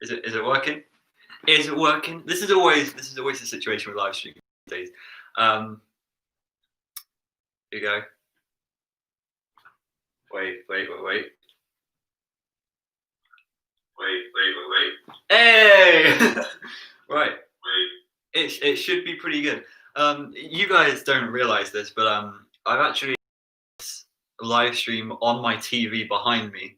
Is it working? Is it working? This is always the situation with live streaming these days. Here you go. Wait. Hey! Right. It should be pretty good. You guys don't realize this, but I've actually live stream on my TV behind me.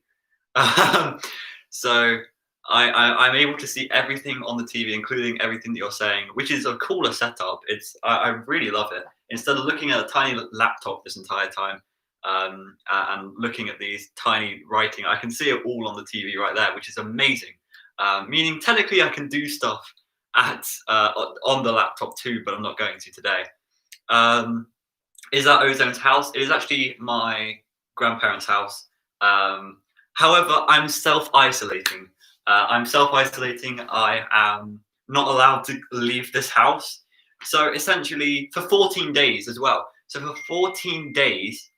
So I'm able to see everything on the TV, including everything that you're saying, which is a cooler setup. I really love it. Instead of looking at a tiny laptop this entire time and looking at these tiny writing, I can see it all on the TV right there, which is amazing. Meaning technically I can do stuff on the laptop too, but I'm not going to today. Is that Ozone's house? It is actually my grandparents' house. However, I'm self-isolating. I am not allowed to leave this house. So essentially, for 14 days as well. So for 14 days,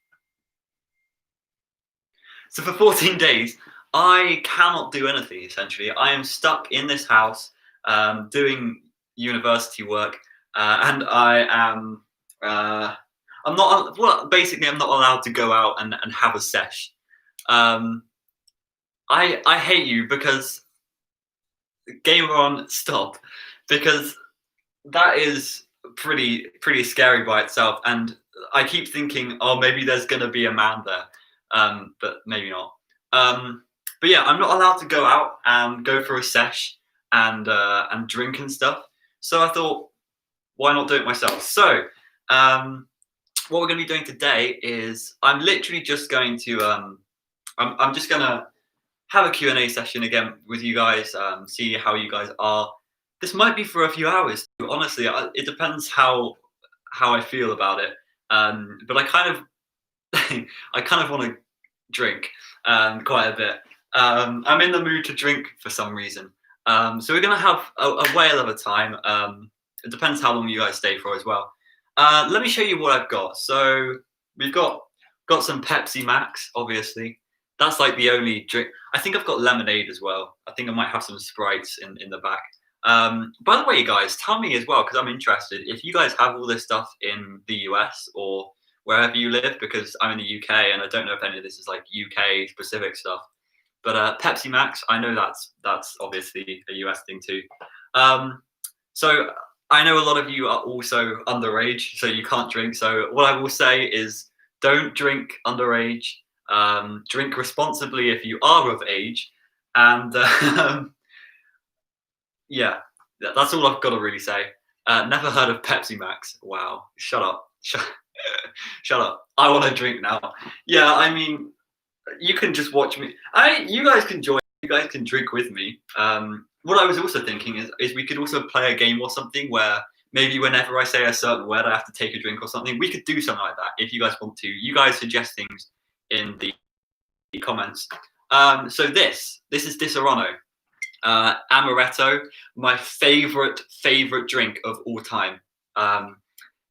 I cannot do anything, essentially. I am stuck in this house doing university work, and I am... I'm not, well, basically, I'm not allowed to go out and have a sesh. I hate you because Gamer On, stop, because that is pretty scary by itself, and I keep thinking, oh, maybe there's gonna be a man there, but maybe not. But yeah, I'm not allowed to go out and go for a sesh and drink and stuff. So I thought, why not do it myself? So what we're going to be doing today is I'm literally just going to I'm just going to have a Q&A session again with you guys, see how you guys are. This might be for a few hours. Honestly, it depends how I feel about it. But I kind of want to drink quite a bit. I'm in the mood to drink for some reason. So we're going to have a whale of a time. It depends how long you guys stay for as well. Let me show you what I've got. So we've got some Pepsi Max, obviously. That's like the only drink. I think I've got lemonade as well. I think I might have some Sprites in the back. By the way, guys, tell me as well, because I'm interested, if you guys have all this stuff in the US or wherever you live, because I'm in the UK and I don't know if any of this is like UK specific stuff. But Pepsi Max, I know that's obviously a US thing too. So I know a lot of you are also underage, so you can't drink. So what I will say is don't drink underage. Drink responsibly if you are of age. And yeah, that's all I've got to really say. Never heard of Pepsi Max. Wow, shut up. Shut up. I want to drink now. Yeah, I mean, you can just watch me. You guys can join. You guys can drink with me. What I was also thinking is we could also play a game or something where maybe whenever I say a certain word, I have to take a drink or something. We could do something like that if you guys want to. You guys suggest things in the comments. So this is Disaronno. Amaretto, my favorite drink of all time.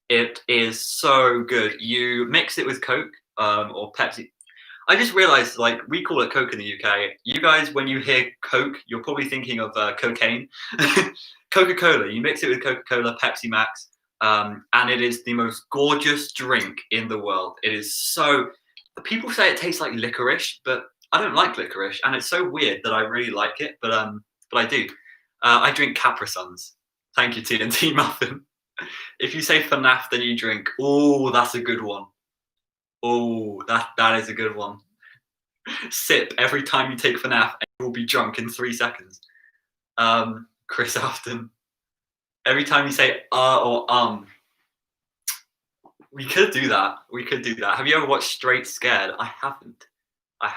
It is so good. You mix it with Coke or Pepsi. I just realized, like, we call it Coke in the UK. You guys, when you hear Coke, you're probably thinking of cocaine. Coca-Cola. You mix it with Coca-Cola, Pepsi Max, and it is the most gorgeous drink in the world. It is so... People say it tastes like licorice, but I don't like licorice, and it's so weird that I really like it, but I do. I drink Capri Suns. Thank you, TNT Muffin. If you say FNAF, then you drink. Oh, that's a good one. Oh, that is a good one. Sip every time you take FNAF, and you will be drunk in 3 seconds. Chris Afton. Every time you say or we could do that. Have you ever watched Straight Scared? I haven't. I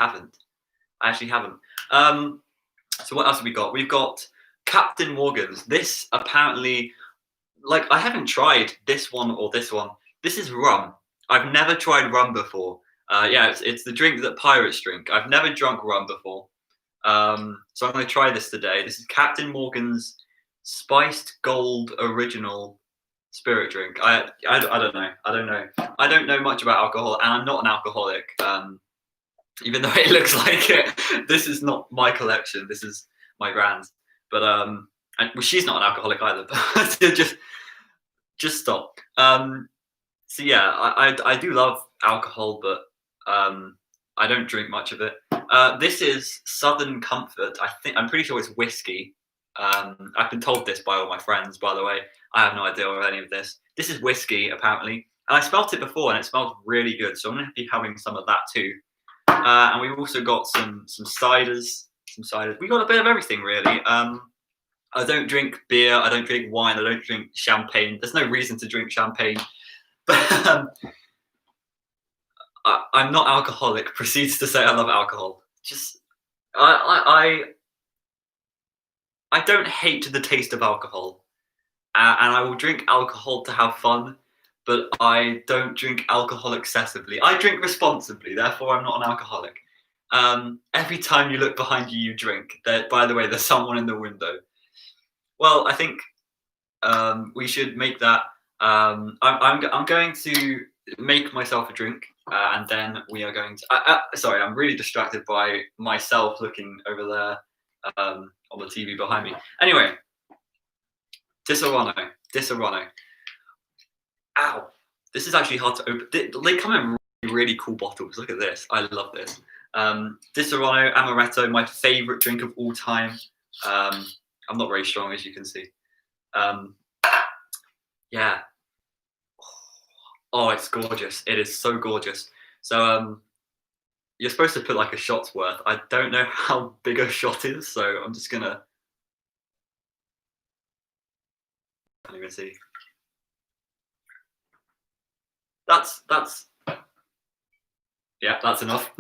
actually haven't. So what else have we got? We've got Captain Morgan's. This apparently, like, I haven't tried this one or this one. This is rum. I've never tried rum before. Yeah, it's the drink that pirates drink. I've never drunk rum before. So I'm going to try this today. This is Captain Morgan's Spiced Gold Original Spirit drink. I don't know. I don't know much about alcohol, and I'm not an alcoholic. Even though it looks like it. This is not my collection. This is my grand's. But well, she's not an alcoholic either. But just stop. So yeah, I do love alcohol, but I don't drink much of it. This is Southern Comfort. I'm pretty sure it's whiskey. I've been told this by all my friends, by the way. I have no idea of any of this. This is whiskey, apparently. And I smelt it before, and it smells really good. So I'm going to be having some of that too. And we've also got some ciders. We got a bit of everything, really. I don't drink beer. I don't drink wine. I don't drink champagne. There's no reason to drink champagne. But I'm not alcoholic. Proceeds to say I love alcohol. Just I don't hate the taste of alcohol, and I will drink alcohol to have fun. But I don't drink alcohol excessively. I drink responsibly. Therefore, I'm not an alcoholic. Every time you look behind you, you drink. By the way, there's someone in the window. Well, I think we should make that. I'm going to make myself a drink, and then we are going to. Sorry, I'm really distracted by myself looking over there on the TV behind me. Anyway, Disaronno. Ow! This is actually hard to open. They come in really, really cool bottles. Look at this. I love this. Disaronno Amaretto, my favorite drink of all time. I'm not very strong, as you can see. Yeah. Oh, it's gorgeous. It is so gorgeous. So you're supposed to put like a shot's worth. I don't know how big a shot is, so I'm just gonna. Can't even see. That's yeah, that's enough.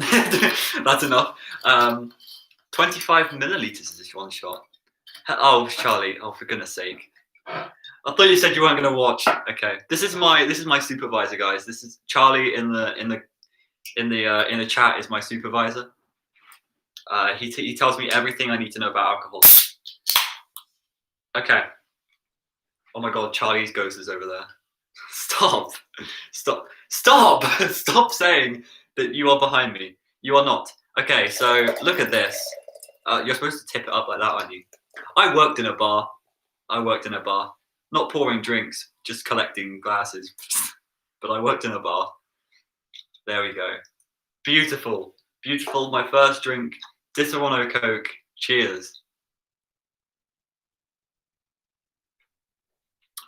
That's enough. 25 milliliters is this one shot. Oh, Charlie! Oh, for goodness sake! I thought you said you weren't going to watch. Okay, this is my supervisor, guys. This is Charlie in the chat is my supervisor. He tells me everything I need to know about alcohol. Okay. Oh my God, Charlie's ghost is over there. Stop saying that you are behind me. You are not. Okay, so look at this. You're supposed to tip it up like that, aren't you? I worked in a bar. Not pouring drinks, just collecting glasses. But I worked in a bar. There we go. Beautiful. My first drink. Disaronno Coke. Cheers.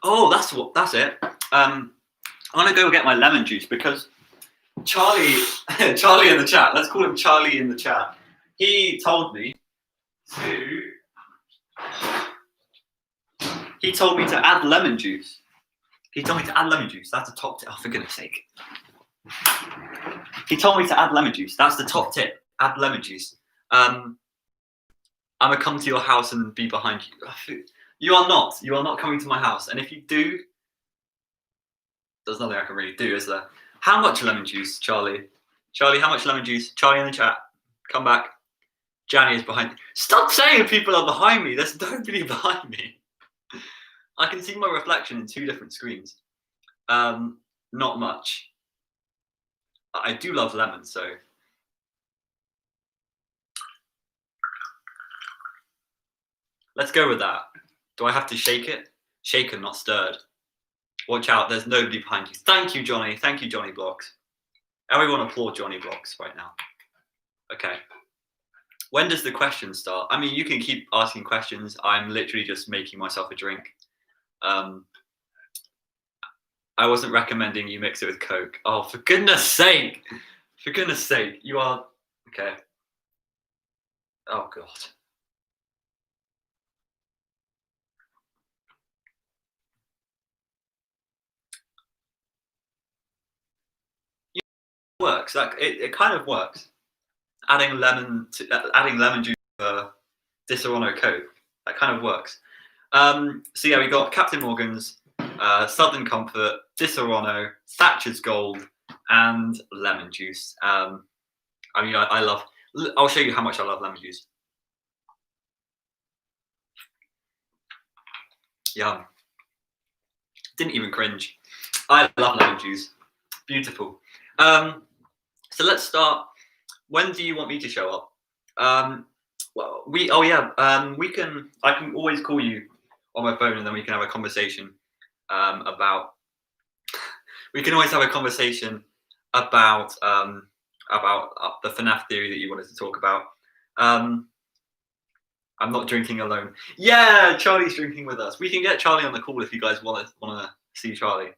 Oh, that's it. I'm gonna go get my lemon juice because Charlie in the chat. Let's call him Charlie in the chat. He told me to add lemon juice. That's the top tip. Oh, for goodness sake. He told me to add lemon juice. That's the top tip. Add lemon juice. I'm gonna come to your house and be behind you. You are not coming to my house. And if you do, there's nothing I can really do, is there? How much lemon juice, Charlie? Charlie, how much lemon juice? Charlie in the chat. Come back. Janny is behind me. Stop saying people are behind me. There's nobody behind me. I can see my reflection in 2 different screens. Not much. I do love lemon, so. Let's go with that. Do I have to shake it? Shaken, not stirred. Watch out, there's nobody behind you. Thank you, Johnny. Thank you, Johnny Blocks. Everyone applaud Johnny Blocks right now. Okay. When does the question start? I mean, you can keep asking questions. I'm literally just making myself a drink. I wasn't recommending you mix it with Coke. Oh, for goodness sake. For goodness sake. You are... Okay. Oh, God. Works. It kind of works. Adding lemon juice to Disaronno Coke. That kind of works. So yeah, we got Captain Morgan's, Southern Comfort, Disaronno, Thatcher's Gold, and lemon juice. I mean, I love. I'll show you how much I love lemon juice. Yum. Didn't even cringe. I love lemon juice. Beautiful. So let's start. When do you want me to show up? Well, we can. I can always call you on my phone, and then we can have a conversation about. We can always have a conversation about the FNAF theory that you wanted to talk about. Um, I'm not drinking alone. Yeah, Charlie's drinking with us. We can get Charlie on the call if you guys want to see Charlie.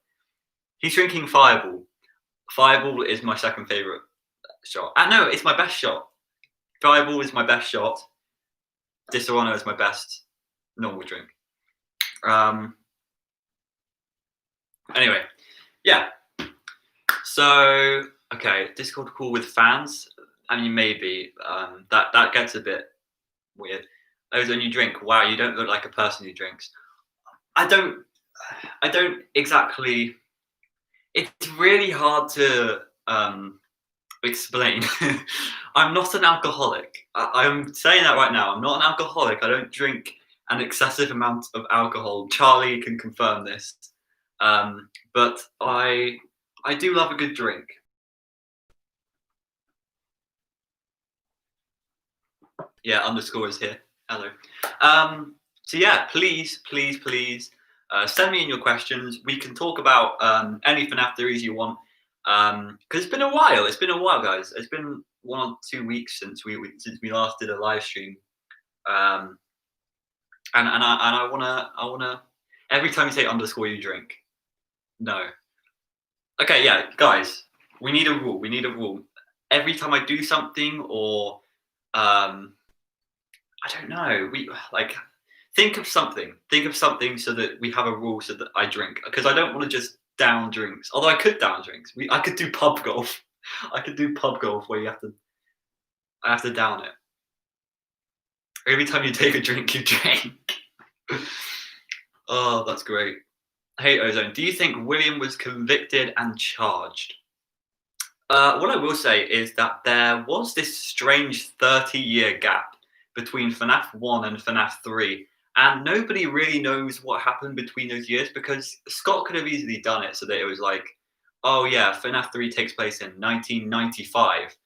He's drinking Fireball. Fireball is my second favorite shot. No, it's my best shot. Fireball is my best shot. Disaronno is my best normal drink. Anyway, yeah. So okay, Discord call with fans. I mean, maybe that gets a bit weird. Ozone, you drink. Wow, you don't look like a person who drinks. I don't exactly. It's really hard to explain. I'm not an alcoholic. I'm saying that right now. I'm not an alcoholic. I don't drink an excessive amount of alcohol. Charlie can confirm this. But I do love a good drink. Yeah, underscore is here. Hello. So yeah, please send me in your questions. We can talk about any FNAF theories you want. Because it's been a while. It's been a while, guys. It's been 1 or 2 weeks since we last did a live stream. And I wanna. Every time you say underscore, you drink. No. Okay, yeah, guys. We need a rule. We need a rule. Every time I do something, or I don't know. We think of something. Think of something so that we have a rule so that I drink. Because I don't want to just down drinks. Although I could down drinks. I could do pub golf. I could do pub golf where I have to down it. Every time you take a drink, you drink. Oh, that's great. Hey, Ozone, do you think William was convicted and charged? What I will say is that there was this strange 30-year gap between FNAF 1 and FNAF 3, and nobody really knows what happened between those years, because Scott could have easily done it so that it was like, oh yeah, FNAF 3 takes place in 1995,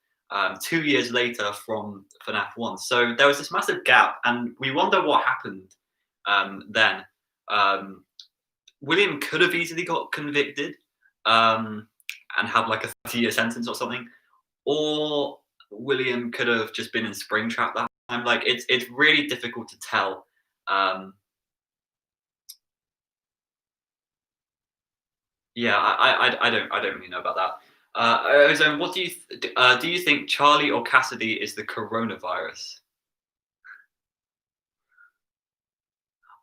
2 years later from FNAF 1. So there was this massive gap, and we wonder what happened then. William could have easily got convicted and had like a 30-year sentence or something, or William could have just been in Springtrap that time. Like it's really difficult to tell. Yeah, I don't really know about that. Ozone, what do you think Charlie or Cassidy is the coronavirus?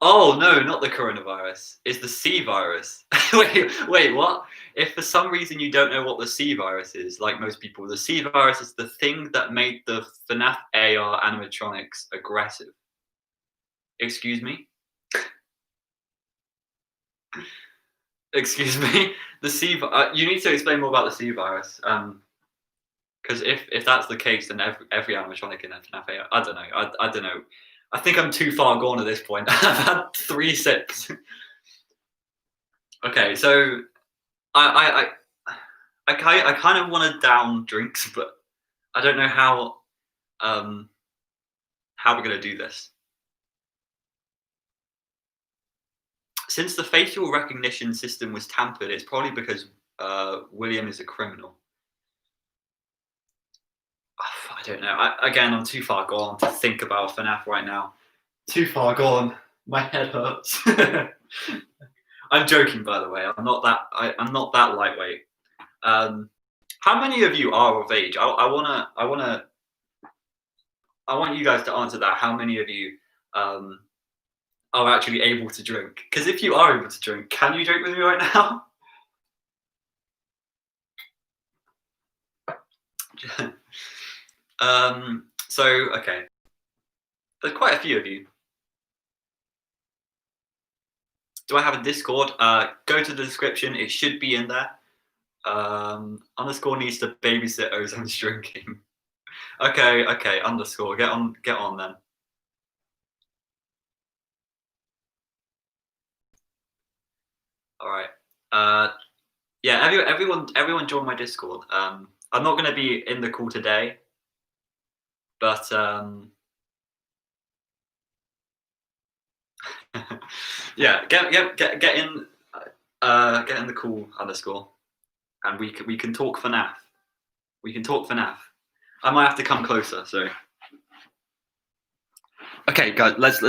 Oh no, not the coronavirus. It's the C virus. wait, what? If for some reason you don't know what the C virus is, like most people, the C virus is the thing that made the FNAF AR animatronics aggressive. Excuse me? Excuse me? The C. You need to explain more about the C virus. Because if that's the case, then every animatronic in FNAF AR. I don't know. I don't know. I think I'm too far gone at this point. I've had 3 sips. Okay, so I kind of want to down drinks, but I don't know how we're gonna do this. Since the facial recognition system was tampered, it's probably because William is a criminal. I don't know. Again, I'm too far gone to think about FNAF right now. Too far gone. My head hurts. I'm joking, by the way. I'm not that lightweight. How many of you are of age? I want you guys to answer that. How many of you are actually able to drink? Because if you are able to drink, can you drink with me right now? So okay, there's quite a few of you. Do I have a Discord? Go to the description. It should be in there. Underscore needs to babysit Ozone's drinking. Okay. Underscore, get on then. All right. Yeah. Everyone join my Discord. I'm not going to be in the call today, but Yeah, get in the cool underscore, and we can talk FNAF. We can talk FNAF. I might have to come closer. So, okay, guys, let's.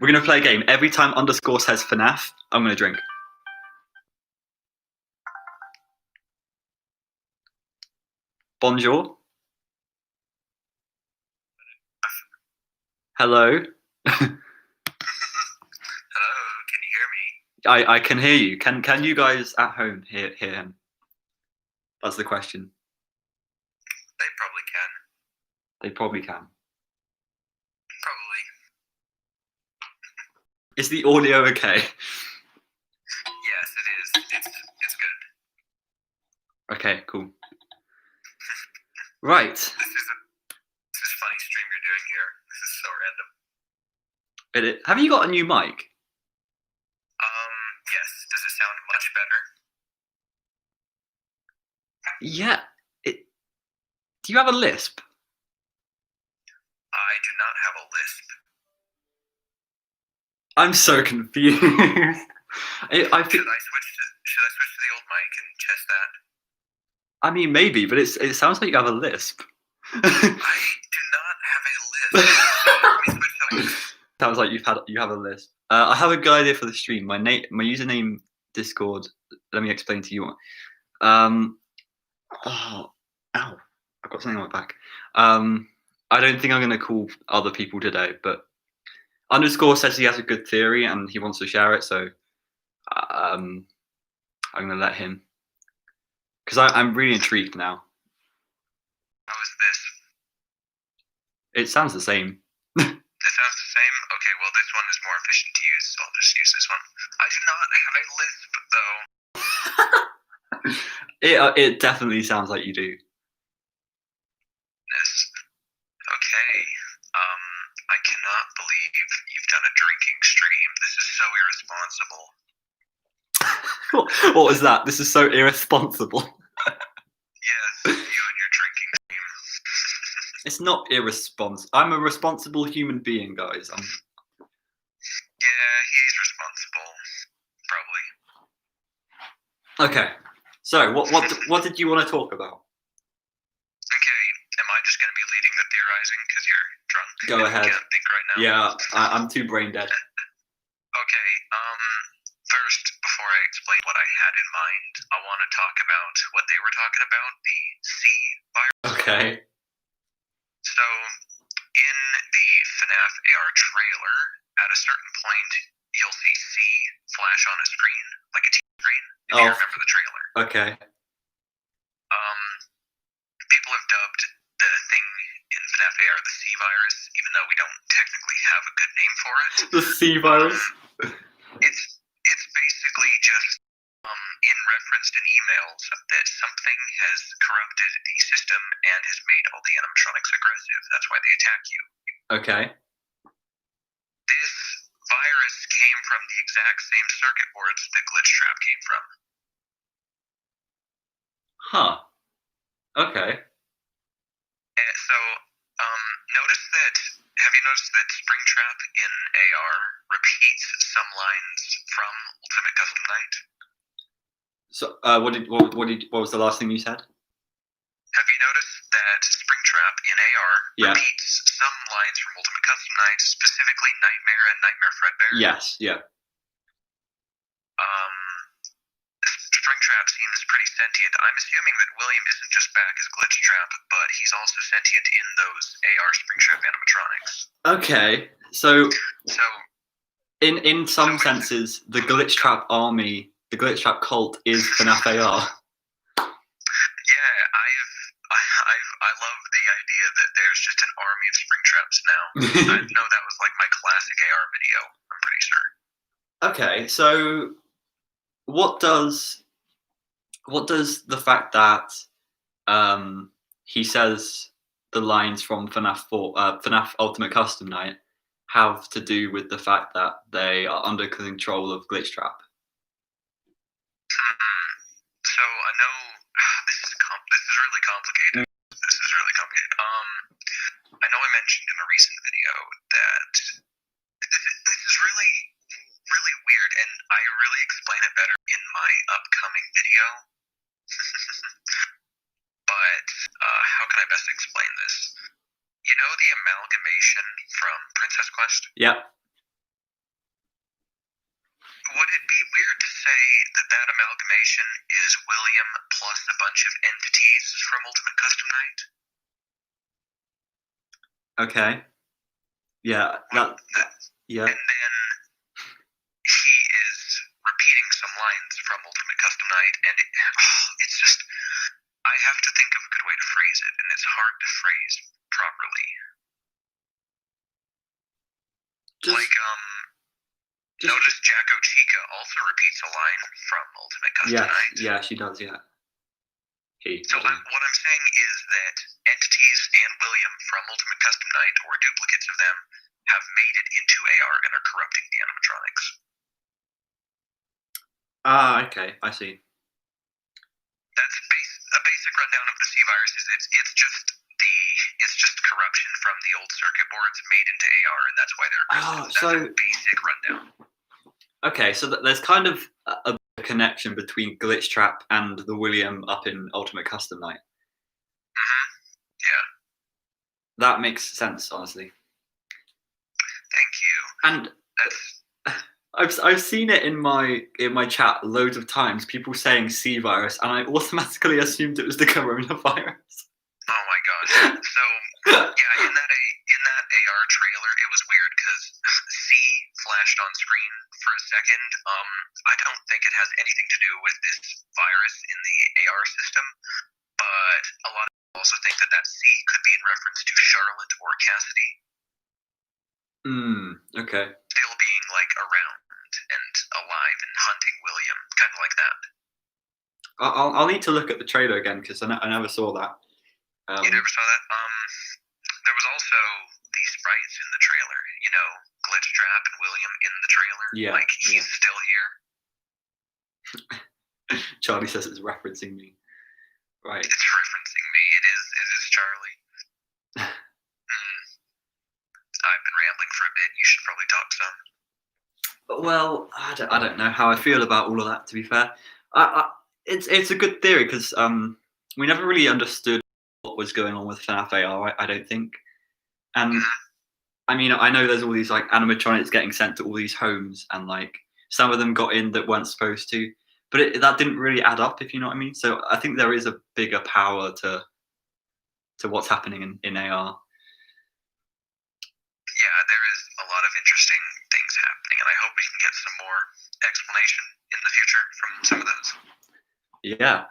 We're gonna play a game. Every time underscore says FNAF, I'm gonna drink. Bonjour. Hello. Hello, can you hear me? I can hear you. Can you guys at home hear him? That's the question. They probably can. They probably can. Probably. Is the audio okay? Yes, it is. It's good. Okay, cool. Right. This is funny stream you're doing here. This is so random. Have you got a new mic? Yes. Does it sound much better? Yeah. Do you have a lisp? I do not have a lisp. I'm so confused. I Should I switch to the old mic and test that? I mean, maybe, but it sounds like you have a lisp. I do not have a lisp. Sounds like you have a lisp. I have a good idea for the stream. My username Discord. Let me explain to you. Oh, ow! I've got something on my back. I don't think I'm going to call other people today, but underscore says he has a good theory and he wants to share it, so I'm going to let him. Because I'm really intrigued now. How is this? It sounds the same. It sounds the same? Okay, well this one is more efficient to use, so I'll just use this one. I do not have a lisp, though. It definitely sounds like you do. Yes. Okay. I cannot believe you've done a drinking stream. This is so irresponsible. What was that? This is so irresponsible. Yes, you and your drinking stream. It's not irresponsible. I'm a responsible human being, guys. Yeah, he's responsible. Probably. Okay. So, what did you want to talk about? Okay, am I just going to be leading the theorizing because you're drunk? Go ahead. You can't think right now? Yeah, I'm too brain dead. Okay, first, before I explain what I had in mind, I want to talk about what they were talking about, the C virus. Okay. So, in the FNAF AR trailer, at a certain point, you'll see C flash on a screen, like a TV screen, if you remember the trailer. Okay. People have dubbed the thing in FNAF AR the C virus, even though we don't technically have a good name for it. The C virus? It's basically just in referenced in emails that something has corrupted the system and has made all the animatronics aggressive. That's why they attack you. Okay. This virus came from the exact same circuit boards the glitch trap came from. Huh. Okay. So, have you noticed that Springtrap in AR repeats some lines from Ultimate Custom Night? So, what was the last thing you said? Have you noticed that Springtrap in AR repeats some lines from Ultimate Custom Night, specifically Nightmare and Nightmare Fredbear? Yes, yeah. Springtrap seems pretty sentient. I'm assuming that William isn't just back as Glitch Trap, but he's also sentient in those AR Springtrap animatronics. Okay, so in some senses, the Glitch Trap army, the Glitch Trap cult, is FNAF AR. Yeah, I love the idea that there's just an army of Springtraps now. I know that was like my classic AR video. I'm pretty sure. Okay, so what does the fact that he says the lines from FNAF Ultimate Custom Night have to do with the fact that they are under control of Glitch Trap? So I know this is really complicated. I know I mentioned in a recent video that upcoming video. But how can I best explain this? You know the amalgamation from Princess Quest? Yep. Would it be weird to say that that amalgamation is William plus a bunch of entities from Ultimate Custom Night? Okay. Yeah. Yeah. And then he is repeating some lines from Ultimate Custom Night, and it's just, I have to think of a good way to phrase it, and it's hard to phrase properly. Notice Jacko Chica also repeats a line from Ultimate Custom Night. Yeah, she does, yeah. What I'm saying is that entities and William from Ultimate Custom Night, or duplicates of them, have made it into AR and are corrupting the animatronics. Ah, okay, I see. That's a basic rundown of the C viruses. It's just corruption from the old circuit boards made into AR, and that's why they're aggressive. That's a basic rundown. Okay, so there's kind of a connection between Glitchtrap and the William up in Ultimate Custom Night. Yeah. That makes sense, honestly. Thank you. And I've seen it in my chat loads of times, people saying C virus, and I automatically assumed it was the coronavirus. Oh my gosh. So yeah, in that AR trailer, it was weird because C flashed on screen for a second. I don't think it has anything to do with this virus in the AR system, but a lot of people also think that C could be in reference to Charlotte or Cassidy. Okay. Still being like around and alive and hunting William, kind of like that. I'll need to look at the trailer again because I never saw that. You never saw that? There was also the sprites in the trailer. You know, Glitchtrap and William in the trailer. Yeah. Like he's still here. Charlie says it's referencing me. Right. It's referencing me. It is Charlie. I've been rambling for a bit. You should probably talk some. Well, I don't know how I feel about all of that. To be fair, it's a good theory because we never really understood what was going on with FNAF AR. I don't think, and I mean I know there's all these like animatronics getting sent to all these homes, and like some of them got in that weren't supposed to, but that didn't really add up, if you know what I mean. So I think there is a bigger power to what's happening in AR. Yeah, there is a lot of interesting things happening, and I hope we can get some more explanation in the future from some of those. Yeah.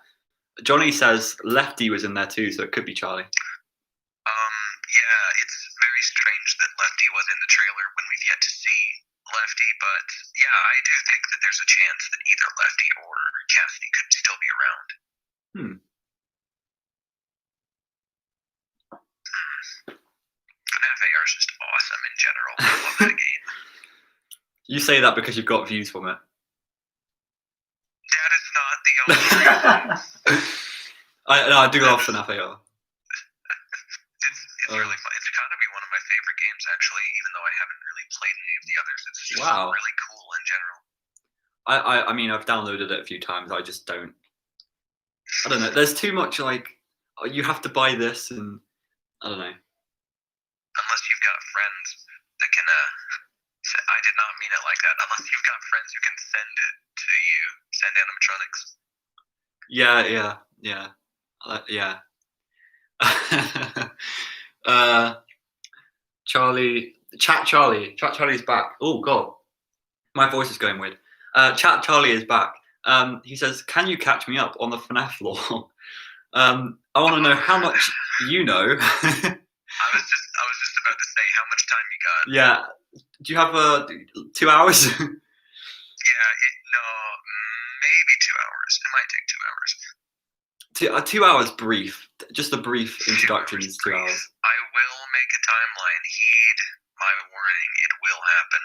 Johnny says Lefty was in there too, so it could be Charlie. Yeah, it's very strange that Lefty was in the trailer when we've yet to see Lefty, but yeah, I do think that there's a chance that either Lefty or Cassidy could still be around. FNAF AR is just awesome in general. I love that game. You say that because you've got views from it. That is not the only reason. I do love FNAF AR. It's really fun. It's gotta be one of my favorite games, actually, even though I haven't really played any of the others. It's just really cool in general. I mean, I've downloaded it a few times. I just don't. I don't know. There's too much like you have to buy this, and I don't know. Unless you've got friends that can. I did not mean it like that. Unless you've got friends who can send it to you, send animatronics. Yeah. Charlie's back. Oh god, my voice is going weird. Chat Charlie is back. He says, "Can you catch me up on the FNAF lore?" I want to know how much you know. I was just about to say how much time you got. Yeah. Do you have 2 hours? Yeah. No, maybe 2 hours. It might take 2 hours. 2 hours brief. Just a brief introduction is 2 hours. I will make a timeline. Heed my warning. It will happen.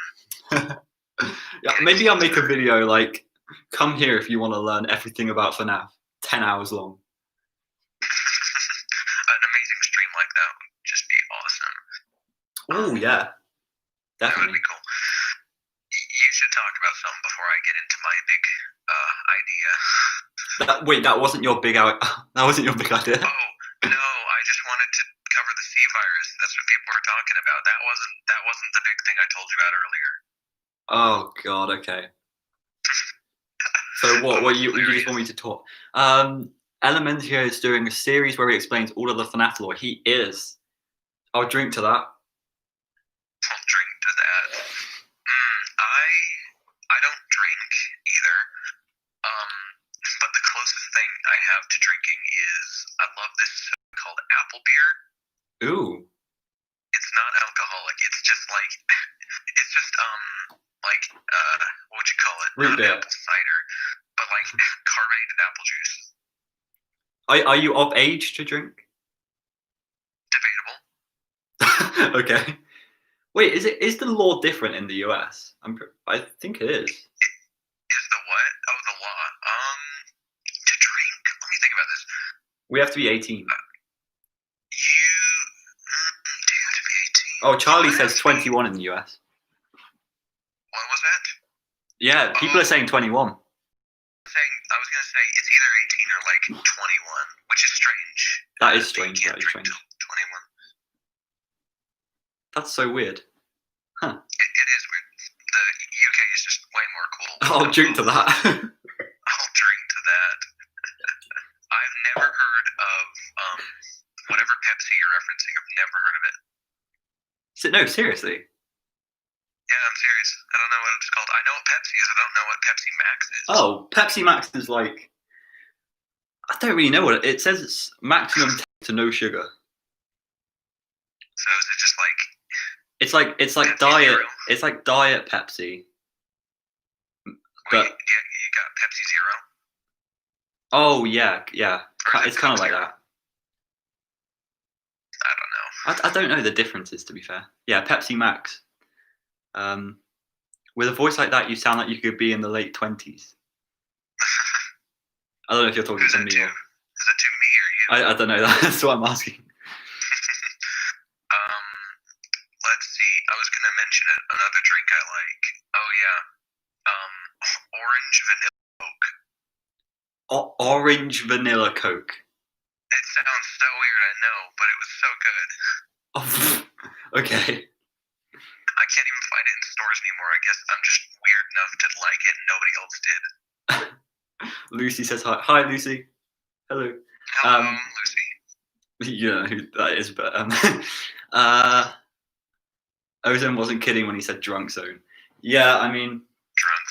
Yeah, maybe I'll make a video like, come here if you want to learn everything about FNAF. 10 hours long. An amazing stream like that would just be awesome. Oh, yeah. Definitely. That would be cool. You should talk about something before I get into my big idea. Wait, that wasn't your big idea. Oh, no, I just wanted to cover the C virus. That's what people were talking about. That wasn't the big thing I told you about earlier. Oh God, okay. So what you just want me to talk? Elementio is doing a series where he explains all of the FNAF lore. He is. I'll drink to that. I'll drink to that. I don't drink either. But the closest thing I have to drinking is I love this soda called apple beer. Ooh. It's not alcoholic. It's just like what would you call it? Root beer. Apple cider, but like carbonated apple juice. Are you of age to drink? Debatable. Okay. Wait, is the law different in the US? I think it is. Is the what? Oh, the law. To drink. Let me think about this. We have to be 18. Do you have to be 18? Oh, Charlie says 21 in the US. What was that? Yeah, people are saying 21. I was gonna say it's either 18 or like 21, which is strange. That is strange. You can't That is drink strange. till 21. That's so weird. Huh. It is weird. The UK is just way more cool. I'll drink to that. I'll drink to that. I've never heard of whatever Pepsi you're referencing. I've never heard of it. No, seriously. Yeah, I'm serious. I don't know what it's called. I know what Pepsi is. I don't know what Pepsi Max is. Oh, Pepsi Max is like, I don't really know what it says. It's maximum to no sugar. So is it just like? It's like Pepsi diet. Zero? It's like diet Pepsi. Wait, But you got Pepsi Zero? oh yeah. Or is It's it kind of Coke like Zero? that. I don't know. I don't know the differences, to be fair. Yeah, Pepsi Max. With a voice like that, you sound like you could be in the late 20s. I don't know if you're talking Who's to that me to? or Is that to me or you? I don't know. That's what I'm asking. Let's see. I was gonna mention another drink I like. Oh yeah. Orange vanilla Coke. Orange vanilla Coke. It sounds so weird, I know, but it was so good. Oh, okay. I can't even find it in stores anymore. I guess I'm just weird enough to like it and nobody else did. Lucy says hi. Hi, Lucy. Hello. Hello, Lucy. You don't know who that is, but Ozone wasn't kidding when he said Drunkzone. Yeah, I mean,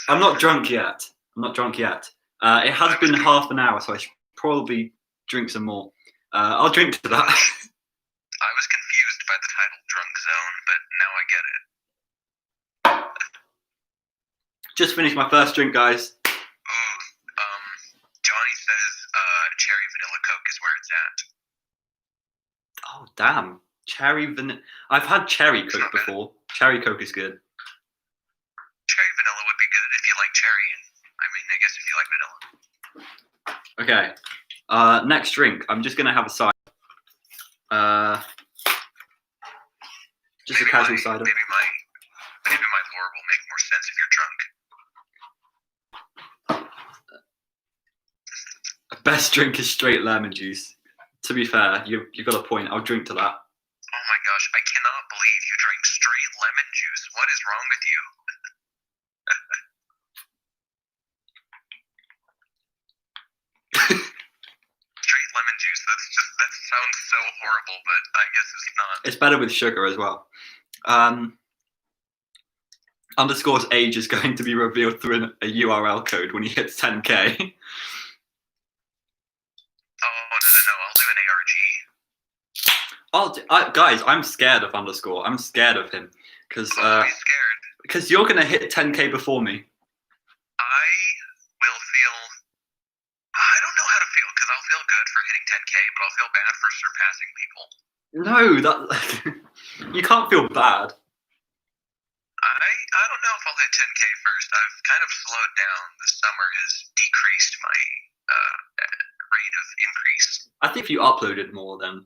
I'm not drunk yet. It has been half an hour, so I should probably drink some more. I'll drink to that. I was confused by the title Drunk Zone, but now I get it. Just finished my first drink, guys. Ooh, Johnny says cherry vanilla Coke is where it's at. Oh, damn. Cherry vanilla. I've had cherry Coke before. Cherry Coke is good. Cherry vanilla would be good if you like cherry, and I mean, I guess if you like vanilla. Okay. Next drink. I'm just gonna have a cider. Just a casual cider. Maybe my lore will make more sense if you're drunk. Best drink is straight lemon juice. To be fair, you've got a point. I'll drink to that. Oh my gosh, I cannot believe you drank straight lemon juice. What is wrong with you? Straight lemon juice. That sounds so horrible, but I guess it's not. It's better with sugar as well. Underscore's age is going to be revealed through a URL code when he hits 10k. Oh no! I'll do an ARG. Guys, I'm scared of Underscore. I'm scared of him because He's scared. Because you're gonna hit 10k before me. I will feel. I don't know how to feel because I'll feel good for hitting 10k, but I'll feel bad for surpassing people. No, that you can't feel bad. I don't know if I'll hit 10k first. I've kind of slowed down. The summer has decreased my rate of increase. I think if you uploaded more, then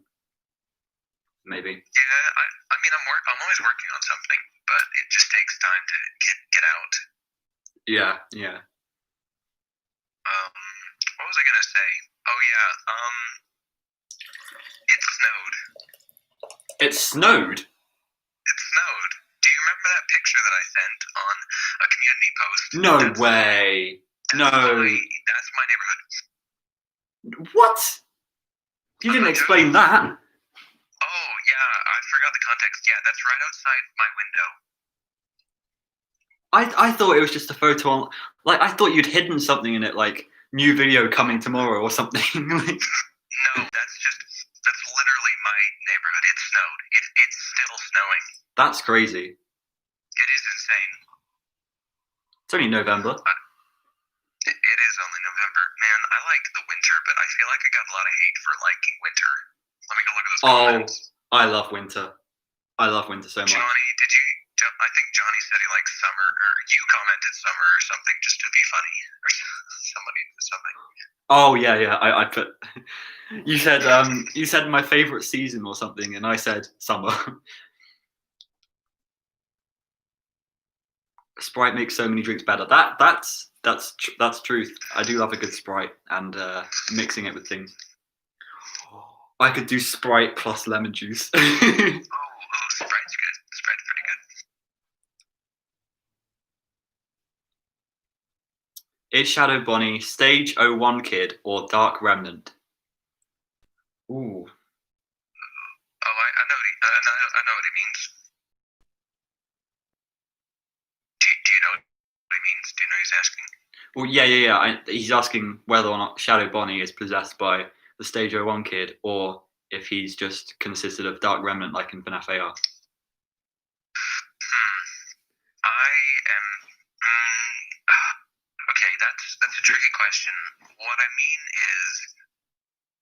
maybe. Yeah, I mean, I'm always working on something, but it just takes time to get out. Yeah. What was I gonna say? Oh yeah, it snowed. It snowed? It snowed. Do you remember that picture that I sent on a community post? No way. No. That's my neighborhood. What? You didn't explain that. Oh yeah, I forgot the context. Yeah, that's right outside my window. I thought it was just a photo on, like, I thought you'd hidden something in it, like new video coming tomorrow or something. Like, no, that's literally my neighborhood. It snowed. It's still snowing. That's crazy. It is insane. It's only November. It is only November. Man, I like the winter, but I feel like I got a lot of hate for liking winter. Let me go look at those comments. I love winter. I love winter so much. Johnny, I think Johnny said he likes summer, or you commented summer or something just to be funny, or somebody did something. Oh yeah. I put. You said my favorite season or something, and I said summer. Sprite makes so many drinks better. That's truth. I do love a good Sprite and mixing it with things. I could do Sprite plus lemon juice. Sprite's good. Sprite's pretty good. Is Shadow Bonnie Stage 01 Kid or Dark Remnant? Ooh. Oh, I know what he means. Do you know what he means? Do you know he's asking? Well, yeah. He's asking whether or not Shadow Bonnie is possessed by the Stage 01 Kid, or if he's just consisted of Dark Remnant, like in FNAF AR. Okay, that's a tricky question. What I mean is,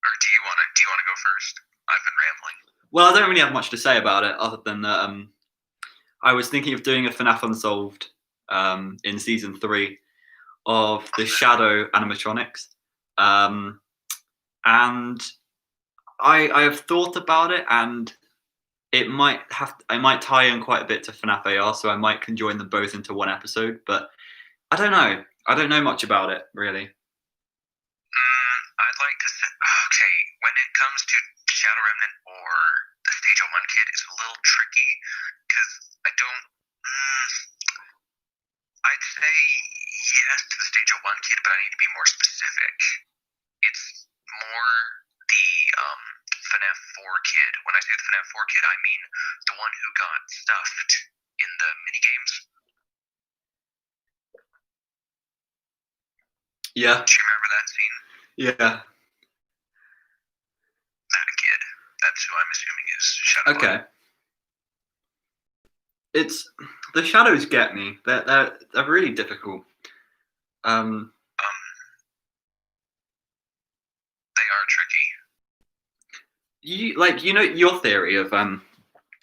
or do you want to go first? I've been rambling. Well, I don't really have much to say about it, other than that I was thinking of doing a FNAF Unsolved in season 3 of the Shadow animatronics, and I have thought about it, and I might tie in quite a bit to FNAF AR, so I might conjoin them both into one episode. But I don't know. I don't know much about it really. I'd like to say, okay, when it comes to Shadow Remnant or the Stage 01 Kid, it's a little tricky because I don't. I'd say yes to the Stage 01 Kid, but I need to be more specific. It's more the FNAF 4 Kid. When I say the FNAF 4 Kid, I mean the one who got stuffed in the minigames. Yeah. Do you remember that scene? Yeah. That kid. That's who I'm assuming is Shadow. Okay. It's the shadows get me. They're really difficult. They are tricky. You know your theory of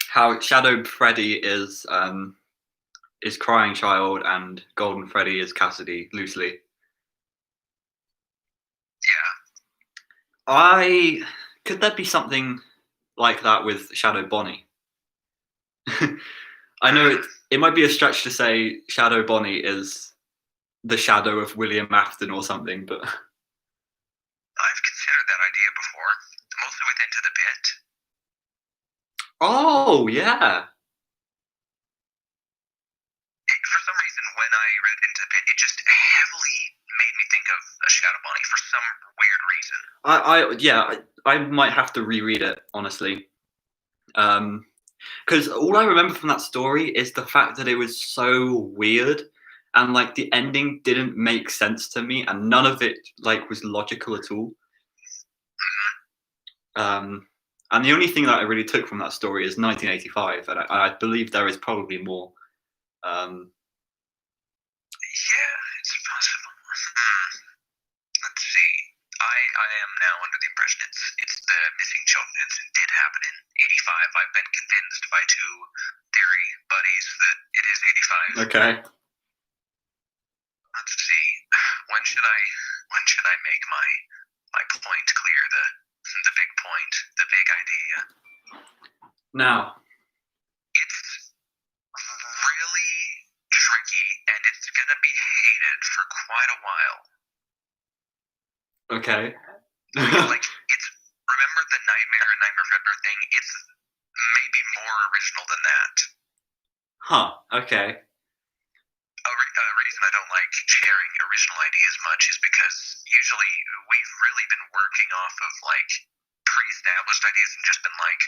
how Shadow Freddy is Crying Child and Golden Freddy is Cassidy loosely. Yeah. Could there be something like that with Shadow Bonnie? I know it might be a stretch to say Shadow Bonnie is the shadow of William Afton or something, but I've considered that idea before, mostly with Into the Pit. Oh yeah. For some reason, when I read Into the Pit, it just heavily made me think of a Shadow Bonnie for some weird reason. I might have to reread it, honestly. Because all I remember from that story is the fact that it was so weird, and like the ending didn't make sense to me, and none of it like was logical at all. And the only thing that I really took from that story is 1985, and I believe there is probably more. Yeah, it's possible. Let's see. I am now under the impression it's the missing children incident did happen in '85. I've been convinced by 2 theory buddies that it is '85. Okay. Let's see. When should I make my point clear? The big point, the big idea. Now. It's really tricky, and it's gonna be hated for quite a while. Okay. Like, it's, remember the Nightmare and Nightmare Fredbear thing? It's maybe more original than that. Huh. Okay. A reason I don't like sharing original ideas much is because usually we've really been working off of like pre-established ideas and just been like,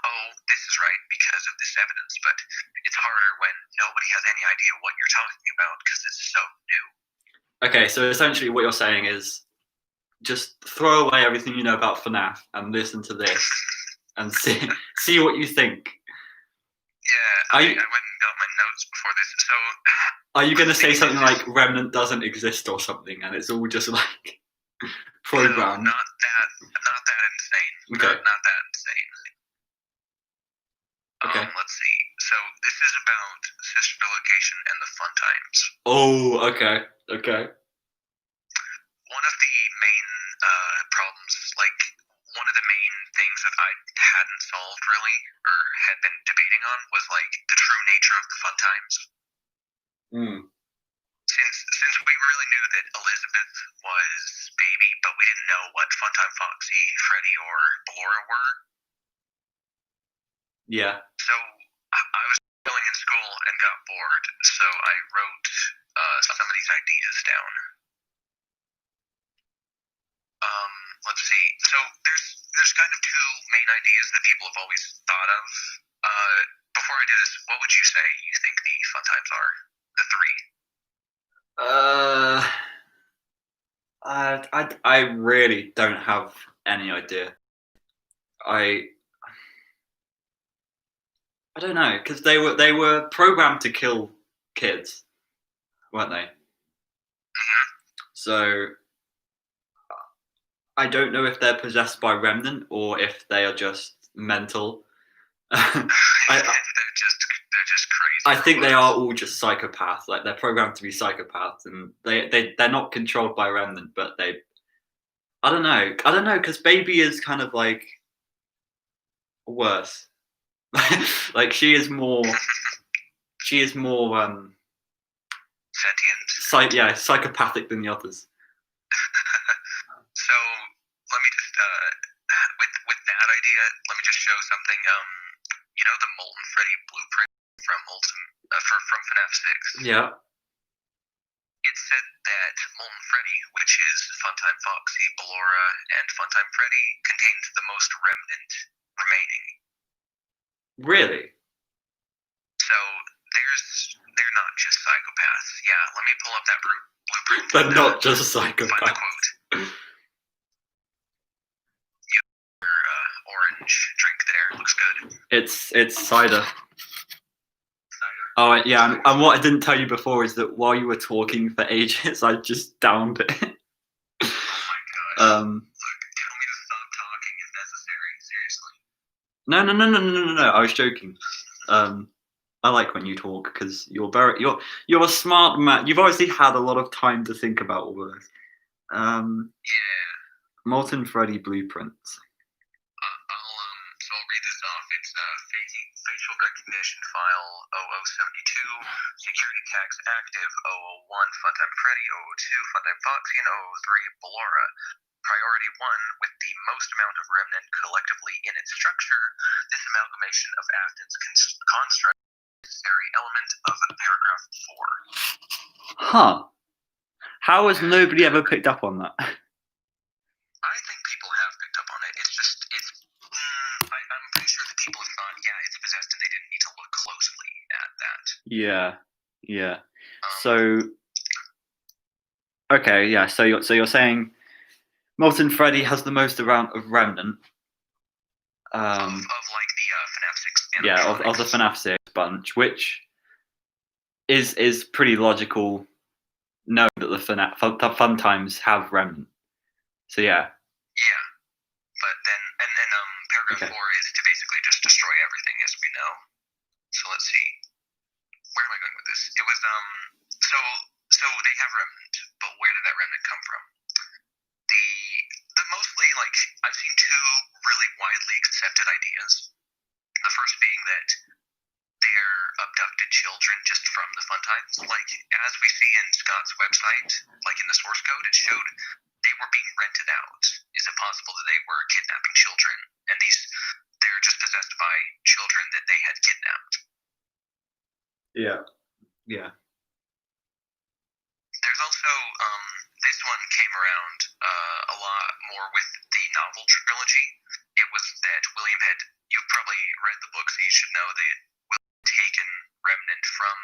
oh, this is right because of this evidence. But it's harder when nobody has any idea what you're talking about because it's so new. Okay, so essentially what you're saying is just throw away everything you know about FNAF and listen to this and see what you think. Yeah, I went and got my notes before this. So, are you going to say something like Remnant doesn't exist or something, and it's all just like programmed? No, not that insane. Okay. Not that insane. Okay. Let's see. So this is about sister location and the fun times. Oh, okay. Okay. One of the main problems, like one of the main things that I hadn't solved really, or had been debating on, was like the true nature of the fun times. Since we really knew that Elizabeth was baby, but we didn't know what Funtime Foxy, Freddy, or Ballora were. Yeah. So I was chilling in school and got bored, so I wrote some of these ideas down. Let's see. So there's kind of two main ideas that people have always thought of. Before I do this, what would you say you think the fun times are? The three. I really don't have any idea. I don't know, because they were programmed to kill kids, weren't they? Mm-hmm. So I don't know if they're possessed by Remnant or if they are just mental. they're just crazy. I think they are all just psychopaths. Like, they're programmed to be psychopaths, and they're not controlled by Remnant, but I don't know, because Baby is kind of like worse. Like, she is more sentient. Psychopathic than the others. So let me just with that idea, let me just show something. You know the Molten Freddy blueprint from from FNAF 6. Yeah. It said that Molten Freddy, which is Funtime Foxy, Ballora, and Funtime Freddy, contains the most remnant remaining. Really? So they're not just psychopaths. Yeah, let me pull up that blueprint. They're not just psychopaths. Find the quote. Orange drink there. Looks good. It's cider. Oh yeah, and what I didn't tell you before is that while you were talking for ages, I just downed it. Oh my gosh. Look, tell me to stop talking if necessary. Seriously. No. I was joking. I like when you talk because you're a smart man. You've obviously had a lot of time to think about all this. Yeah. Molten Freddy blueprints. I'll read this off. It's facial recognition file 0072, security tags active 001, Funtime Freddy 002, Funtime Foxy, and 003, Ballora. Priority 1, with the most amount of remnant collectively in its structure, this amalgamation of Afton's construct is a necessary element of paragraph 4. Huh. How has nobody ever picked up on that? I think people have picked up on it. I'm pretty sure that people have thought, yeah, it's possessed, and they didn't need to look closely at that. Yeah. So, okay, yeah. So you're saying Molten Freddy has the most amount of remnant. Of like the FNAF 6. Yeah, of the FNAF 6 bunch, which is pretty logical. Knowing that the fun times have remnant. So yeah. Yeah, but then paragraph 4 is to basically just destroy everything, as we know. So let's see. Where am I going with this? It was so they have remnant, but where did that remnant come from? The mostly, like, I've seen two really widely accepted ideas. The first being that they're abducted children just from the fun times. Like, as we see in Scott's website, like in the source code, it showed they were being rented out? Is it possible that they were kidnapping children, and they're just possessed by children that they had kidnapped? Yeah. Yeah. There's also this one came around a lot more with the novel trilogy. It was that William had, you've probably read the book, so you should know that William had taken Remnant from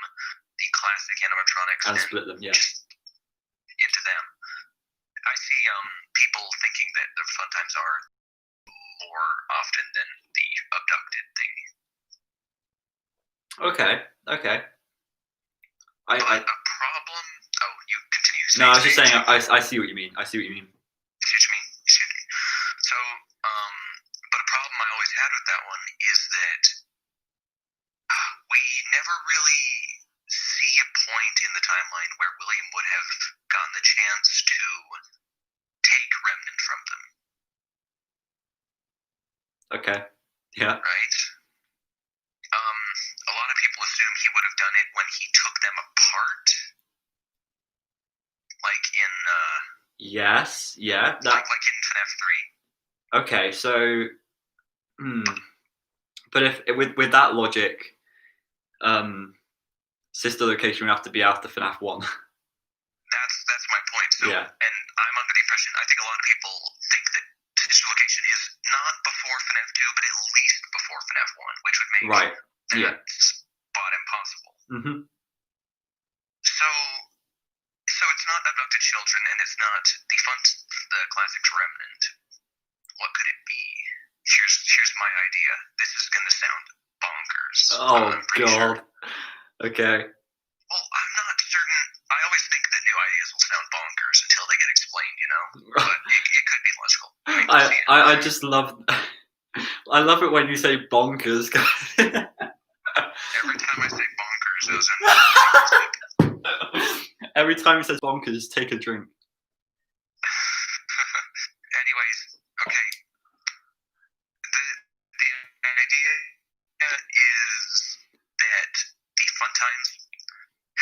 the classic animatronics And split them, yeah. Into them. I see people thinking that the fun times are more often than the abducted thing. Okay. But a problem. Oh, you continue. No, I was just saying. I see what you mean. You see what you mean? So, but a problem I always had with that one is that we never really see a point in the timeline where William would have gotten the chance to take Remnant from them. Okay. Yeah. Right? A lot of people assume he would have done it when he took them apart. Like in Yes, yeah. like in FNAF 3. Okay, so but if with that logic, sister location would have to be after FNAF 1. That's my point. So, yeah. And I'm under the impression, I think a lot of people think that sister location is not before FNAF 2, but at least before FNAF 1, which would make right. that spot impossible. Mm-hmm. So it's not abducted children, and it's not the classics Remnant. What could it be? Here's my idea. This is going to sound bonkers. Oh God. Sure. Okay. Well, I'm not certain. I always think that new ideas will sound bonkers until they get explained, you know. But it could be logical. I just love. I love it when you say bonkers. Every time I say bonkers, those are. Every time he says bonkers, take a drink. Anyways, okay. The idea is that the fun times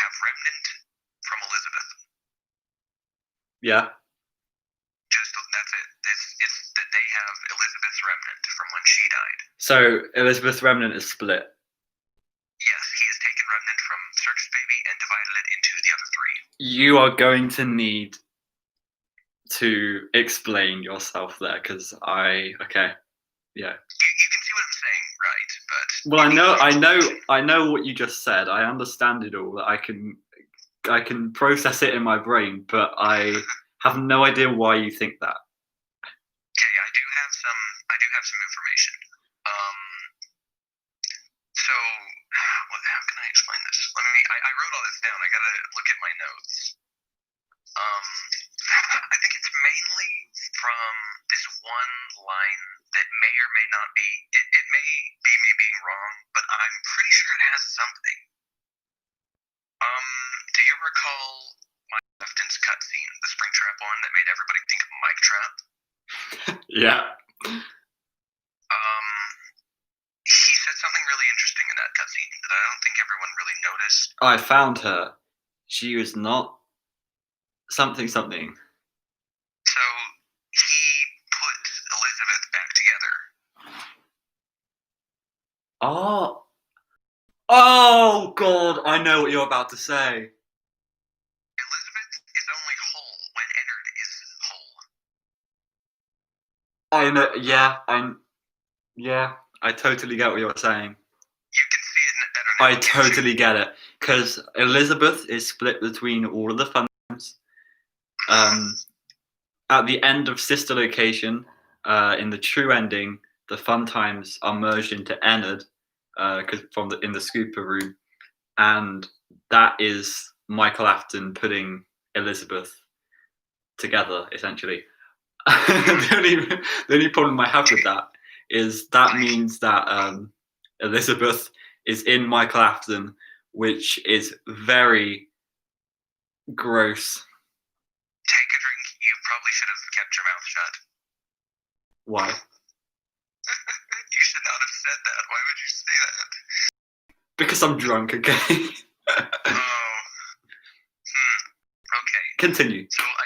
have Remnant from Elizabeth. Yeah. That's it. It's that they have Elizabeth's Remnant from when she died. So Elizabeth's Remnant is split. Yes, he has taken Remnant from Circus Baby and divided it into the other three. You are going to need to explain yourself there, because yeah. You can see what I'm saying, right? But I know what you just said. I understand it all. I can process it in my brain, but I have no idea why you think that. Okay, I do have some information. So how can I explain this? I wrote all this down. I gotta look at my notes. I think it's mainly from this one line that may or may not be. It may be me being wrong, but I'm pretty sure it has something. Do you recall Mike Lefton's cutscene, the Springtrap one that made everybody think of Mike Trap? Yeah. He said something really interesting in that cutscene that I don't think everyone really noticed. I found her. She was not something. So he put Elizabeth back together. Oh God! I know what you're about to say. Elizabeth is only whole when Ennard is whole. I know. Yeah. I totally get what you're saying. You can see it better now. I totally get it, because Elizabeth is split between all of the fun times. At the end of Sister Location, in the true ending, the fun times are merged into Ennard, in the scooper room, and that is Michael Afton putting Elizabeth together, essentially. the only problem I have with that is that means that Elizabeth is in Michael Afton, which is very gross. Take a drink. You probably should have kept your mouth shut. Why? You should not have said that. Why would you say that? Because I'm drunk, okay? Okay. Continue. So I'm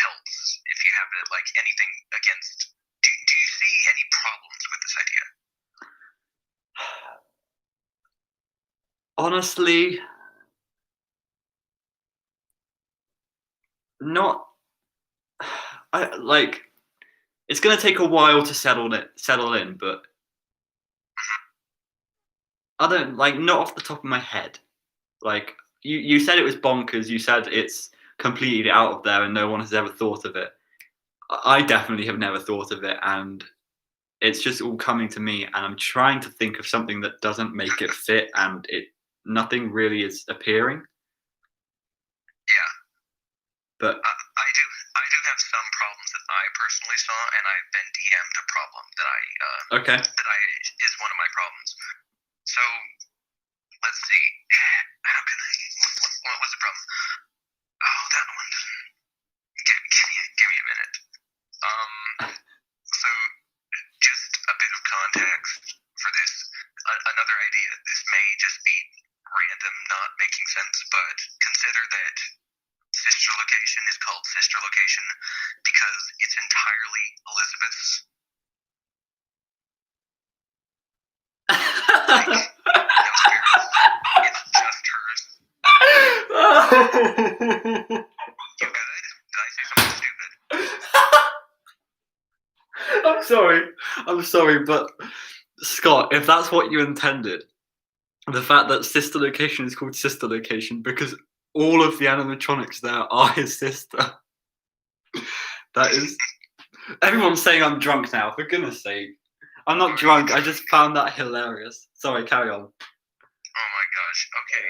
helps if you have like anything against. Do you see any problems with this idea? Honestly, not. It's gonna take a while to settle in, but I don't not off the top of my head. Like you said it was bonkers. You said it's completely out of there and no one has ever thought of it. I definitely have never thought of it, and it's just all coming to me. And I'm trying to think of something that doesn't make it fit, and nothing really is appearing. Yeah, but I do have some problems that I personally saw, and I've been DM'd a problem that is one of my problems. So let's see. How can I? What was the problem? Oh, that one doesn't. Give me a minute. So just a bit of context for this. Another idea. This may just be random, not making sense, but consider that sister location is called sister location because it's entirely Elizabeth's. No spirits. It's just hers. You good? Did I say something stupid? I'm sorry, but Scott, if that's what you intended, the fact that sister location is called sister location because all of the animatronics there are his sister. That is. Everyone's saying I'm drunk now. For goodness sake, I'm not drunk. I just found that hilarious. Sorry, carry on. Oh my gosh. Okay.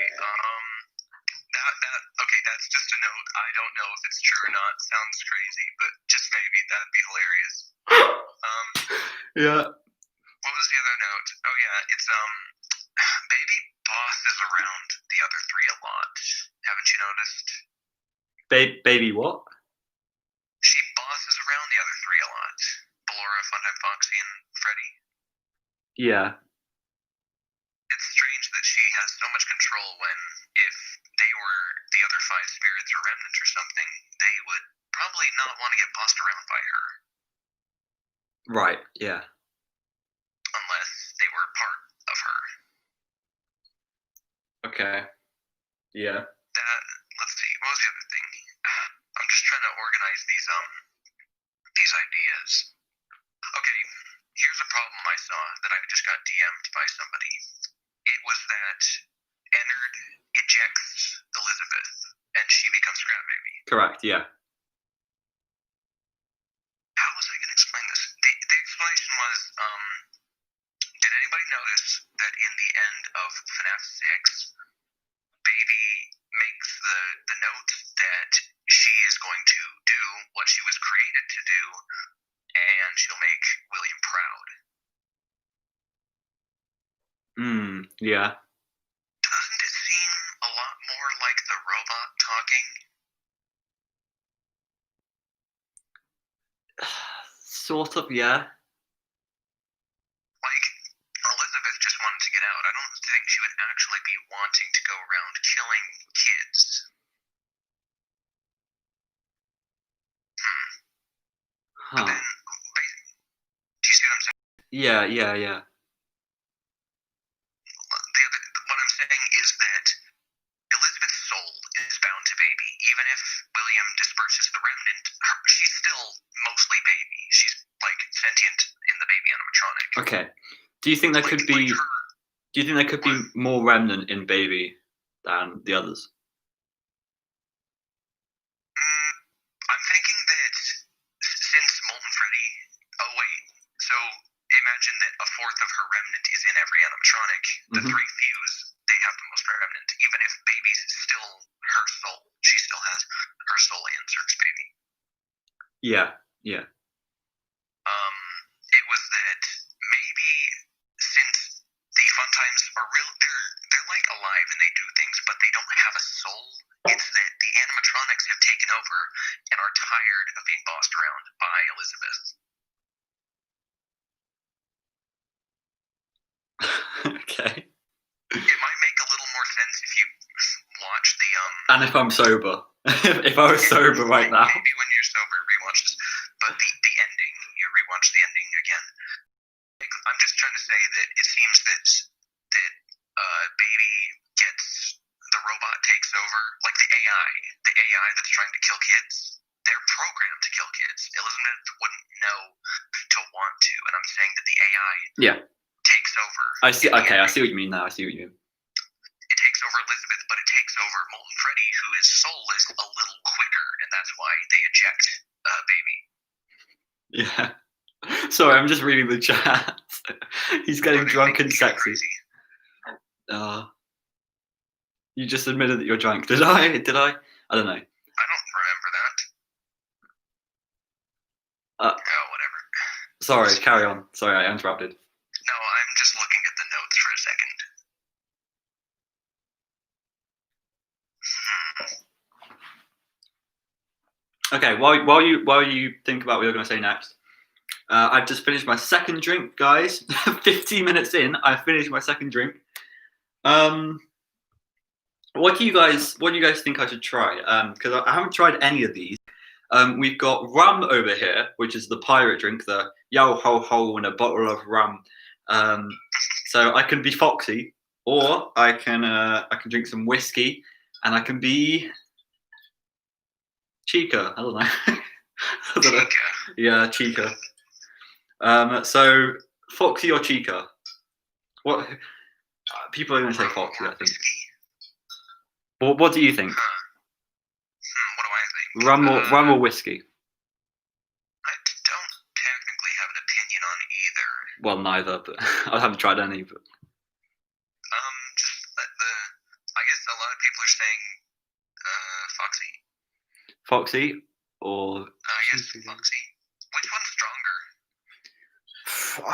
Okay. That's just a note. I don't know if it's true or not. Sounds crazy, but just maybe that'd be hilarious. Yeah. What was the other note? Oh yeah, it's baby boss is around the other three a lot. Haven't you noticed? Baby what? She bosses around the other three a lot. Ballora, Funtime Foxy, and Freddy. Yeah. It's strange that she has so much control when, if they were the other five spirits or remnants or something, they would probably not want to get bossed around by her. Right, yeah. Unless they were part of her. Okay. Yeah. Let's see, what was the other thing? I'm just trying to organize these ideas. Okay, here's a problem I saw that I just got DM'd by somebody. It was that Ennard ejects Elizabeth and she becomes Scrap Baby. Correct, yeah. How was I going to explain this? The explanation was, did anybody notice that in the end of FNAF 6, Baby makes the note that she is going to do what she was created to do, and she'll make William proud. Yeah. Doesn't it seem a lot more like the robot talking? Sort of, yeah. Like, Elizabeth just wanted to get out. I don't think she would actually be wanting to go around killing kids. Huh. But then, do you see what I'm saying? Yeah. What I'm saying is that Elizabeth's soul is bound to Baby. Even if William disperses the remnant, she's still mostly Baby. She's like sentient in the Baby animatronic. Okay. Do you think there could be? Do you think there could be more remnant in Baby than the others? I'm thinking that since Molten Freddy. Oh wait. So imagine that a fourth of her remnant is in every animatronic. The three fuse, they have the most remnant. Even if Baby's still her soul, she still has her soul in Cirque's Baby. Yeah. It was that maybe since the Funtimes are real, they're like alive and they do things, but they don't have a soul. It's that the animatronics have taken over and are tired of being bossed around by Elizabeth. Okay. It might make a little more sense if you watch the And if I'm sober. if I was sober right now. Maybe when you're sober, rewatch this. But the ending, you rewatch the ending again. I'm just trying to say that it seems that baby gets the robot takes over, like the AI that's trying to kill kids. They're programmed to kill kids. Elizabeth wouldn't know to want to, and I'm saying that the AI takes over. I see. Okay, I see what you mean now. I see what you mean. It takes over Elizabeth, but it takes over Molten Freddy, who is soulless, a little quicker, and that's why they eject baby. Yeah. Sorry, I'm just reading the chat. He's getting drunk and sexy. You just admitted that you're drunk. Did I? I don't know. I don't remember that. Whatever. Sorry, carry on. Sorry, I interrupted. No, I'm just looking at the notes for a second. Okay, while you think about what you're going to say next, I've just finished my second drink, guys. 15 minutes in, I finished my second drink. What do you guys think I should try? Because I haven't tried any of these. We've got rum over here, which is the pirate drink, the yo ho ho and a bottle of rum. So I can be Foxy, or I can drink some whiskey, and I can be Chica. I don't know. Chica. Yeah, Chica. So Foxy or Chica? What? People are going to say Foxy, I think. What do you think? What do I think? Rum or whiskey? I don't technically have an opinion on either. Well, neither, but I haven't tried any. But just I guess a lot of people are saying Foxy. Foxy or? I guess Foxy. Which one's stronger?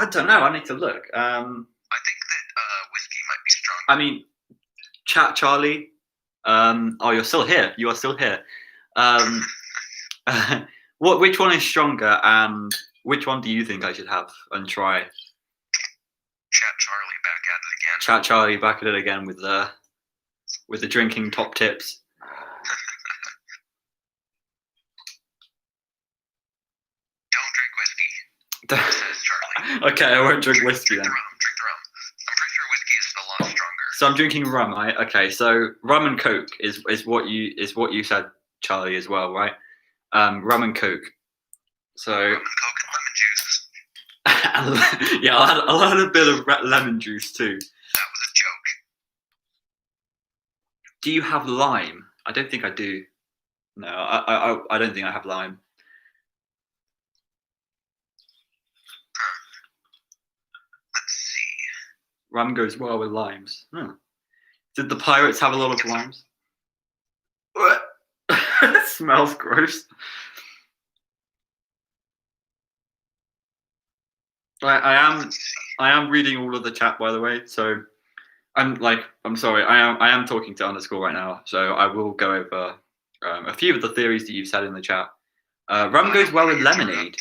I don't know. I need to look. I think that whiskey might be stronger. I mean, Chat Charlie. Oh, you're still here. You are still here. Which one is stronger, and which one do you think I should have and try? Chat Charlie back at it again. Chat Charlie back at it again with the drinking top tips. Don't drink whiskey. Says Charlie. Okay, I won't drink whiskey then. Drink the rum. I'm pretty sure whiskey is still a lot stronger. So I'm drinking rum, right? Okay, so rum and Coke is what you said, Charlie, as well, right? Rum and Coke. So rum and Coke and lemon juice. Yeah, I'll add a bit of lemon juice too. That was a joke. Do you have lime? I don't think I do. No, I don't think I have lime. Let's see. Rum goes well with limes. Did the pirates have a lot of limes? It smells gross. I am reading all of the chat, by the way. So I'm sorry. I am talking to underscore right now. So I will go over a few of the theories that you've said in the chat. Rum goes well with lemonade.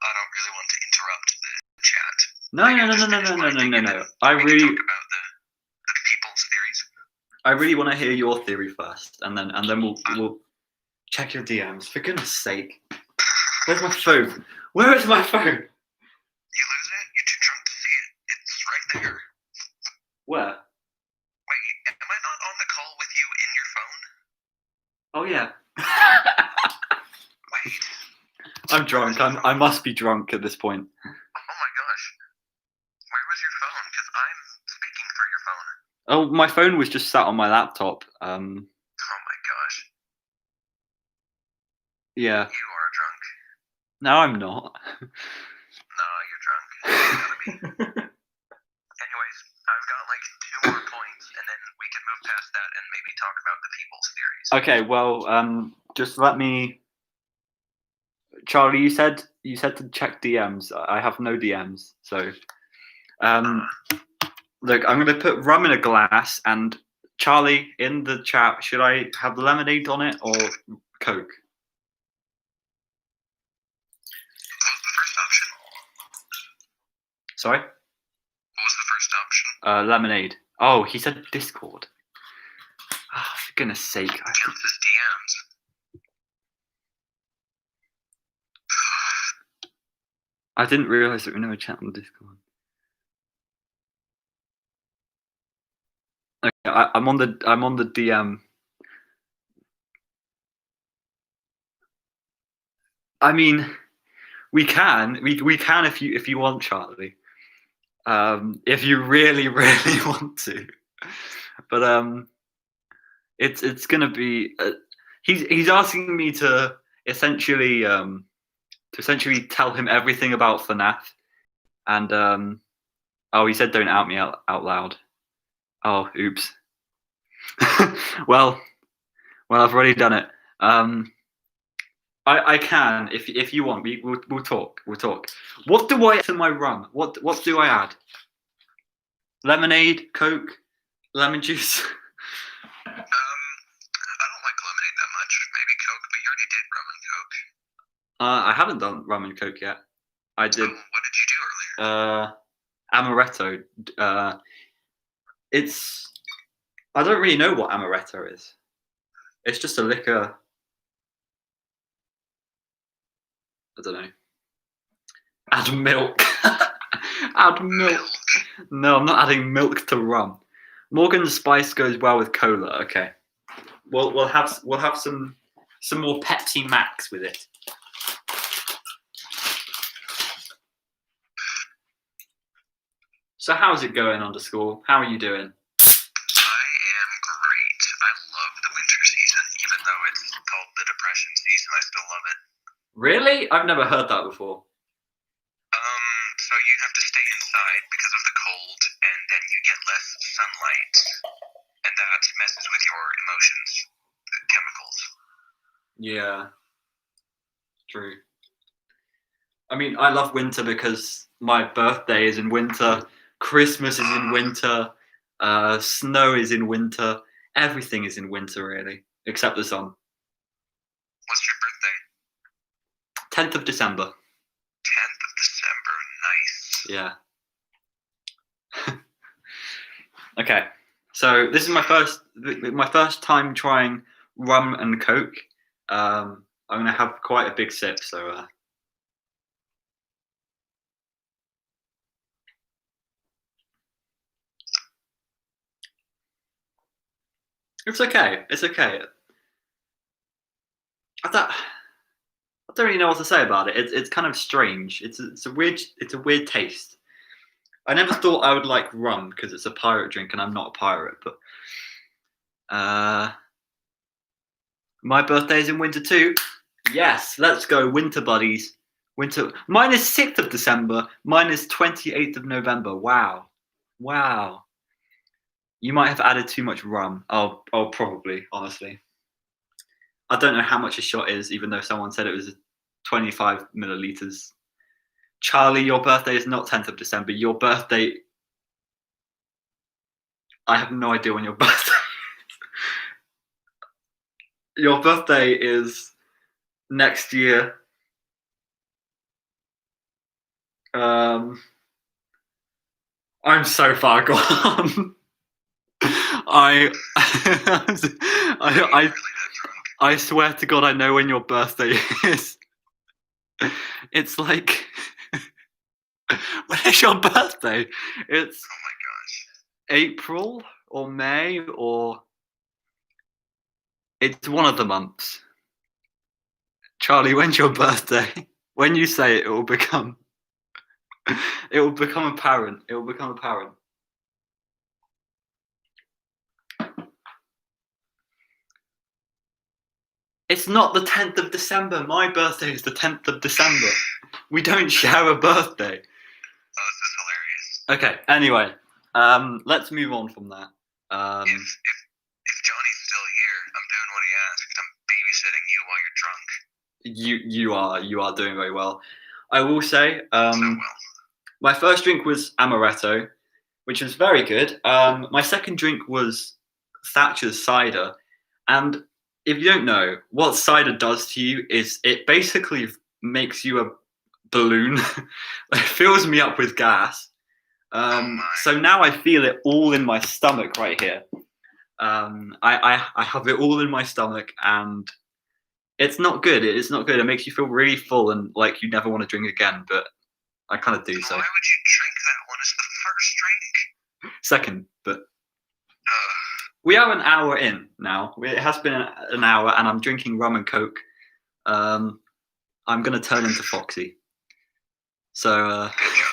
I don't really want to interrupt the chat. No. I really talk about the people's theories. I really want to hear your theory first, and then we'll check your DMs. For goodness sake, where's my phone? Where is my phone? You lose it? You're too drunk to see it. It's right there. Where? Wait, am I not on the call with you in your phone? Oh yeah. Wait. I'm drunk. I must be drunk at this point. Oh my gosh. Where was your phone? Because I'm speaking through your phone. Oh, my phone was just sat on my laptop. Oh my gosh. Yeah. You are drunk. No, I'm not. No, you're drunk. You gotta be. Anyways, I've got like 2 more points, and then we can move past that and maybe talk about the people's theories. Okay, well, just let me. Charlie, you said to check DMs. I have no DMs, so look, I'm gonna put rum in a glass, and Charlie, in the chat, should I have lemonade on it or Coke? What was the first option? Sorry? What was the first option? Lemonade. Oh, he said Discord. Oh, for goodness sake. Counts as DMs. I didn't realize that we never chat on Discord. Okay, I'm on the DM. I mean, we can if you want, Charlie. If you really want to, but it's gonna be. He's asking me to essentially tell him everything about FNAF, and oh, he said don't out me out loud. Oh, oops. well, I've already done it. I can if you want. We'll talk. We'll talk. What do I add to my rum? What do I add? Lemonade, Coke, lemon juice. I don't like lemonade that much. Maybe Coke, but you already did rum and Coke. I haven't done rum and Coke yet. I did. Oh, what did you do earlier? Amaretto. It's. I don't really know what amaretto is. It's just a liquor. I don't know. Add milk. Add milk. No, I'm not adding milk to rum. Morgan's Spice goes well with cola. Okay. We'll have some more Pepsi Max with it. So how's it going under school? How are you doing? I am great. I love the winter season, even though it's called the depression season. I still love it. Really? I've never heard that before. So you have to stay inside because of the cold, and then you get less sunlight, and that messes with your emotions, the chemicals. Yeah. True. I mean, I love winter because my birthday is in winter, Christmas is in winter, snow is in winter, everything is in winter really, except the sun. What's your birthday? 10th of December. 10th of December, nice. Yeah. Okay, so this is my first time trying rum and Coke. I'm gonna have quite a big sip, so. It's okay. It's okay. I don't really know what to say about it. It's kind of strange. It's a weird taste. I never thought I would like rum because it's a pirate drink and I'm not a pirate. But my birthday's in winter too. Yes, let's go, winter buddies. Winter. Mine is 6th of December. Mine is 28th of November. Wow. You might have added too much rum. Oh, probably, honestly. I don't know how much a shot is, even though someone said it was 25 milliliters. Charlie, your birthday is not 10th of December. Your birthday. I have no idea when your birthday is. Your birthday is next year. I'm so far gone. I swear to God, I know when your birthday is. It's like, when is your birthday? It's Oh my gosh. April or May or it's one of the months. Charlie, when's your birthday? When you say it, it will become apparent. It will become apparent. It's not the 10th of December. My birthday is the 10th of December. We don't share a birthday. Oh, this is hilarious. Okay, anyway, let's move on from that. If Johnny's still here, I'm doing what he asked. I'm babysitting you while you're drunk. You are doing very well. I will say, So well. my first drink was amaretto, which was very good. My second drink was Thatcher's cider, and if you don't know what cider does to you, is it basically makes you a balloon. It fills me up with gas. So now I feel it all in my stomach right here. I have it all in my stomach, and it's not good. It's not good. It makes you feel really full and like you never want to drink again. But I kind of do so. Why would you drink that one? It's the first drink. Second, but we are an hour in now. It has been an hour, and I'm drinking rum and coke. I'm gonna turn into Foxy. So. Good job.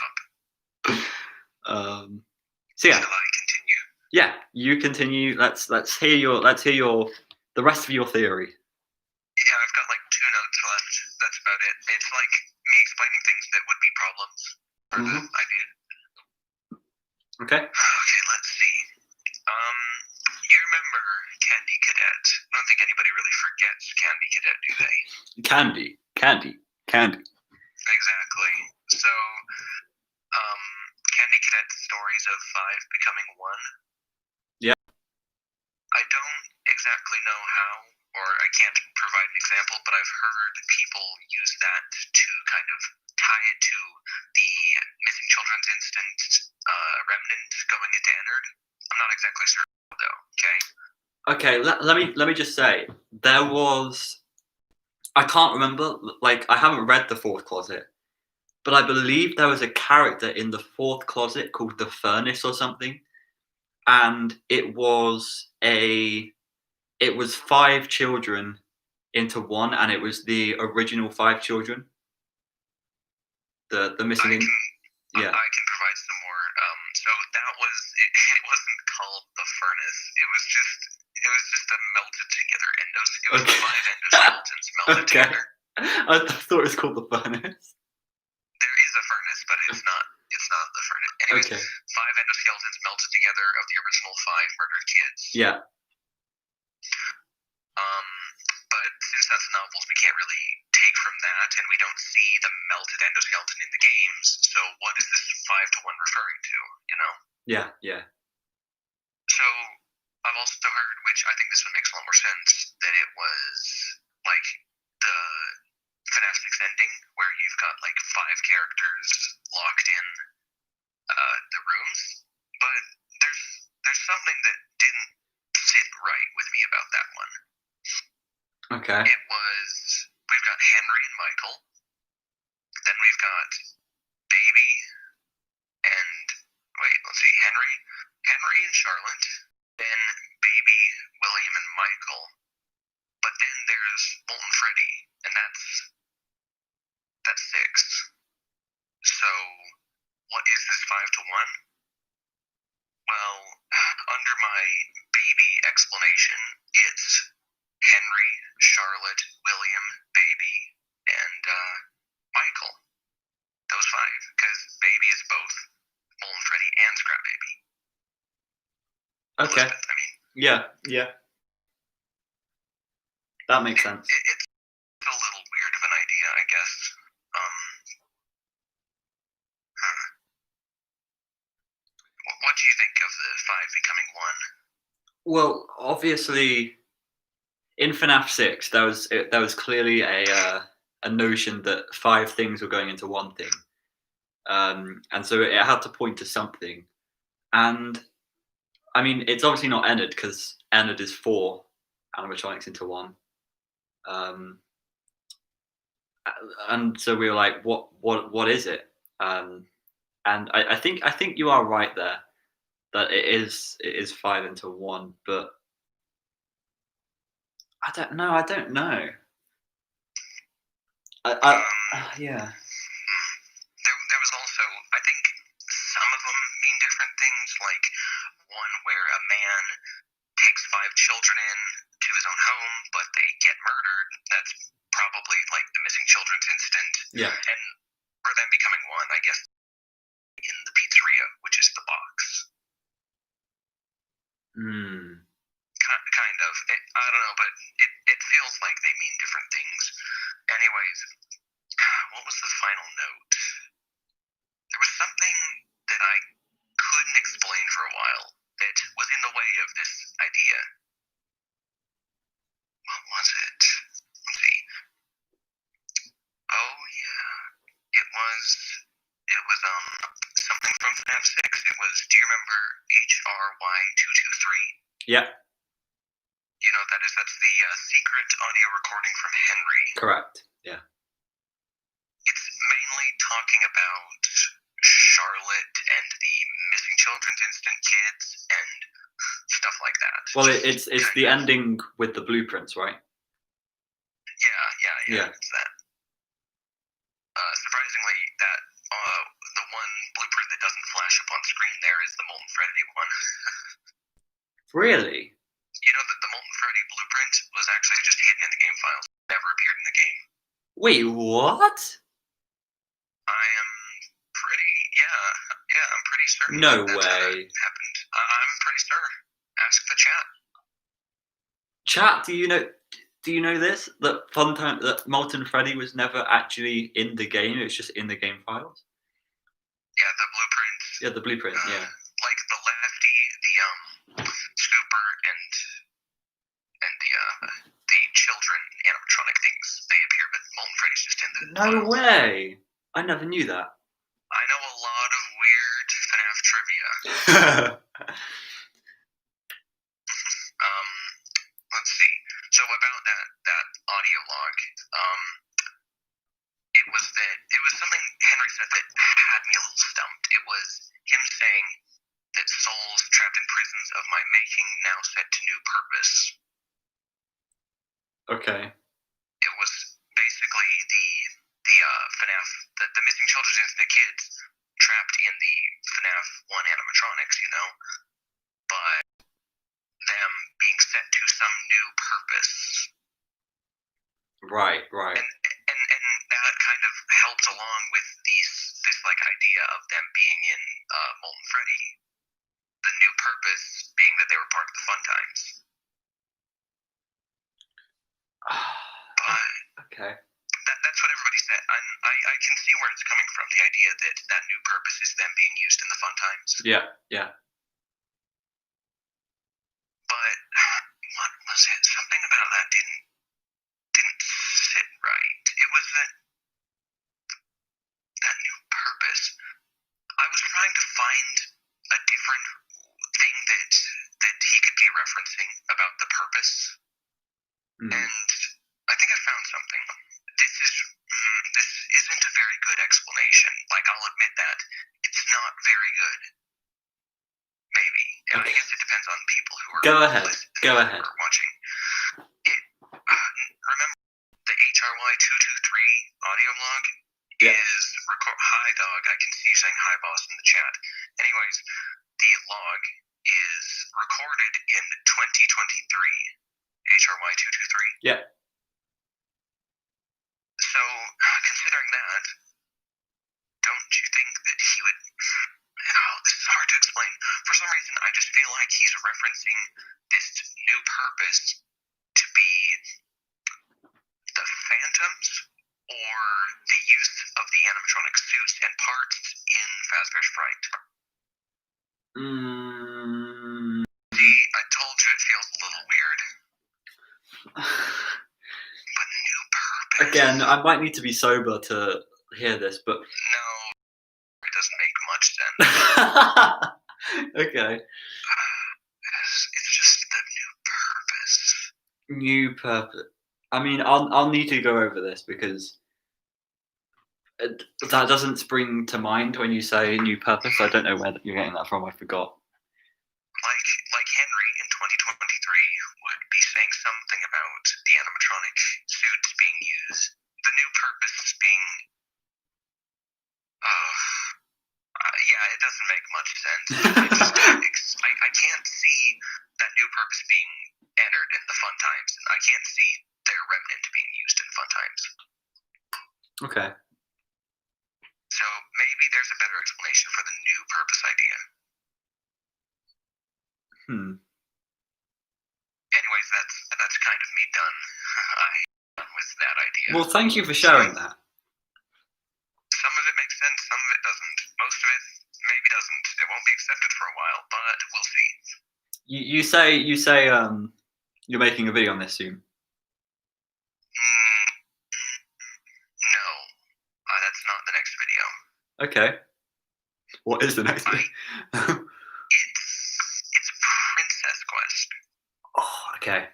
So yeah. Shall I continue? Yeah, you continue. Let's hear the rest of your theory. Yeah, I've got like 2 notes left. That's about it. It's like me explaining things that would be problems for the idea. Okay. Okay, let's see. You remember Candy Cadet? I don't think anybody really forgets Candy Cadet, do they? Candy. Exactly. So, Candy Cadet's stories of 5 becoming 1. Yeah. I don't exactly know how, or I can't provide an example, but I've heard people use that to kind of tie it to the missing children's instant remnant going into Ennard. I'm not exactly certain though. Okay, let me just say there was. I can't remember. Like I haven't read the Fourth Closet, but I believe there was a character in the Fourth Closet called the Furnace or something, and it was 5 children into one, and it was the original 5 children. The missing. Yeah. I can provide some more. So that was it wasn't called the Furnace. It was just a melted together It was 5 endoskeletons melted together. I thought it was called the Furnace. There is a furnace, but it's not the furnace. Anyways, 5 endoskeletons melted together of the original 5 murdered kids. Yeah. But since that's novels, we can't really take from that, and we don't see the melted endoskeleton in the games. So what is this 5-to-1 referring to? You know? Yeah. So I've also heard, which I think this one makes a lot more sense, that it was like the FNAF 6 ending, where you've got like 5 characters locked in the rooms. But there's something that didn't sit right with me about that one. Okay. We've got Henry and Michael, then we've got Baby and let's see, Henry and Charlotte, then Baby, William, and Michael, but then there's Bolton Freddy, and that's 6. So what is this 5-to-1? Well, under my Baby explanation, it's Henry, Charlotte, William, Baby, and Michael. Those 5, because Baby is both Bolton Freddy and Scrap Baby. Okay. Elizabeth, I mean. Yeah. That makes sense. It's a little weird of an idea, I guess. What do you think of the 5 becoming 1? Well, obviously, in FNAF 6, there was clearly a notion that 5 things were going into one thing, and so it had to point to something. And I mean, it's obviously not Ennard, because Ennard is 4 animatronics into one. And so we were like, what is it? And I think you are right there, that it is 5 into 1, but I don't know. Yeah. There was also, I think, some of them mean different things, like one where a man takes 5 children in to his own home, but they get murdered. That's probably like the missing children's instant. Yeah. And for them becoming 1, I guess, in the pizzeria, which is the box. Kind of. I don't know, but it feels like they mean different things. Anyways, what was the final note? There was something that I couldn't explain for a while that was in the way of this idea. What was it? Let's see. Oh yeah, it was something from FNAF 6. It was, do you remember HRY223? Yeah. You know what that is? That's the secret audio recording from Henry. Correct. Yeah. It's mainly talking about Charlotte and the missing children's instant kids and stuff like that. Well, it's the ending with the blueprints, right? Yeah. It's that. Surprisingly, that the one blueprint that doesn't flash up on screen there is the Molten Freddy one. Really? You know that the Molten Freddy blueprint was actually just hidden in the game files. Never appeared in the game. Wait, what? I am pretty, I'm pretty certain. No that way. Happened. I'm pretty sure. Ask the chat. Chat, do you know this? That Molten Freddy was never actually in the game. It was just in the game files. Yeah, the blueprints. Yeah, the blueprint. Yeah. Like the Lefty, the Scooper, and the children animatronic things. They appear, but Molten Freddy's just in the. No way! I never knew that. I know a lot of weird FNAF trivia. Let's see. So about that audio log, it was something Henry said that had me a little stumped. It was him saying that souls trapped in prisons of my making now set to new purpose. Okay. It was basically the FNAF, the missing children and the kids trapped in the FNAF 1 animatronics, but them being set to some new purpose. Right. And that kind of helped along with this like idea of them being in Molten Freddy. The new purpose being that they were part of the fun times. But okay. That's what everybody said. I can see where it's coming from. The idea that new purpose is them being used in the fun times. Yeah. But what was it? Something about that didn't sit right. It was that new purpose. I was trying to find a different thing that he could be referencing about the purpose, and I think I found something. This isn't a very good explanation. Like, I'll admit that it's not very good. Maybe. Okay. I guess it depends on people who are Go ahead. Or watching. Remember the HRY223 audio log is hi dog. I can see you saying hi boss in the chat. Anyways, the log is recorded in 2023. HRY223. Yeah. So, considering that, don't you think that he would... this is hard to explain. For some reason, I just feel like he's referencing this new purpose to be the Phantoms or the use of the animatronic suits and parts in Fazbear's Fright. See, I told you it feels a little weird. But new purpose... Again, I might need to be sober to hear this, but... No, it doesn't make much sense. Okay. It's just the new purpose. New purpose. I mean, I'll need to go over this because that doesn't spring to mind when you say new purpose. I don't know where you're getting that from. I forgot. Like Henry in 2023 would be saying something about the animatronic suits being used. The new purpose being... it doesn't make much sense. I can't see that new purpose being entered in the fun times, and I can't see their remnant being used in fun times. Okay. So maybe there's a better explanation for the new purpose idea. Anyways, that's kind of me done. I'm done with that idea. Well, thank you for sharing that. Some of it makes sense, some of it doesn't. Most of it maybe doesn't. It won't be accepted for a while, but we'll see. You say you're making a video on this soon. No, that's not the next video. Okay. What is the next video? It's Princess Quest. Oh, okay.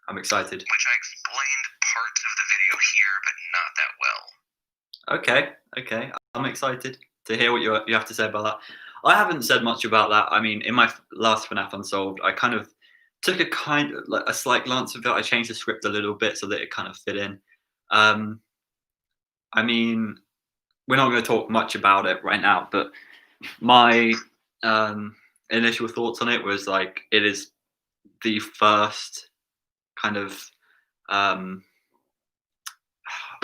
I'm excited. Which I explained parts of the video here, but not that well. Okay, I'm excited to hear what you have to say about that. I haven't said much about that. I mean, in my last FNAF Unsolved, I kind of took a slight glance of it. I changed the script a little bit so that it kind of fit in. Um, I mean, we're not going to talk much about it right now, but my initial thoughts on it was like it is the first kind of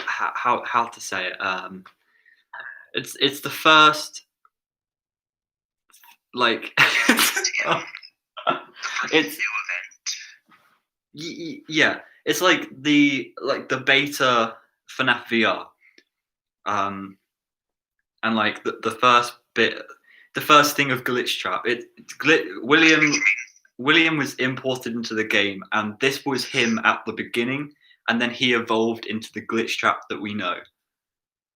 how to say it. It's the first like it's New event. yeah. It's like the beta FNAF VR. And like the first bit, the first thing of Glitch Trap. William was imported into the game, and this was him at the beginning, and then he evolved into the Glitch Trap that we know.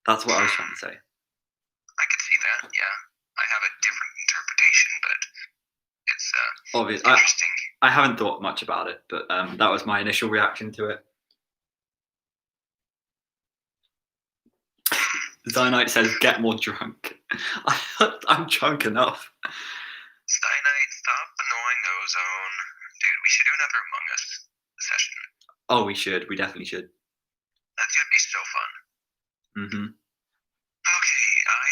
That's what I was trying to say. I could see that. Yeah, I have a different interpretation, but it's obvious. Interesting. I haven't thought much about it, but that was my initial reaction to it. Zynite says, "Get more drunk." I'm drunk enough. Steinite, stop annoying Ozone. Dude, we should do another Among Us session. Oh, we should. We definitely should. That would be so fun. Mm-hmm. Okay, I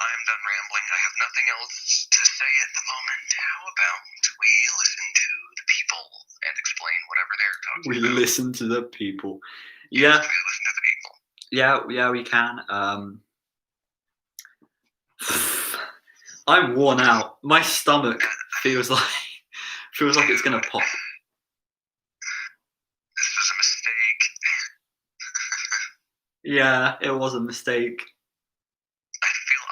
am done rambling. I have nothing else to say at the moment. How about we listen to the people and explain whatever they're talking about? We listen to the people. Yeah. We listen to the people. Yeah, we can. I'm worn out. My stomach feels like it's gonna pop. This was a mistake. Yeah, it was a mistake. I feel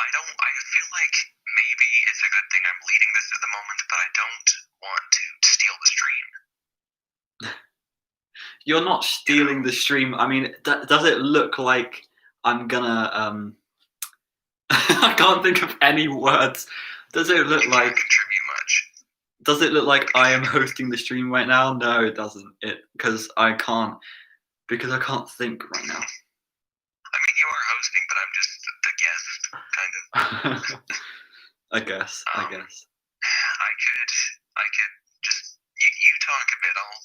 like maybe it's a good thing I'm leading this at the moment, but I don't want to steal the stream. You're not stealing the stream. I mean, does it look like I'm gonna I can't think of any words. Does it look like contribute much? Does it look like I am hosting the stream right now? No, it doesn't. Because I can't think right now. I mean, you are hosting, but I'm just the guest, kind of. I guess. I could just you talk a bit. I'll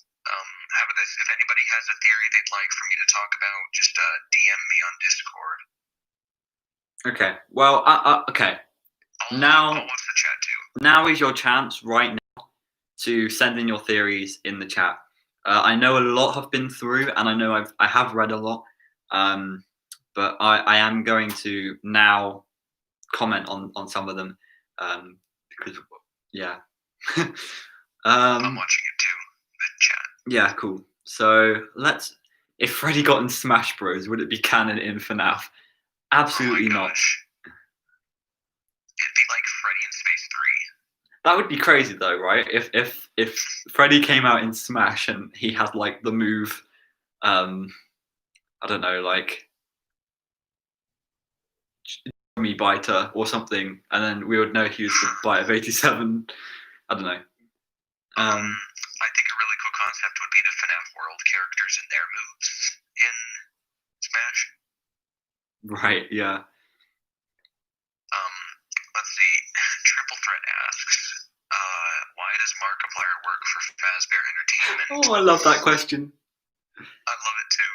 how about this? If anybody has a theory they'd like for me to talk about, just DM me on Discord. Okay. Well, okay. I'll watch the chat too. Now is your chance right now to send in your theories in the chat. I know a lot have been through, and I know I have read a lot. But I am going to now comment on some of them because yeah. I'm watching it too. The chat. Yeah, cool. So if Freddy got in Smash Bros, would it be canon in FNAF? Absolutely not. It'd be like Freddy in Space 3. That would be crazy though, right? If Freddy came out in Smash and he had like the move, I don't know, like me biter or something, and then we would know he was the bite of 87. I don't know. I think a really cool concept would be the FNAF world characters and their moves in Smash. Right, yeah. Let's see. Triple Threat asks, why does Markiplier work for Fazbear Entertainment? Oh, I love that question. I love it too.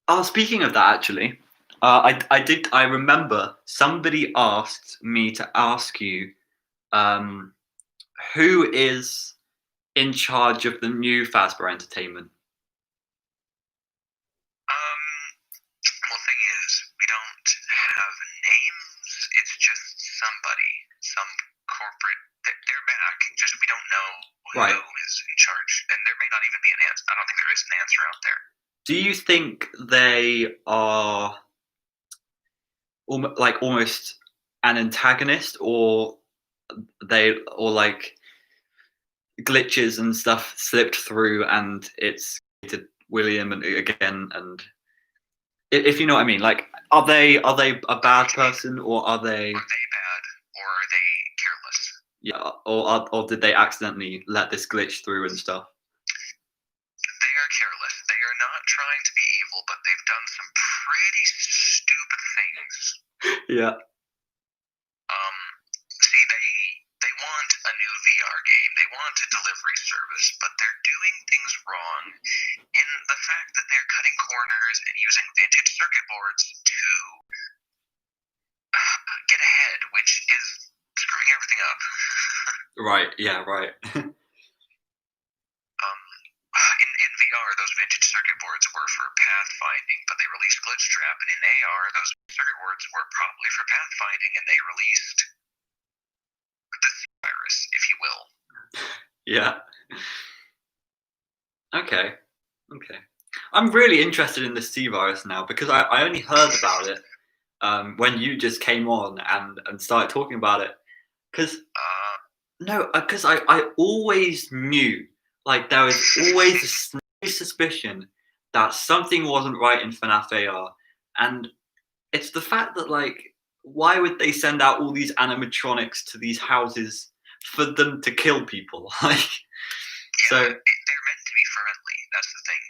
Oh, speaking of that, actually, I remember somebody asked me to ask you, who is in charge of the new Fazbear Entertainment? Well, the thing is, we don't have names. It's just somebody, some corporate. They're back. Just we don't know who is in charge, and there may not even be an answer. I don't think there is an answer out there. Do you think they are almost an antagonist, or like glitches and stuff slipped through, and it's to William and again, and if you know what I mean, like are they a bad person, or are they bad, or are they careless? Yeah, or did they accidentally let this glitch through and stuff? They are careless. They are not trying to be evil, but they've done some pretty stupid things. Yeah. See, they want a new VR game. They want a delivery service, but they're doing things wrong in the fact that they're cutting corners and using vintage circuit boards to get ahead, which is screwing everything up. Right. Yeah. Right. In VR, those vintage circuit boards were for pathfinding, but they released Glitch Trap, and in AR, those circuit boards were probably for pathfinding, and they released the virus, if you will. Yeah. Okay. Okay. I'm really interested in the C virus now because I only heard about it when you just came on and started talking about it. Because I always knew, like, there was always a sneaky suspicion that something wasn't right in FNAF AR, and it's the fact that, like, why would they send out all these animatronics to these houses for them to kill people? Like, yeah, so they're meant to be friendly. That's the thing.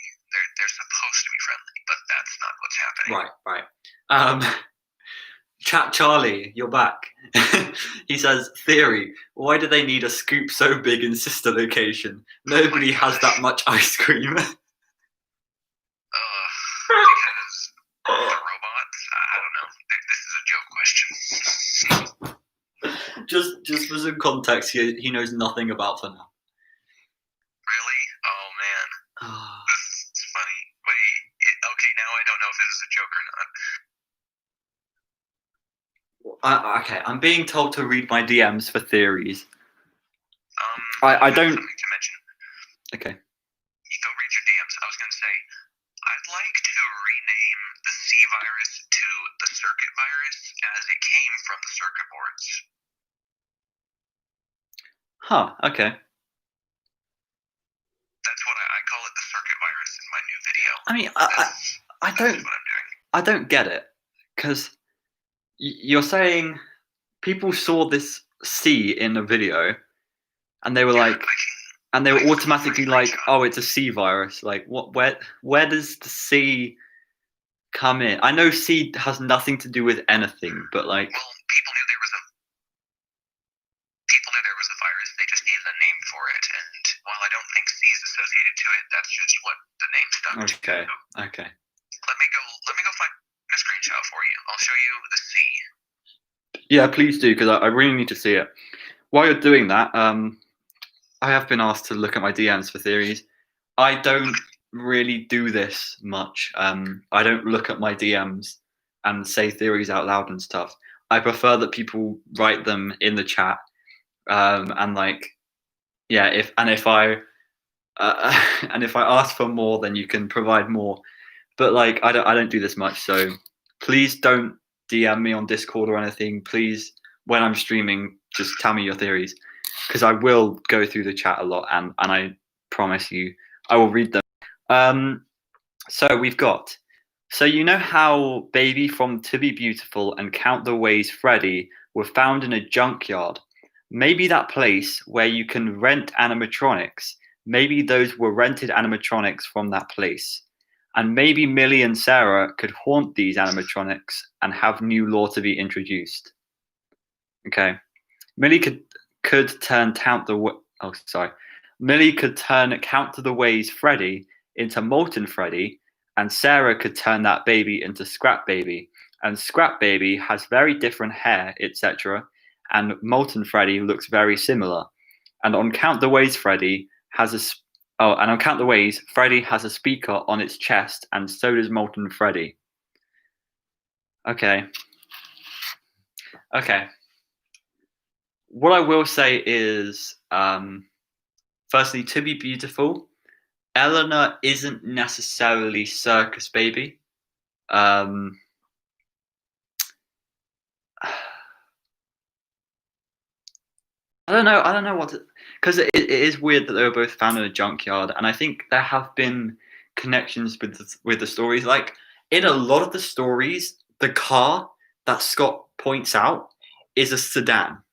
They're supposed to be friendly, but that's not what's happening. right. Chat Charlie, you're back. He says, theory, why do they need a scoop so big in sister location? Nobody has that much ice cream. Because the robots? I don't know. This is a joke question. just for some context, he knows nothing about FNAF. Really? Oh, man. This is funny. Wait, okay, now I don't know if this is a joke or not. Okay, I'm being told to read my DMs for theories. I don't. Something to mention. Okay. You go read your DMs. I was going to say, I'd like to rename the C virus to the circuit virus as it came from the circuit boards. Huh. Okay. That's what I call it, the circuit virus in my new video. I mean, I don't. What I'm doing. I don't get it, because you're saying people saw this C in a video, and they were like, and they were automatically like, "Oh, it's a C virus." Like, what? Where does the C come in? I know C has nothing to do with anything, but like, well, people knew there was a virus. They just needed a name for it, and while I don't think C is associated to it, that's just what the name stuck to. Okay. Let me go find a screenshot for you. I'll show you the C. Yeah, please do, because I really need to see it. While you're doing that, I have been asked to look at my DMs for theories. I don't really do this much. I don't look at my DMs and say theories out loud and stuff. I prefer that people write them in the chat, and like, yeah, if I ask for more, then you can provide more. But like, I don't do this much, so please don't DM me on Discord or anything. Please, when I'm streaming, just tell me your theories, because I will go through the chat a lot, and I promise you, I will read them. So we've got, so you know how Baby from To Be Beautiful and Count the Ways Freddy were found in a junkyard? Maybe that place where you can rent animatronics, maybe those were rented animatronics from that place. And maybe Millie and Sarah could haunt these animatronics and have new lore to be introduced. Okay. Millie could turn Count the Ways Freddy into Molten Freddy, and Sarah could turn that baby into Scrap Baby. And Scrap Baby has very different hair, etc. And Molten Freddy looks very similar. And on Count the Ways Freddy has Freddy has a speaker on its chest, and so does Molten Freddy. Okay. What I will say is, firstly, To Be Beautiful, Eleanor isn't necessarily Circus Baby. I don't know what to, because it is weird that they were both found in a junkyard, and I think there have been connections with the stories. Like, in a lot of the stories, the car that Scott points out is a sedan,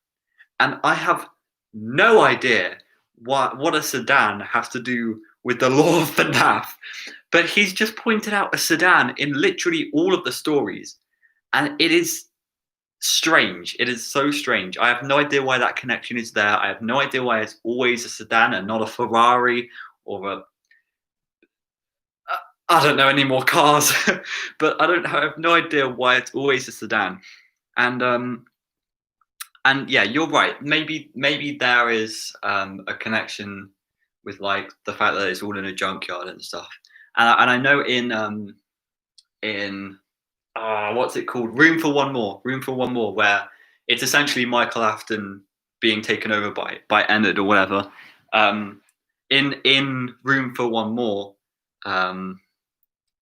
and I have no idea what a sedan has to do with the lore of FNAF, but he's just pointed out a sedan in literally all of the stories, and it is strange. It is so strange. I have no idea why that connection is there. I have no idea why it's always a sedan and not a Ferrari or a I don't know any more cars, but I have no idea why it's always a sedan. And yeah, you're right. Maybe there is a connection with like the fact that it's all in a junkyard and stuff. And I know in what's it called? Room for One More. Room for One More, where it's essentially Michael Afton being taken over by Ennard or whatever. In Room for One More,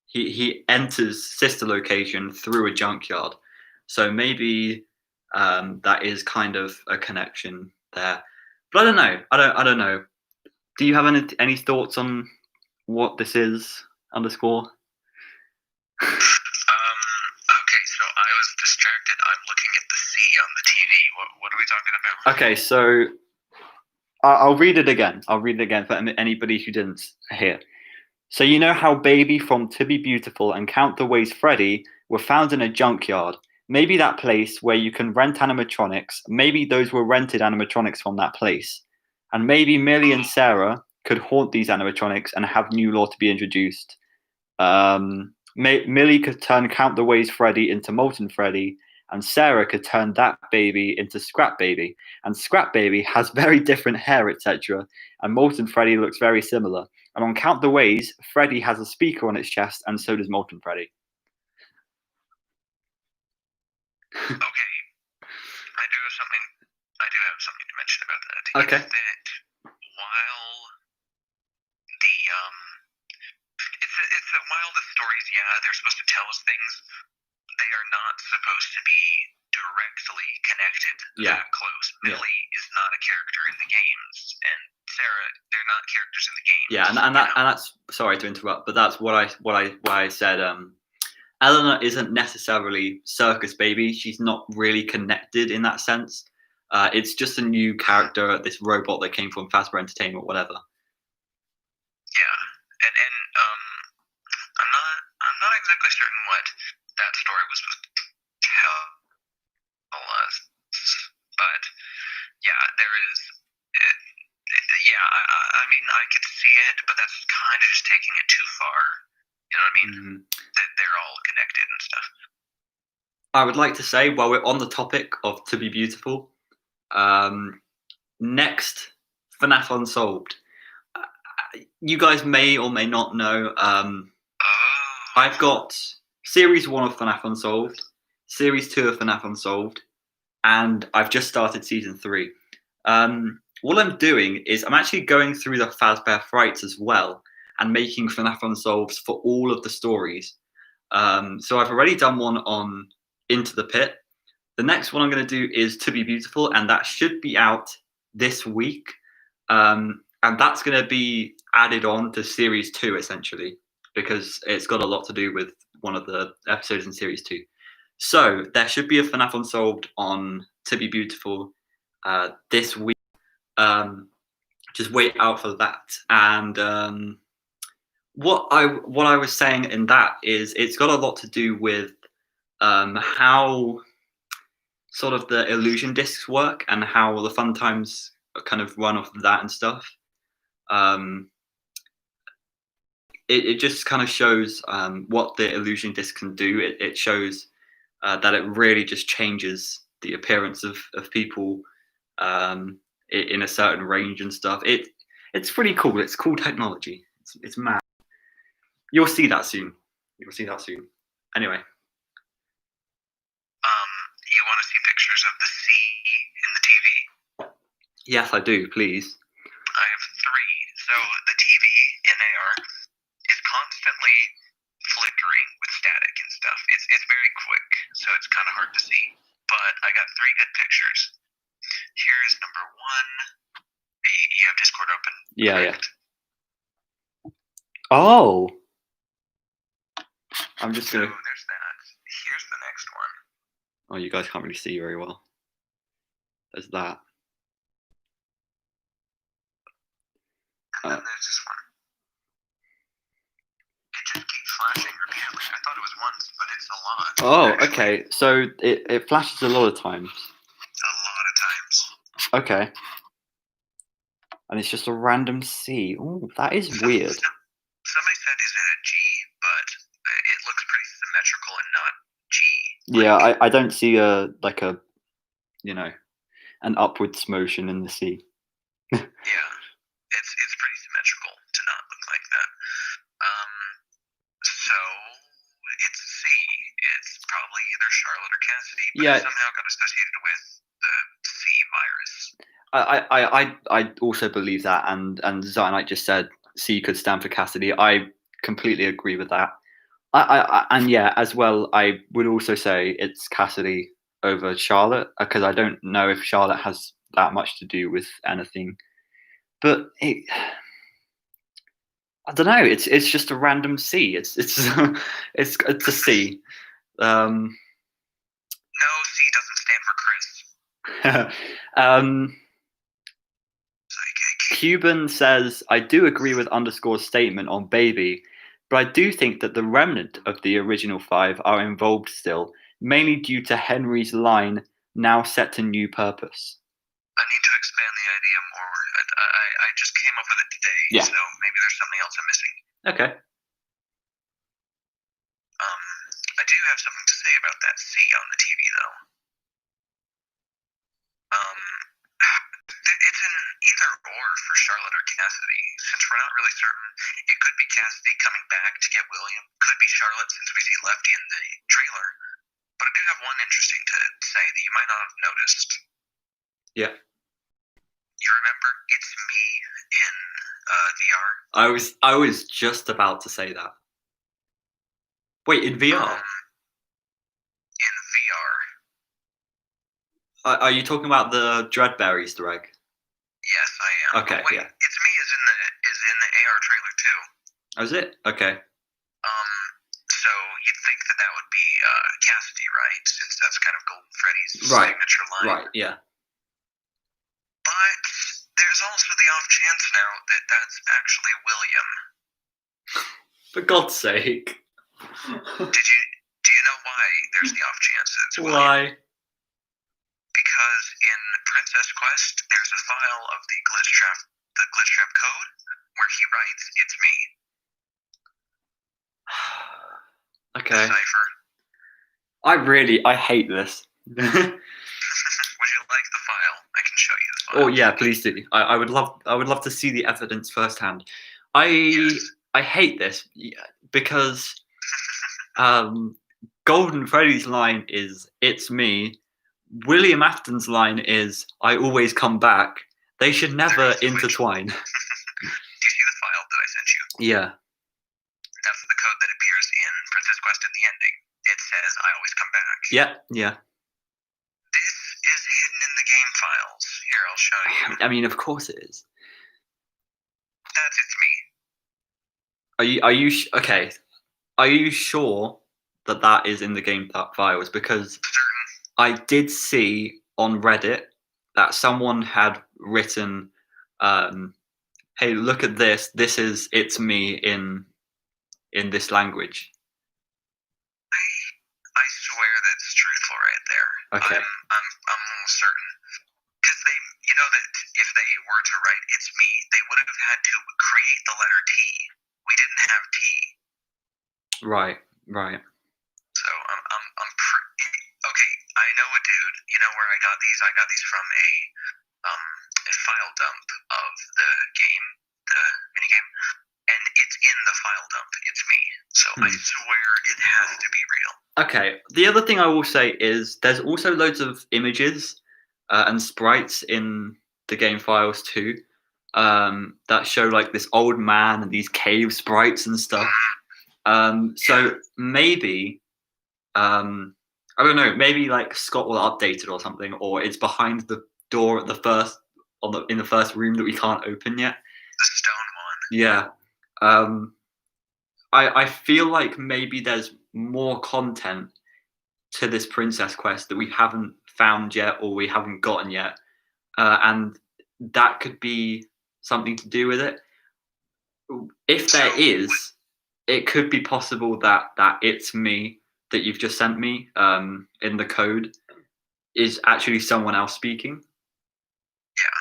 he enters sister location through a junkyard, so maybe that is kind of a connection there. But I don't know. I don't know. Do you have any thoughts on what this is? Underscore. Okay, so I was distracted. I'm looking at the C on the TV. What are we talking about? Okay, so I'll read it again. I'll read it again for anybody who didn't hear. So you know how Baby from To Be Beautiful and Count the Ways Freddy were found in a junkyard? Maybe that place where you can rent animatronics, maybe those were rented animatronics from that place. And maybe Millie and Sarah could haunt these animatronics and have new lore to be introduced. Millie could turn Count the Ways Freddy into Molten Freddy, and Sarah could turn that baby into Scrap Baby. And Scrap Baby has very different hair, etc. And Molten Freddy looks very similar. And on Count the Ways, Freddy has a speaker on its chest, and so does Molten Freddy. Okay, I do have something to mention about that. Okay. It's that while while the stories, they're supposed to tell us things, they are not supposed to be directly connected that close. Millie is not a character in the games, and Sarah, they're not characters in the games. Yeah, and that's sorry to interrupt, but that's why I said Eleanor isn't necessarily Circus Baby. She's not really connected in that sense. It's just a new character, this robot that came from Fazbear Entertainment, whatever. Yeah, and I'm not exactly certain what that story was supposed to tell us, but yeah, there is. I mean, I could see it, but that's kind of just taking it too far. You know what I mean? Mm-hmm. That they're all connected and stuff. I would like to say, while we're on the topic of To Be Beautiful, next FNAF Unsolved. You guys may or may not know. I've got Series 1 of FNAF Unsolved, Series 2 of FNAF Unsolved, and I've just started Season 3. What I'm doing is I'm actually going through the Fazbear Frights as well and making FNAF Unsolved for all of the stories. So I've already done one on Into the Pit. The next one I'm going to do is To Be Beautiful, and that should be out this week. And that's going to be added on to Series 2, essentially, because it's got a lot to do with one of the episodes in Series 2. So there should be a FNAF Unsolved on To Be Beautiful this week. Just wait out for that. And what I was saying in that is it's got a lot to do with how sort of the illusion discs work and how the fun times kind of run off of that and stuff. It just kind of shows what the illusion disc can do. It shows that it really just changes the appearance of people in a certain range and stuff. It's pretty cool. It's cool technology. It's mad. You'll see that soon. Anyway. You want to see pictures of the sea in the TV? Yes, I do. Please. I have 3. So the TV in AR is constantly flickering with static and stuff. It's very quick, so it's kind of hard to see. But I got 3 good pictures. Here is number 1. You have Discord open? Yeah, correct? Yeah. Oh. I'm just gonna. So there's that. Here's the next one. Oh, you guys can't really see very well. There's that. And then there's this one. flashing repeatedly. I thought it was once, but it's a lot. Oh, actually. okay. So it flashes a lot of times. A lot of times. Okay. And it's just a random C. Oh, that is weird. Somebody said, is it a G? But it looks pretty symmetrical and not G. Yeah, I don't see an upwards motion in the C. Yeah, it's pretty symmetrical to not look like that. So it's a C. It's probably either Charlotte or Cassidy, but it somehow got associated with the C virus. I also believe that, and Zionite just said C could stand for Cassidy. I completely agree with that. And yeah, as well, I would also say it's Cassidy over Charlotte, because I don't know if Charlotte has that much to do with anything. But I don't know. It's just a random C. It's it's a C. No, C doesn't stand for Chris. Cuban says, I do agree with Underscore's statement on Baby, but I do think that the remnant of the original 5 are involved still, mainly due to Henry's line, now set to new purpose. I need to expand the idea more. I just came up with it today, so maybe there's something else I'm missing. Okay. I do have something to say about that C on the TV, though. It's an either or for Charlotte or Cassidy. Since we're not really certain, it could be Cassidy coming back to get William. Could be Charlotte, since we see Lefty in the trailer. But I do have one interesting to say that you might not have noticed. Yeah. You remember It's Me in VR? I was just about to say that. Wait, in VR? In VR. Are you talking about the Dreadbear Easter egg? Yes, I am. Okay, wait, yeah. It's Me is in the AR trailer too. Oh, is it? Okay. So you'd think that would be Cassidy, right? Since that's kind of Golden Freddy's signature line. Right, yeah. But there's also the off chance now that that's actually William. For God's sake. Do you know why there's the off chance that it's William? Why? Because in Princess Quest, there's a file of the glitch trap code where he writes, "It's me." Okay. The cipher. I hate this. Would you like the file? I can show you the file. Oh yeah, please do. I would love to see the evidence firsthand. I hate this because Golden Freddy's line is "It's me." William Afton's line is "I always come back." They should never intertwine. Do you see the file that I sent you? Yeah. That's the code that appears in Princess Quest in the ending. It says, "I always come back." Yeah, yeah. This is hidden in the game files. Here, I'll show you. I mean, of course it is. That's It's Me. Okay? Are you sure that is in the game files? Because Certain. I did see on Reddit that someone had written, "Hey, look at this. This is It's Me in this language." I swear that's truthful right there. Okay. I'm almost certain. Because you know that if they were to write "It's Me," they would have had to create the letter T. We didn't have T. Right. So I'm pretty okay. I know a dude. You know where I got these? I got these from a file dump of the game, the minigame, and it's in the file dump. It's Me. So I swear it has to be real. Okay. The other thing I will say is there's also loads of images and sprites in the game files too, that show like this old man and these cave sprites and stuff. So maybe, I don't know, maybe like Scott will update it or something, or it's behind the door at in the first room that we can't open yet. The stone one. Yeah. I feel like maybe there's more content to this Princess Quest that we haven't found yet or we haven't gotten yet, and that could be something to do with it. If there is, it could be possible that it's me that you've just sent me in the code is actually someone else speaking. Yeah.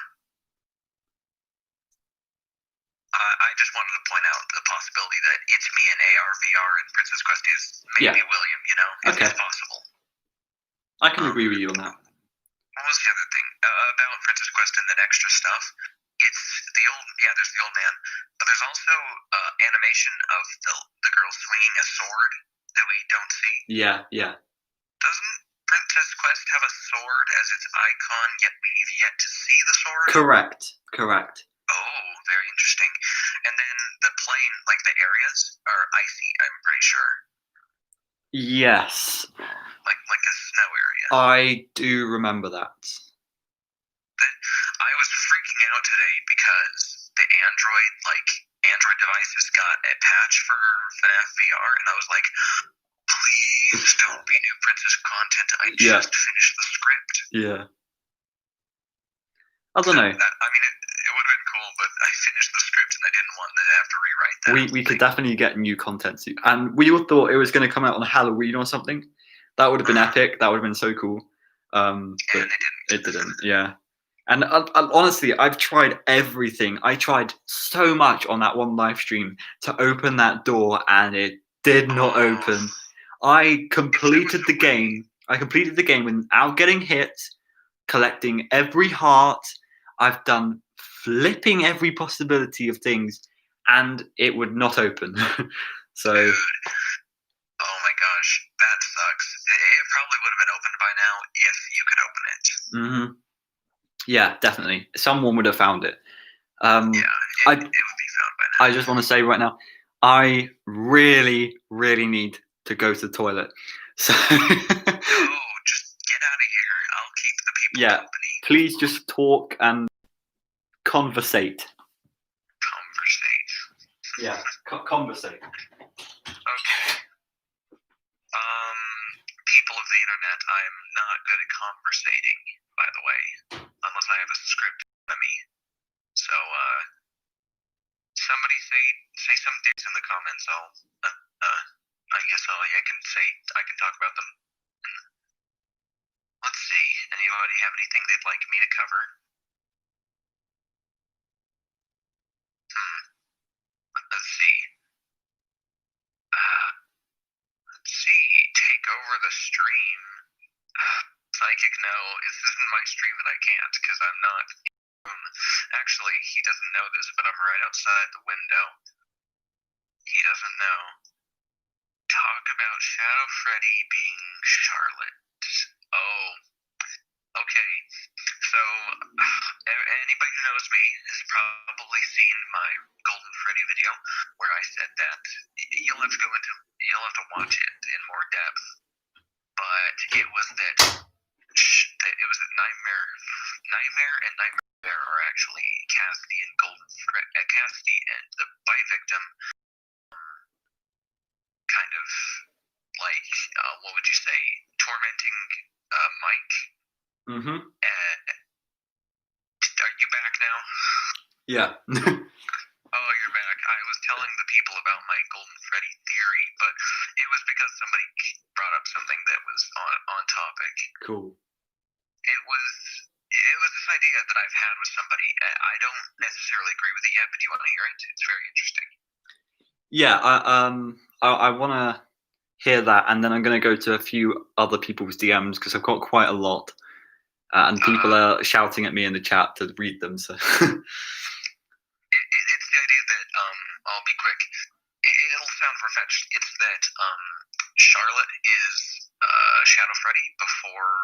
I just wanted to point out the possibility that it's me in AR, VR, and Princess Quest is maybe William, you know? Okay. It's possible. I can agree with you on that. What was the other thing? About Princess Quest and that extra stuff? It's there's the old man, but there's also animation of the girl swinging a sword that we don't see. Yeah. Doesn't Princess Quest have a sword as its icon, yet we've yet to see the sword? Correct. Oh, very interesting. And then the plane, like the areas, are icy, I'm pretty sure. Yes. Like a snow area. I do remember that. I was freaking out today because the Android devices got a patch for FNAF VR, and I was like, please don't be new Princess content. I just finished the script. Yeah. I don't know. It would have been cool, but I finished the script and I didn't want to have to rewrite that. We could definitely get new content soon. And we all thought it was going to come out on Halloween or something. That would have been epic. That would have been so cool. But it didn't. Yeah. And honestly, I've tried everything. I tried so much on that one live stream to open that door, and it did not open. I completed the game. Without getting hit, collecting every heart. I've done flipping every possibility of things, and it would not open. So. Dude. Oh my gosh, that sucks. It probably would have been opened by now if you could open it. Mm-hmm. Yeah, definitely. Someone would have found it. It would be found by now. I just want to say right now, I really, really need to go to the toilet. So. No, just get out of here. I'll keep the people company. Please just talk and conversate. Yeah, conversate. Okay. People of the internet, I'm not good at conversating, by the way, unless I have a script on me. So, somebody say some things in the comments. I guess I can talk about them. Let's see. Anybody have anything they'd like me to cover? Let's see. Take over the stream. Psychic, no. This isn't my stream and I can't because I'm not. Actually, he doesn't know this, but I'm right outside the window. He doesn't know. Talk about Shadow Freddy being Charlotte. Oh. Okay. So, anybody who knows me has probably seen my Golden Freddy video where I said that you'll have to watch it in more depth. But it was that Nightmare and Nightmare are actually Cassidy and Cassidy and the bite victim. Kind of like what would you say, tormenting Mike. Mm-hmm. Are you back now? Yeah. Oh, you're back. I was telling the people about my Golden Freddy theory, but it was because somebody brought up something that was on topic. Cool. It was this idea that I've had with somebody. I don't necessarily agree with it yet, but do you want to hear it? It's very interesting. Yeah, I want to hear that, and then I'm going to go to a few other people's DMs because I've got quite a lot, and people are shouting at me in the chat to read them. So. It's the idea that I'll be quick. It'll sound far-fetched. It's that Charlotte is Shadow Freddy before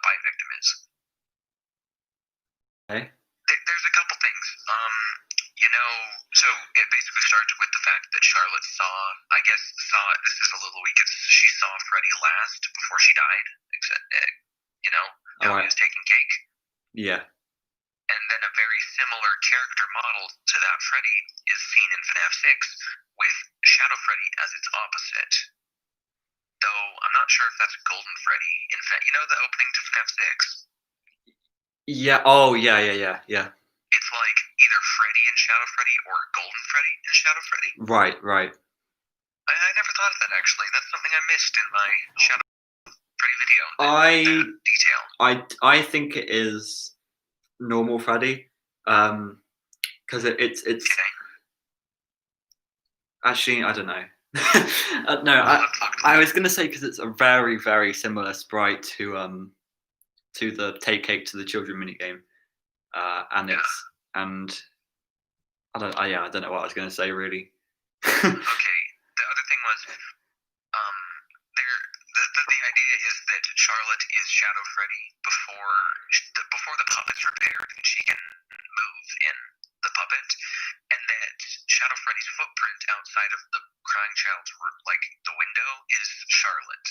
Bite Victim is. Okay. There's a couple things. So it basically starts with the fact that Charlotte saw, this is a little weak, she saw Freddy last before she died, except, how he was taking cake. Yeah. And then a very similar character model to that Freddy is seen in FNAF 6 with Shadow Freddy as its opposite. Though I'm not sure if that's Golden Freddy in FNAF. You know the opening to FNAF 6? Yeah. Oh, yeah. It's like either Freddy and Shadow Freddy or Golden Freddy and Shadow Freddy. Right. never thought of that, actually. That's something I missed in my Shadow Freddy video. That detail. I think it is normal Freddy, because it's Okay. actually, I don't know. No, I was gonna say because it's a very, very similar sprite to the Take Cake to the Children minigame, and it's and I don't know what I was gonna say really. Okay. The other thing was, the idea is that Charlotte is Shadow Freddy before the puppet's repaired, and she can move in the puppet, and that Shadow Freddy's footprint outside of the crying child's the window is Charlotte.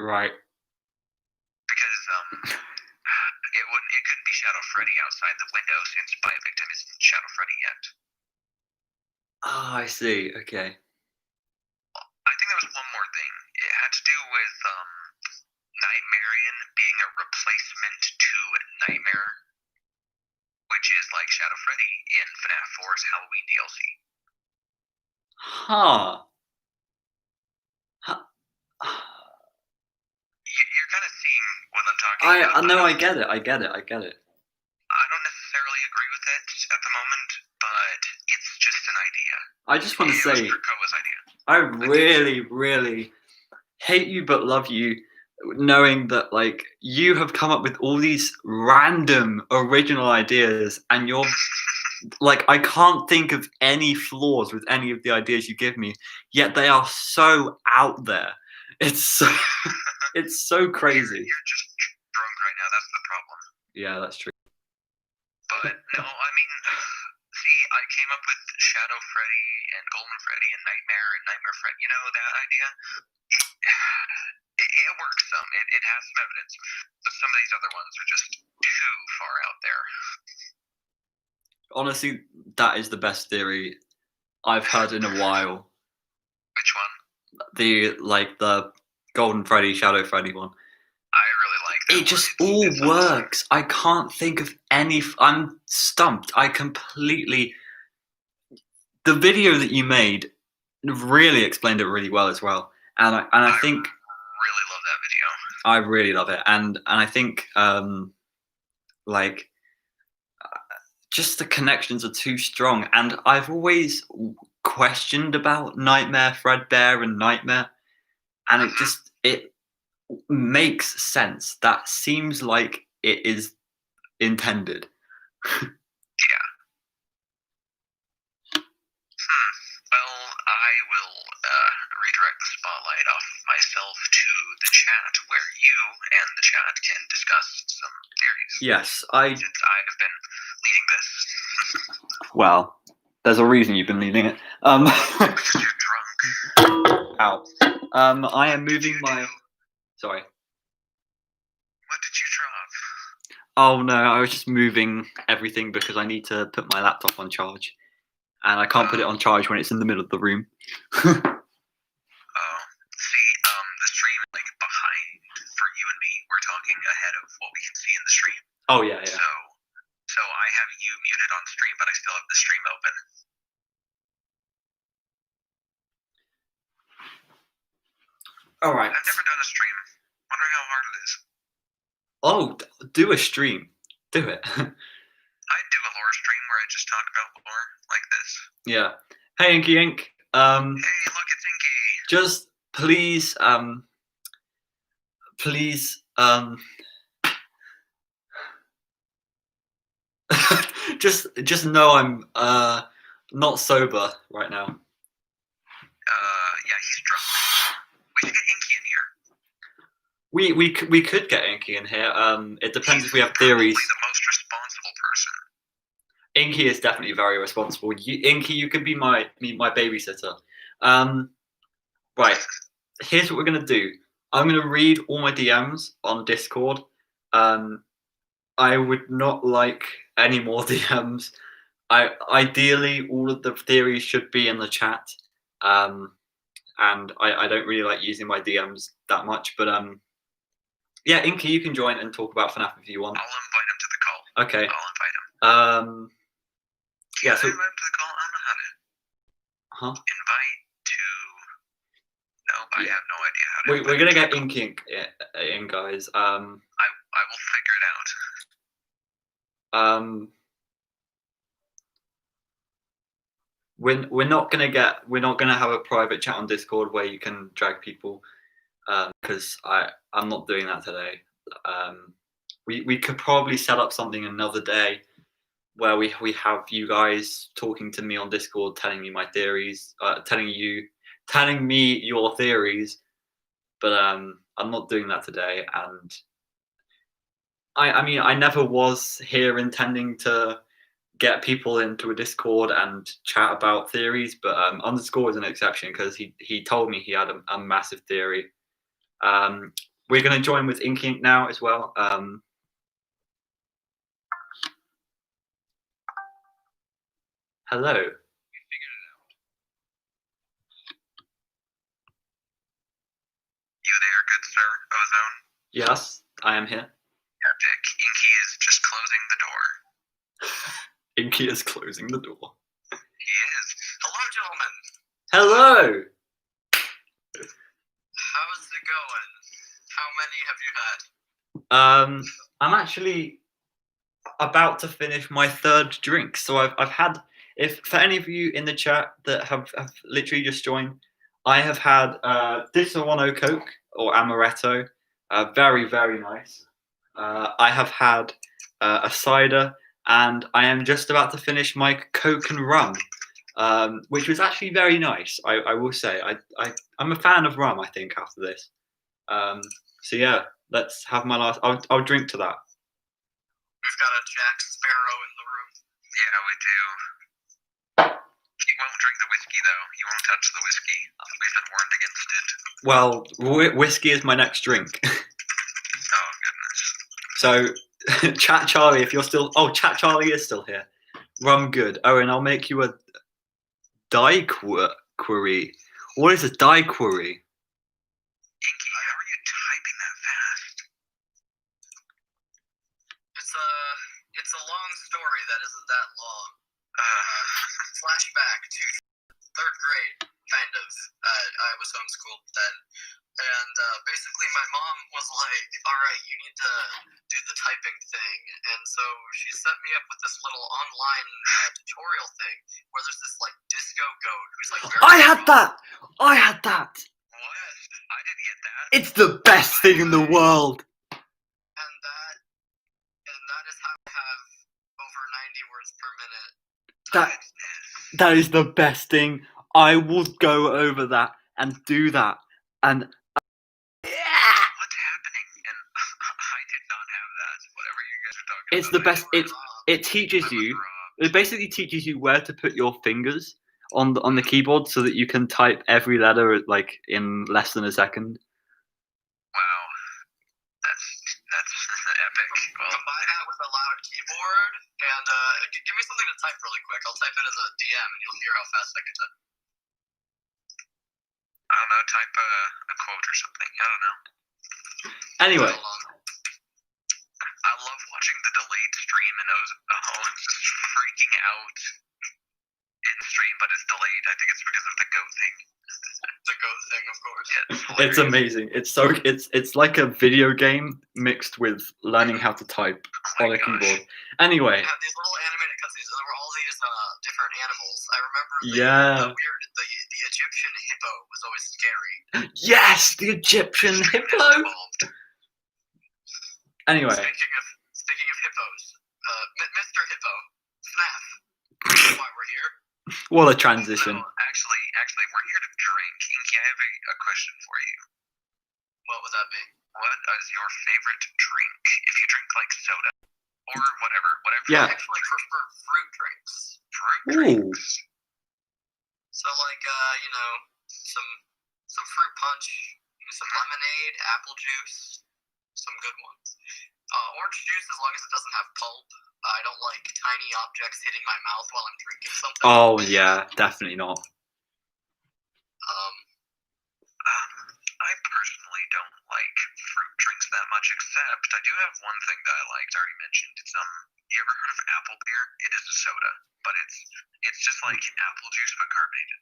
Right. Because it couldn't be Shadow Freddy outside the window since By Victim isn't Shadow Freddy yet. Oh, I see. Okay. I think there was one more thing. It had to do with Nightmarian being a replacement to Nightmare, which is like Shadow Freddy in FNAF 4's Halloween DLC. You're kind of seeing what I'm talking about. No, I get it. I don't necessarily agree with it at the moment, but it's just an idea. I just want to say, it was Krakoa's idea. I really, really hate you but love you, knowing that like you have come up with all these random original ideas, and you're like, I can't think of any flaws with any of the ideas you give me, yet they are so out there. It's so it's so crazy. You're just drunk right now. That's the problem. Yeah, that's true. But no, I mean, see, I came up with Shadow Freddy and Golden Freddy and Nightmare Freddy. You know that idea? It works some. It has some evidence, but some of these other ones are just too far out there. Honestly, that is the best theory I've heard in a while. Which one? The Golden Freddy, Shadow Freddy one. I really like that. It just all works. I can't think of any. I'm stumped. I completely. The video that you made really explained it really well as well, and I think really love that video. I really love it, and I think just the connections are too strong, and I've always questioned about Nightmare Fredbear and Nightmare, and it makes sense. That seems like it is intended. Yeah. Well, I will redirect the spotlight off myself to the chat, where you and the chat can discuss some theories. Yes, since I have been leading this. Well, there's a reason you've been leading it. Because you're drunk. Ow. I am moving my. Sorry. What did you drop? Oh no, I was just moving everything because I need to put my laptop on charge, and I can't put it on charge when it's in the middle of the room. See, the stream behind for you and me. We're talking ahead of what we can see in the stream. Oh yeah. So I have you muted on stream, but I still have the stream open. All right. I've never done a stream. Wondering how hard it is. Oh, do a stream. Do it. I'd do a lore stream where I just talk about lore like this. Yeah. Hey, Inky Ink. Hey, look, it's Inky. Just please, just know I'm not sober right now. Yeah, he's drunk. We should get Inky in here. We could get Inky in here. It depends if we have theories. He's the most responsible person. Inky is definitely very responsible. Inky, you could be my babysitter. Right. Here's what we're gonna do. I'm gonna read all my DMs on Discord. I would not like any more DMs. Ideally all of the theories should be in the chat. And I don't really like using my DMs that much, but yeah, Inky, you can join and talk about FNAF if you want. I'll invite him to the call. Okay. I'll invite him. Yeah. So. Invite him to the call. I don't know how to. Huh? Invite to I have no idea how to. We're gonna get Ink in, guys. I will figure it out. We're not gonna have a private chat on Discord where you can drag people, because I'm not doing that today. We could probably set up something another day where we have you guys talking to me on Discord, telling me my theories, telling me your theories. But I'm not doing that today, and I mean I never was here intending to get people into a Discord and chat about theories, but Underscore is an exception because he told me he had a massive theory. We're going to join with Ink now as well. Hello. We figured it out. You there, good sir, Ozone? Yes, I am here. Yeah, Dick. Inky is just closing the door. Inky is closing the door. He is. Hello, gentlemen. Hello. How's it going? How many have you had? I'm actually about to finish my third drink, so I've had. If for any of you in the chat that have literally just joined, I have had Disaronno Coke or Amaretto, very very nice. I have had a cider, and I am just about to finish my Coke and rum, which was actually very nice. I will say I'm a fan of rum. I think after this, so yeah, let's have my last. I'll drink to that. We've got a Jack Sparrow in the room. Yeah, we do. He won't drink the whiskey, though. He won't touch the whiskey. We've been warned against it. Well, whiskey is my next drink. Oh, goodness. So, Chat Charlie, if you're still... Oh, Chat Charlie is still here. Rum good. Oh, and I'll make you a daiquiri. What is a daiquiri? Inky, how are you typing that fast? It's a long story that isn't that long. Flashback to third grade, kind of. I was homeschooled then. And basically my mom was like, all right, you need to do the typing thing. And so she set me up with this little online tutorial thing where there's this like disco goat who's like very I had that! I had that! What? I didn't get that. It's the best thing in the world! And that is how I have over 90 words per minute. That is the best thing. I will go over that and do that. And What's happening? And I did not have that. Whatever you guys are talking about. it's the best. It teaches you. It basically teaches you where to put your fingers on the keyboard so that you can type every letter like in less than a second. Wow, that's epic. Well, combine that with a loud keyboard and give me something to type really quick. I'll type it as a DM and you'll hear how fast I can type. I don't know, type a quote or something. I don't know. Anyway. I love watching the delayed stream and Owen's just freaking out in stream, but it's delayed. I think it's because of the goat thing. The goat thing, of course. Yeah, it's amazing. It's like a video game mixed with learning how to type on a keyboard. Anyway. Yeah, these little animated cutscenes. There were all these different animals. I remember the Egyptian hippo was always scary. Yes, the Egyptian hippo. Anyway. Speaking of hippos, Mr. Hippo, FNAF. That's why we're here. What a transition. No, actually, we're here to drink. Inky, I have a question for you. What would that be? What is your favorite drink? If you drink like soda or whatever. Yeah. I actually prefer fruit drinks. Fruit drinks. So like some fruit punch, some lemonade, apple juice, some good ones. Orange juice, as long as it doesn't have pulp. I don't like tiny objects hitting my mouth while I'm drinking something. Oh yeah, definitely not. I personally don't like fruit drinks that much, except I do have one thing that I liked. I already mentioned. It's you ever heard of apple beer? It is a soda, but it's just like apple juice but carbonated.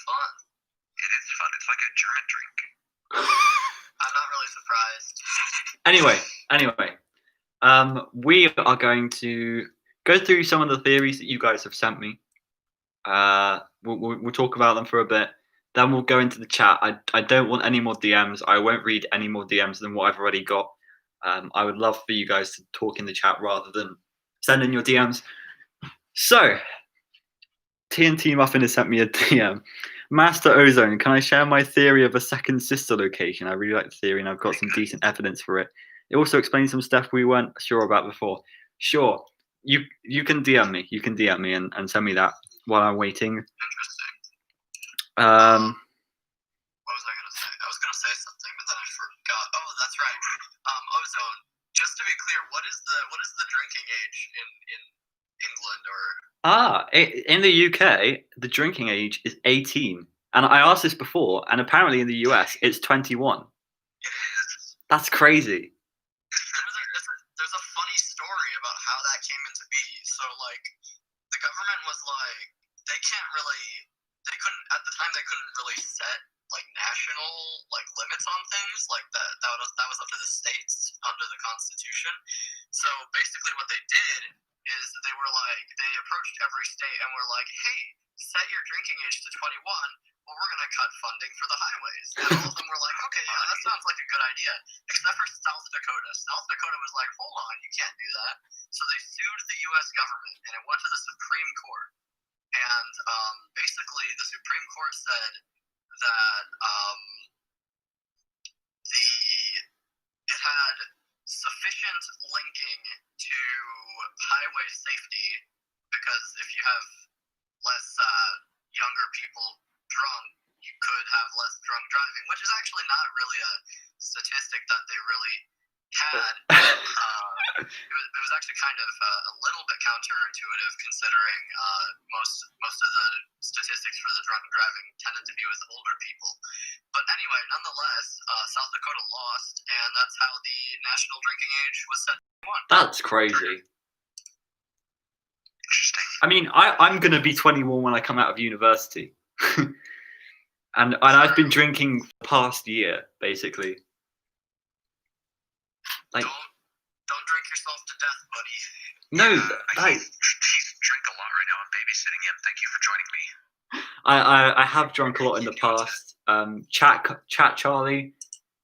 Fun. It is fun. It's like a German drink. I'm not really surprised. Anyway, we are going to go through some of the theories that you guys have sent me. We'll talk about them for a bit. Then we'll go into the chat. I don't want any more DMs. I won't read any more DMs than what I've already got. I would love for you guys to talk in the chat rather than send in your DMs. So, TNT Muffin has sent me a DM. Master Ozone, can I share my theory of a second sister location? I really like the theory and I've got some decent evidence for it. It also explains some stuff we weren't sure about before. Sure, you can DM me. You can DM me and send me that while I'm waiting. Interesting. What was I gonna say? I was gonna say something, but then I forgot. Oh, that's right. Ozone. Just to be clear, what is the drinking age in England or? In the UK, the drinking age is 18, and I asked this before, and apparently in the US it's 21. It is. That's crazy. There's a funny story about how that came into be. So like, the government was like, they couldn't really set like national like limits on things like that. That was up to the states under the Constitution. So basically, what they did is they approached every state and were like, hey, set your drinking age to 21, but we're going to cut funding for the highways. And all of them were like, okay, yeah, that sounds like a good idea. Except for South Dakota. South Dakota was like, hold on, you can't do that. So they sued the U.S. government, and it went to the Supreme Court. And basically, the Supreme Court said that it had sufficient linking to highway safety, because if you have less younger people drunk, you could have less drunk driving, which is actually not really a statistic that they really had. It was actually kind of a little bit counterintuitive, considering most of the statistics for the drunk driving tended to be with older people. But anyway, nonetheless, South Dakota lost, and that's how the national drinking age was set to 21. That's crazy. Interesting. I mean, I'm going to be 21 when I come out of university. and I've been drinking for the past year, basically. Like, don't drink yourself to death, buddy. No, he's drank a lot right now. I'm babysitting him. Thank you for joining me. I have drunk a lot in the past. Chat Charlie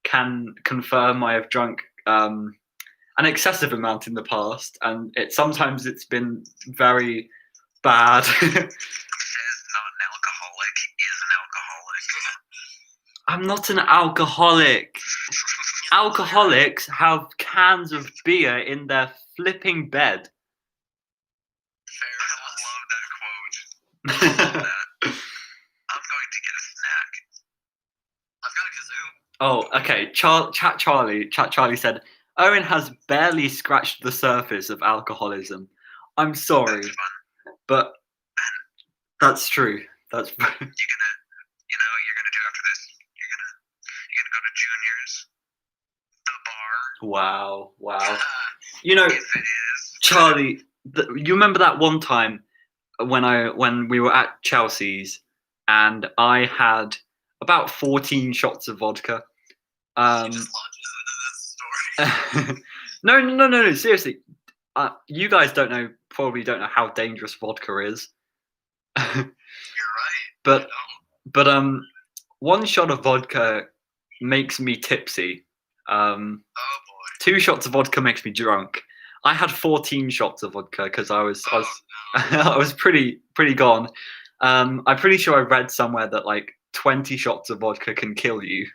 can confirm I have drunk an excessive amount in the past, and sometimes it's been very bad. Says not an alcoholic is an alcoholic. I'm not an alcoholic. Alcoholics have cans of beer in their flipping bed. Fair. I love that quote. I love that. I'm going to get a snack. I've got a kazoo. Oh, okay. Chat Charlie said, Owen has barely scratched the surface of alcoholism. I'm sorry, but that's true. That's you know what you're gonna do after this? You're gonna go to Junior's, the bar. Wow. You know, If it is, Charlie, you remember that one time when we were at Chelsea's and I had about 14 shots of vodka. He just launches into this story. No, seriously. You guys probably don't know how dangerous vodka is. You're right. But one shot of vodka makes me tipsy. Oh boy. 2 shots of vodka makes me drunk. I had 14 shots of vodka because I was I was pretty gone. I'm pretty sure I read somewhere that like 20 shots of vodka can kill you.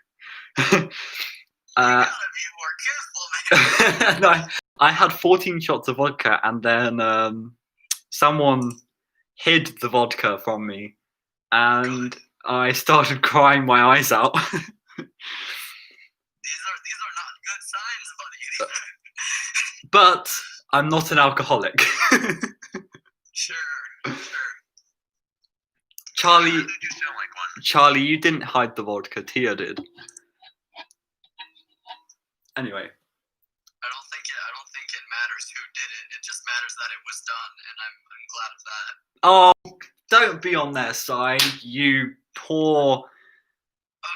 You gotta be more careful, man. No, I had 14 shots of vodka, and then someone hid the vodka from me, and I started crying my eyes out. These are not good signs, buddy. But I'm not an alcoholic. Sure. Charlie, did you sound like one? Charlie, you didn't hide the vodka. Tia did. Anyway. I don't think it matters who did it. It just matters that it was done, and I'm glad of that. Oh, don't be on their side, you poor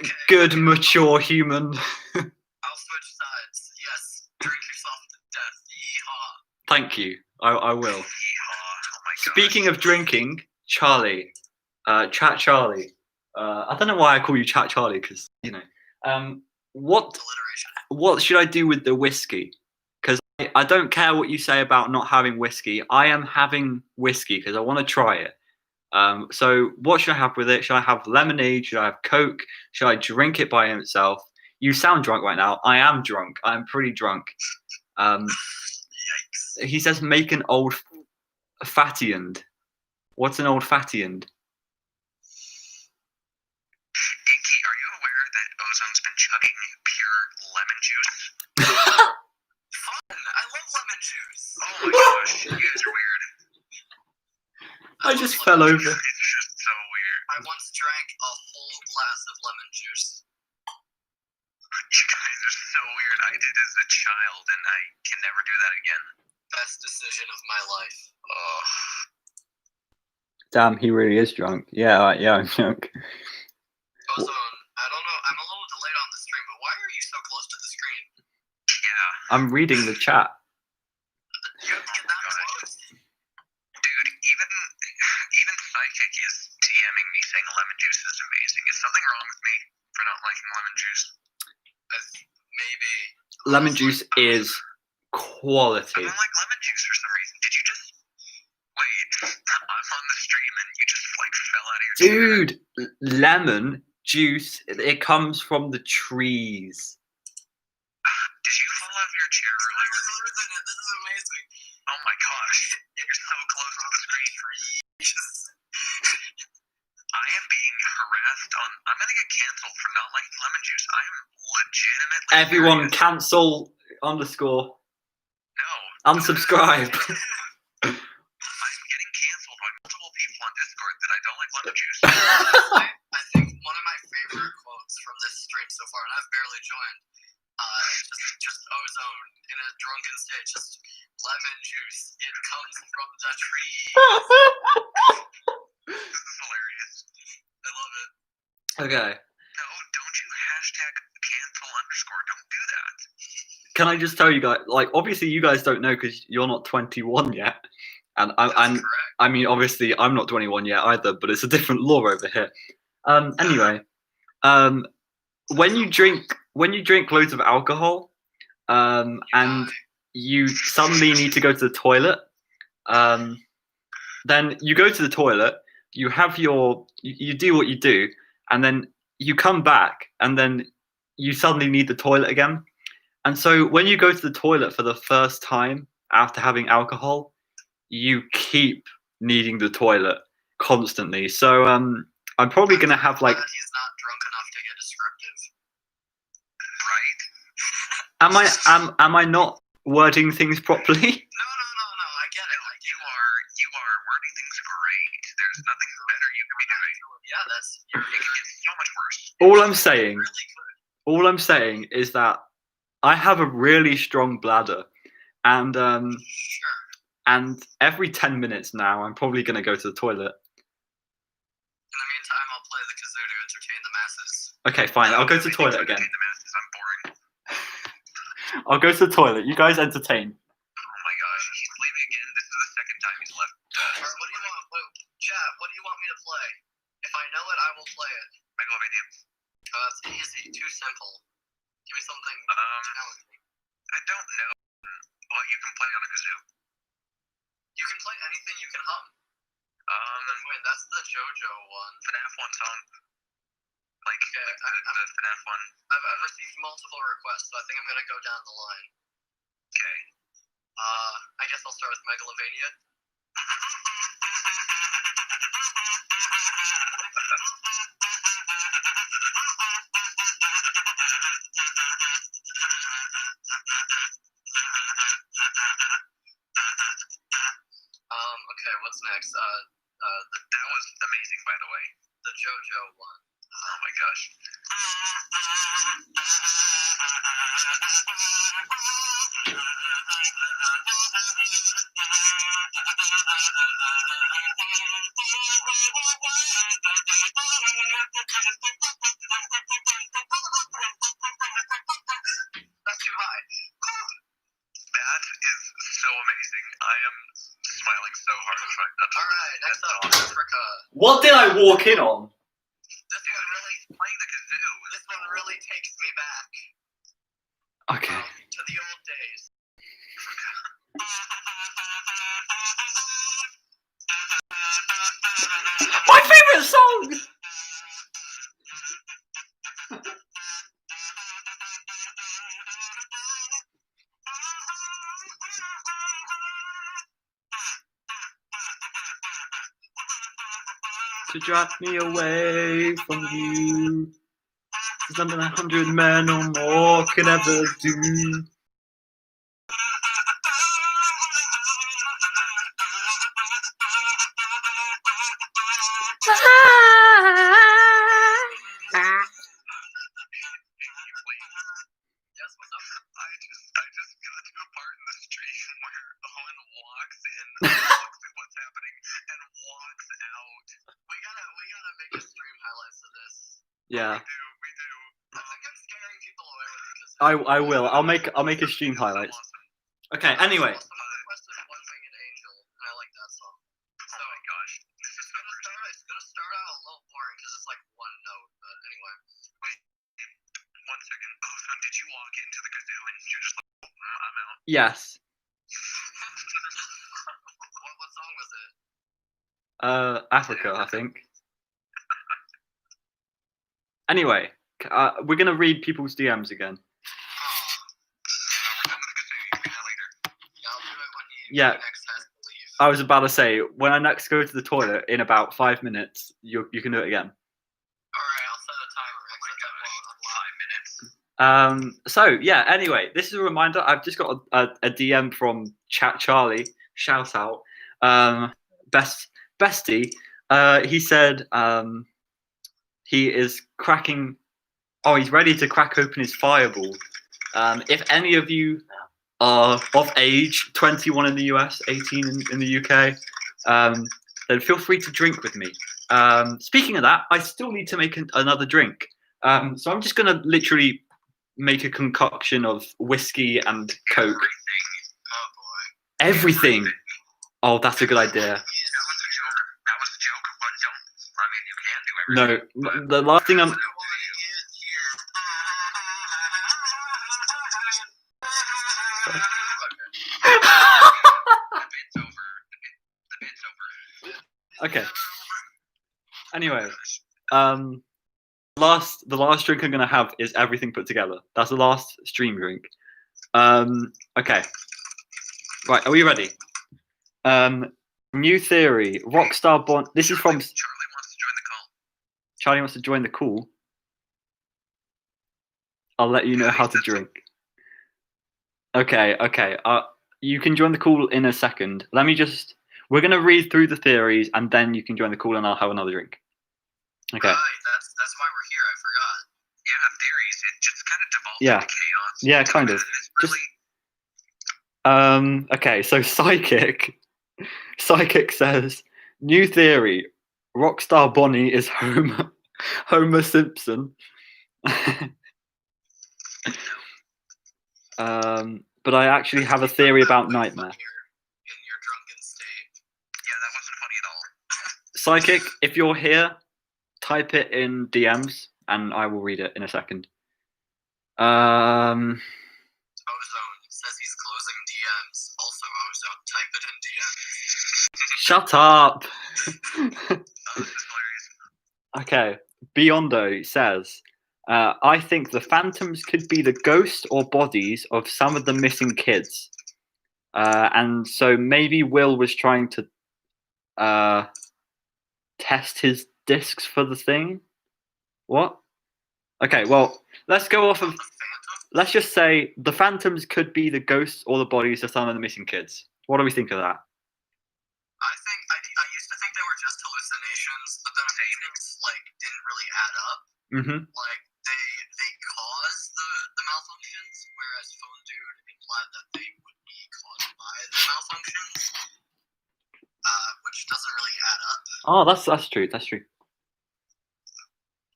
Okay. good, mature human. I'll switch sides. Yes. Drink yourself to death. Yeehaw. Thank you. I will. Yeehaw. Oh my gosh. Speaking of drinking, Charlie, Chat Charlie. I don't know why I call you Chat Charlie because you know. What Alliteration. should I do with the whiskey? Because I don't care what you say about not having whiskey. I am having whiskey because I want to try it. So what should I have with it? Should I have lemonade? Should I have Coke? Should I drink it by itself? You sound drunk right now. I am drunk. I'm pretty drunk. Yikes. He says make an old fattiend. What's an old fattiend? Inky, are you aware that Ozone's been chugging pure lemon juice? Fun. I love lemon juice. Oh my gosh, you guys are weird. I just fell over. It's just so weird. I once drank a whole glass of lemon juice. You guys are so weird. I did as a child, and I can never do that again. Best decision of my life. Oh. Damn, he really is drunk. Yeah, I'm drunk. Ozone, I don't know. I'm a little delayed on the stream, but why are you so close to the screen? Yeah. I'm reading the chat. You have to get that close. Dude, even Psychic is DMing me saying lemon juice is amazing. Is something wrong with me for not liking lemon juice? Maybe. Lemon juice is quality. I don't like lemon juice for some reason. Did you just wait? I'm on the stream and you just like fell out of your chair. Dude, lemon juice, it comes from the trees. Did you fall out of your chair I'm earlier? really losing it. This is amazing. Oh my gosh, you're so close to the screen. I am being harassed on. I'm gonna get canceled for not liking lemon juice. I am legitimately. Everyone furious. cancel _. No. Unsubscribe. I'm getting canceled by multiple people on Discord that I don't like lemon juice. I think one of my favorite quotes from this stream so far, and I've barely joined, is just Ozone in a drunken state, just lemon juice. It comes from the tree. This is hilarious. I love it. Okay. No, don't you #cancel_. Don't do that. Can I just tell you guys, like, obviously you guys don't know because you're not 21 yet. And That's correct. I mean, obviously I'm not 21 yet either, but it's a different law over here. Anyway, when you drink loads of alcohol, and you suddenly need to go to the toilet, then you go to the toilet, you do what you do, and then you come back, and then you suddenly need the toilet again. And so when you go to the toilet for the first time after having alcohol, you keep needing the toilet constantly. So I'm probably gonna have like. He's not drunk enough to get descriptive. Right. Am I not wording things properly? No. I get it. You are wording things great. There's nothing better you can be doing. Yeah, It can get so much worse. All I'm saying, really good. all I'm saying is that I have a really strong bladder, and Sure. and every 10 minutes now I'm probably gonna go to the toilet. In the meantime, I'll play the kazoo to entertain the masses. Okay, fine. I'll go to the toilet again. The masses, I'm boring. I'll go to the toilet. You guys entertain. Oh my gosh, he's leaving again. This is the second time he's left. What do you want? Chat, what do you want me to play? If I know it, I will play it. Megalovania. It's easy, too simple. Give me something challenging. I don't know what you can play on a kazoo. You can play anything you can hum. Wait, that's the JoJo one. FNAF 1 song. Like Okay, the FNAF one. I've received multiple requests, so I think I'm gonna go down the line. Okay. I guess I'll start with Megalovania. Okay, what's next? That was amazing, by the way. The JoJo one. Oh my gosh. am smiling so hard trying not to. Alright, next up, Africa. What did I walk in on? This one really Playing the kazoo. This one really takes me back. Okay. To the old days. My favorite song. To drive me away from you. Something 100 men or more could ever do. Yes, what's up? I just got to a part in the stream where Owen walks in, looks at what's happening, and walks out. We gotta make a stream highlights of this. Yeah, We do. I think I'm scaring people away with this. I will. I'll make a stream highlights. Okay. Anyway. Someone requested One Winged Angel, and I like that song. So, Oh my gosh. it's gonna start out a little boring because it's like one note, but anyway. Wait, 1 second. Oh, so did you walk into the kazoo and you're just like, I'm out? Yes. What song was it? Africa, I think. Anyway, we're gonna read people's DMs again. We're done with the kazoo. You can do that later. Yeah, I'll do it when he Yeah. next has to leave. I was about to say, when I next go to the toilet in about 5 minutes, you can do it again. Alright, I'll set a timer. Oh my gosh. 5 minutes. So yeah. Anyway, this is a reminder. I've just got a DM from Chat Charlie. Shout out, bestie. He said he is cracking. Oh, he's ready to crack open his fireball. If any of you are of age, 21 in the US, 18 in the UK, then feel free to drink with me. Speaking of that, I still need to make another drink. So I'm just gonna literally make a concoction of whiskey and Coke. Oh boy. Everything. Oh, that's a good idea. That was a joke, but don't. I mean, you can do everything. No, the last thing I'm. The bit's over. Okay. Anyway, the last drink I'm gonna have is everything put together. That's the last stream drink. Okay. Right, are we ready? New theory. Rockstar Bond. This is from Charlie wants to join the call. Charlie wants to join the call. I'll let you know how to drink. Okay. You can join the call in a second. Let me just. We're gonna read through the theories, and then you can join the call, and I'll have another drink. Okay. Right, that's why we're here. I forgot. Yeah, theories. It just kind of devolves Yeah. into chaos. Yeah, kind of. It's really, Okay, so Psychic says, new theory, Rockstar Bonnie is Homer Simpson. But I actually have a theory about Nightmare. In your drunken state. yeah, that wasn't funny at all. Psychic, if you're here, type it in DMs and I will read it in a second. Ozone says he's closing DMs. Also, Ozone, type it in DMs. Shut up. This is hilarious. Okay, Biondo says, I think the phantoms could be the ghost or bodies of some of the missing kids. And so maybe Will was trying to test his discs for the thing. What? Okay, well, let's go off of. Let's just say the phantoms could be the ghosts or the bodies of some of the missing kids. What do we think of that? I used to think they were just hallucinations, but then things like didn't really add up. Mm-hmm. Like they caused the malfunctions, whereas Phone Dude implied that they would be caused by the malfunctions, which doesn't really add up. Oh, that's true. That's true. I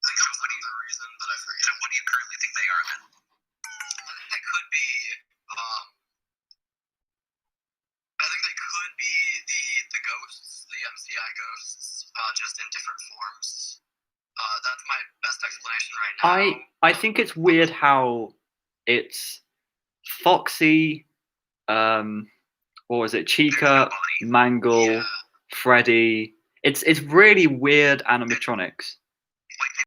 think there was another reason, but I forget. So what do you currently think they are then? I think they could be. I think they could ghosts, just in different forms. That's my best explanation right now. I think it's weird how it's Foxy, what was it? Chica, Mangle, Yeah. Freddy. It's really weird animatronics. It's like 3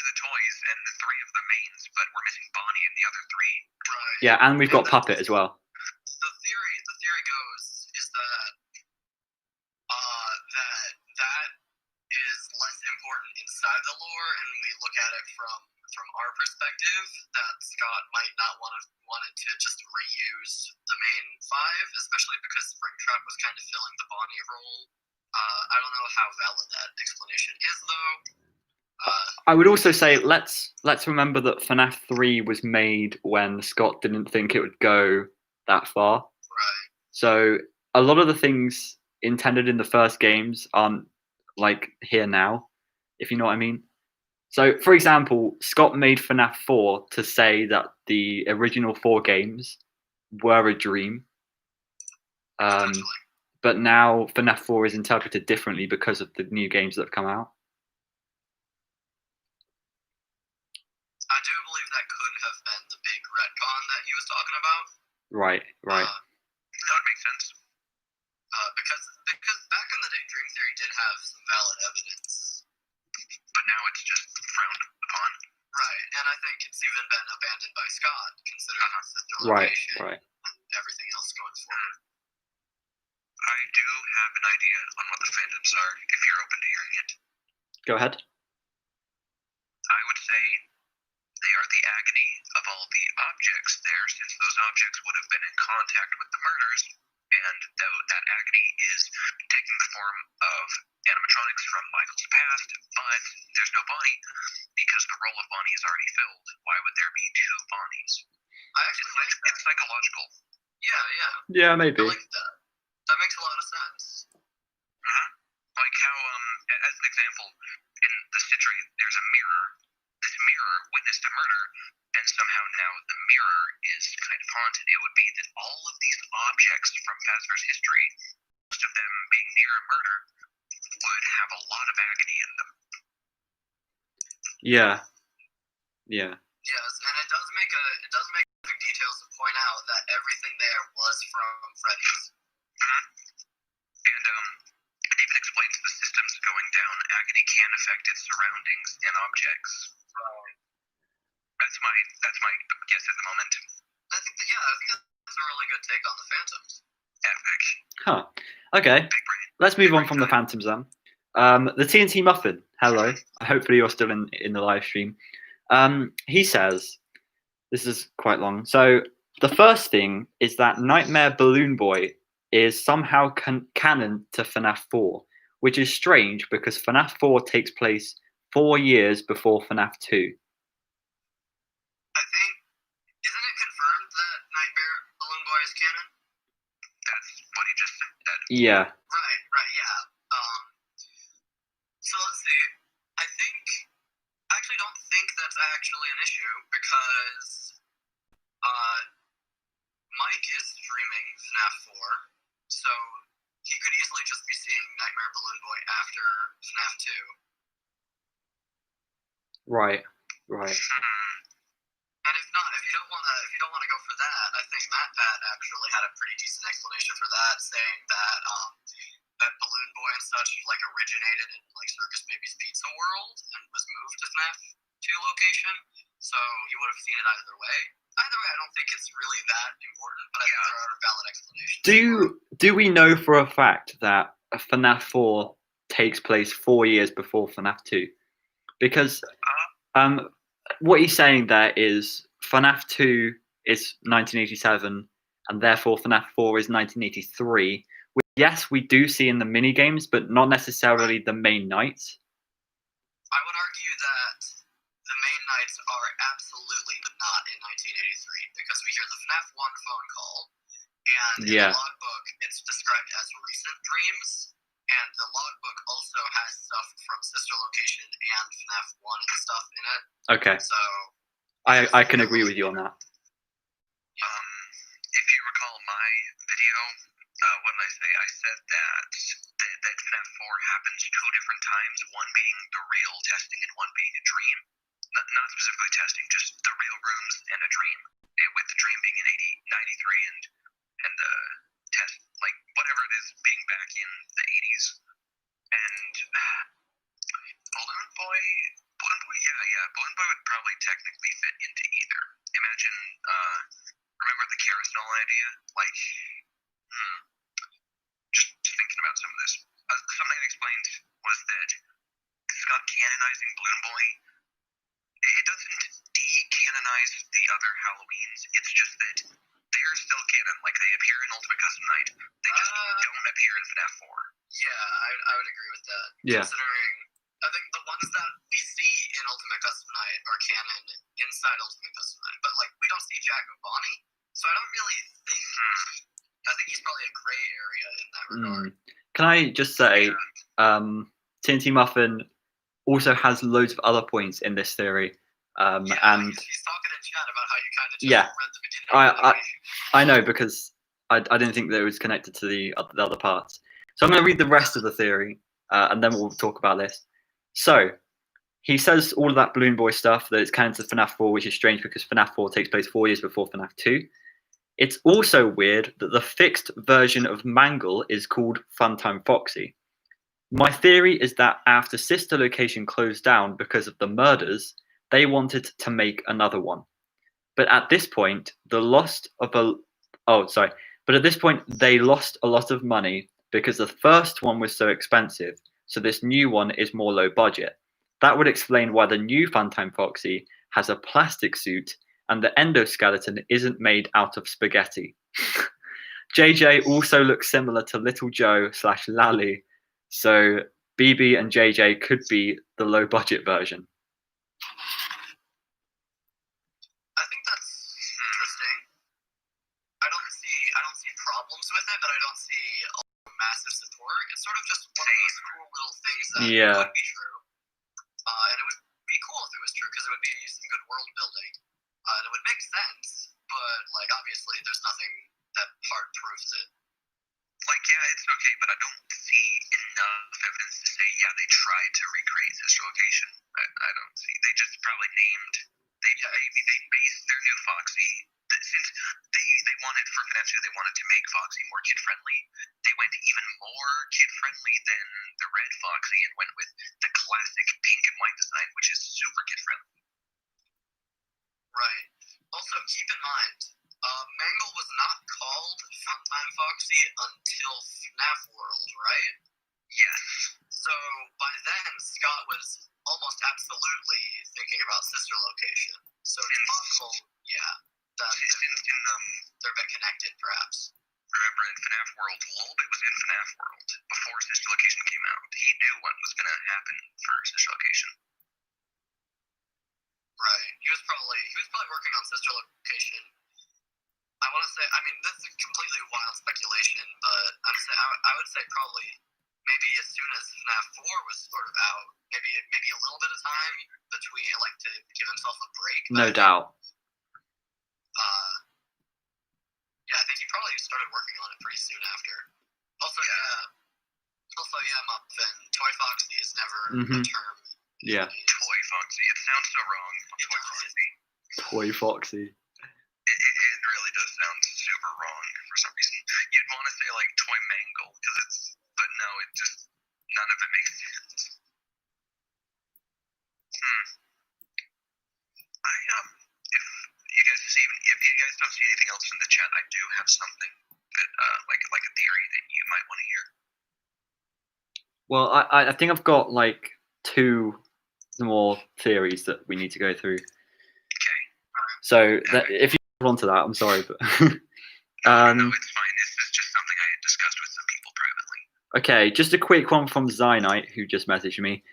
of the toys and the 3 of the mains, but we're missing Bonnie and the other 3. Right. Yeah, and we've got And Puppet as well. The theory goes is that that is less important inside the lore, and we look at it from our perspective, that Scott might not wanted to just reuse the main 5, especially because Springtrap was kind of filling the Bonnie role. I don't know how valid that explanation is, though. I would also say let's remember that FNAF 3 was made when Scott didn't think it would go that far. Right. So a lot of the things intended in the first games aren't like here now, if you know what I mean. So, for example, Scott made FNAF 4 to say that the original 4 games were a dream. But now FNAF 4 is interpreted differently because of the new games that have come out. I do believe that could have been the big retcon that he was talking about. Right. That would make sense. Because back in the day, Dream Theory did have some valid evidence. But now it's just frowned upon. Right, and I think it's even been abandoned by Scott, considering our sister Right. location and everything else going forward. I do have an idea on what the phantoms are, if you're open to hearing it. Go ahead. I would say they are the agony of all the objects there, since those objects would have been in contact with the murders, and that agony is taking the form of animatronics from Michael's past, but there's no Bonnie, because the role of Bonnie is already filled. Why would there be 2 Bonnies? I actually like that. It's psychological. Yeah. Yeah, maybe. I like that. That makes a lot of sense. Like how, as an example, in the citrate, there's a mirror. This mirror witnessed a murder, and somehow now the mirror is kind of haunted. It would be that all of these objects from Fazbear's history, most of them being near a murder, would have a lot of agony in them. Yeah. Yes, and it does make big details to point out that everything there was from Freddy's. And it even explains the systems going down. Agony can affect its surroundings and objects. That's my guess at the moment. I think that's a really good take on the Phantoms. Epic. Huh. Okay. Big brain. Let's move on from the Phantoms then. The TNT Muffin. Hello. Hopefully you're still in the live stream. He says, this is quite long. So the first thing is that Nightmare Balloon Boy is somehow canon to FNAF 4, which is strange because FNAF 4 takes place 4 years before FNAF 2. I think, isn't it confirmed that Nightmare Balloon Boy is canon? That's what he just said. Yeah. Right, yeah. So let's see. I actually don't think that's actually an issue because Mike is streaming FNAF 4, so he could easily just be seeing Nightmare Balloon Boy after FNAF 2. Right. And if not, if you don't want to go for that, I think MatPat actually had a pretty decent explanation for that, saying that that Balloon Boy and such like originated in like Circus Baby's Pizza World and was moved to FNAF 2 location, so he would have seen it either way. Either way, I don't think it's really that important, but I think there are valid explanations. Do we know for a fact that FNAF 4 takes place 4 years before FNAF 2? Because what he's saying there is FNAF 2 is 1987, and therefore FNAF 4 is 1983. Yes, we do see in the mini games, but not necessarily the main nights. I would argue that the main nights are absolutely not in 1983 because we hear the FNAF 1 phone call, and in the logbook it's described as recent dreams, and the logbook also has stuff from Sister Location and FNAF 1 and stuff in it. Okay. So I can agree with you on that. If you recall my video, what did I say? I said that FNAF 4 happens 2 different times, one being the real testing and one being a dream. Not specifically testing, just the real rooms and a dream. With the dream being in 93 and the test, like whatever it is, being back in the 80s. And Balloon Boy, yeah, Balloon Boy would probably technically fit into either. Imagine, remember the carousel idea? Like, just thinking about some of this. Something I explained was that Scott canonizing Balloon Boy, it doesn't de-canonize the other Halloweens. It's just that they're still canon. Like, they appear in Ultimate Custom Night. They just don't appear in FNAF 4. Yeah, I would agree with that. Yeah. Considering, I think the ones that we see in Ultimate Custom Night are canon inside Ultimate Custom Night. But, like, we don't see Jack or Bonnie, so I don't really think I think he's probably a gray area in that regard. Can I just say, TNT Muffin also has loads of other points in this theory. And he's talking in chat about how you kind of just read the beginning of the I know, because I didn't think that it was connected to the other parts. So I'm going to read the rest of the theory, and then we'll talk about this. So he says all of that Balloon Boy stuff, that it's canon to FNAF 4, which is strange because FNAF 4 takes place 4 years before FNAF 2. It's also weird that the fixed version of Mangle is called Funtime Foxy. My theory is that after Sister Location closed down because of the murders, they wanted to make another one. But at this point, they lost a lot of money because the first one was so expensive, so this new one is more low budget. That would explain why the new Funtime Foxy has a plastic suit and the endoskeleton isn't made out of spaghetti. JJ also looks similar to Little Joe / Lally, so BB and JJ could be the low budget version. I think that's interesting. I don't see problems with it, but I don't see massive support. It's sort of just one of those cool little things that could be true. And it would be cool if it was true, because it would be some good world building. And it would make sense, but like obviously there's nothing that hard proves it. Like, yeah, it's okay, but I don't see enough evidence to say, yeah, they tried to recreate Sister Location. I don't see. They just probably named. They based their new Foxy. Since they wanted for FNAF 2, they wanted to make Foxy more kid friendly. They went even more kid friendly than the red Foxy and went with the classic pink and white design, which is super kid friendly. Right. Also, keep in mind, Mangle was not called Funtime Foxy until FNAF World, right? Yes. So by then, Scott was almost absolutely thinking about Sister Location. So it's possible, that they're a bit connected, perhaps. Remember, in FNAF World, Lolbit was in FNAF World before Sister Location came out. He knew what was going to happen for Sister Location. Right. He was probably working on Sister Location. I want to say, I mean, this is completely wild speculation, but I would say probably maybe as soon as FNAF 4 was sort of out, maybe a little bit of time between, like, to give himself a break. No doubt. I think he probably started working on it pretty soon after. Also, Muffin, Toy Foxy is never a term. Yeah. Toy Foxy. It sounds so wrong. Toy Foxy. Toy Foxy. It really does sound super wrong for some reason. You'd want to say like Toy Mangle, but no, none of it makes sense. If you guys don't see anything else in the chat, I do have something that like a theory that you might want to hear. Well, I think I've got like 2 more theories that we need to go through. Okay. So if you want to that, I'm sorry, but no, it's fine. This is just something I had discussed with some people privately. Okay, just a quick one from Zynite, who just messaged me.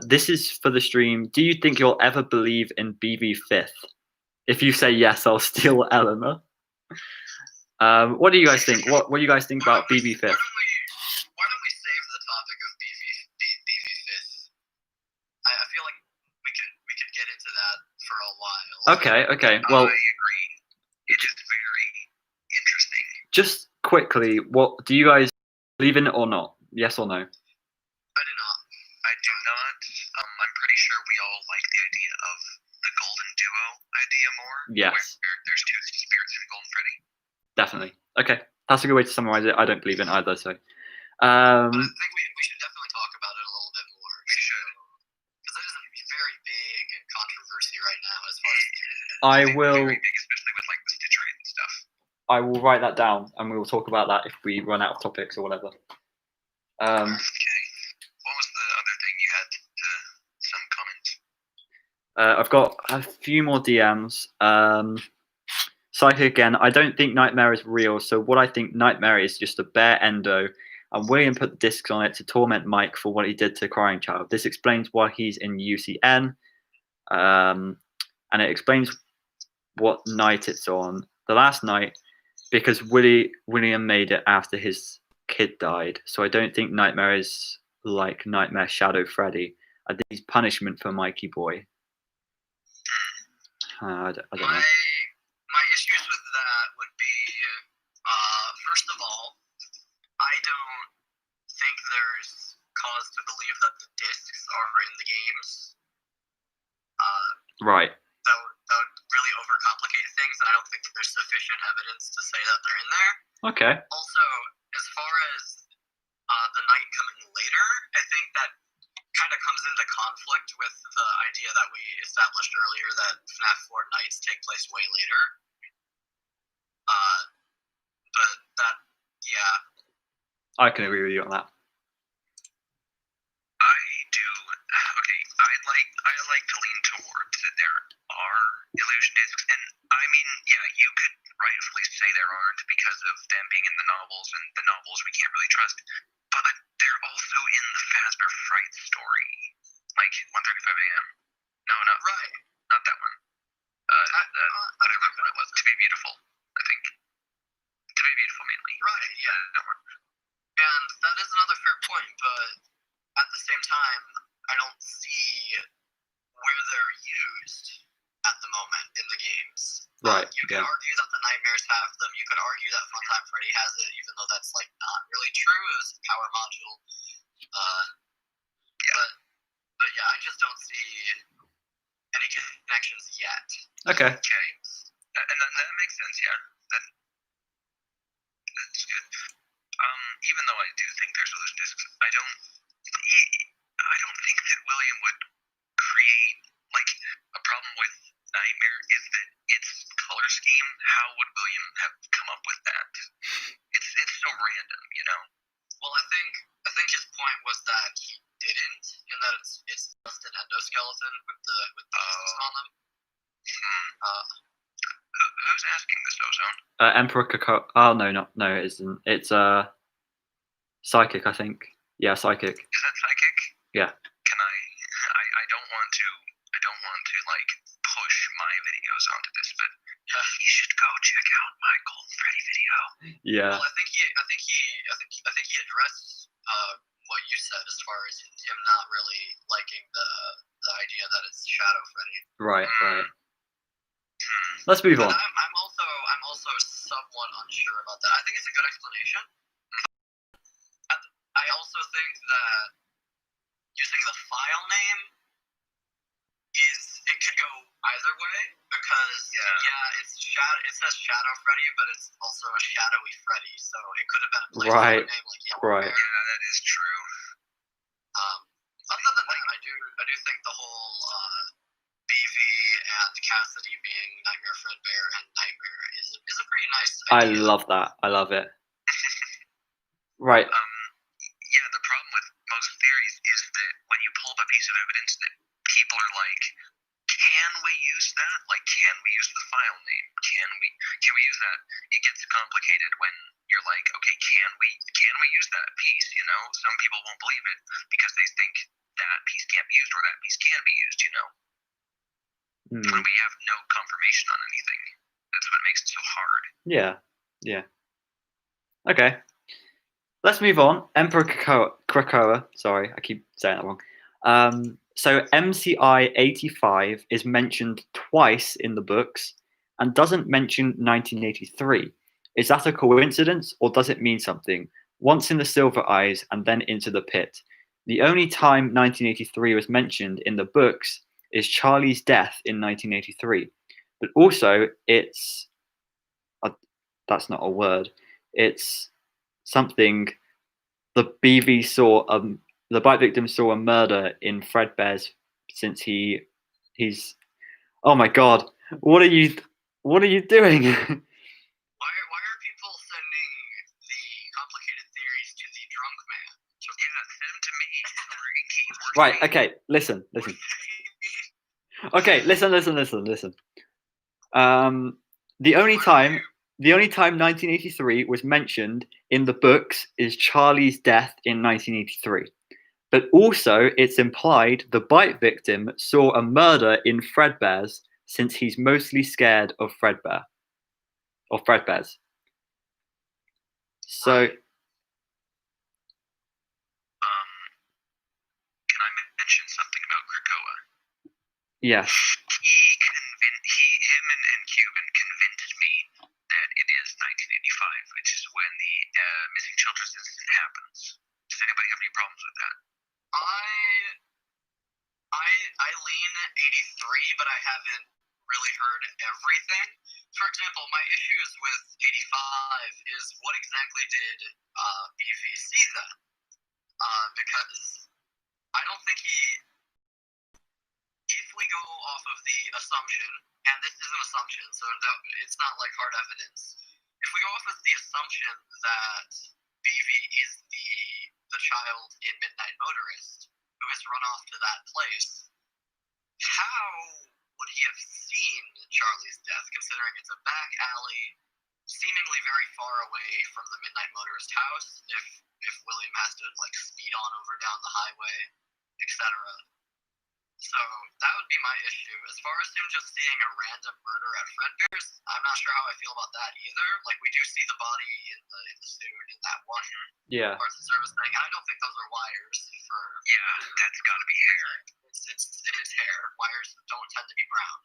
This is for the stream. Do you think you'll ever believe in BV Fifth? If you say yes, I'll steal Eleanor. What do you guys think? What do you guys think about BV Fifth? Why don't we save the topic of BV Fifth? I feel like we could get into that for a while. Okay. Well, I agree. It is very interesting. Just quickly, what do you guys believe in it or not? Yes or no? I do not. I do not. I'm pretty sure we all like the idea of the Golden Duo idea more. Yes. Where there's two spirits in Golden Freddy. Definitely. Okay, that's a good way to summarize it. I don't believe in either, so. But I think we should definitely talk about it a little bit more. We should. Because it is a very big controversy right now as far as I will. Very big, especially with like the stitch rate and stuff. I will write that down, and we will talk about that if we run out of topics or whatever. Okay. What was the other thing you had? Some comments. I've got a few more DMs. Psychic again. I don't think Nightmare is real. So what I think Nightmare is just a bare endo. And William put the discs on it to torment Mike for what he did to Crying Child. This explains why he's in UCN. And it explains what night it's on. The last night, because William made it after his kid died. So I don't think Nightmare is like Nightmare Shadow Freddy. I think he's punishment for Mikey Boy. I don't know. My issues with that would be, first of all, I don't think there's cause to believe that the discs are in the games. Right. That would really overcomplicate things, and I don't think that there's sufficient evidence to say that they're in there. Okay. Also, as far as the night coming later, I think that kind of comes into conflict with the idea that we established earlier that FNAF 4 nights take place way later. But that, yeah. I can agree with you on that. I do. Okay, I like to lean towards that there are illusion discs, and I mean, yeah, you could rightfully say there aren't because of them being in the novels, and the novels we can't really trust. But they're also in the Fazbear Fright story, like 1:35 a.m. No, not Right. Not that one. Whatever one it was. To Be Beautiful, I think. To Be Beautiful mainly. Right, yeah. That one. And that is another fair point, but at the same time, I don't see where they're used at the moment in the games. Right. You could argue that the Nightmares have them. You could argue that Funtime Freddy has it, even though that's like not really true. It was a power module. But yeah, I just don't see any connections yet. Okay. Okay. And that makes sense, yeah. That's good. Even though I do think there's illusion discs, I don't think that William would create, like, a problem with Nightmare is that its color scheme. How would William have come up with that? It's so random, you know. Well, I think his point was that he didn't, and that it's just an endoskeleton with the discs on them. Who's asking this, Ozone? Emperor Coco. Oh no, it isn't. It's Psychic, I think. Yeah, Psychic. Is that Psychic? Yeah. Can I don't want to like push my videos onto this, but you should go check out my Golden Freddy video. Yeah. Well, I think he addressed what you said as far as him not really liking the idea that it's Shadow Freddy. Right. Let's move on. I'm also somewhat unsure about that. I think it's a good explanation. I also think that using the file name it could go either way because it says Shadow Freddy, but it's also a shadowy Freddy, so it could have been a placeholder name like Yellow Bear. Yeah, that is true. Other than that, I do think the whole BV and Cassidy being Nightmare Fredbear and Nightmare is a pretty nice idea. I love that. I love it. Right. Yeah, the problem with most theories is that when you pull up a piece of evidence that people are like, can we use that? Like, can we use the file name? Can we use that? It gets complicated when you're like, okay, can we use that piece? You know, some people won't believe it because they think that piece can't be used or that piece can be used. You know, when we have no confirmation on anything, that's what makes it so hard. Yeah. Okay. Let's move on. Emperor Krakoa. Sorry, I keep saying that wrong. So MCI 85 is mentioned twice in the books and doesn't mention 1983. Is that a coincidence or does it mean something? once in the Silver Eyes, and then into the pit. The only time 1983 was mentioned in the books is Charlie's death in 1983. But also, it's that's not a word. It's something the BV saw. The bite victim saw a murder in Fredbear's since he's. Oh my God! What are you doing? Why are people sending the complicated theories to the drunk man? So, yeah, send them to me. Right. Okay. Listen. Okay. Listen. The only time 1983 was mentioned in the books is Charlie's death in 1983. But also, it's implied the bite victim saw a murder in Fredbear's since he's mostly scared of Fredbear. Or Fredbear's. So. Can I mention something about Krakoa? Yes. Him and Cuban convinced me that it is 1985, which is when the missing children's incident happens. Does anybody have any problems with that? I lean 83, but I haven't really heard everything. For example, my issues with 85 is what exactly did BV see then? Because I don't think if we go off of the assumption, and this is an assumption, so it's not like hard evidence. If we go off of the assumption that BV is the child in Midnight Motorist who has run off to that place, how would he have seen Charlie's death, considering it's a back alley, seemingly very far away from the Midnight Motorist house, if William has to like speed on over down the highway, etc. So that would be my issue. As far as him just seeing a random murder at Fredbear's, I'm not sure how I feel about that either. Like, we do see the body in the suit in that one parts of service thing. I don't think those are wires for. Yeah, that's got to be hair. It's hair. Wires don't tend to be brown.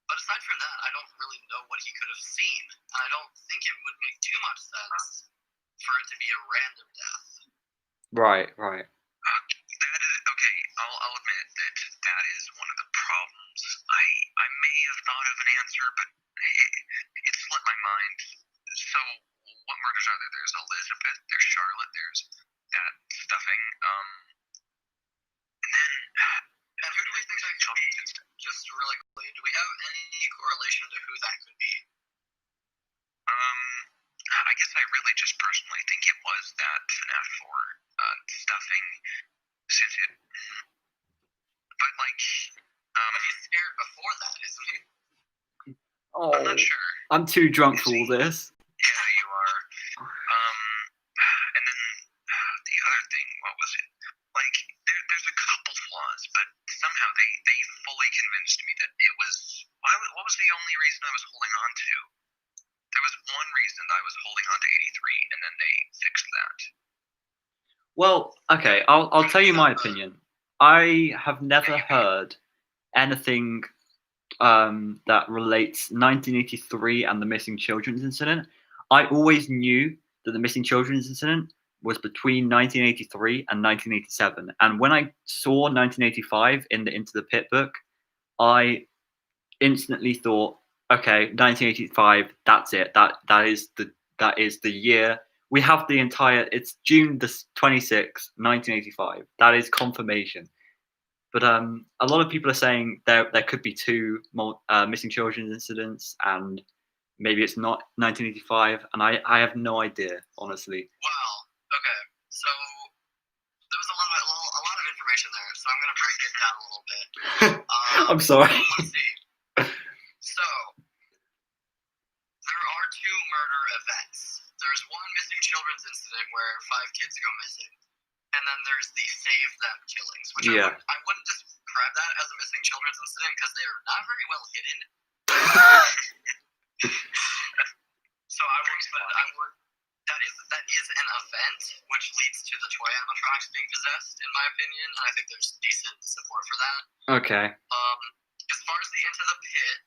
But aside from that, I don't really know what he could have seen, and I don't think it would make too much sense for it to be a random death. Right. That is okay. I'll admit that is one of the problems. I may have thought of an answer, but it slipped my mind. So, what murders are there? There's Elizabeth. There's Charlotte. There's that stuffing. And then. And who do we think that could be? Just really quickly, do we have any correlation to who that could be? I guess I really just personally think it was that FNAF 4 stuffing, since it. But like, but he's scared before that, isn't he? Oh, I'm not sure. I'm too drunk for all this. Yeah, you are. And then the other thing, what was it? Like, there's a couple flaws, but somehow they fully convinced me that it was. What was the only reason I was holding on to? There was one reason I was holding on to 83, and then they fixed that. Well, okay, I'll tell you my opinion. I have never heard anything that relates 1983 and the missing children's incident. I always knew that the missing children's incident was between 1983 and 1987. And when I saw 1985 in the Into the Pit book, I instantly thought, okay, 1985, that's it. That is the year. We have the entire. It's June the 26th, 1985. That is confirmation. But a lot of people are saying there could be two missing children's incidents, and maybe it's not 1985. And I have no idea, honestly. Wow. Okay. So there was a lot of information there. So I'm gonna break it down a little bit. I'm sorry. Let's see. So there are two murder events. There's one missing children's incident where 5 kids go missing, and then there's the save them killings, which I wouldn't describe that as a missing children's incident because they are not very well hidden. So I would. That is an event which leads to the toy animatronics being possessed, in my opinion, and I think there's decent support for that. Okay. As far as the Into the Pit,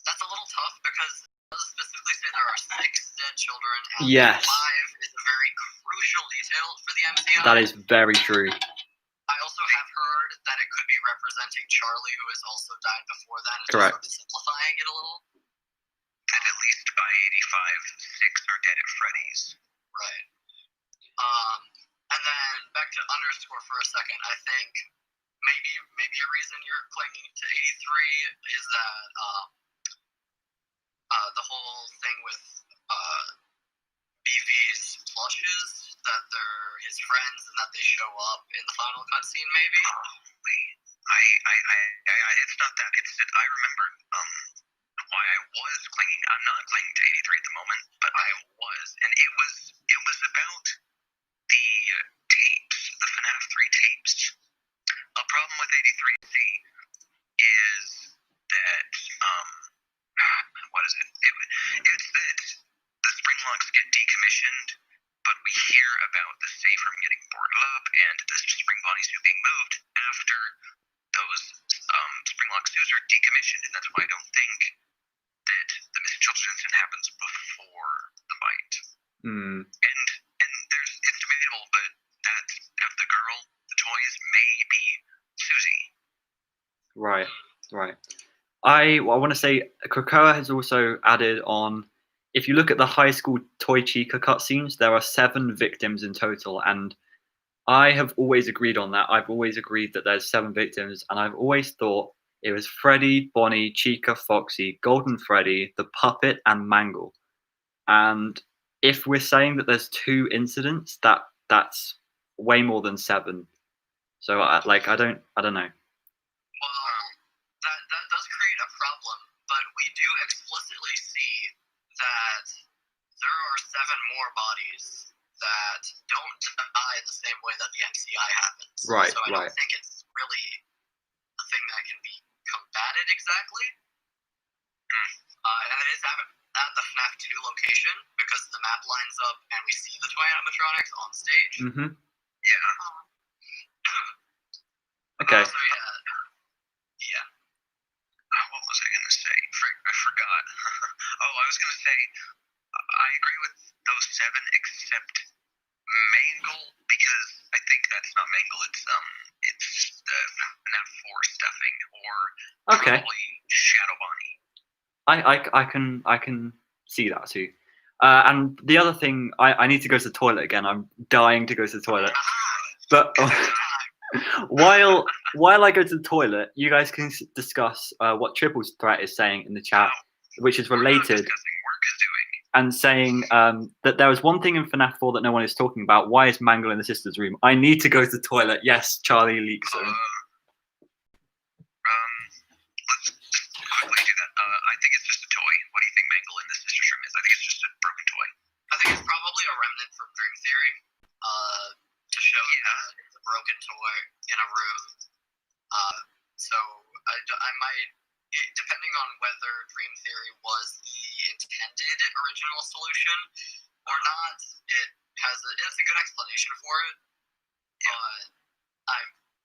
that's a little tough because it does specifically there are 6 dead children, and Yes. 5 is a very crucial detail for the MCI. That is very true. I also have heard that it could be representing Charlie, who has also died before then, and Correct. just simplifying it a little. And at least by 85, 6 are dead at Freddy's. Right. And then back to underscore for a second. I think maybe a reason you're clinging to 83 is that the whole thing with BV's plushes, that they're his friends and that they show up in the final cutscene, maybe. It's not that. It's that I remember why I was clinging. I'm not clinging to 83 at the moment, but I was, and it was about the tapes, the FNAF 3 tapes. A problem with 83C is that what is it? It's that the spring locks get decommissioned, but we hear about the safe room getting boarded up and the spring body suit being moved after those spring lock suits are decommissioned, and that's why I don't think that the missing children incident happens before the bite. And it's debatable, but that the girl, the toys may be Susie. Right. I want to say Krakoa has also added on. If you look at the high school Toy Chica cutscenes, there are 7 victims in total, and I have always agreed on that. I've always agreed that there's 7 victims, and I've always thought it was Freddy, Bonnie, Chica, Foxy, Golden Freddy, the puppet, and Mangle. And if we're saying that there's 2 incidents, that's way more than 7. So I don't know. Well, that does create a problem, but we do explicitly see that there are 7 more bodies that don't die the same way that the MCI happens. Right, so I don't think it's really a thing that can be combated exactly. And it is at the FNAF 2 location, because the map lines up and we see the toy animatronics on stage. Yeah. Okay. So yeah. What was I going to say? I forgot. I was going to say, I agree with those 7 except Mangle, because I think that's not Mangle, it's the FNAF 4 stuffing, or probably Shadow Bonnie. I can see that too. And the other thing, I need to go to the toilet again. I'm dying to go to the toilet. But while I go to the toilet, you guys can discuss what Triple's Threat is saying in the chat, which is related, and saying that there was one thing in FNAF 4 that no one is talking about. Why is Mangle in the sister's room? I need to go to the toilet. Yes, Charlie Leaks Zone. Let's quickly do that. I think it's just a toy. What do you think Mangle in the sister's room is? I think it's just a broken toy. I think it's probably a remnant from Dream Theory, to show that it's a broken toy in a room. So I might, depending on whether Dream Theory was the intended original solution or not, it's a good explanation for it. But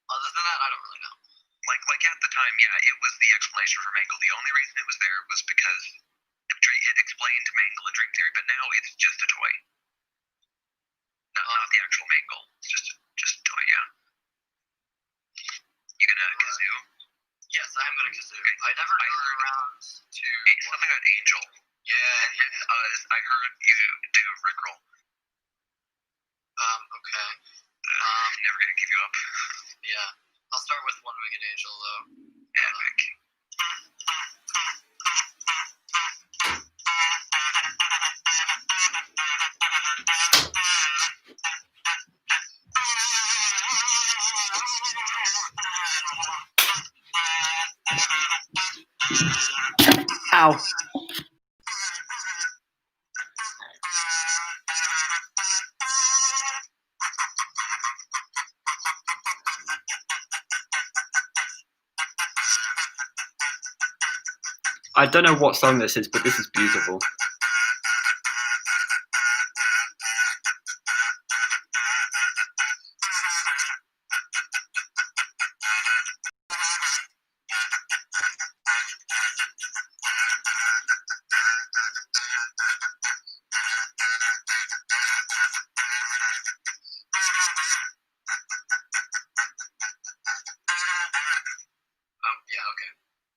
other than that, I don't really know. Like at the time, yeah, it was the explanation for Mangle. The only reason it was there was because it explained Mangle in Dream Theory, but now it's just a toy. Not the actual Mangle. It's just a toy, yeah. You gonna kazoo? Yes, I am gonna kazoo. I never got around to something about Angel. Yeah, I heard you do Rickroll. Okay. Never gonna give you up. Yeah. I'll start with One Winged Angel, though. Epic. Ow. I don't know what song this is, but this is beautiful. Okay.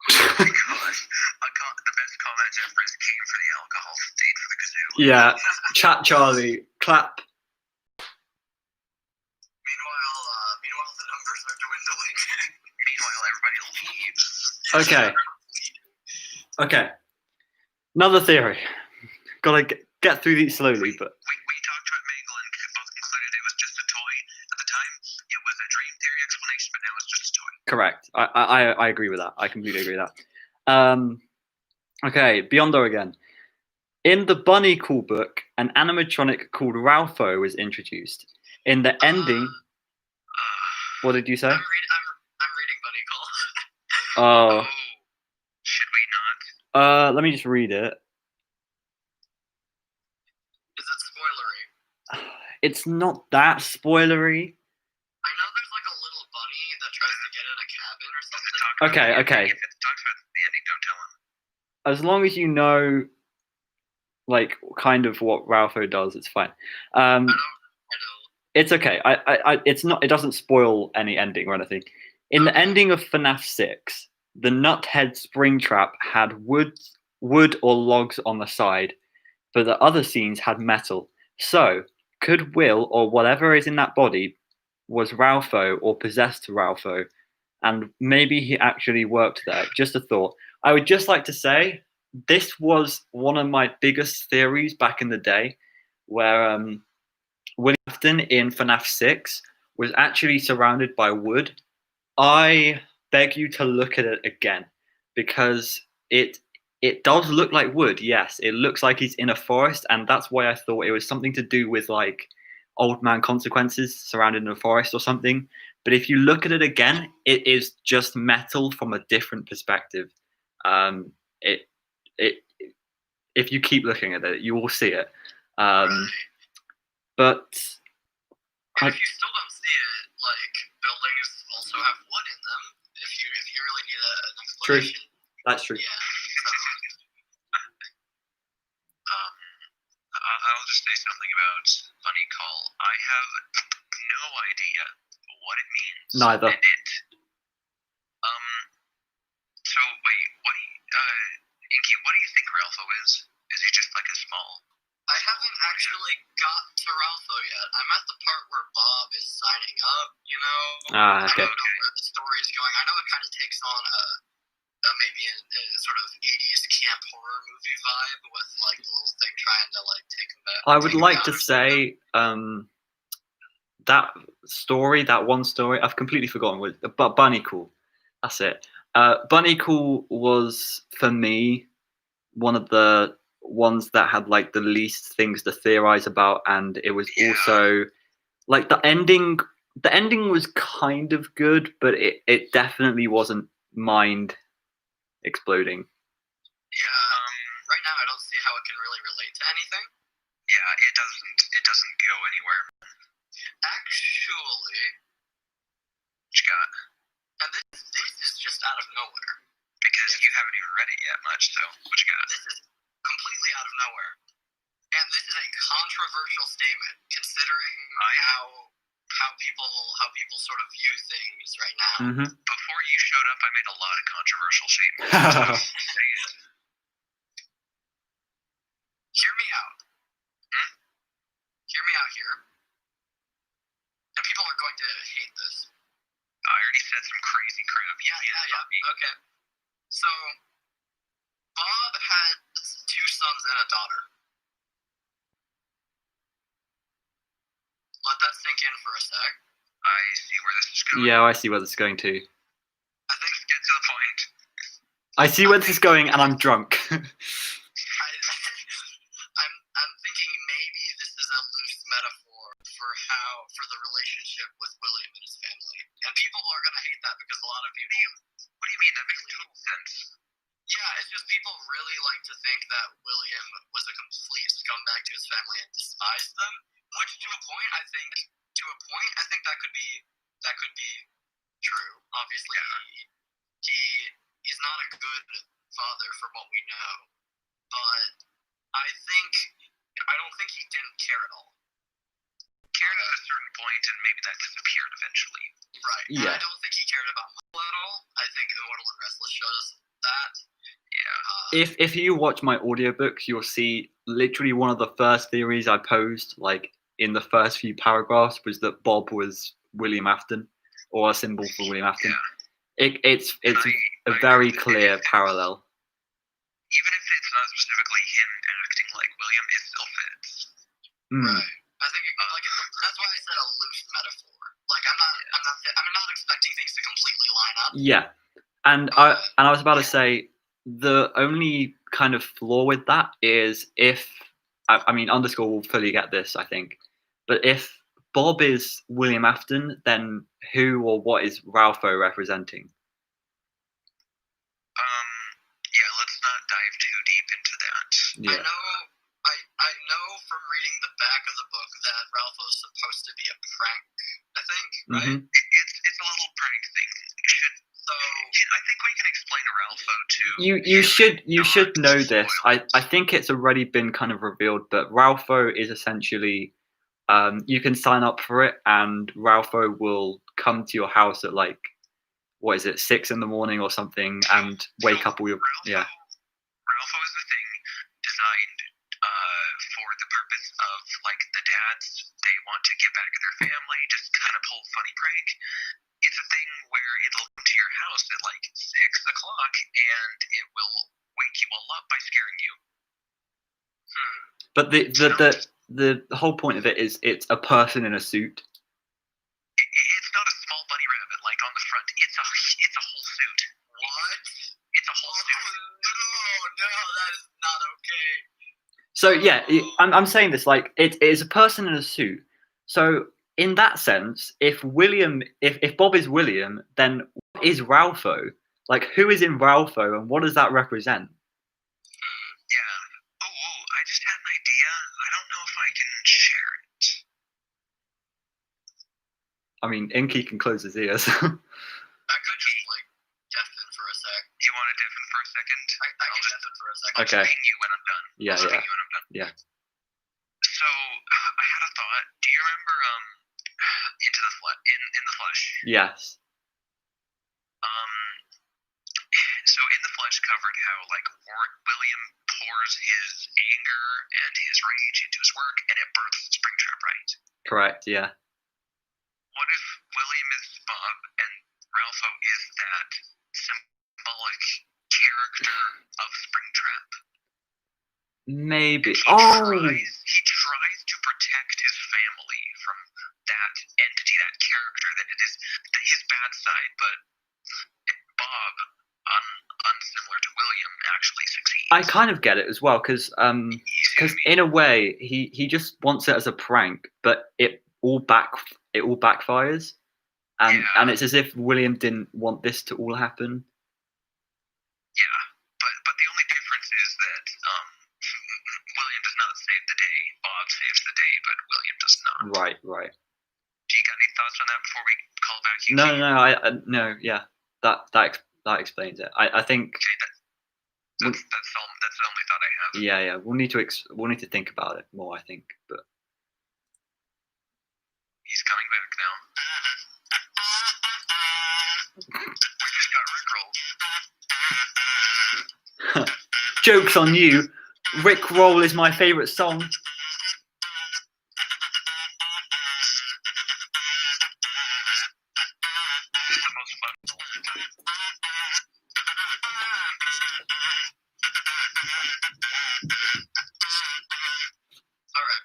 Because the best comment ever is came for the alcohol, stayed for the kazoo. Yeah. Chat Charlie, clap. Meanwhile, the numbers are dwindling. Meanwhile, everybody leaves. Okay. Okay. Another theory. Gotta get through these slowly, but We talked about Mangle and both concluded it was just a toy. At the time, it was a dream theory explanation, but now it's just a toy. correct. I agree with that. I completely agree with that. Okay, Beyonder again. In the Bunny Cool book, an animatronic called Ralpho was introduced. In the ending, what did you say? I'm reading Bunny Call. Oh, Should we not? let me just read it. Is it spoilery? It's not that spoilery. I know there's like a little bunny that tries to get in a cabin or something. Okay. If it talks about the ending, don't tell him. As long as you know, like, kind of what Ralpho does, it's fine. I know. It's okay. It's not. It doesn't spoil any ending or anything. In the ending of FNAF 6, the Nuthead Springtrap had wood or logs on the side, but the other scenes had metal. So, could Will or whatever is in that body was Ralpho or possessed Ralpho, and maybe he actually worked there? Just a thought. I would just like to say this was one of my biggest theories back in the day, where William Afton in FNAF 6 was actually surrounded by wood. I beg you to look at it again, because it does look like wood. Yes, it looks like he's in a forest, and that's why I thought it was something to do with like old man consequences surrounded in a forest or something. But if you look at it again, it is just metal from a different perspective. If you keep looking at it, you will see it. But And if you still don't see it, like buildings also have wood in them. If you really need an true, explanation. that's true. Yeah. I'll just say something about Bunny Call. I have no idea what it means. Neither. And it. So wait, Inky, what do you think Ralpho is? Is he just like a small? I haven't actually gotten to Ralpho yet. I'm at the part where Bob is signing up, you know? Okay. I don't know where the story is going. I know it kind of takes on a maybe a sort of 80s camp horror movie vibe with like the little thing trying to like take him back. I would like to say that story, that one story, I've completely forgotten what, but Bunny Cool. That's it. Bunny Cool was, for me, one of the ones that had like the least things to theorize about, and it was also like the ending was kind of good, but it definitely wasn't mind exploding. Yeah, right now I don't see how it can really relate to anything. Yeah, it doesn't go anywhere. Actually, What you got? and this is just out of nowhere. Because you haven't even read it yet much, so what you got? This is completely out of nowhere. And this is a controversial statement, considering how people sort of view things right now. Mm-hmm. Before you showed up, I made a lot of controversial statements. Say it. Hear me out. Hear me out here. And people are going to hate this. I already said some crazy crap. Yeah. Okay. So, Bob had 2 sons and a daughter. Let that sink in for a sec. I see where this is going. Yeah, I see where this is going too. I think Get to the point. I see where this is going, and I'm drunk. I'm thinking maybe this is a loose metaphor for the relationship with William and his family. And people are gonna hate that because a lot of people. What do you mean? That makes total sense. Yeah, it's just people really like to think that William was a complete scumbag to his family and despised them. Which to a point I think that could be true. Obviously, he's not a good father from what we know, but I don't think he didn't care at all. cared at a certain point, and maybe that disappeared eventually. Right. Yeah. I don't think he cared about Michael at all. I think Immortal and Restless showed us that. Yeah. If you watch my audiobook, you'll see literally one of the first theories I posed, like in the first few paragraphs, was that Bob was William Afton, or a symbol for William Afton. Yeah. It's I a very agree with clear it. parallel. Even if it's not specifically him acting like William, it still fits. Right. I think that's why I said a loose metaphor. Like I'm not expecting things to completely line up. Yeah, and I was about to say the only kind of flaw with that is if I mean Underscore will fully get this, I think, but if Bob is William Afton, then who or what is Ralpho representing? Yeah, let's not dive too deep into that. Yeah. I know from reading the back of the book that Ralpho's supposed to be a prank, I think, right? Mhm. It's a little prank thing. I think we can explain Ralpho too. You should know this. I think it's already been kind of revealed, but Ralpho is essentially you can sign up for it, and Ralpho will come to your house at like, what is it, 6 in the morning or something, and wake up all your Ralpho is the thing designed for the purpose of like the dads. They want to get back at their family, just kind of pull a funny prank. It's a thing where it'll come to your house at like 6 o'clock, and it will wake you all up by scaring you. But the whole point of it is it's a person in a suit. It's not a small bunny rabbit like on the front. It's a whole suit. What? It's a whole suit. No, that is not okay. So yeah, I'm saying this like it is a person in a suit. So in that sense, if Bob is William, then what is Ralpho? Like, who is in Ralpho, and what does that represent? Yeah. Oh, I just had an idea. I don't know if I can share it. I mean, Inky can close his ears. I could just like deafen for a sec. Do you want to deafen for a second? I can deafen for a second. Okay. I'll ping you when I'm done. Yeah. Ping you when I'm done. Yeah. So I had a thought. Do you remember in the Flesh? Yes. So in the Flesh covered how like William pours his anger and his rage into his work, and it births Springtrap, right? Correct. Yeah. What if William is Bob and Ralpho is that symbolic character of Springtrap? Maybe. He tries to protect his family from that entity, that character, that it is his bad side, but Bob, unsimilar to William, actually succeeds. I kind of get it as well, because in a way he just wants it as a prank, but it all backfires, and it's as if William didn't want this to all happen. Yeah, but the only difference is that William does not save the day. Bob saves the day, but William does not. Right. Do you got any thoughts on that before we call back? No. Yeah, that explains it. I think. Okay, that's the only thought I have. Yeah. We'll need to think about it more, I think, but. He's coming back now. We just got Rickrolled. Joke's on you. Rickroll is my favourite song. It's the most fun. Alright.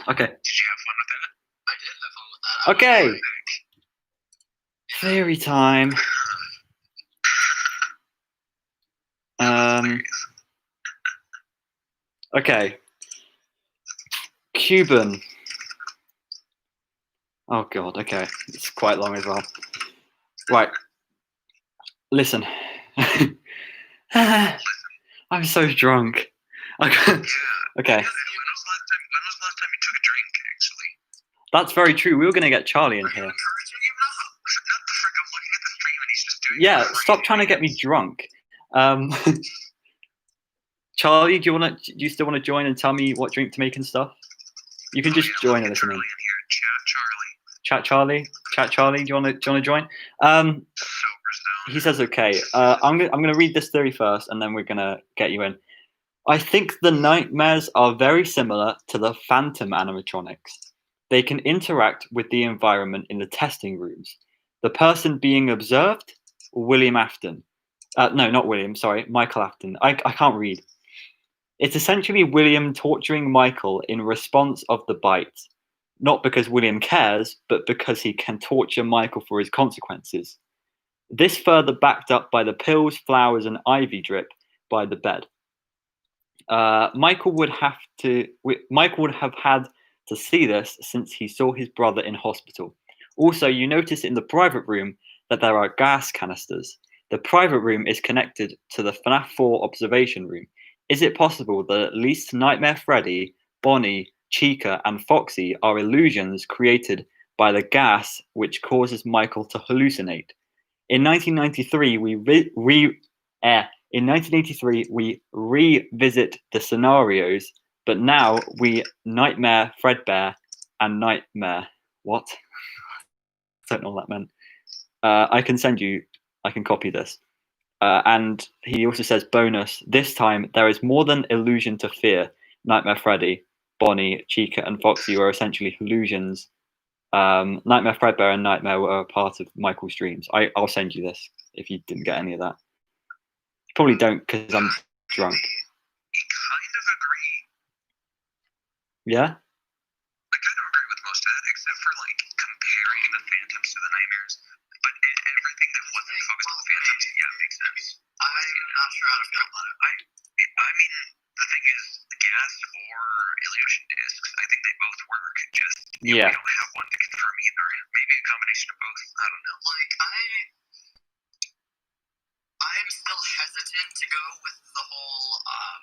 Okay. Did you have fun with that? I did have fun with that. Okay. Theory time. Okay. Cuban. Oh god, okay. It's quite long as well. Right. Listen. I'm so drunk. Okay. When was the last time you took a drink, actually? That's very true. We were going to get Charlie in here. Not the frick, I'm looking at the stream and he's just doing Yeah, stop trying to get me drunk. Charlie, do you still want to join and tell me what drink to make and stuff? You can just join and listen in. Chat Charlie, do you want to join? Sober zone. He says okay. I'm gonna read this theory first, and then we're gonna get you in. I think the nightmares are very similar to the phantom animatronics. They can interact with the environment in the testing rooms. The person being observed, William Afton. No, not William. Sorry, Michael Afton. I can't read. It's essentially William torturing Michael in response of the bite. Not because William cares, but because he can torture Michael for his consequences. This further backed up by the pills, flowers, and ivy drip by the bed. Michael would have had to see this since he saw his brother in hospital. Also, you notice in the private room that there are gas canisters. The private room is connected to the FNAF 4 observation room. Is it possible that at least Nightmare Freddy, Bonnie, Chica, and Foxy are illusions created by the gas which causes Michael to hallucinate? In 1993, we revisit the scenarios, but now we Nightmare Fredbear and Nightmare. What? I don't know what that meant. I can copy this. And he also says, bonus, this time there is more than illusion to fear. Nightmare Freddy, Bonnie, Chica, and Foxy were essentially illusions. Nightmare Fredbear and Nightmare were a part of Michael's dreams. I'll send you this if you didn't get any of that. Probably don't because I'm drunk. I kind of agree. Yeah? I kind of agree with most of that, except for like comparing the phantoms to the nightmares. But everything that wasn't focused on the phantoms, yeah, makes sense. I'm not sure how to feel about it. I mean, the thing is, the gas or illusion discs, I think they both work. Just we don't have one to confirm either. Maybe a combination of both. I don't know. Like I'm still hesitant to go with the whole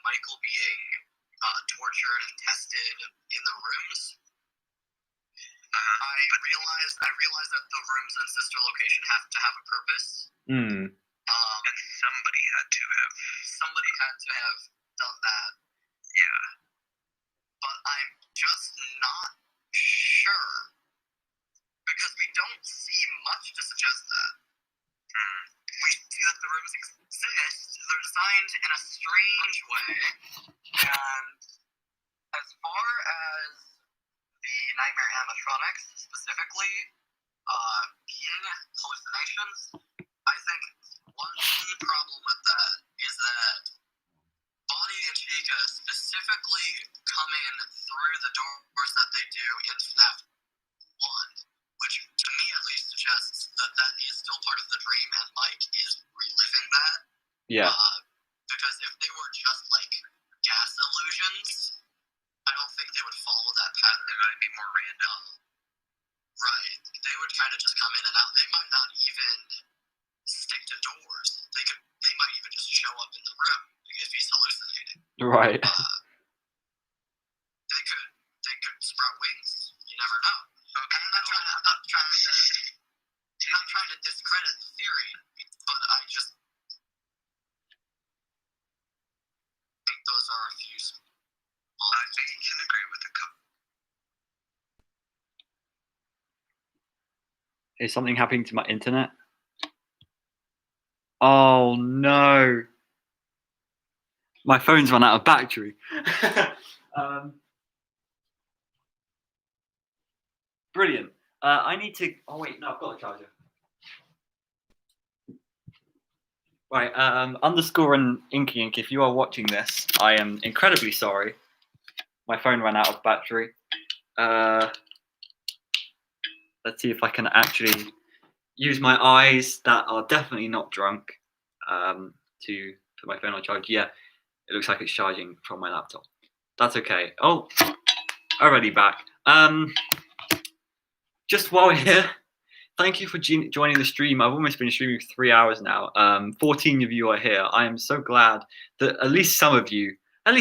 Michael being tortured and tested in the rooms. I realize that the rooms in Sister Location have to have a purpose. Mm. And somebody had to have done that. Yeah. But I'm just not sure because we don't see much to suggest that. We see that the rooms exist. They're designed in a strange way. And as far as the Nightmare animatronics specifically being hallucinations, I think one key problem with that is that Bonnie and Chica specifically come in through the doors that they do in FNAF 1, which to me at least suggests that that is still part of the dream and Mike is reliving that. Yeah. Because if they were just like gas illusions, I don't think they would follow that pattern. It might be more random. Right. They would kind of just come in and out. They might not even stick to doors. They might even just show up in the room if he's hallucinating. Right. They could sprout wings. You never know. Okay. I'm not trying to discredit the theory, but I just think those are a few. I can agree with the Is something happening to my internet? Oh no. My phone's run out of battery. Brilliant. I need to. Oh wait, no, I've got the charger. Right. Underscore and Inky Ink. If you are watching this, I am incredibly sorry. My phone ran out of battery. Let's see if I can actually use my eyes that are definitely not drunk to put my phone on charge. Yeah, it looks like it's charging from my laptop. That's okay. Oh, already back. Just while we're here, thank you for joining the stream. I've almost been streaming for 3 hours now. 14 of you are here. I am so glad that at least some of you, I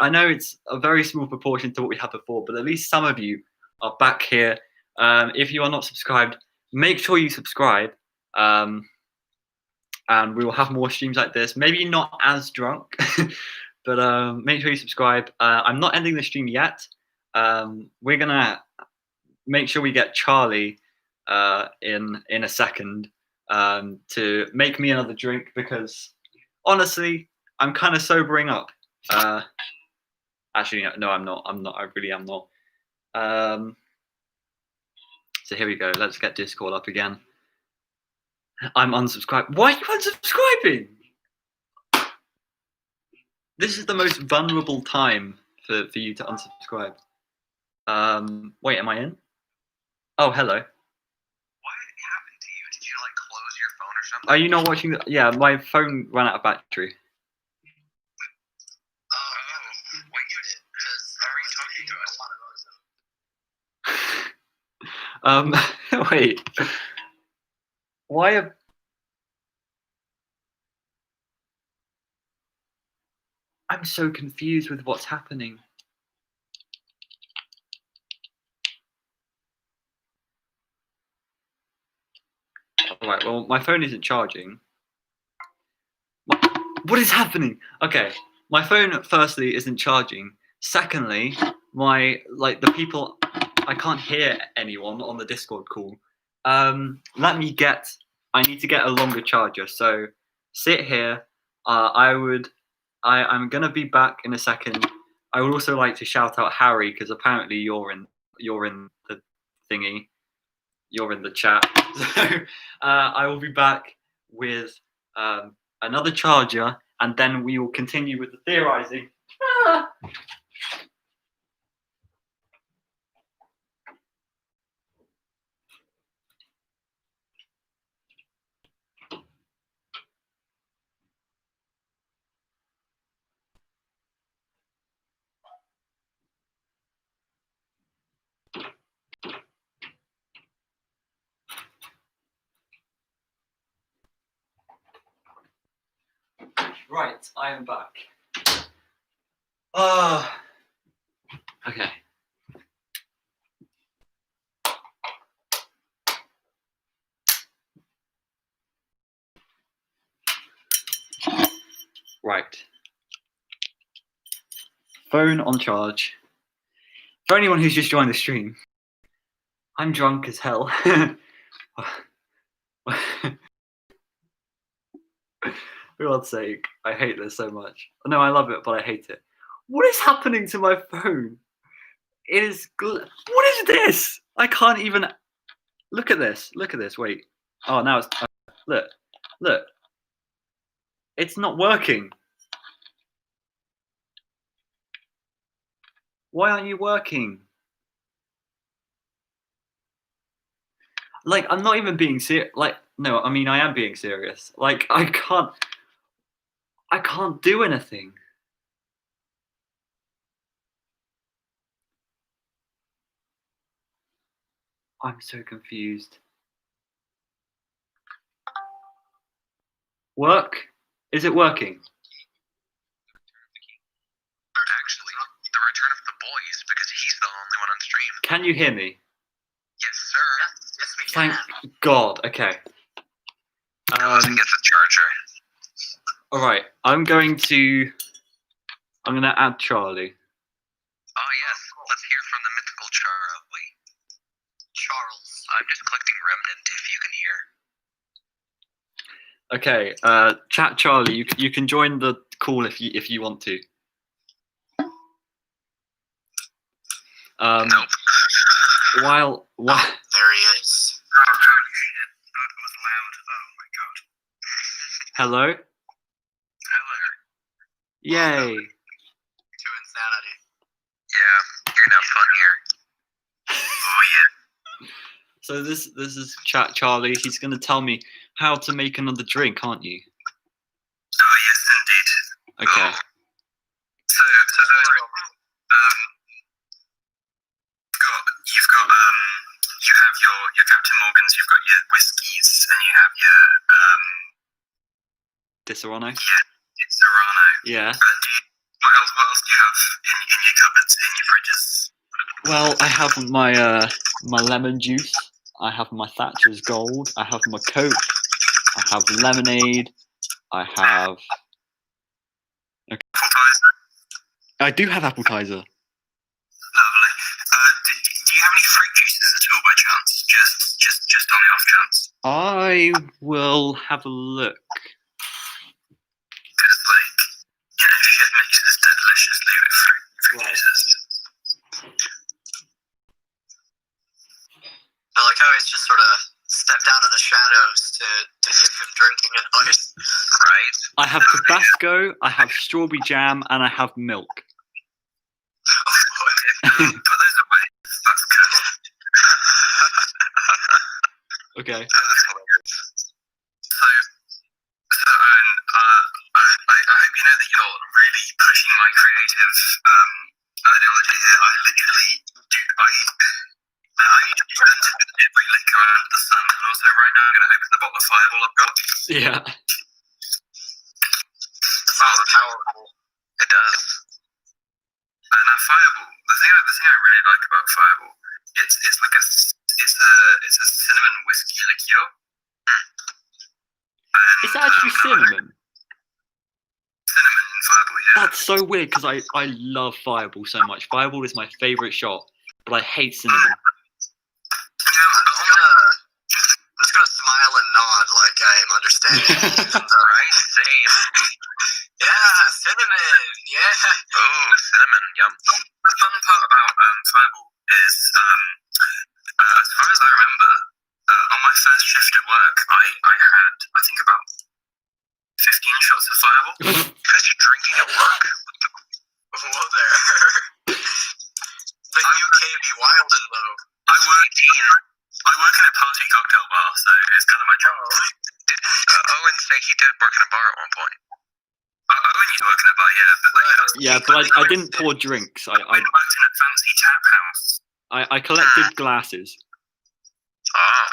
know it's a very small proportion to what we had before, but at least some of you are back here. If you are not subscribed, make sure you subscribe. And we will have more streams like this. Maybe not as drunk, but make sure you subscribe. I'm not ending the stream yet. We're going to make sure we get Charlie in a second to make me another drink because honestly, I'm kind of sobering up. Actually, no, I'm not. I really am not. So here we go. Let's get Discord up again. I'm unsubscribed. Why are you unsubscribing? This is the most vulnerable time for you to unsubscribe. Wait, am I in? Oh, hello. What happened to you? Did you like close your phone or something? Are you not watching? Yeah, my phone ran out of battery. What you did? Because How are you talking to us? Wait. Why are... I'm so confused with what's happening. Alright, well, my phone isn't charging. What is happening? Okay, my phone, firstly, isn't charging. Secondly, the people... I can't hear anyone on the Discord call. I need to get a longer charger, so sit here. I'm gonna be back in a second. I would also like to shout out Harry because apparently you're in the thingy. You're in the chat. So I will be back with another charger, and then we will continue with the theorizing. Right, I am back. Okay. Right. Phone on charge. For anyone who's just joined the stream, I'm drunk as hell. For God's sake, I hate this so much. No, I love it, but I hate it. What is happening to my phone? It is. What is this? I can't even. Look at this. Look at this. Wait. Oh, now it's. Look. Look. It's not working. Why aren't you working? Like, I'm not even being serious. Like, no, I mean, I am being serious. Like, I can't do anything. I'm so confused. Work? Is it working? Actually, the return of the boys, because he's the only one on stream. Can you hear me? Yes, sir. Yes, we Thank can. God. Okay. Goes and gets the charger. All right. I'm gonna add Charlie. Oh yes, let's hear from the mythical Charlie. Charles. I'm just collecting remnant if you can hear. Okay. Chat Charlie. You can join the call if you want to. Nope. While There he is. Oh, holy shit. That was loud. Oh my god. hello. Hello. Yay. To insanity. Yeah, you're gonna have fun here. Oh yeah. So this is Chat Charlie. He's gonna tell me how to make another drink, aren't you? Oh yes, indeed. Okay. So you have your Captain Morgans, you've got your whiskies, and you have your Disaronno. it's Serrano. Yeah. What else do you have in your cupboards, in your fridges? Well, I have my lemon juice. I have my Thatcher's Gold. I have my Coke. I have lemonade. I have. Okay. Appetizer. I do have appetizer. Lovely. Do you have any fruit juices at all by chance? Just on the off chance. I will have a look. Because, like, shit mixes deliciously with fruit juices. I like how he's just sort of stepped out of the shadows to give him drinking advice. Right? I have Tabasco, I have strawberry jam, and I have milk. Oh, boy. Put those away. That's good. Okay. That's hilarious. So Owen, I hope you know that you're really pushing my creative ideology here. I literally do. I invented every liquor under the sun, and also right now I'm going to open the bottle of Fireball I've got. Yeah. Sounds powerful. It does. Now Fireball, the thing I really like about Fireball, it's like it's a cinnamon whiskey liqueur. And, Is that actually cinnamon? Cinnamon in Fireball, yeah. That's so weird because I love Fireball so much. Fireball is my favourite shot, but I hate cinnamon. I'm just gonna smile and nod like I am understanding. Right? Same. Yeah, cinnamon. Yeah. Oh, cinnamon, yum. The fun part about Fireball is, as far as I remember, on my first shift at work, I had, I think, about 15 shots of Fireball. Because you're drinking at work? Whoa there. The UK be wildin' though. I work in a party cocktail bar, so it's kind of my job. Didn't Owen say he did work in a bar at one point? Owen used to work in a bar, yeah. But Yeah, but I didn't pour drinks. I worked in a fancy tap house. I collected glasses. Ah.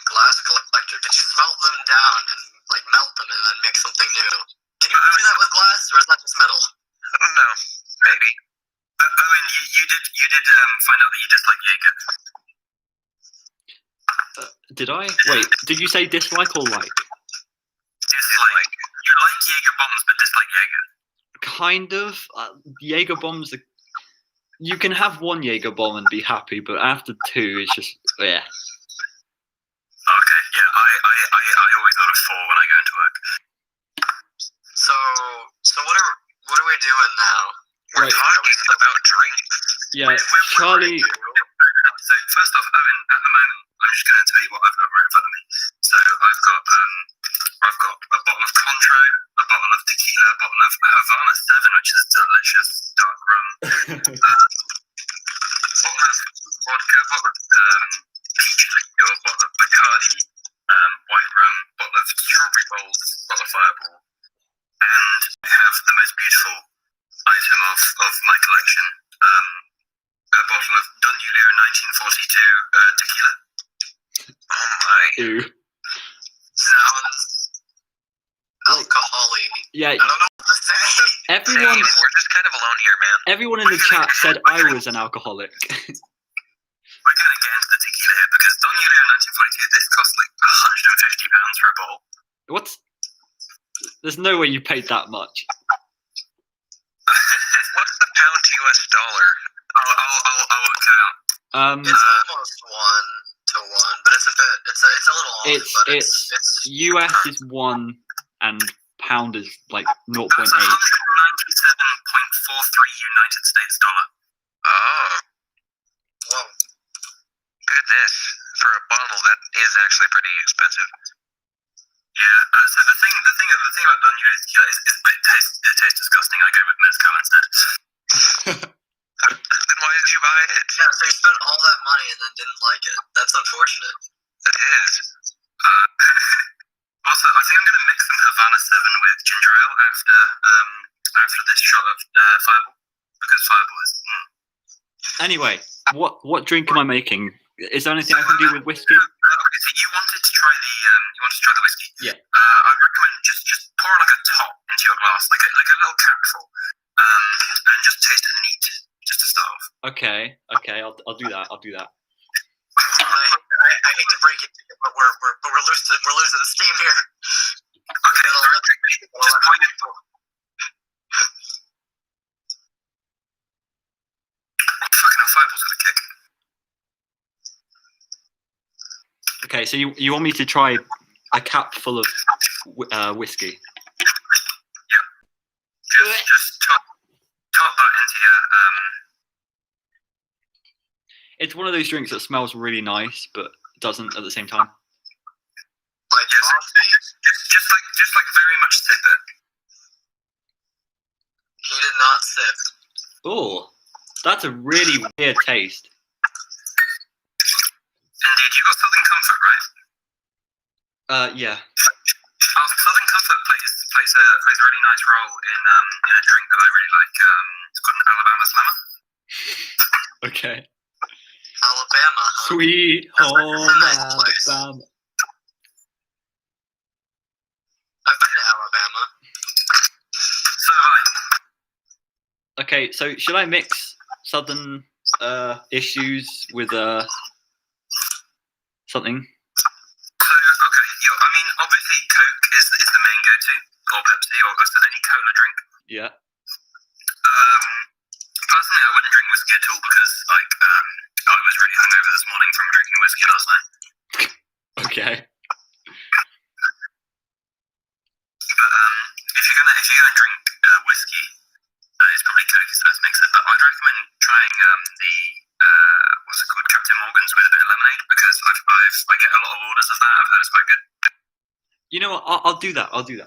Glass collector. Did you smelt them down and like melt them and then make something new? Can you do that with glass, or is that just metal? I don't know. Maybe. Owen, you did find out that you dislike Jaeger. Did I? Wait, did you say dislike or like? Dislike. You like Jaeger bombs, but dislike Jaeger. Kind of. Jaeger bombs. You can have one Jaeger bomb and be happy, but after two, it's just yeah. Okay. Yeah. I always go to 4 when I go into work. So what are we doing now? We're talking about drinks. Yeah, Charlie. So first off, Owen, at the moment, I'm just going to tell you what I've got right in front of me. So I've got a bottle of Contro, a bottle of tequila, a bottle of Havana 7, which is delicious dark rum, bottle of vodka, bottle of peach liqueur, bottle of Bacardi white rum, bottle of strawberry bowls, bottle of Fireball, and I have the most beautiful item of my collection. A bottle of Don Julio 1942 tequila. Oh my. Ew. Sounds alcoholic. Yeah. I don't know what to say. Everyone. We're just kind of alone here, man. Everyone in the chat said I was an alcoholic. We're going to get into the tequila here because Don Julio 1942, this costs like £150 for a bottle. What? There's no way you paid that much. What's the pound to US dollar? I'll work it out. It's almost 1 to 1, but it's a little off. It's US is 1 and pound is like 0.8. That's 197.43 United States dollar. Oh. Whoa. Goodness. For a bottle, that is actually pretty expensive. Yeah. So the thing about Don Julio tequila is it tastes disgusting. I go with mezcal instead. Then why did you buy it? Yeah, so you spent all that money and then didn't like it. That's unfortunate. It is. Also, I think I'm going to mix some Havana 7 with ginger ale after this shot of Fireball, because Fireball is. Anyway, what drink am I making? Is there anything I can do with whiskey? Okay, so you wanted to try the whiskey. Yeah. I recommend just pour like a top into your glass, like a little capful, and just taste it neat, just to start off. Okay, I'll do that. I hate to break it to you, but we're losing steam here. Okay, just point it. Fucking hell, Fireball's got a kick. Okay, so you want me to try a cap full of whiskey? Just top that into your It's one of those drinks that smells really nice, but doesn't at the same time. Like coffee. just like very much sip it. He did not sip. Oh, that's a really weird taste. Indeed, you got Southern Comfort, right? Yeah. Southern Comfort plays a really nice role in a drink that I really like. It's called an Alabama Slammer. Okay. Alabama, huh? Sweet That's like home a nice place. Alabama. I've been to Alabama. So have I. Okay, so should I mix Southern issues with something? So, okay, I mean, obviously Coke is the main go-to, or Pepsi, or any cola drink. Yeah. Personally, I wouldn't drink whiskey at all because, like, I was really hungover this morning from drinking whiskey last night. Okay. But if you're gonna drink whiskey, it's probably Coke is the best mixer. But I'd recommend trying the what's it called, Captain Morgan's with a bit of lemonade because I get a lot of orders of that. I've heard it's quite good. You know what? I'll do that. I mean,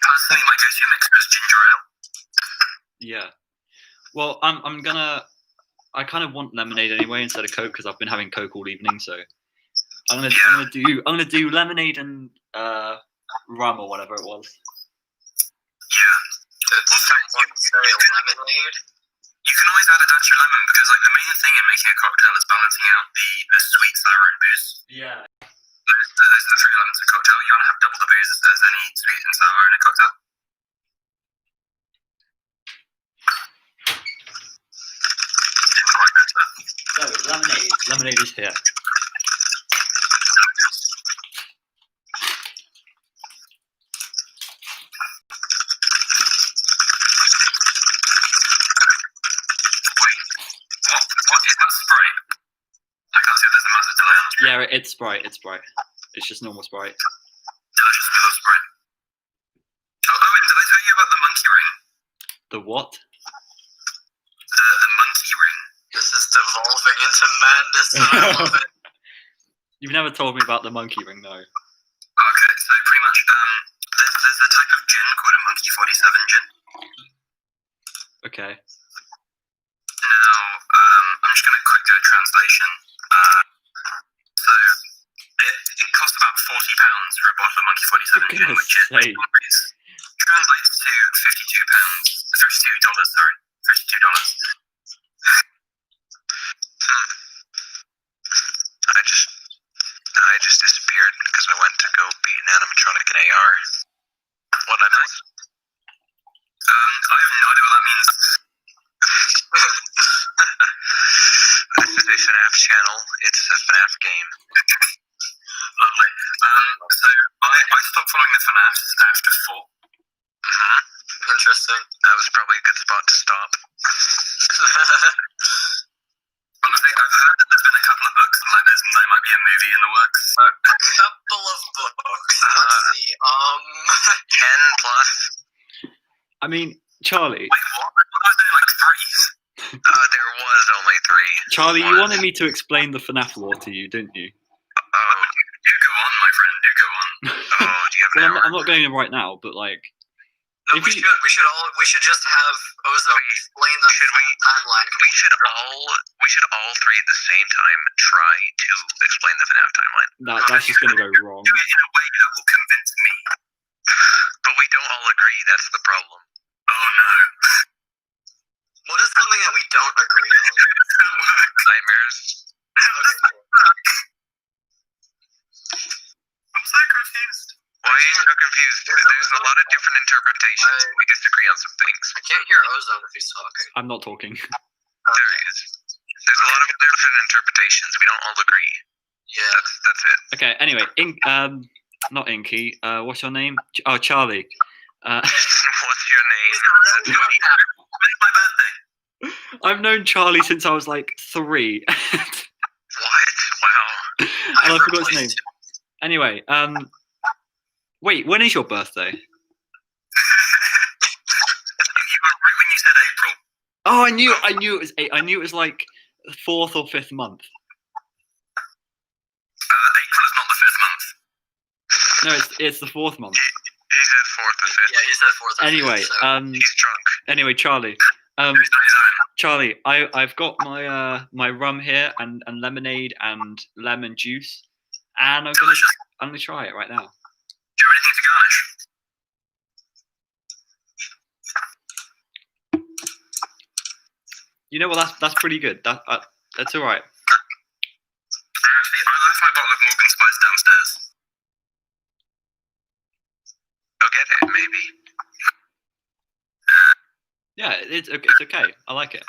personally, my go-to mixer is ginger ale. Yeah. Well, I kind of want lemonade anyway instead of Coke because I've been having Coke all evening. So I'm gonna do lemonade and rum or whatever it was. Yeah. Did someone say lemonade? You can always add a dash of lemon because, like, the main thing in making a cocktail is balancing out the sweet, sour, and booze. Yeah. Those are the three elements of a cocktail. You want to have double the booze as there's any sweet and sour in a cocktail. Didn't quite get that. So lemonade. Lemonade is here. What is that Sprite? I can't see if there's a massive delay on the screen. Yeah, it's Sprite. It's Sprite. It's just normal Sprite. Delicious, we love Sprite. Oh, Owen, did I tell you about the monkey ring? The what? The monkey ring. This is devolving into madness, and I love it. You've never told me about the monkey ring, though. Okay, so pretty much, there's a type of gin called a Monkey 47 gin. Okay. Now, I'm just going to quick do a translation. So, it costs about £40 for a bottle of Monkey 47 gin, which is translates to $52, sorry, $52. I just disappeared because I went to go beat an animatronic in AR. What I miss? I have no idea what that means. This is a FNAF channel. It's a FNAF game. Lovely. So I stopped following the FNAFs after 4. Mm-hmm. Interesting. That was probably a good spot to stop. Honestly, I've heard that there's been a couple of books and like there might be a movie in the works. So. A couple of books. Let's see. 10 plus. I mean, Charlie. Wait, what? I thought there was only like 3. There was only 3. Charlie, you wanted me to explain the FNAF lore to you, didn't you? Oh, do go on, my friend. Do go on. Oh, do you have an hour? I'm not going to right now, but like. No, we should just have Ozo explain the timeline. We should all 3 at the same time try to explain the FNAF timeline. That's just going to go wrong. Do it in a way that will convince me. But we don't all agree. That's the problem. Oh no. What is something that we don't agree on? Nightmares. I'm so confused. Why are you so confused? There's a lot of different interpretations. We disagree on some things. I can't hear Ozone if he's talking. I'm not talking. There he is. There's a lot of different interpretations. We don't all agree. Yeah. That's it. Okay, anyway, not Inky. What's your name? Oh, Charlie. What's your name? It's my birthday. I've known Charlie since I was like 3. What? Wow. And I forgot his name. Anyway, wait, when is your birthday? You were right when you said April. Oh, I knew it was I knew it was like the 4th or 5th month. April is not the 5th month. No, it's the 4th month. He said 4th or 5th. Yeah, he said 4th. Anyway, He's drunk. Anyway, Charlie. He's not his own. Charlie, I've got my rum here and lemonade and lemon juice, and I'm gonna try it right now. Do you have anything to garnish? You know what? That's pretty good. That's all right. Actually, I left my bottle of Morgan Spice downstairs. Go get it, maybe. Yeah, it's okay. I like it.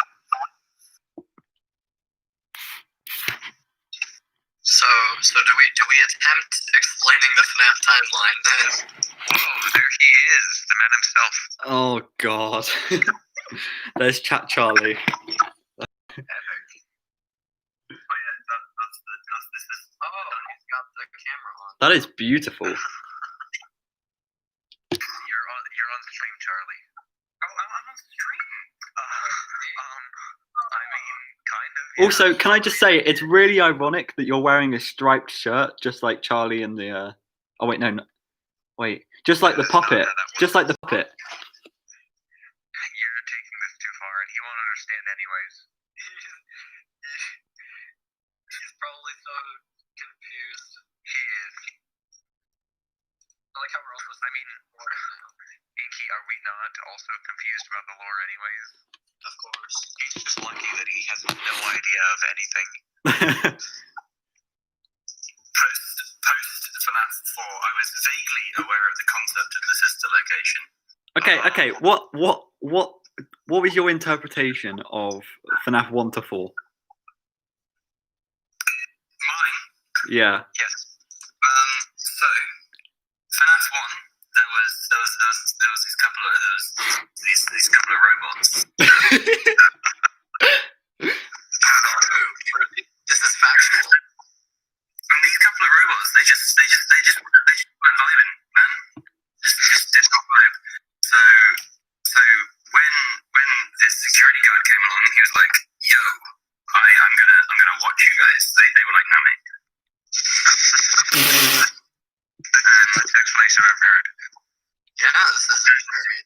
So do we attempt explaining the FNAF timeline then? Oh, there he is, the man himself. Oh God. There's Chat Charlie. Epic. Oh yeah, this is. Oh, he's got the camera on. That is beautiful. You're on stream, Charlie. Oh, I'm on stream. I mean, kind of. Yeah. Also, can I just say it's really ironic that you're wearing a striped shirt, just like Charlie and the. Oh wait, no. Wait, just like the puppet. Just like the puppet. You're taking this too far, and he won't understand anyways. He's probably so confused. He is. I like how we're also. I mean, Inky, are we not also confused about the lore anyways? Of course. He's just lucky that he has no idea of anything. Post FNAF 4, I was vaguely aware of the concept of the sister location. Okay. What was your interpretation of FNAF 1 to 4? Mine? Yeah. Yes. So FNAF 1, there was these couple of robots. This is factual. And these couple of robots, they just weren't vibing, man. Just did not vibe. So when this security guard came along, he was like, "Yo, I'm gonna watch you guys." They were like, "No, mate." That's the explanation I've ever heard. Yeah, this is very.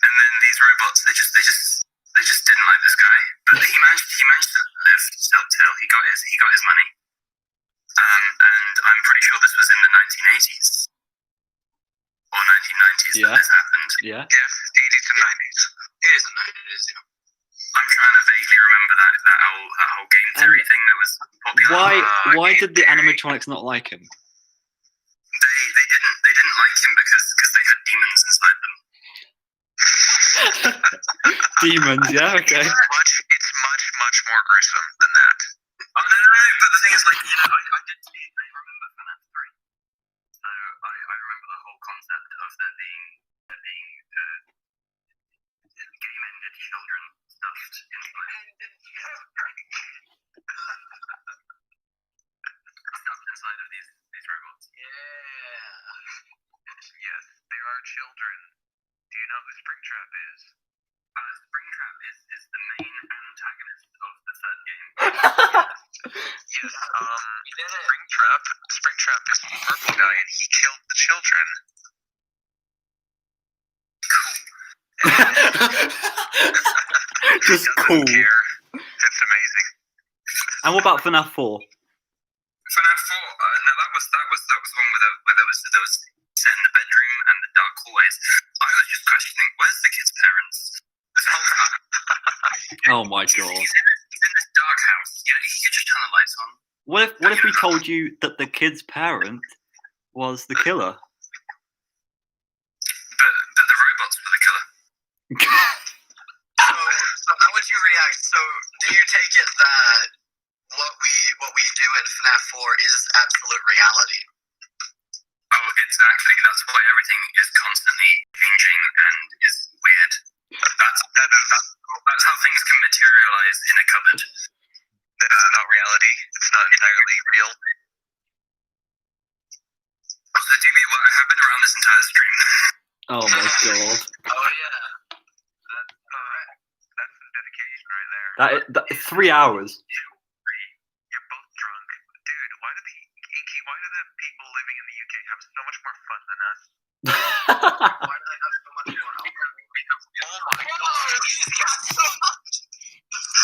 And then these robots, they just didn't like this guy, but he managed to live to tell. He got his money, and I'm pretty sure this was in the 1980s or 1990s that this happened. Yeah. Yeah, 80s and 90s. 80s and 90s, yeah. I'm trying to vaguely remember that whole game theory thing that was popular. Why did the animatronics not like him? They didn't like him because they had demons inside them. Demons, yeah, okay. It's much more gruesome than that. Oh no! But the thing is, like, you know, I remember FNAF 3, so I remember the whole concept of there being game-ended children stuffed inside of these robots. Yeah. Yes, there are children. Do you know who Springtrap is? Springtrap is the main antagonist of the third game. Yes, Springtrap is the purple guy, and he killed the children. Just cool. Care. It's amazing. And what about FNAF 4? FNAF 4. Now that was the one where there was set in the bedroom and the dark hallways. I was just questioning, where's the kid's parents? This whole time. Oh my God. He's in this dark house. Yeah, he could just turn the lights on. What if we told you that the kid's parent was the killer? But the robots were the killer. So how would you react? So do you take it that what we do in FNAF 4 is absolute reality? Oh, exactly. That's why everything is constantly changing and is weird. That's how things can materialize in a cupboard. That is not reality. It's not entirely real. Oh my god. Oh yeah. That's some dedication right there. That is 3 hours. 2, 3. You're both drunk. Dude, why do the people living in the UK have so much more fun than us? Why do they have so much more alcohol? Oh my gosh. He's got so much.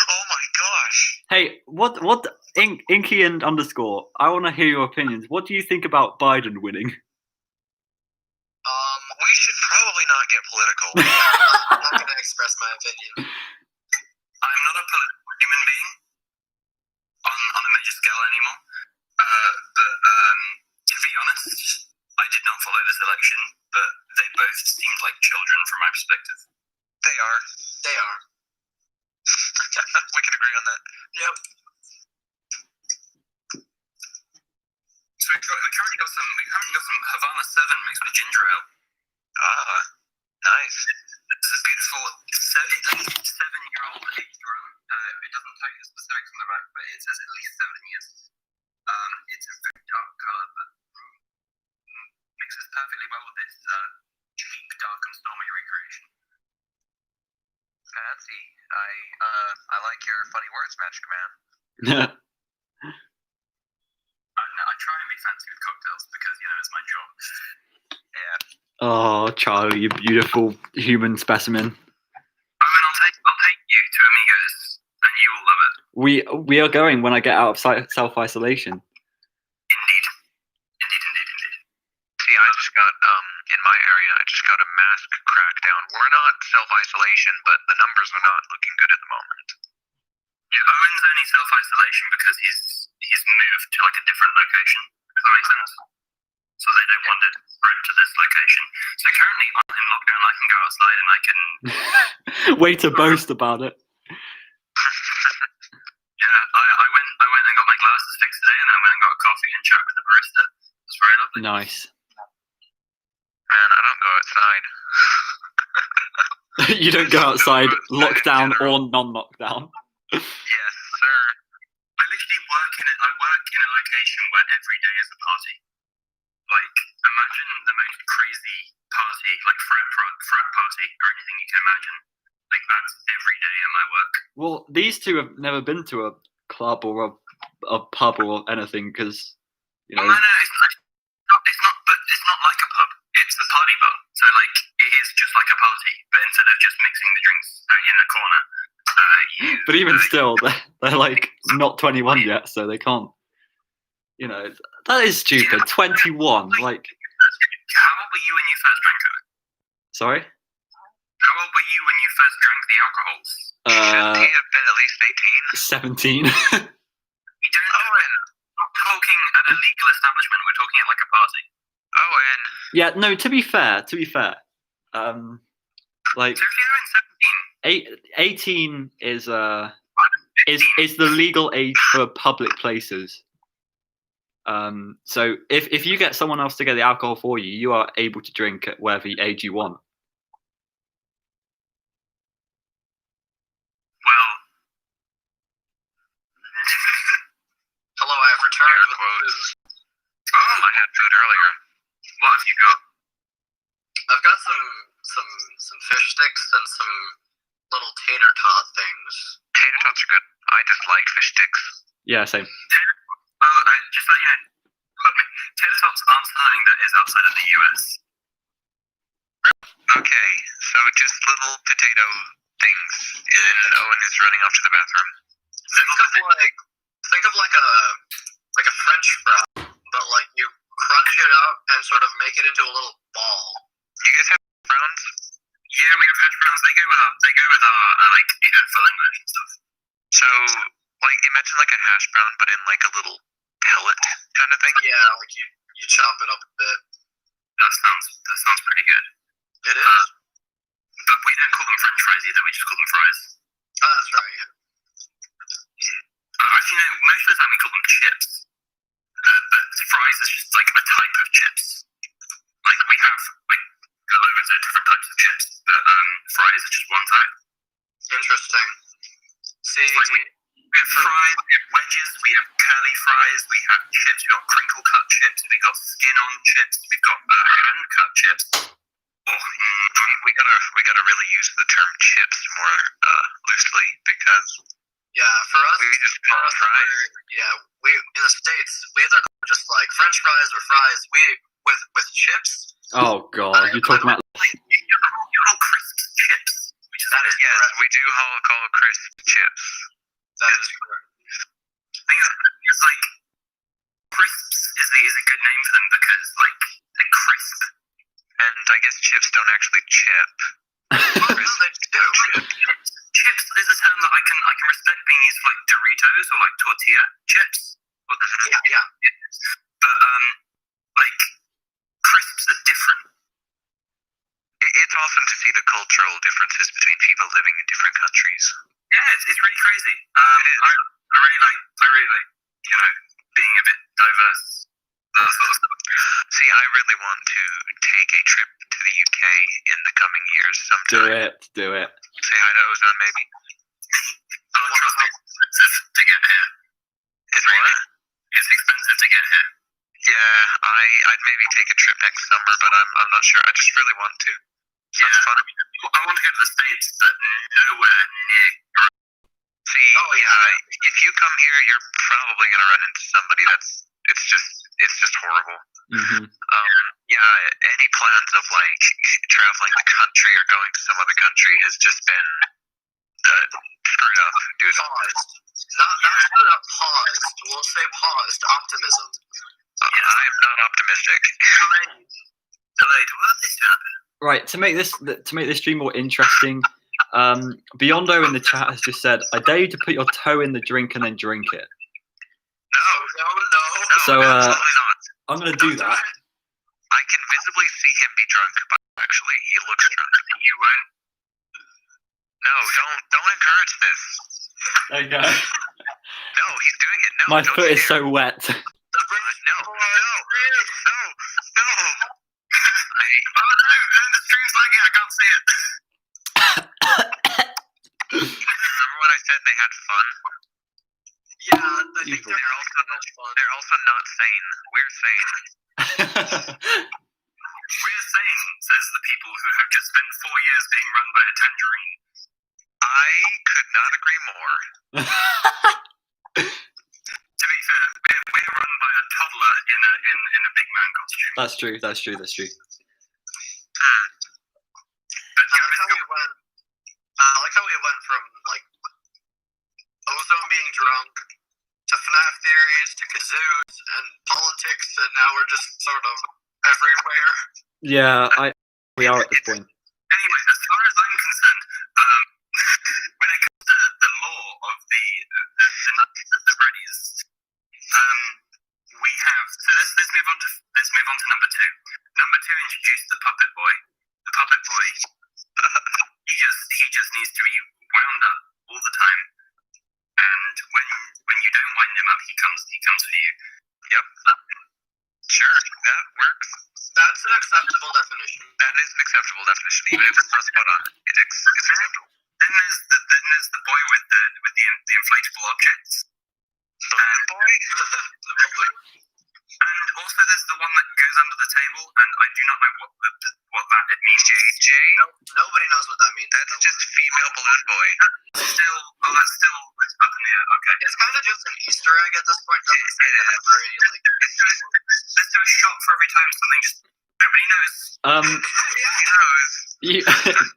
Oh my gosh. Hey, what Inky and underscore, I want to hear your opinions. What do you think about Biden winning? We should probably not get political. I'm not gonna express my opinion. I'm not a political human being on a major scale anymore. But to be honest, I did not follow this election, but they both seemed like children from my perspective. They are. They are. We can agree on that. Yep. So we currently got some Havana 7 mixed with ginger ale. Ah, nice. This is a beautiful 7-year-old aged rum. It doesn't tell you the specifics on the back, but it says at least 7 years. It's a very dark colour, but mixes perfectly well with this cheap, dark and stormy recreation. Fancy. I like your funny words, Magic Man. I try and be fancy with cocktails because, it's my job. Yeah. Oh, Charlie, you beautiful human specimen. Owen, I'll take you to Amigos, and you will love it. We are going when I get out of self-isolation. Indeed. See, I just got, in my area, I just got a mask crackdown. We're not self-isolation, but the numbers are not looking good at the moment. Yeah, Owen's only self-isolation because he's moved to, a different location, if that makes sense. So they don't want it spread to this location. So currently, I'm in lockdown. I can go outside and I can... Way to boast about it. Yeah, I went and got my glasses fixed today, and I went and got a coffee and chat with the barista. It was very lovely. Nice. Man, I don't go outside. You don't go outside, lockdown or non-lockdown. Yes, sir. I literally work in a location where every day is a party. Imagine the most crazy party, frat party or anything you can imagine. That's every day at my work. Well, these two have never been to a club or a pub or anything because, No, it's not like a pub. It's a party bar. So, it is just like a party, but instead of just mixing the drinks in the corner, But even still, they're not 21 yet, so they can't. That is stupid. 21, How old were you when you first drank it? Sorry? How old were you when you first drank the alcohols? Shouldn't he have been at least 17. 18? We don't know. We're not talking at a legal establishment. We're talking at a party. Owen. Yeah, no, to be fair. So if you're in 18 17... is the legal age for public places. So if you get someone else to get the alcohol for you, you are able to drink at whatever age you want. Well, Hello, I have returned with quotes. Oh, I had food earlier. What have you got? I've got some fish sticks and some little tater tot things. Tater tots are good. I dislike fish sticks. Yeah, same. Just let you know, pardon me, tater tots aren't something that is outside of the US. Okay, so just little potato things, and Owen is running off to the bathroom. Think of like a French fry, but you crunch it out and sort of make it into a little ball. You guys have hash browns? Yeah, we have hash browns. They go with our full English and stuff. So, imagine a hash brown, but in a little pellet kind of thing. Yeah, you chop it up a bit. That sounds pretty good. It is. But we don't call them French fries either. We just call them fries. Oh, that's right. Yeah. Actually, no, most of the time we call them chips. But fries is just a type of chips. We have loads of different types of chips, but fries are just one type. Interesting. See, we have fries, we have wedges, we have curly fries, we have chips, we've got crinkle cut chips, we've got skin on chips, we've got hand cut chips, We gotta really use the term chips more loosely, because for us, we just call it fries. we in the States we either call it just like French fries or fries. We with chips. Oh god, you're talking about. You call crisps chips. That is yes, correct. we do call crisp chips. That is correct. It's like crisps is a good name for them because like they're crisp. And I guess chips don't actually chip. Well, they do. Chips is a term that I can respect being used for like Doritos or like tortilla chips. Yeah. But like crisps are different. It's awesome to see the cultural differences between people living in different countries. Yeah, it's really crazy. It is. I really like being a bit diverse. That sort of stuff. See, I really want to take a trip to the UK in the coming years sometime. Do it. Say hi to Ozone, maybe. Trust me, it's expensive to get here. It's what? It's expensive to get here. Yeah, I'd maybe take a trip next summer, but I'm not sure. I just really want to. Sounds fun. I want to go to the States, but nowhere near. See, if you come here, you're probably gonna run into somebody it's just horrible. Mm-hmm. Any plans of like traveling the country or going to some other country has just been screwed up, dude. Paused. Not screwed up. Paused. We'll say paused. Optimism. I am not optimistic. Delayed. What is this happen? Right, to make this stream more interesting, Biondo in the chat has just said, "I dare you to put your toe in the drink and then drink it." No. So absolutely not. I'm gonna do that. I can visibly see him be drunk, but actually, he looks drunk. You won't. No, don't encourage this. There you go. No, he's doing it. No, My don't foot is dare. so wet. No. The stream's lagging. I can't see it. Remember when I said they had fun? Yeah, I think Evil. they're also much fun. They're also not sane. We're sane. We're sane, says the people who have just spent 4 years being run by a tangerine. I could not agree more. To be fair, we're run by a toddler in a big man costume. That's true. But I like how we went from like Ozone being drunk to FNAF theories to kazoos and politics, and now we're just sort of everywhere. Yeah, we are at this point. Anyway, as far as I'm concerned, when it comes to the lore of the Freddies, we have. So let's move on to number 2. Number 2 introduced the puppet boy. The puppet boy, he just needs to be wound up all the time, and when you don't wind him up, he comes for you. Yep. Sure, that works. That's an acceptable definition. That is an acceptable definition, even if it's not spot on. It's acceptable. Then there's the boy with the inflatable objects. The boy? And also there's the one that goes under the table, and I do not know what that it means. JJ? Nobody knows what that means. That's just female balloon boy. That's still it's up in the air. Okay. It's kind of just an Easter egg at this point. Doesn't It is. very like. Let's do a shot for every time something just nobody knows. He knows.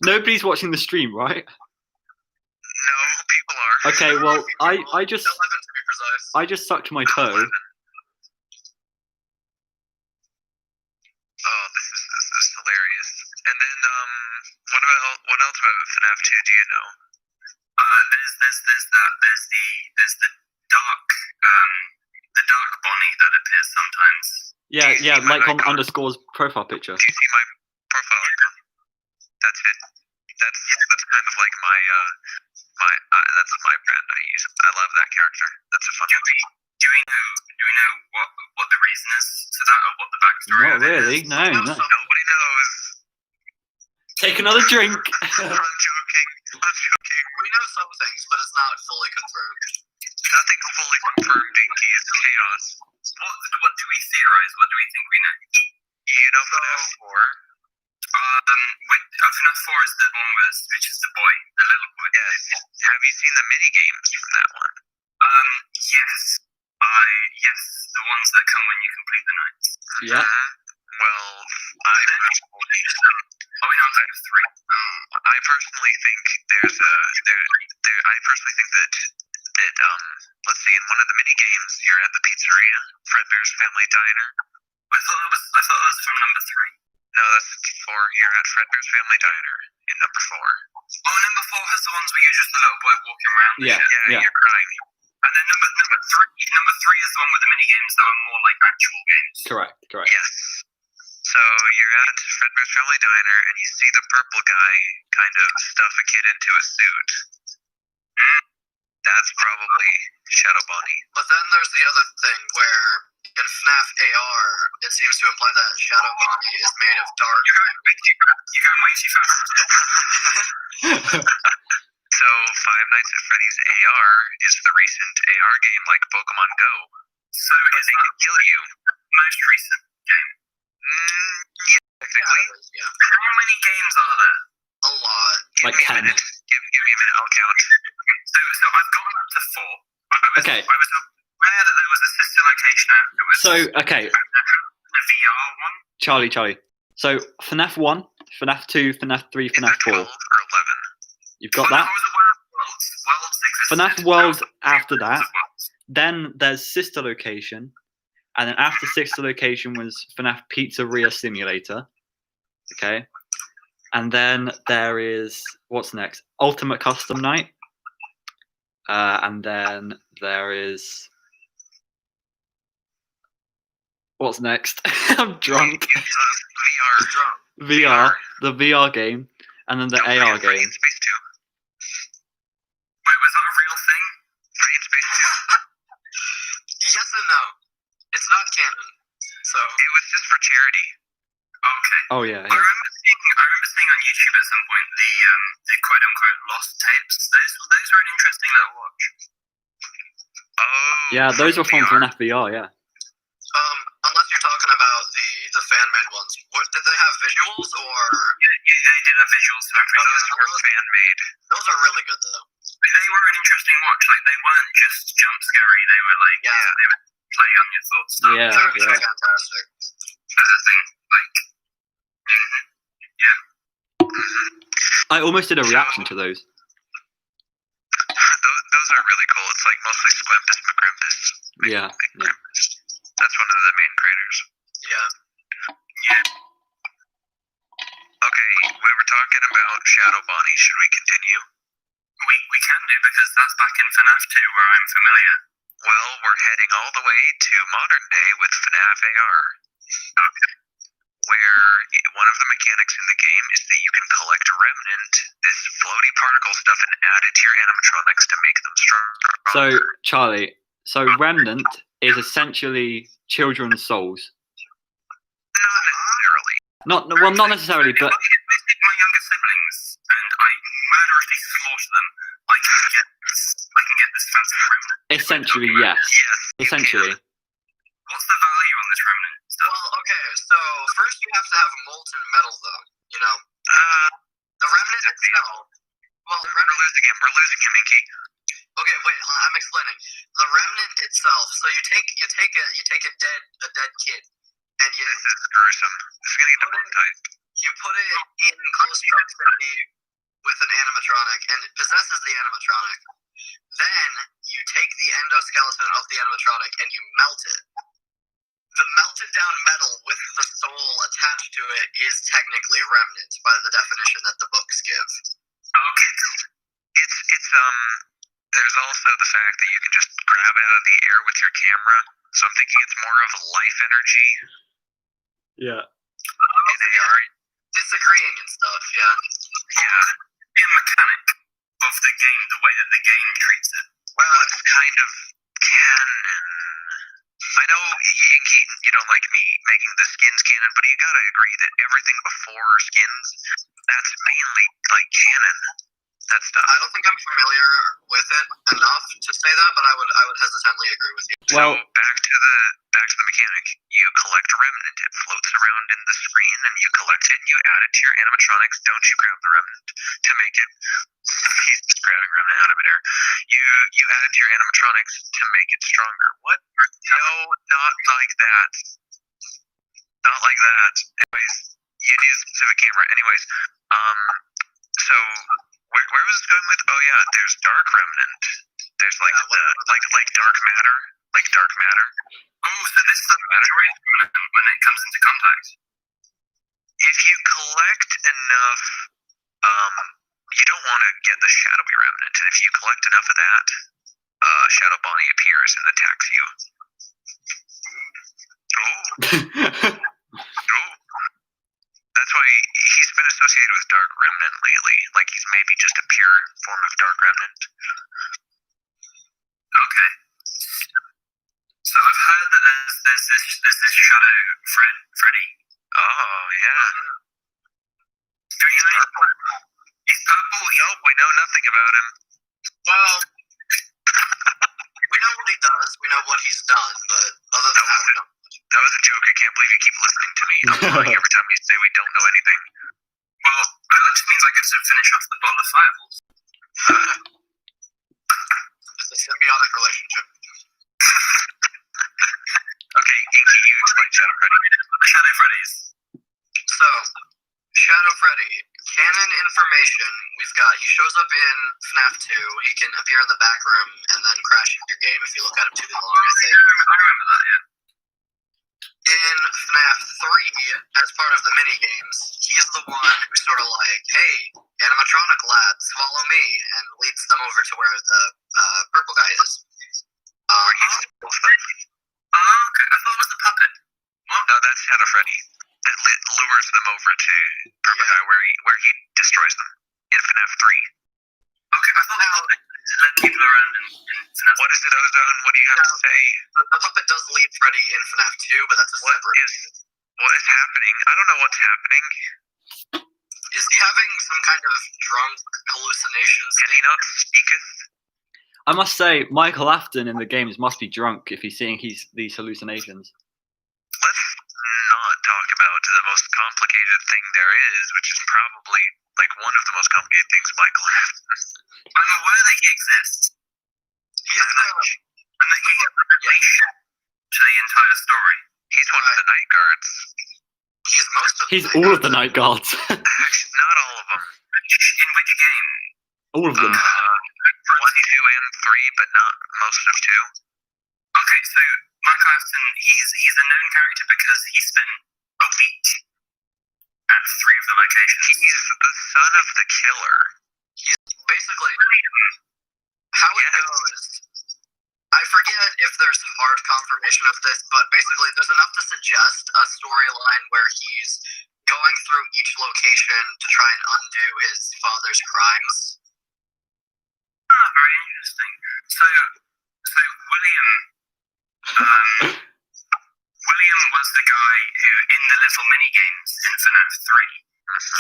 Nobody's watching the stream, right? No, people are. Okay, well, I just 11 to be precise. sucked my toe. Oh, this is hilarious. And then, what else about FNAF 2 do you know? There's the dark Bonnie that appears sometimes. Yeah, like on Underscore's profile picture. Do you see my profile icon? That's it. That's kind of like my that's my brand I use. I love that character. That's a fun one. Do we know what the reason is to that, or what the backstory Not of it really. is? No. Nobody knows. Take another drink. I'm joking. We know some things, but it's not fully confirmed. Nothing's fully confirmed, Dinky. It's chaos. What do we theorize? What do we think we know? You know FNAF 4? FNAF 4 is the one which is the boy, the little boy. Yes. Have you seen the mini games from that one? Yes. Yes, the ones that come when you complete the night. Yeah. Well, I personally think there's I personally think that let's see, in one of the mini games you're at the pizzeria, Fredbear's Family Diner. I thought that was from number 3. No, that's 4. You're at Fredbear's Family Diner in number 4. Oh, number 4 has the ones where you're just a little boy walking around. Yeah. Yeah, you're crying. And then number 3 is the one with the mini games that were more like actual games. Correct. Yes. So you're at Fredbear's Family Diner and you see the purple guy kind of stuff a kid into a suit. That's probably Shadow Bonnie. But then there's the other thing where in FNAF AR, it seems to imply that Shadow Bonnie is made of dark. You're going way too fast. So Five Nights at Freddy's AR is the recent AR game like Pokemon Go. So But they can kill you. Most recent game. Yeah, technically. Yeah. How many games are there? A lot. Like Give me a 10. minute. Give me a minute, I'll count. So I've gotten up to 4. Okay. I was aware that there was a sister location afterwards. So, okay, The VR one. Charlie. So, FNAF 1, FNAF 2, FNAF 3, Is FNAF there 12 or 11? 4. You've got that. I was aware of Worlds. Worlds existed. FNAF Worlds after that. Worlds. Then there's Sister Location. And then after Sister Location was FNAF Pizzeria Simulator. Okay. And then there is, what's next? Ultimate Custom Night. And then there is, what's next? I'm drunk. VR. The VR game. And then the Don't AR forget Freddy game. in Space 2. Wait, was that a real thing? Freddy in Space 2. Yes and no. It's not canon. So It was just for charity. Okay. Oh, yeah. I remember seeing on YouTube at some point the quote unquote lost tapes. Those were an interesting little watch. Oh. Yeah, those were from VR. FNAF VR, yeah. unless you're talking about the fan made ones, did they have visuals or? Yeah, they did have visuals, so I'm pretty Those sure. were fan made. Those are really good though. They were an interesting watch. Like they weren't just jump scary. They were like Yeah. they would play on your thoughts. Stuff. Yeah, They're yeah. fantastic. As a thing, like. I almost did a reaction to those. Those are really cool. It's like mostly Squimpus McGrimpus. Yeah. That's one of the main creators. Yeah. Okay, we were talking about Shadow Bonnie. Should we continue? We can do because that's back in FNAF 2 where I'm familiar. Well, we're heading all the way to modern day with FNAF AR. Okay. Where one of the mechanics in the game is that you can collect a remnant, this floaty particle stuff, and add it to your animatronics to make them stronger. So, Charlie, Remnant is essentially children's souls. Not necessarily. Not necessarily, but If I take my younger siblings and I murderously slaughter them, I can get this fancy remnant. essentially, yes. Yes. you Essentially. can. What's the value on this remnant stuff? Well, okay. So first you have to have molten metal, though. You know, the remnant itself. Well, the remnant. We're losing him, Inky. Okay, wait. I'm explaining. The remnant itself. So you take a dead kid, and This is gruesome. This is gonna get demonetized. you put it in close proximity with an animatronic, and it possesses the animatronic. Then you take the endoskeleton of the animatronic and you melt it. The melted down metal with the soul attached to it is technically remnant by the definition that the books give. Okay. It's there's also the fact that you can just grab it out of the air with your camera. So I'm thinking it's more of life energy. Yeah. In AR. Disagreeing and stuff, yeah. Yeah. The mechanic of the game, the way that the game treats it. Well, it's kind of canon. I know, Inky, you don't like me making the skins canon, but you gotta agree that everything before skins, that's mainly like canon. That's tough. I don't think I'm familiar with it enough to say that, but I would hesitantly agree with you. Well, So back to the mechanic. You collect a remnant. It floats around in the screen, and you collect it and you add it to your animatronics. Don't you grab the remnant to make it? He's just grabbing remnant out of midair. You add it to your animatronics to make it stronger. What? No, not like that. Not like that. Anyways, you need a specific camera. Anyways, so where was it going with? Oh yeah, there's dark remnant. There's like like dark matter, like dark matter. Oh, so this is when it comes into contact. If you collect enough, you don't want to get the shadowy remnant, and if you collect enough of that, Shadow Bonnie appears and attacks you. Oh. That's why he's been associated with Dark Remnant lately. Like he's maybe just a pure form of Dark Remnant. Okay. So I've heard that there's this Shadow Freddy. Oh yeah. He's purple. He's purple. Nope, we know nothing about him. Well, we know what he does. We know what he's done, but other than that, we don't. That was a joke. I can't believe you keep listening to me. I'm lying every time we say we don't know anything. Well, that just means I get to finish off the bottle of Fireballs. It's a symbiotic relationship. Okay, Inky, you explain Shadow Freddy. Shadow Freddy's. So, Shadow Freddy, canon information, we've got, he shows up in FNAF 2, he can appear in the back room and then crash into your game if you look at him too long, I think. I remember that, yeah. In FNAF 3, as part of the mini-games, he's the one who's sort of like, hey, animatronic lads, follow me, and leads them over to where the purple guy is. Okay, I thought it was the puppet. What? No, that's Shadow Freddy. That lures them over to Purple Guy where he destroys them in FNAF 3. Okay, I thought that led people around in FNAF. What is it, Ozone? What do you have to say? The puppet does lead Freddy in FNAF 2, but that's a separate... What is happening? I don't know what's happening. Is he having some kind of drunk hallucinations? Can he not speaketh? I must say, Michael Afton in the games must be drunk if he's seeing these hallucinations. Let's not talk about the most complicated thing there is, which is probably like one of the most complicated things Michael Afton. I'm aware that he exists. And that he has a relation to the entire story. He's one of the night guards. He's most of He's all of the night guards. Actually, not all of them. In which game? All of them. 1, 2, and 3, but not most of 2. Okay, so Michael Afton, he's a known character because he spent a week at 3 of the locations. He's the son of the killer. He's basically how it goes. I forget if there's hard confirmation of this, but basically there's enough to suggest a storyline where he's going through each location to try and undo his father's crimes. Ah, very interesting. So William William was the guy who, in the little mini games in FNAF 3,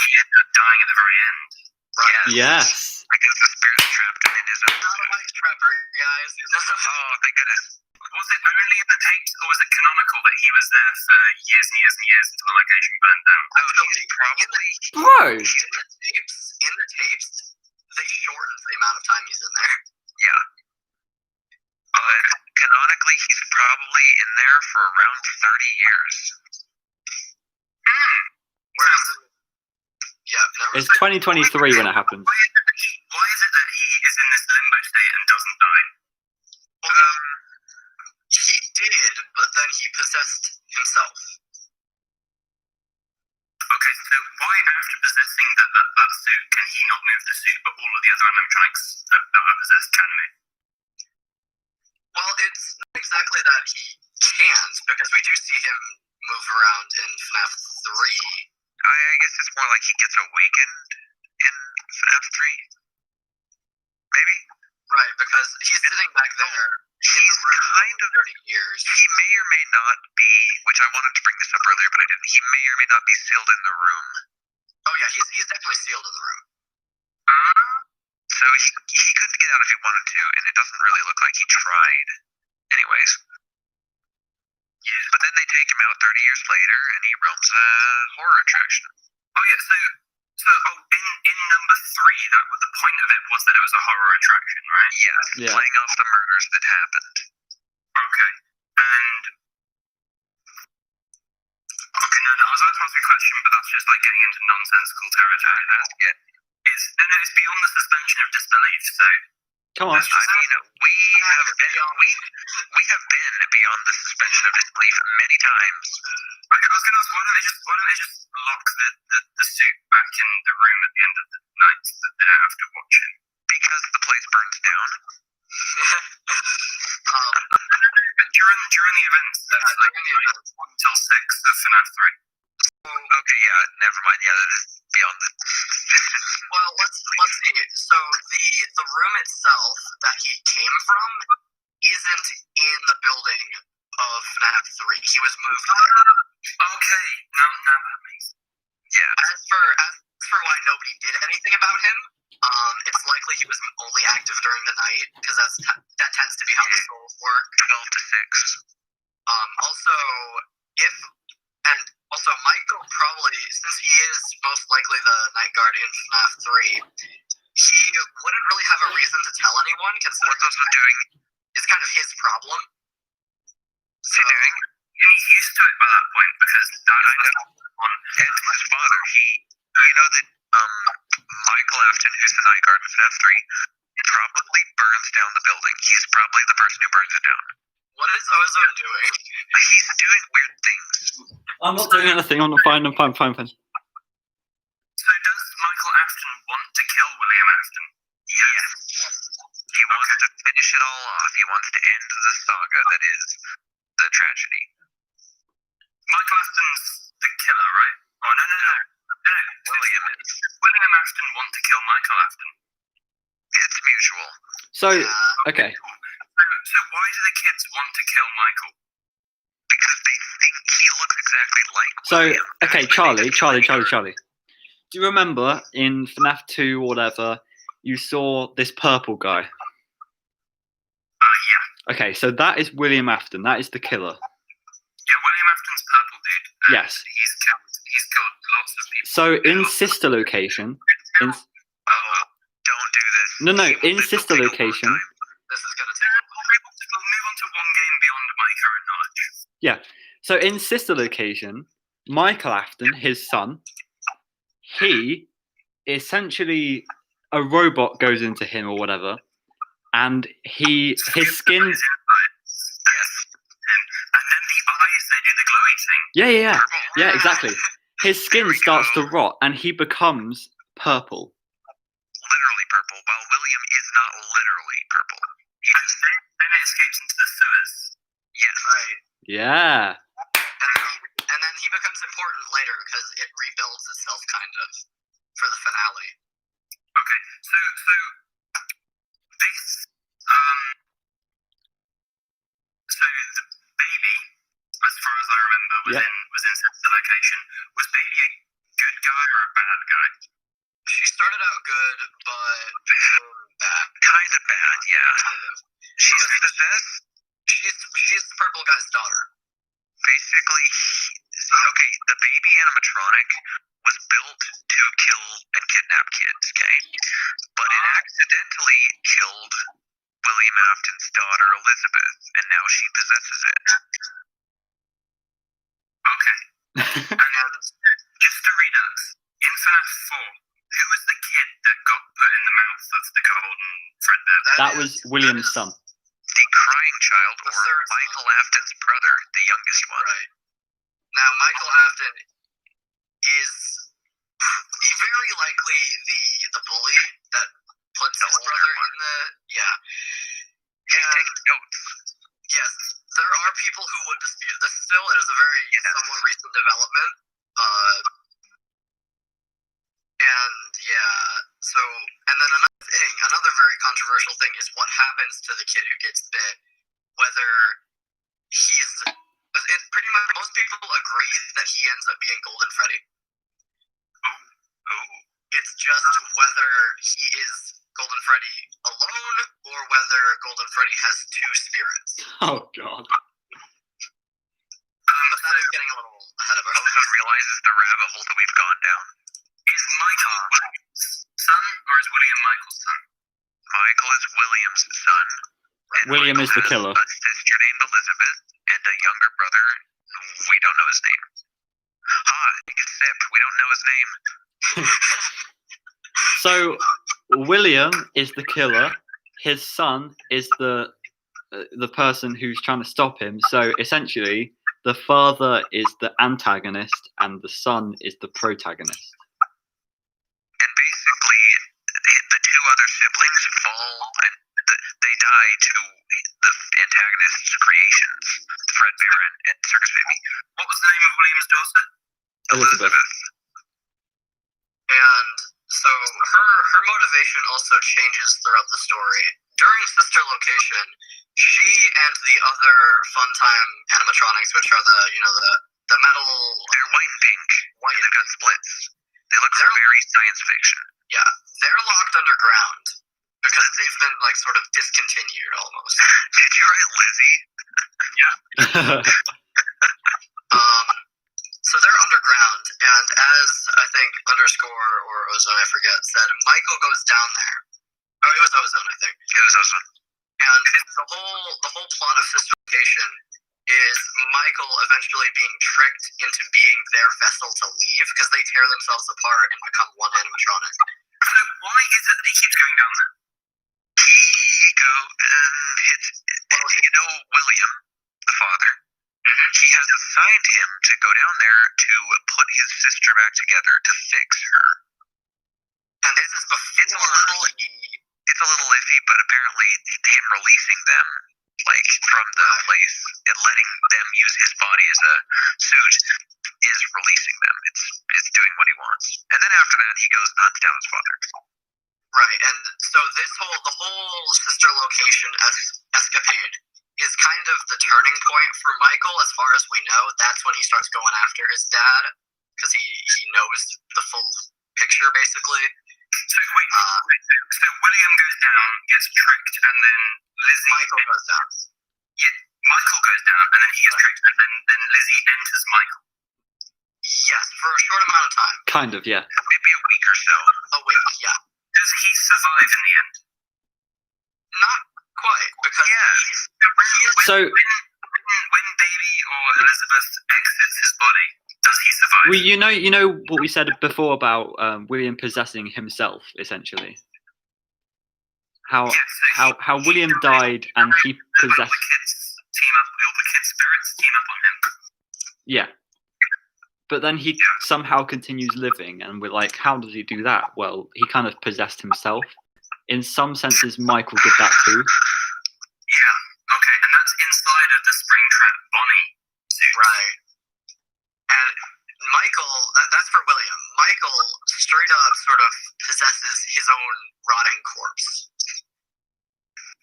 he ended up dying at the very end. Right. Yes. Because the spirit trapped him in his own. He's not a mic trapper, guys. He's not a... Oh, thank goodness. Was it only in the tapes, or was it canonical that he was there for years and years and years until the location burned down? No, he's probably... Bro! In the tapes, they shortened the amount of time he's in there. Yeah. But canonically, he's probably in there for around 30 years. Whereas, yeah, no, It's 2023 when it happens. Why is it that he is in this limbo state and doesn't die? he did, but then he possessed himself. Okay, so why after possessing that suit can he not move the suit, but all of the other animatronics that are possessed can move? Well, it's not exactly that he can't, because we do see him move around in FNAF 3. I guess it's more like he gets awakened in FNAF 3. Maybe? Right, because he's sitting back there in the room kind for of 30 years. He may or may not be, which I wanted to bring this up earlier, but I didn't. He may or may not be sealed in the room. Oh yeah, he's definitely sealed in the room. So he couldn't get out if he wanted to, and it doesn't really look like he tried. Anyways. Yeah. But then they take him out 30 years later, and he roams a horror attraction. Oh yeah, so in number 3, that was the point of it was that it was a horror attraction, right? Yes, Yeah. playing off the murders that happened. Okay, and okay, no, I was about to ask a question, but that's just like getting into nonsensical territory. It's beyond the suspension of disbelief. So Come on. I mean, we have been beyond the suspension of disbelief many times. okay, I was going to ask, why don't they just lock the suit back in the room at the end of the night so that they don't have to watch it? Because the place burns down. During the events, that's like 1 till 6 of FNAF 3. Okay, yeah, never mind. Yeah, that is beyond the. Well, let's see. So the room itself that he came from isn't in the building of FNAF 3. He was moved there. Okay, now that makes sense. Yeah. As for why nobody did anything about him, it's likely he was only active during the night because that tends to be how the souls work. 12 to 6. Also Michael probably, since he is most likely the night guard in FNAF 3, he wouldn't really have a reason to tell anyone, considering What's also doing? it's kind of his problem. What's he doing? And he's used to it by that point because I know. And his father, you know that Michael Afton, who's the night guard in FNAF 3, probably burns down the building. He's probably the person who burns it down. What is Ozone doing? He's doing weird things. I'm not doing anything. I'm not fine. So does Michael Afton want to kill William Afton? Yes. He wants to finish it all off. He wants to end the saga that is the tragedy. Michael Afton's the killer, right? Oh, no. William is. William Afton want to kill Michael Afton? It's mutual. So, okay. So why do the kids want to kill Michael? Because they think he looks exactly like So, William. okay, Charlie. Do you remember in FNAF 2 or whatever, you saw this purple guy? Yeah. Okay, so that is William Afton. That is the killer. Yeah, William Afton's purple dude. Yes. He's killed lots of people. So in sister location, Oh, don't do this. No, He will in live sister a long location. time. This is gonna take a while. We'll move on to one game beyond my current knowledge. Yeah. So in sister location, Michael Afton, his son, he essentially a robot goes into him or whatever, and his skin. Yes. And then the eyes, they do the glowy thing. Yeah, exactly. His skin starts to rot, and he becomes purple. Literally purple, while William is not literally purple. He And just, then it escapes into the sewers. yes. Right. Yeah. And then he becomes important later because it rebuilds itself kind of for the finale. Okay, so this so the baby, as far as I remember, was in sister location. Was baby a good guy or a bad guy? She started out good, but bad. Kind of bad, yeah. Kind of. She's possessed. She's the purple guy's daughter. Basically, okay, the baby animatronic was built to kill and kidnap kids, okay? But it accidentally killed William Afton's daughter, Elizabeth, and now she possesses it. Okay. And just to read us, in FNAF 4, who was the kid that got put in the mouth of the golden threadbare? That was William's son. The crying child, The or third Michael son. Afton's brother, the youngest one. Right. Now, Michael Afton is very likely the bully that puts The his older brother one. in the... Yeah. He's And taking notes. yes, there are people who would dispute this still. It is a very somewhat recent development. And yeah, so, and then another very controversial thing is what happens to the kid who gets bit. Whether it's pretty much, most people agree that he ends up being Golden Freddy. Oh. It's just whether he is Golden Freddy alone or whether Golden Freddy has two spirits. Oh God. But that is getting a little ahead of ourselves. Ozone realizes the rabbit hole that we've gone down. Is Michael Williams' son, or is William Michael's son? Michael is William's son. And William Michael is the has killer. a sister named Elizabeth and a younger brother. We don't know his name. He gets sipped. We don't know his name. So William is the killer. His son is the person who's trying to stop him. So essentially, the father is the antagonist and the son is the protagonist. And basically, the two other siblings fall and they die to the antagonist's creations, Fredbear and Circus Baby. What was the name of William's daughter? Elizabeth. And so her motivation also changes throughout the story. During Sister Location, she and the other Funtime animatronics, which are the metal, They're white and pink. White and they've got and splits. They look very science fiction. yeah, they're locked underground because they've been like sort of discontinued almost. Did you write Lizzie? So they're underground, and as I think Underscore or Ozone, I forget, said, Michael goes down there. Oh, it was Ozone, I think. It was Ozone. And the whole plot of Sister Location is Michael eventually being tricked into being their vessel to leave because they tear themselves apart and become one animatronic. So why is it that he keeps going down there? William, the father, he has assigned him to go down there to put his sister back together, to fix her. And this is before It's a little iffy, but apparently him releasing them, like, from the place and letting them use his body as a suit is releasing them. It's doing what he wants. And then after that, he goes and hunts down his father. Right, and so the whole Sister Location escapade is kind of the turning point for Michael, as far as we know. That's when he starts going after his dad, because he knows the full picture, basically. So wait, so William goes down, gets tricked, and then Michael goes down. Yeah, Michael goes down, and then he gets tricked, and then Lizzie enters Michael. Yes, for a short amount of time. Kind of, yeah. Maybe a week or so. A week, yeah. Does he survive in the end? Not quite, because So when Baby or Elizabeth exits his body, does he survive? you know what we said before about William possessing himself, essentially. How William died and he possessed. All the kids' spirits team up on him. Yeah. But then he somehow continues living, and we're like, how does he do that? Well, he kind of possessed himself. In some senses, Michael did that too. Yeah, okay, and that's inside of the Springtrap Bonnie suit. Right. And Michael, that's for William. Michael straight up sort of possesses his own rotting corpse.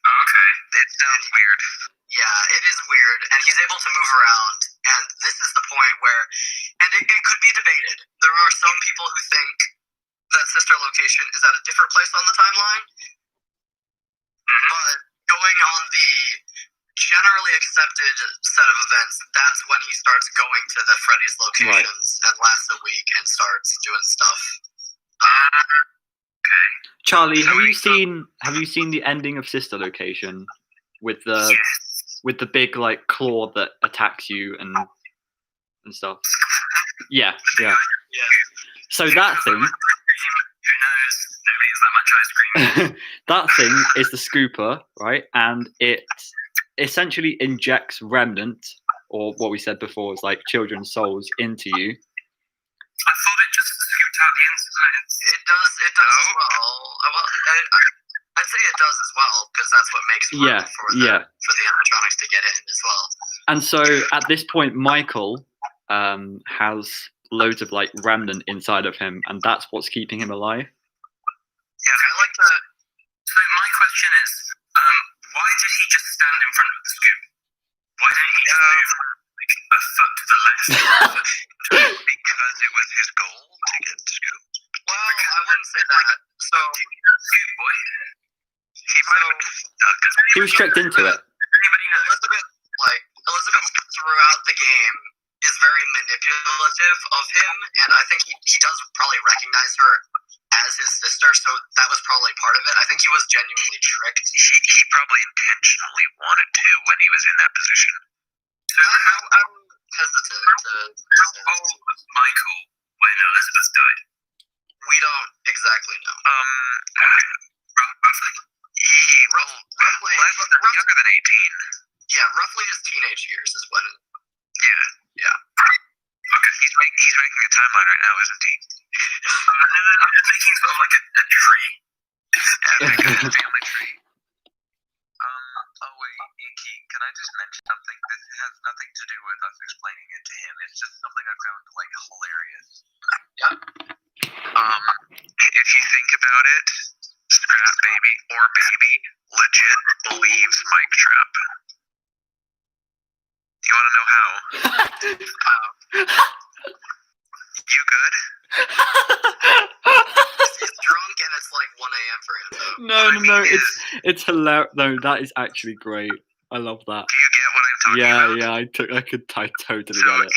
Okay. It sounds weird. Yeah, it is weird, and he's able to move around, and this is the point where, and it could be debated. There are some people who think that Sister Location is at a different place on the timeline, but going on the generally accepted set of events, that's when he starts going to the Freddy's locations and lasts a week and starts doing stuff. Okay. Charlie, have you seen the ending of Sister Location with the big like claw that attacks you and stuff? Yeah. Yeah. So that thing. Who knows? Nobody eats that much ice cream. That thing is the scooper, right? And it essentially injects remnant, or what we said before is like children's souls, into you. I thought it just scooped out the inside. It does as well. Well, I'd say it does as well, because that's what makes room for the animatronics to get in as well. And so at this point, Michael has loads of like remnant inside of him, and that's what's keeping him alive. Yeah, I like to. So my question is, why did he just stand in front of the scoop? Why didn't he just move like a foot to the left? Because it was his goal to get scooped. Well, I wouldn't say that. So, Scoop boy. He might have been. He was tricked into it. Anybody knows? Elizabeth throughout the game is very manipulative of him, and I think he does probably recognize her as his sister, so that was probably part of it. I think he was genuinely tricked. He probably intentionally wanted to when he was in that position. So I'm hesitant to how say old this. was Michael when Elizabeth died? We don't exactly know. Roughly. Roughly, Younger than 18. yeah, roughly his teenage years is when. Yeah. Okay. He's making a timeline right now, isn't he? No, I'm just making sort of like a tree. Yeah, a family tree. Oh wait, Inky, can I just mention something? This has nothing to do with us explaining it to him. It's just something I found like hilarious. Yeah. If you think about it, Scrap Baby or Baby legit believes Mike Trap. You want to know how? You good? He's drunk and it's like 1 a.m. for him. No, it's hilarious. No, that is actually great. I love that. Do you get what I'm talking about? Yeah, I totally So, get it.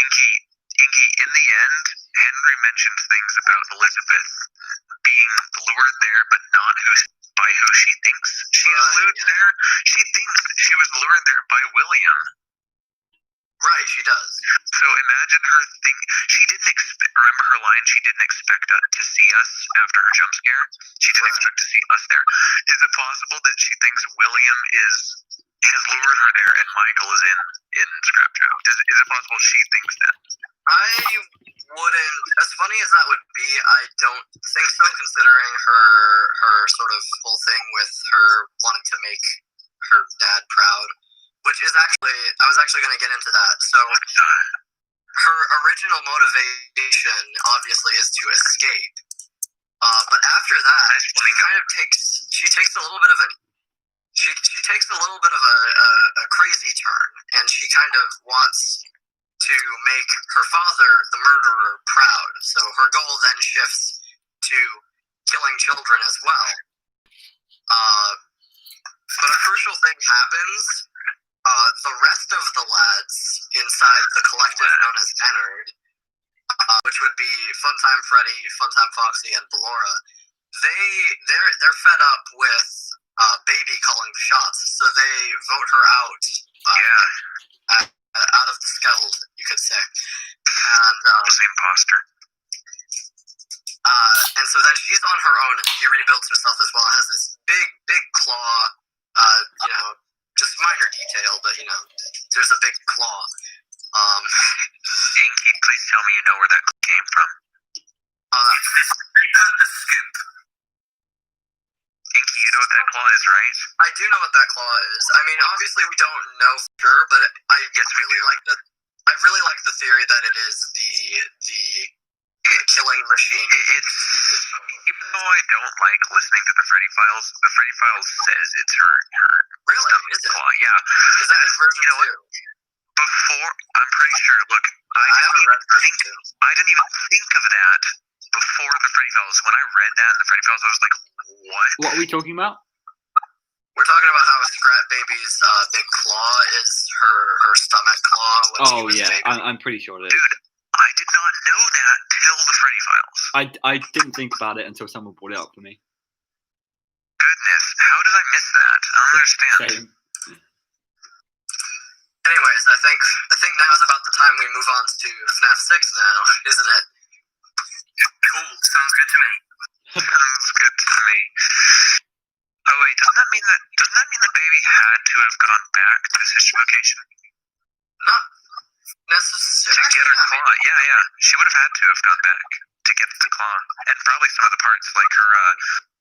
Inky, in the end, Henry mentions things about Elizabeth being lured there, but not by who she thinks she's lured there. She thinks she was lured there by William. Right, she does. So imagine her think she didn't remember her line. She didn't expect to see us after her jump scare. She didn't expect to see us there. Is it possible that she thinks William has lured her there and Michael is in Scrap Trap? Is it possible she thinks that? I wouldn't. As funny as that would be, I don't think so. Considering her sort of whole thing with her wanting to make her dad proud, which is actually I was actually going to get into that. So her original motivation obviously is to escape, but after that, she takes a little bit of a crazy turn, and she kind of wants to make her father, the murderer, proud. So her goal then shifts to killing children as well. But a crucial thing happens. The rest of the lads inside the collective known as Ennard, which would be Funtime Freddy, Funtime Foxy, and Ballora, they're fed up with Baby calling the shots, so they vote her out. Out of the skeld, you could say. And was the imposter. And so then she's on her own, and she rebuilds herself as well. Has this big claw, just minor detail, but there's a big claw. Inky, please tell me you know where that came from. It's this repurposed scoop. Inky, you know what that claw is, right? I do know what that claw is. I mean, obviously we don't know for sure, but I really like the theory that it is the killing machine. Even though I don't like listening to the Freddy Files says it's her Really? Is it? claw. Yeah. Is that in version 2? Before, I'm pretty sure. Look, I didn't even think of that before the Freddy Files. When I read that in the Freddy Files, I was like, what? What are we talking about? We're talking about how Scrap Baby's big claw is her stomach claw. When she was a baby. I'm pretty sure it is. Dude, I did not know that till the Freddy Files. I didn't think about it until someone brought it up for me. Goodness, how did I miss that? I don't understand. Same. Anyways, I think now is about the time we move on to FNAF 6 now, isn't it? Cool, sounds good to me. Sounds good to me. Oh wait, doesn't that mean that Baby had to have gone back to his sister location? Not necessarily. To get her claw. Yeah. She would have had to have gone back to get the claw. And probably some of the parts, like her,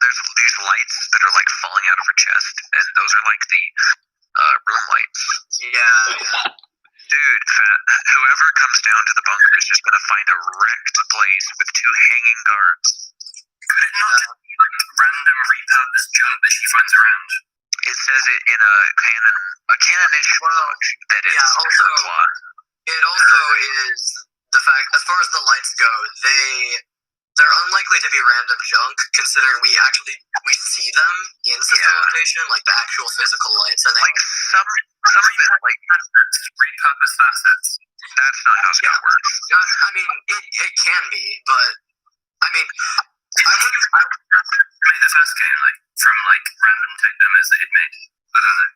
there's these lights that are like falling out of her chest, and those are like the room lights. Yeah. Dude, whoever comes down to the bunker is just gonna find a wrecked place with 2 hanging guards. Could it not just be like random repurposed junk that she finds around? It says it in a canonish book that it's her claw. It also is the fact, as far as the lights go, they're unlikely to be random junk, considering we see them in system rotation, like the actual physical lights, and they Like some of it, like repurposed assets. that's not how Scott works. I mean, it can be, but I mean, I wouldn't. Made the first game from random tech demos that he'd made. I don't know.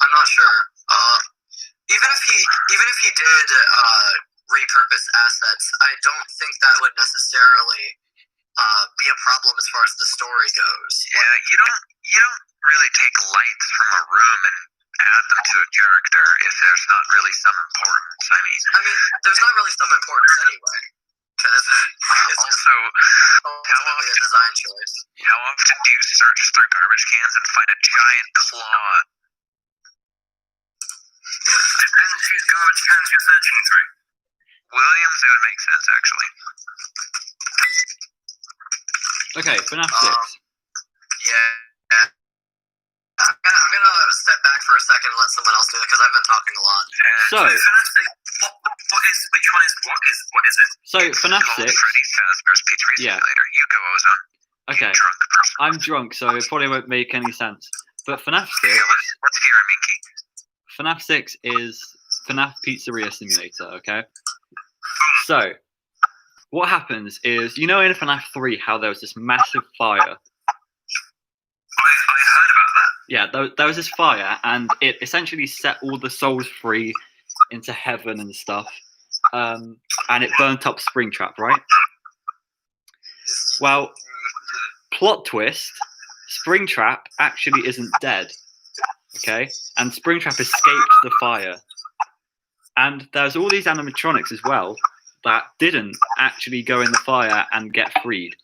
I'm not sure. Even if he did repurpose assets, I don't think that would necessarily be a problem as far as the story goes. Yeah, you don't really take lights from a room and add them to a character if there's not really some importance. I mean, there's not really some importance anyway, because it's also ultimately a design choice. How often do you search through garbage cans and find a giant claw? Depends whose garbage cans you're searching through. Williams, it would make sense, actually. Okay, FNAF 6. Yeah. I'm gonna step back for a second and let someone else do it, because I've been talking a lot. So, which one is what is it? So, FNAF 6. Freddy Fazbear's Pizzeria Simulator. You go, Ozone. Okay. You drunk person. I'm drunk, so it probably won't make any sense. But FNAF 6. Okay, let's hear it, Minky. FNAF 6 is FNAF Pizzeria Simulator, okay? So, what happens is, in FNAF 3 how there was this massive fire? I heard about that. Yeah, there was this fire, and it essentially set all the souls free into heaven and stuff. And it burnt up Springtrap, right? Well, plot twist, Springtrap actually isn't dead, okay? And Springtrap escaped the fire. And there's all these animatronics as well that didn't actually go in the fire and get freed.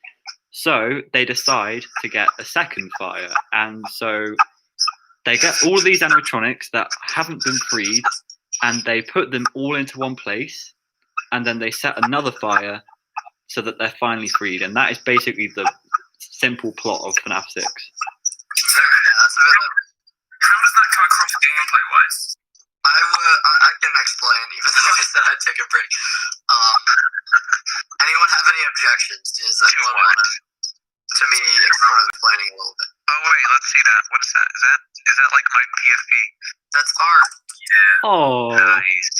So they decide to get a second fire. And so they get all of these animatronics that haven't been freed, and they put them all into one place, and then they set another fire so that they're finally freed. And that is basically the simple plot of FNAF 6. Yeah, that's a bit of... How does that come across gameplay-wise? I can explain, even though I said I'd take a break. Anyone have any objections? Does anyone want to me sort of explaining a little bit? Oh wait, let's see that. What is that? Is that like my PFP? That's art. Yeah. Oh. Nice.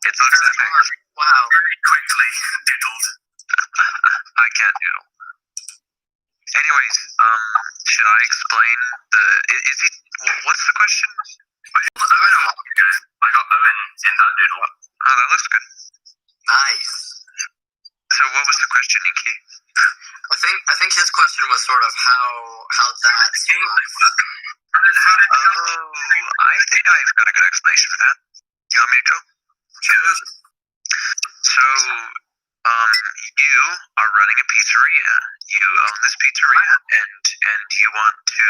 It looks epic. Art. Wow. Very quickly doodled. I can't doodle. Anyways, should I explain the? Is he? What's the question? I got Owen a while ago. I got Owen in that doodle. Oh, that looks good. Nice. So, what was the question, Inky? I think his question was sort of how that sort of... I think I've got a good explanation for that. You want me to go? Sure. So, you are running a pizzeria. You own this pizzeria, and you want to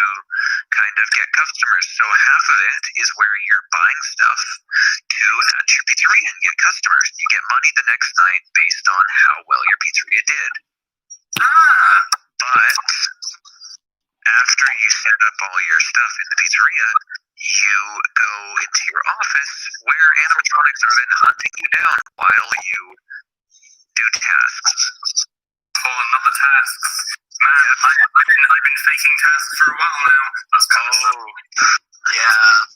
kind of get customers. So half of it is where you're buying stuff to add to your pizzeria and get customers. You get money the next night based on how well your pizzeria did. But after you set up all your stuff in the pizzeria, you go into your office where animatronics are then hunting you down while you do tasks. Oh, not the tasks. Man, yep. I've been faking tasks for a while now. That's kind of fun. Yeah.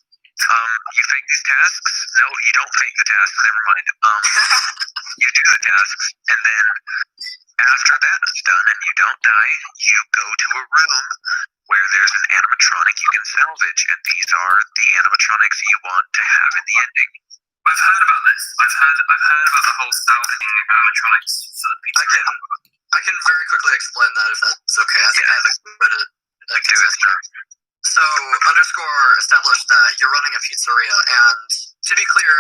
You fake these tasks? No, you don't fake the tasks. Never mind. You do the tasks, and then after that's done and you don't die, you go to a room where there's an animatronic you can salvage, and these are the animatronics you want to have in the ending. I've heard about this. I've heard about the whole salvaging animatronics for the pizza. I can very quickly explain that if that's okay. I think I have a bit of a concession. So, Underscore established that you're running a pizzeria, and to be clear,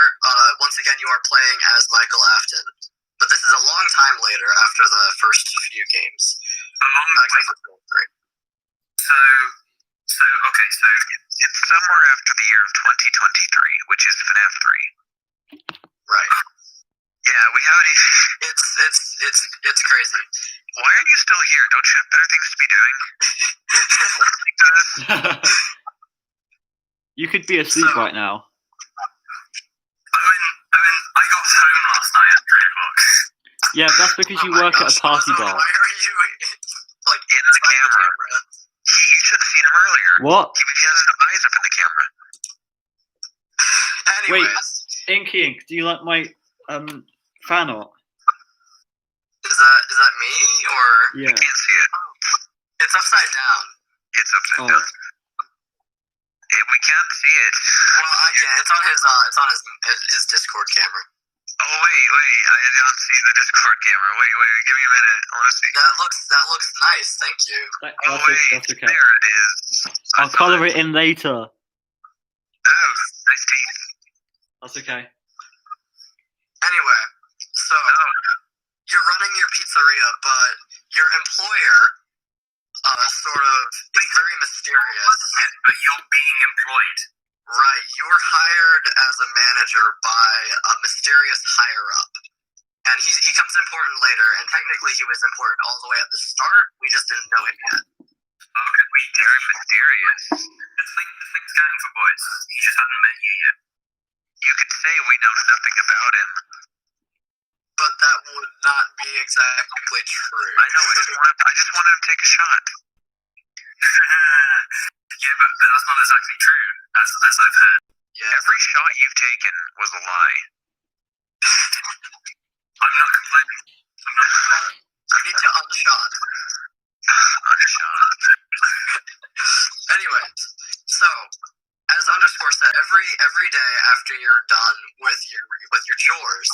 once again, you are playing as Michael Afton. But this is a long time later after the first few games. A long time. So it's somewhere after the year of 2023, which is FNAF 3. Right. Yeah, we haven't even... It's crazy. Why are you still here? Don't you have better things to be doing? You could be asleep right now. Owen, I got home last night at 3 o'clock. Yeah, that's because Oh you my work at gosh, a party Ozone, bar. why are you like In the camera. You should have seen him earlier. What? He has his eyes up in the camera. Anyways, Inky Ink, do you like my fan art? is that me or Yeah. I can't see it. it's upside down? It's upside Oh. down. We can't see it. Well, I can't. It's on his Discord camera. Oh wait, I don't see the Discord camera. Wait, give me a minute. I want to see. That looks nice. Thank you. That's okay. There it is. I'll colour it in later. Oh, nice teeth. That's okay. Anyway, so you're running your pizzeria, but your employer sort of is very mysterious. But you're being employed. Right, you were hired as a manager by a mysterious higher-up. And he comes important later, and technically he was important all the way at the start, we just didn't know him yet. Oh, could we? Very mysterious. The thing's scouting for boys. He just hadn't met you yet. You could say we know nothing about him. But that would not be exactly true. I know, I just wanted him to take a shot. Yeah, but that's not exactly true, as I've heard. Yeah. Every shot you've taken was a lie. I'm not complaining. You need to unshot. Unshot. Anyway, so as underscore said, every day after you're done with your chores,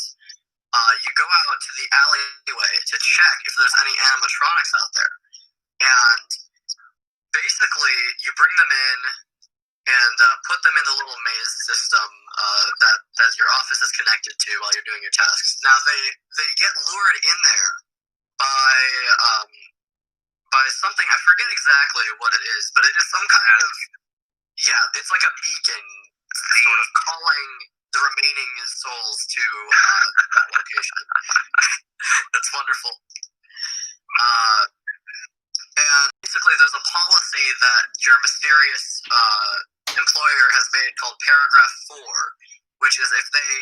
you go out to the alleyway to check if there's any animatronics out there, and basically you bring them in and put them in the little maze system that your office is connected to while you're doing your tasks. Now they get lured in there by something, I forget exactly what it is, but it is some kind of, it's like a beacon sort of calling the remaining souls to that location. It's wonderful. And basically there's a policy that your mysterious employer has made called paragraph 4, which is if they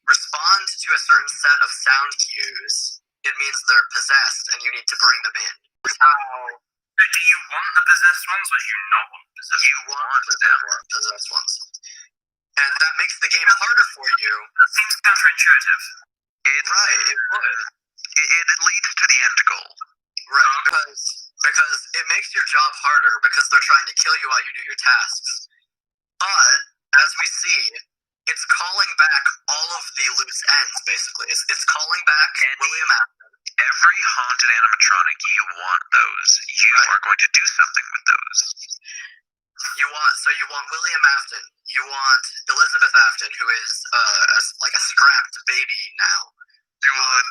respond to a certain set of sound cues, it means they're possessed and you need to bring them in. Do you want the possessed ones, or do you not want the possessed ones? You want the possessed ones. And that makes the game harder for you. That seems counterintuitive. It would. It leads to the end goal. Right, because it makes your job harder because they're trying to kill you while you do your tasks. But, as we see, it's calling back all of the loose ends, basically. It's calling back William Afton. Every haunted animatronic, you want those. You are going to do something with those. You want William Afton. You want Elizabeth Afton, who is like a scrapped baby now. You want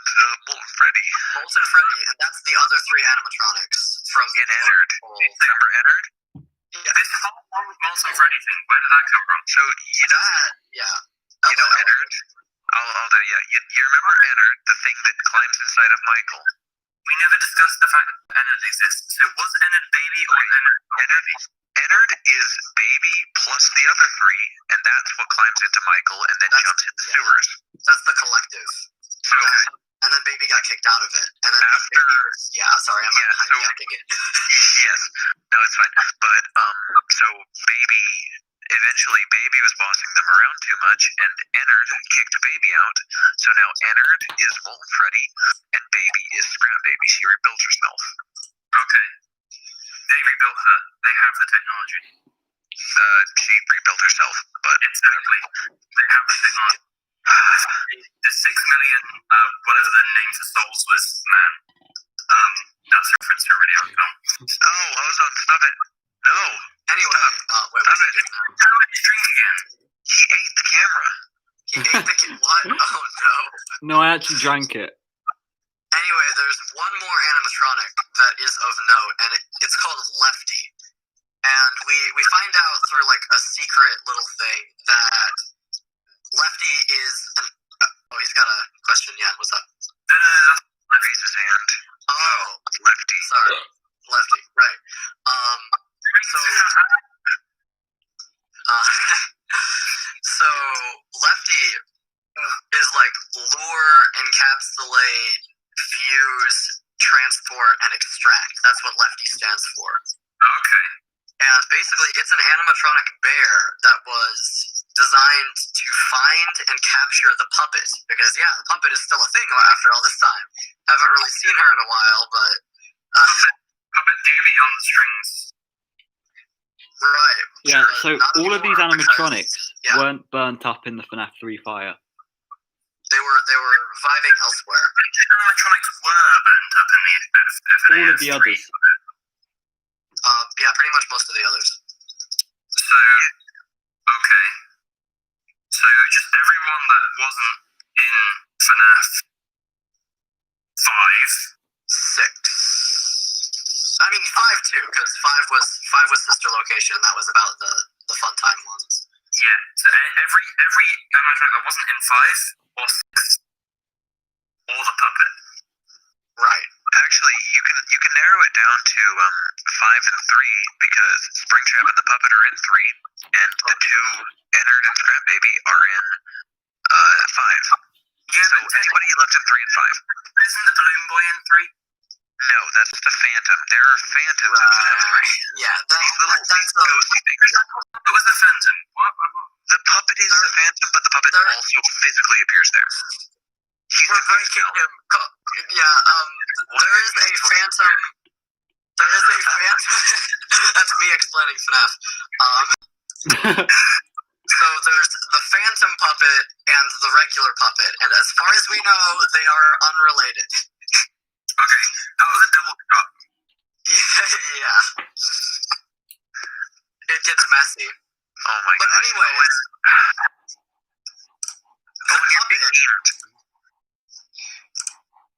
Molten Freddy. Molten Freddy, and that's the other 3 animatronics from in Ennard. Remember Ennard? Yeah. This whole Molten Freddy thing, where did that come from? So, you know Ennard? I'll do, yeah. You remember Ennard, the thing that climbs inside of Michael? We never discussed the fact that Ennard exists. So was Ennard baby or Ennard baby? Ennard is baby plus the other 3, and that's what climbs into Michael and then jumps in the sewers. That's the collective. So, and then baby got kicked out of it. And then after, I'm hijacking it. Yes, no, it's fine. But so eventually baby was bossing them around too much, and Ennard kicked baby out. So now Ennard is Molten Freddy, and baby is Scrap Baby. She rebuilt herself. Okay. They rebuilt her. They have the technology. She rebuilt herself, but exactly. They have the technology. The 6 million, whatever the names of souls was, man. That's a reference to a really old film. Oh, Ozone, stop it. No. Anyway, stop it. How much drink again? He ate the camera. He ate the what? Oh no. No, I actually drank it. Anyway, there's one more animatronic that is of note, and it's called Lefty. And we find out through like a secret little thing that Lefty is he's got a question. Yeah, what's up? Raise his hand. Oh, Lefty. Sorry, Lefty. Right. So Lefty is like lure, encapsulate, That's what Lefty stands for. Okay. And basically, it's an animatronic bear that was designed to find and capture the puppet. Because, yeah, the puppet is still a thing after all this time. Haven't really seen her in a while, but... Puppet Doobie on the strings. Right. Yeah, so not all of these anymore, animatronics because, yeah, weren't burnt up in the FNAF 3 fire. they were vibing elsewhere. Animatronics were burnt up in the FNAF. All of the others. Yeah, pretty much most of the others. So, okay. So just everyone that wasn't in FNAF 5. 6. I mean 5 too, because 5 was Sister Location. That was about the fun time ones. Yeah. So every animatronic that wasn't in 5 or 6 or the puppet. Right. Actually, you can narrow it down to 5 and 3 because Springtrap and the Puppet are in 3, and the two Ennard and Scrap Baby are in 5. Yeah, so anybody left in 3 and 5. Isn't the Balloon Boy in 3? No, that's the Phantom. There are phantoms in FNAF 3. Yeah, that's ghosty things. What was the Phantom? What? The puppet is the Phantom, but the puppet also physically appears there. We're breaking him. Yeah, there is a phantom. There is a phantom. That's me explaining FNAF. So there's the phantom puppet and the regular puppet, and as far as we know, they are unrelated. Okay, that was a double cut. Yeah. It gets messy. Oh my But gosh. anyways, You're being memed.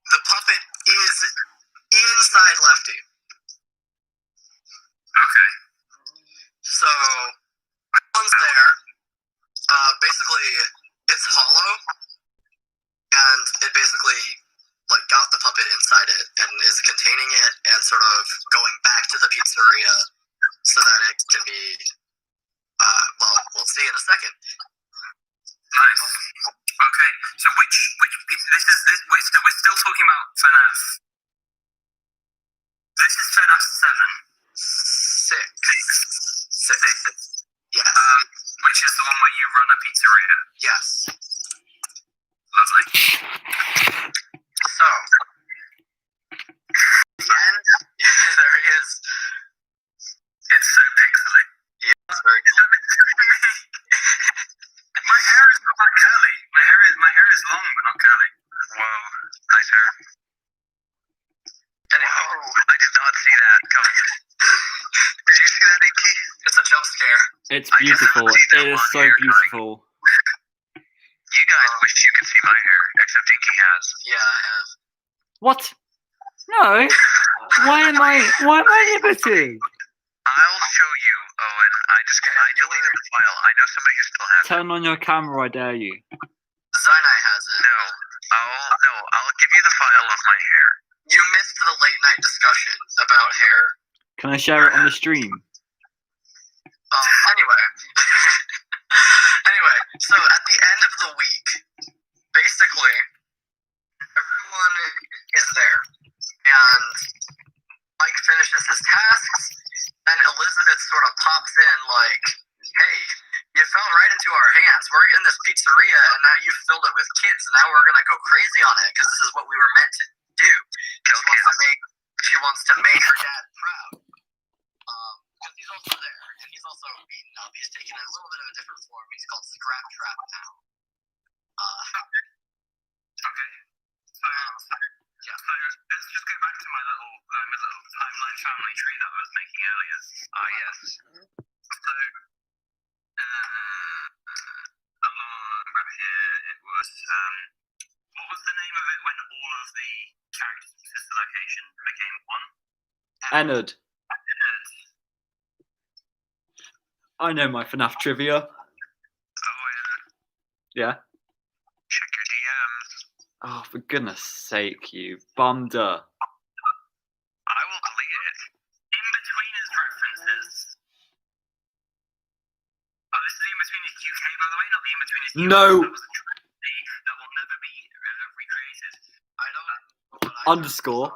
the puppet is inside Lefty. Okay. So, one's there. Basically, it's hollow, and it basically got the puppet inside it and is containing it and sort of going back to the pizzeria so that it can be. We'll see in a second. Nice. Okay, so which we're still talking about FNAF. This is FNAF 7. 6. Yes. Which is the one where you run a pizzeria. Yes. Lovely. So, and there he is. It's so pixely. Yeah, it's very cool. My hair is not that curly. My hair is long but not curly. Whoa, nice hair. And I did not see that coming. Did you see that, Inky? it's a jump scare. It's beautiful. It is so beautiful. You guys wish you could see my hair, except Inky has. Yeah, I have. What? No. Why am I limited? I'll show you, Owen. I deleted the file. I know somebody who still has it. Turn on your camera, I dare you. Sinai has it. No, I'll give you the file of my hair. You missed the late night discussion about hair. Can I share it on the stream? Anyway. Anyway, so at the end of the week, basically, everyone is there. And Mike finishes his tasks, then Elizabeth sort of pops in like, hey, you fell right into our hands. We're in this pizzeria, and now you've filled it with kids, and now we're going to go crazy on it, because this is what we were meant to do. She wants to make her dad proud. Because he's also there, and he's also beaten up. He's taken a little bit of a different form. He's called Scrap Trap now. Okay. So let's just go back to my little timeline family tree that I was making earlier. Yes. So along back here, it was what was the name of it when all of the characters in Sister Location became one? Ennard. I know my FNAF trivia. Owen. Yeah. Check your DMs. Oh, for goodness sake, you bumder. I will delete it. In-betweeners references. Oh, this is the in-betweeners UK, by the way, not the in-betweeners US. No. That was a tragedy that will never be recreated. I don't know what I Underscore.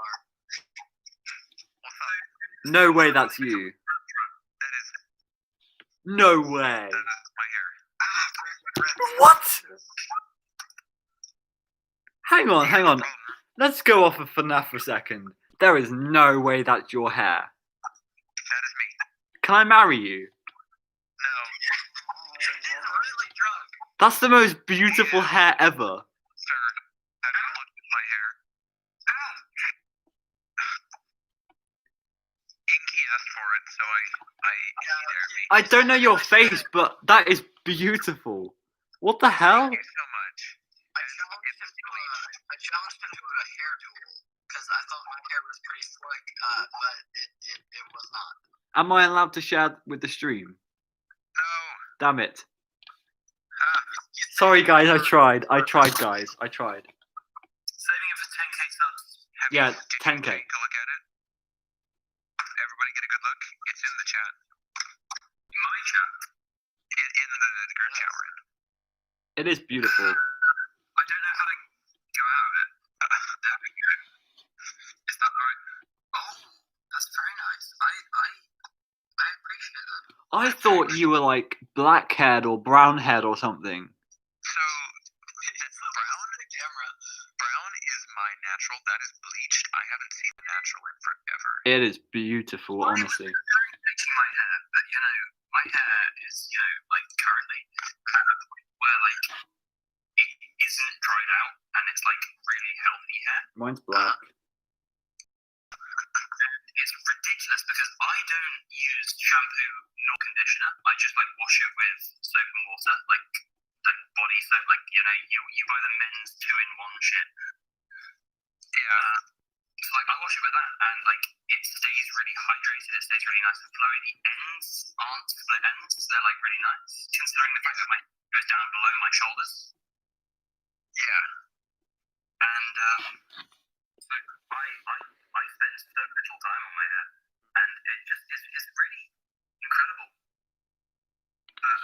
No way that's you. That is No way. my hair. What? Hang on. Let's go off of FNAF for a second. There is no way that's your hair. That is me. Can I marry you? No. He's really drunk. That's the most beautiful hair ever. Sir, have you looked at my hair? Inky asked for it, so he dared me. I don't know your face, but that is beautiful. What the hell? Thank you so much. I challenged him to a hair duel because I thought my hair was pretty slick, but it was not. Am I allowed to share with the stream? No. Damn it. You Sorry think guys, I you're- tried guys, I tried. Saving it for 10k subs. Yeah, Did you 10K. take a look at it? Everybody get a good look? It's in the chat. My chat. In the group chat we're in. It is beautiful. I don't know how to go out of it. There we go. Is that right? Oh, that's very nice. I appreciate that. I thought you were like black haired or brown haired or something. So, brown is my natural. That is bleached. I haven't seen natural in forever. It is beautiful, honestly. Bleaching my hair, but my hair is, like currently kind of where like it isn't dried out and it's like really healthy hair. Mine's black. It's ridiculous because I don't use shampoo nor conditioner. I just like wash it with soap and water, like body soap. Like you buy the men's 2-in-1 shit. Yeah. So like I wash it with that, and like it stays really hydrated. It stays really nice and flowy. The ends aren't split ends; they're like really nice, considering the fact that my hair goes down below my shoulders. Yeah. And so I spend so little time on my hair, and it just is really incredible. But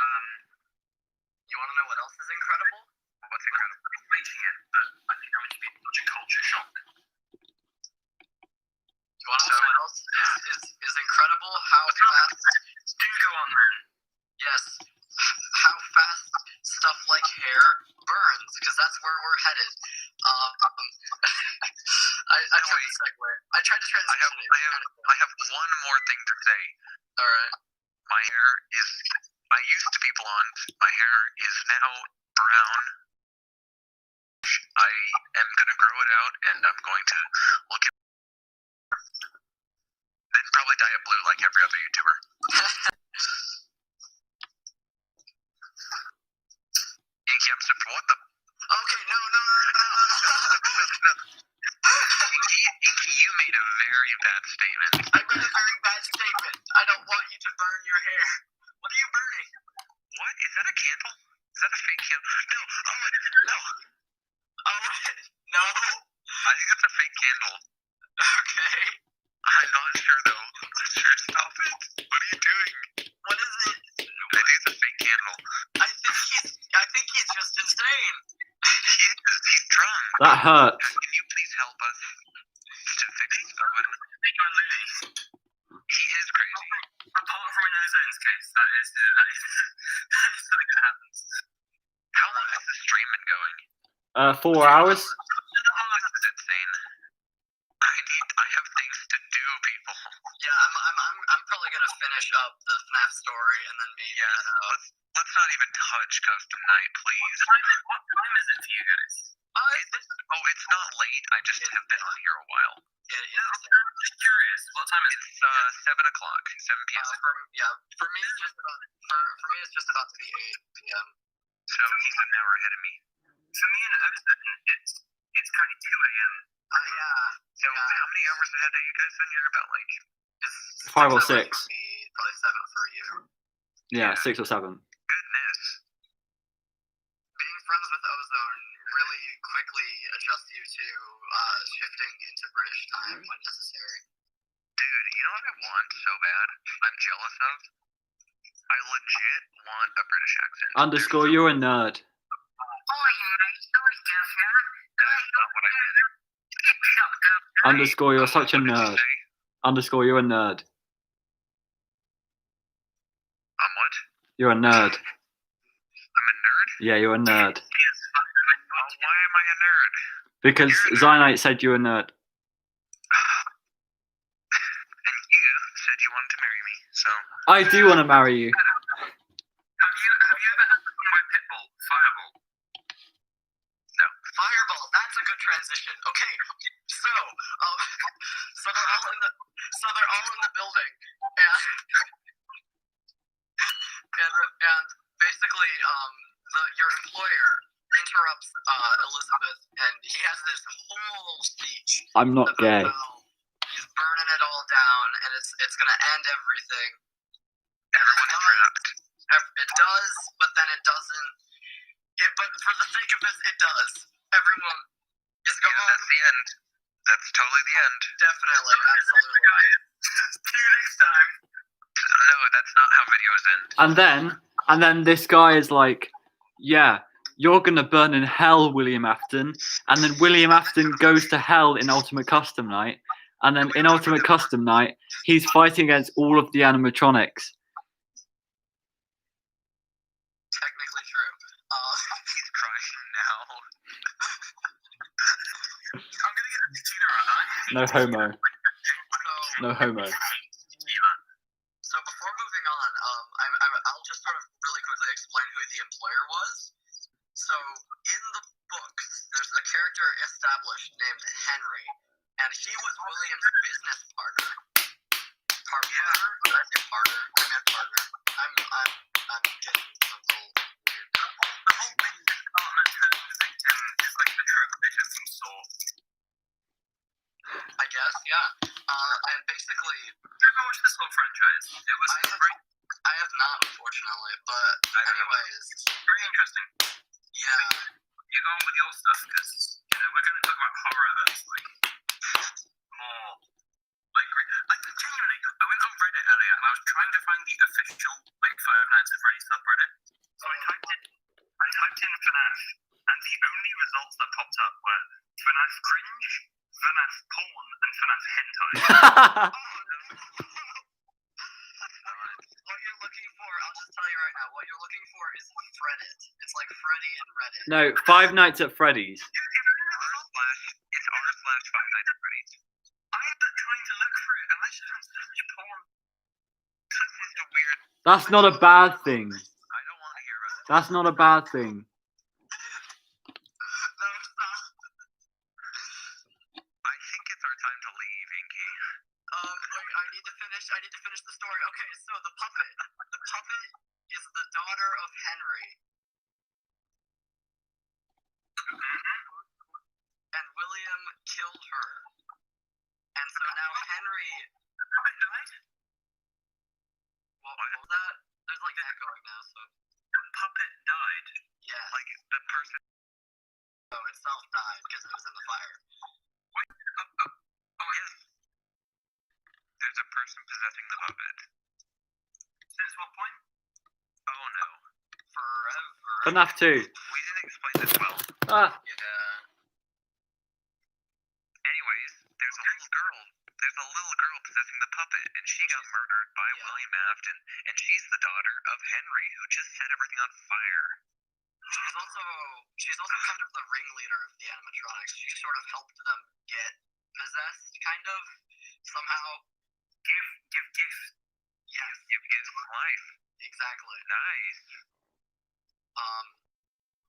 You want to know what else is incredible? What's incredible? it's making it, but I think that would be such a culture shock. You want to know what else is incredible? How fast? Do go on then. Yes. How fast stuff like hair burns, because that's where we're headed. I tried to segue. I tried to transition. I have one more thing to say. All right. My hair is. I used to be blonde. My hair is now brown. I am gonna grow it out, and I'm going to look at. Then probably dye it blue like every other YouTuber. Inky, I'm super. What the? Okay, no. Inky, you made a very bad statement. I made a very bad statement. I don't want you to burn your hair. What are you burning? What? Is that a candle? Is that a fake candle? No. No. Oh, no. I think that's a fake candle. Okay. I'm not sure though. I'm not sure. Stop it. What are you doing? What is it? I think it's a fake candle. I think he's just insane. He is. He's drunk. That hurts. Can you please help us to fix someone? You're loony. He is crazy. Apart from in Ozone's case, that is something that happens. How long has this stream been going? 4 hours. This is insane. I have things to do, people. Yeah, I'm probably gonna finish up the FNAF story and then maybe. Yeah, let's not even touch custom night, please. What time is it for you guys? It's not late. I just have been on here a while. Yeah. I'm just curious. What time is it? It's 7 o'clock, 7 p.m. For me, it's just about to be 8 p.m. So he's an hour ahead of me. For me in Ozone, it's currently 2 a.m. Yeah. So how many hours ahead are you guys then? You're about like It's 5 or 6. For me, probably 7 for you. Yeah, 6 or 7. goodness. Being friends with Ozone really quickly adjusts you to shifting into British time when necessary. Dude, you know what I want so bad? I'm jealous of? I legit want a British accent. Underscore, you're a nerd. That is not what I meant. Underscore, you're such a What did you nerd. say? Underscore, you're a nerd. What? You're a nerd. I'm a nerd? Yeah, you're a nerd. Oh, why am I a nerd? Because Zionite said you're a nerd. And you said you wanted to marry me, so... I do want to marry you. Have you ever had to my Pitbull? Fireball. Fireball, that's a good transition. Okay, so so they're all in the building, and basically your employer interrupts Elizabeth, and he has this whole speech. I'm not about gay. how he's burning it all down, and it's gonna end everything. Everyone trapped. It does, but then it doesn't. But for the sake of this, it does. Everyone is gone. Yeah, that's the end. That's totally the end. Definitely, absolutely. See you next time. No, that's not how videos end. And then this guy is like, yeah, you're gonna burn in hell, William Afton. And then William Afton goes to hell in Ultimate Custom Night. And then in Ultimate Custom Night, he's fighting against all of the animatronics. Technically true. He's crying now. I'm gonna get a tequila, aren't I? No homo. So, No homo. so before moving on, I'll just sort of really quickly explain who the employer was. So in the books, there's a character established named Henry, and he was William's business partner. Partner? Did I say partner? I meant partner. I'm getting a little weird. The whole business partner turned victim is like the trope they have some sort. I guess, yeah. And basically, Have you ever watched this whole franchise? It was I have not, unfortunately, but anyways, very interesting. yeah. You go on with your stuff, because we're going to talk about horror that's like more like genuinely. I went on Reddit earlier and I was trying to find the official like Five Nights at Freddy's subreddit. So I typed in FNAF, and the only results that popped up were FNAF cringe, FNAF porn, and FNAF hentai. What you're looking for, I'll just tell you right now, what you're looking for is Reddit. It's like Freddy and Reddit. No, Five Nights at Freddy's. It's r/Five Nights at Freddy's. I ended up trying to look for it, and I just found so much porn. This is a weird... That's not a bad thing. I don't want to hear about this. That's not a bad thing. No, stop. I think it's our time to leave, Inky. Wait, I need to finish the story. Okay, so the puppet is the daughter of Henry. And William killed her. And so now Henry... Puppet died? What was that? There's like echoing now, so... The puppet died. Yeah. Like, the person... Oh, itself died because it was in the fire. Oh, yes. There's a person possessing the puppet. Since what point? Oh, no. Forever. FNAF 2. We didn't explain this well. Ah, Yeah. Anyways, there's a little girl. There's a little girl possessing the puppet, and she got murdered by William Afton, and she's the daughter of Henry, who just set everything on fire. She's also kind of the ringleader of the animatronics. She sort of helped them get possessed, kind of, somehow. Give gifts. Yes, Give gifts life. exactly. Nice.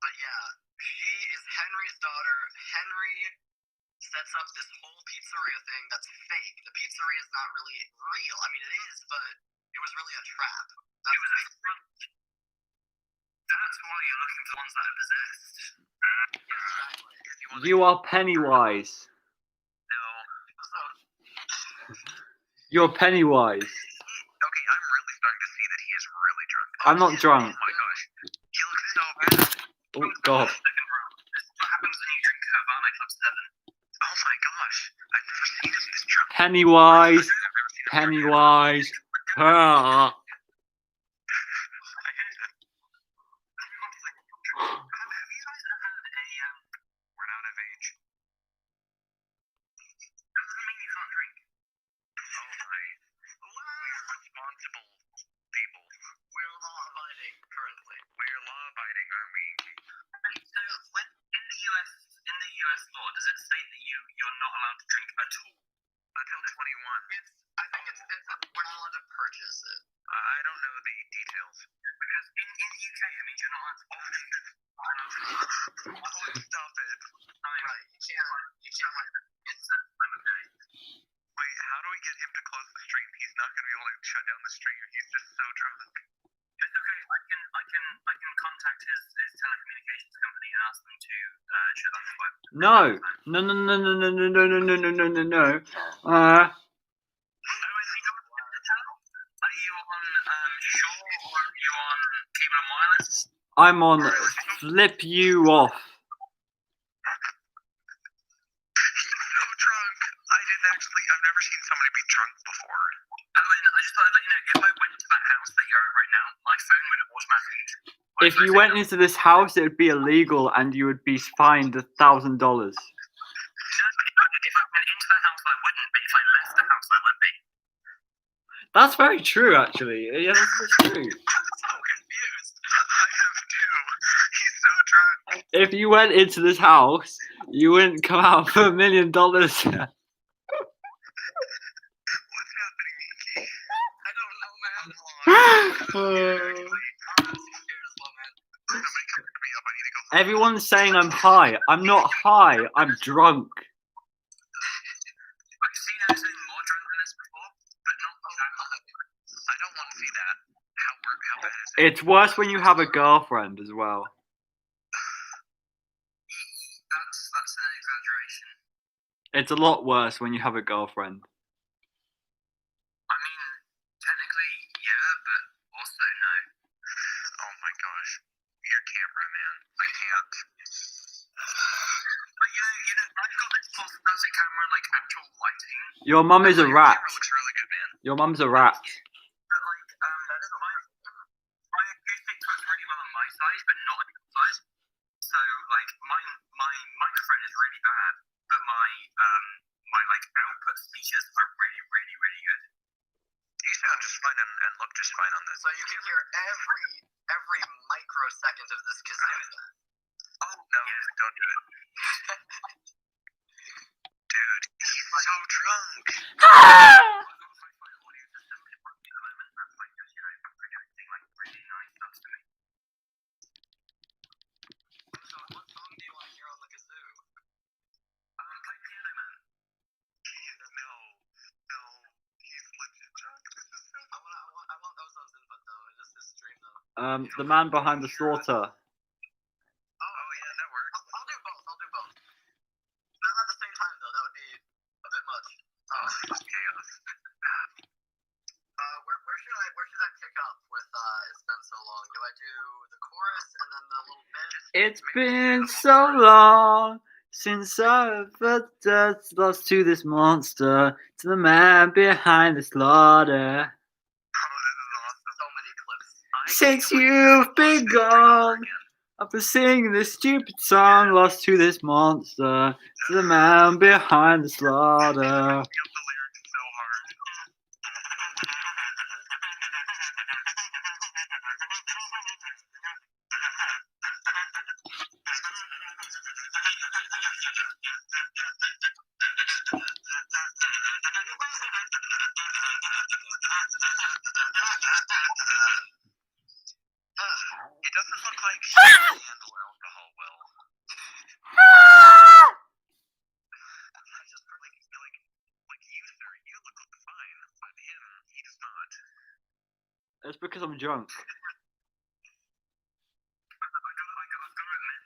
But yeah, she is Henry's daughter. Henry sets up this whole pizzeria thing that's fake. The pizzeria is not really real. I mean, it is, but it was really a trap. It was a front. That's why you're looking for ones that are possessed. Yeah, exactly. you are Pennywise. No. So, You're Pennywise. Okay, I'm really starting to see that he is really drunk. I'm not drunk. Oh my gosh. He looks so bad. Oh, God. Second row. This is what happens when you drink Havana Club 7. Oh my gosh. I've never seen him this drunk. Pennywise. I've never seen him Pennywise. Ah. Have you guys ever had a We're not of age. That doesn't mean you can't drink. Oh does it state that you're not allowed to drink at all? Until 21. I think it's we're not allowed to purchase it. I don't know the details. Because in the UK, it means you're not allowed to Stop it. Right, you can't like It's that time of day. Wait, how do we get him to close the stream? He's not going to be able to shut down the stream. He's just so drunk. It's okay. I can contact his telecommunications company and ask them to shut down the web. No. No, no, no, no, no, no, no, no, no, no, no, no, no. Are you on Shaw or are you on Cable and Wireless? I'm on flip you off. He's so drunk. I've never seen somebody be drunk before. Owen, I just thought I'd let you know, if I went to that house that you're at right now, my phone would automatically... If you went into this house, it would be illegal and you would be fined $1,000. If I went into the house, I wouldn't, but if I left the house, I would be. That's very true, actually. Yeah, that's true. I'm so confused. I am too. He's so drunk. If you went into this house, you wouldn't come out for $1 million. What's happening, Miki? I don't know, man. Somebody come pick me up. I need to go home. Everyone's saying I'm high. I'm not high. I'm drunk. I've seen Owen more drunk than this before, but not that much. I don't want to see that. How bad is it? It's worse when you have a girlfriend as well. That's an exaggeration. It's a lot worse when you have a girlfriend. I mean, technically, yeah, but also no. Oh my gosh. Your camera, man. I can't. But you know, I've got this fantastic camera, like actual lighting. Your mum is a Your rat. camera looks really good, man. Your mum's a rat. But like, my acoustics works really well on my side, but not on your side. So like, my microphone is really bad, but my like output speakers are really, really, really good. You sound just fine and look just fine on this. So you can hear every microsecond of this kazoo. Oh, no, don't do it. Dude, he's so drunk. I've got a hi-fi audio system at the moment that's like just, you know, projecting like really nice stuff to me. So what song do you want to hear on the kazoo? Play Piano Man. No, he's legit drunk. This is so I want Ozone's input though, just his stream though. The man behind the slaughter. Oh, yeah, that works. I'll do both. Not at the same time though. That would be a bit much. It's chaos. Where should I pick up with It's Been So Long? Do I do the chorus and then the little bit? It's been so long since I've lost to this monster, to the man behind the slaughter. Oh, this is awesome. So many clips. Since you've been gone, I've been singing this stupid song, lost to this monster, to the man behind the slaughter. Up the lyrics so hard. It doesn't look like he can handle alcohol well. I just like you, sir. You look fine, but him, he does not. It's because I'm drunk. I've got to admit,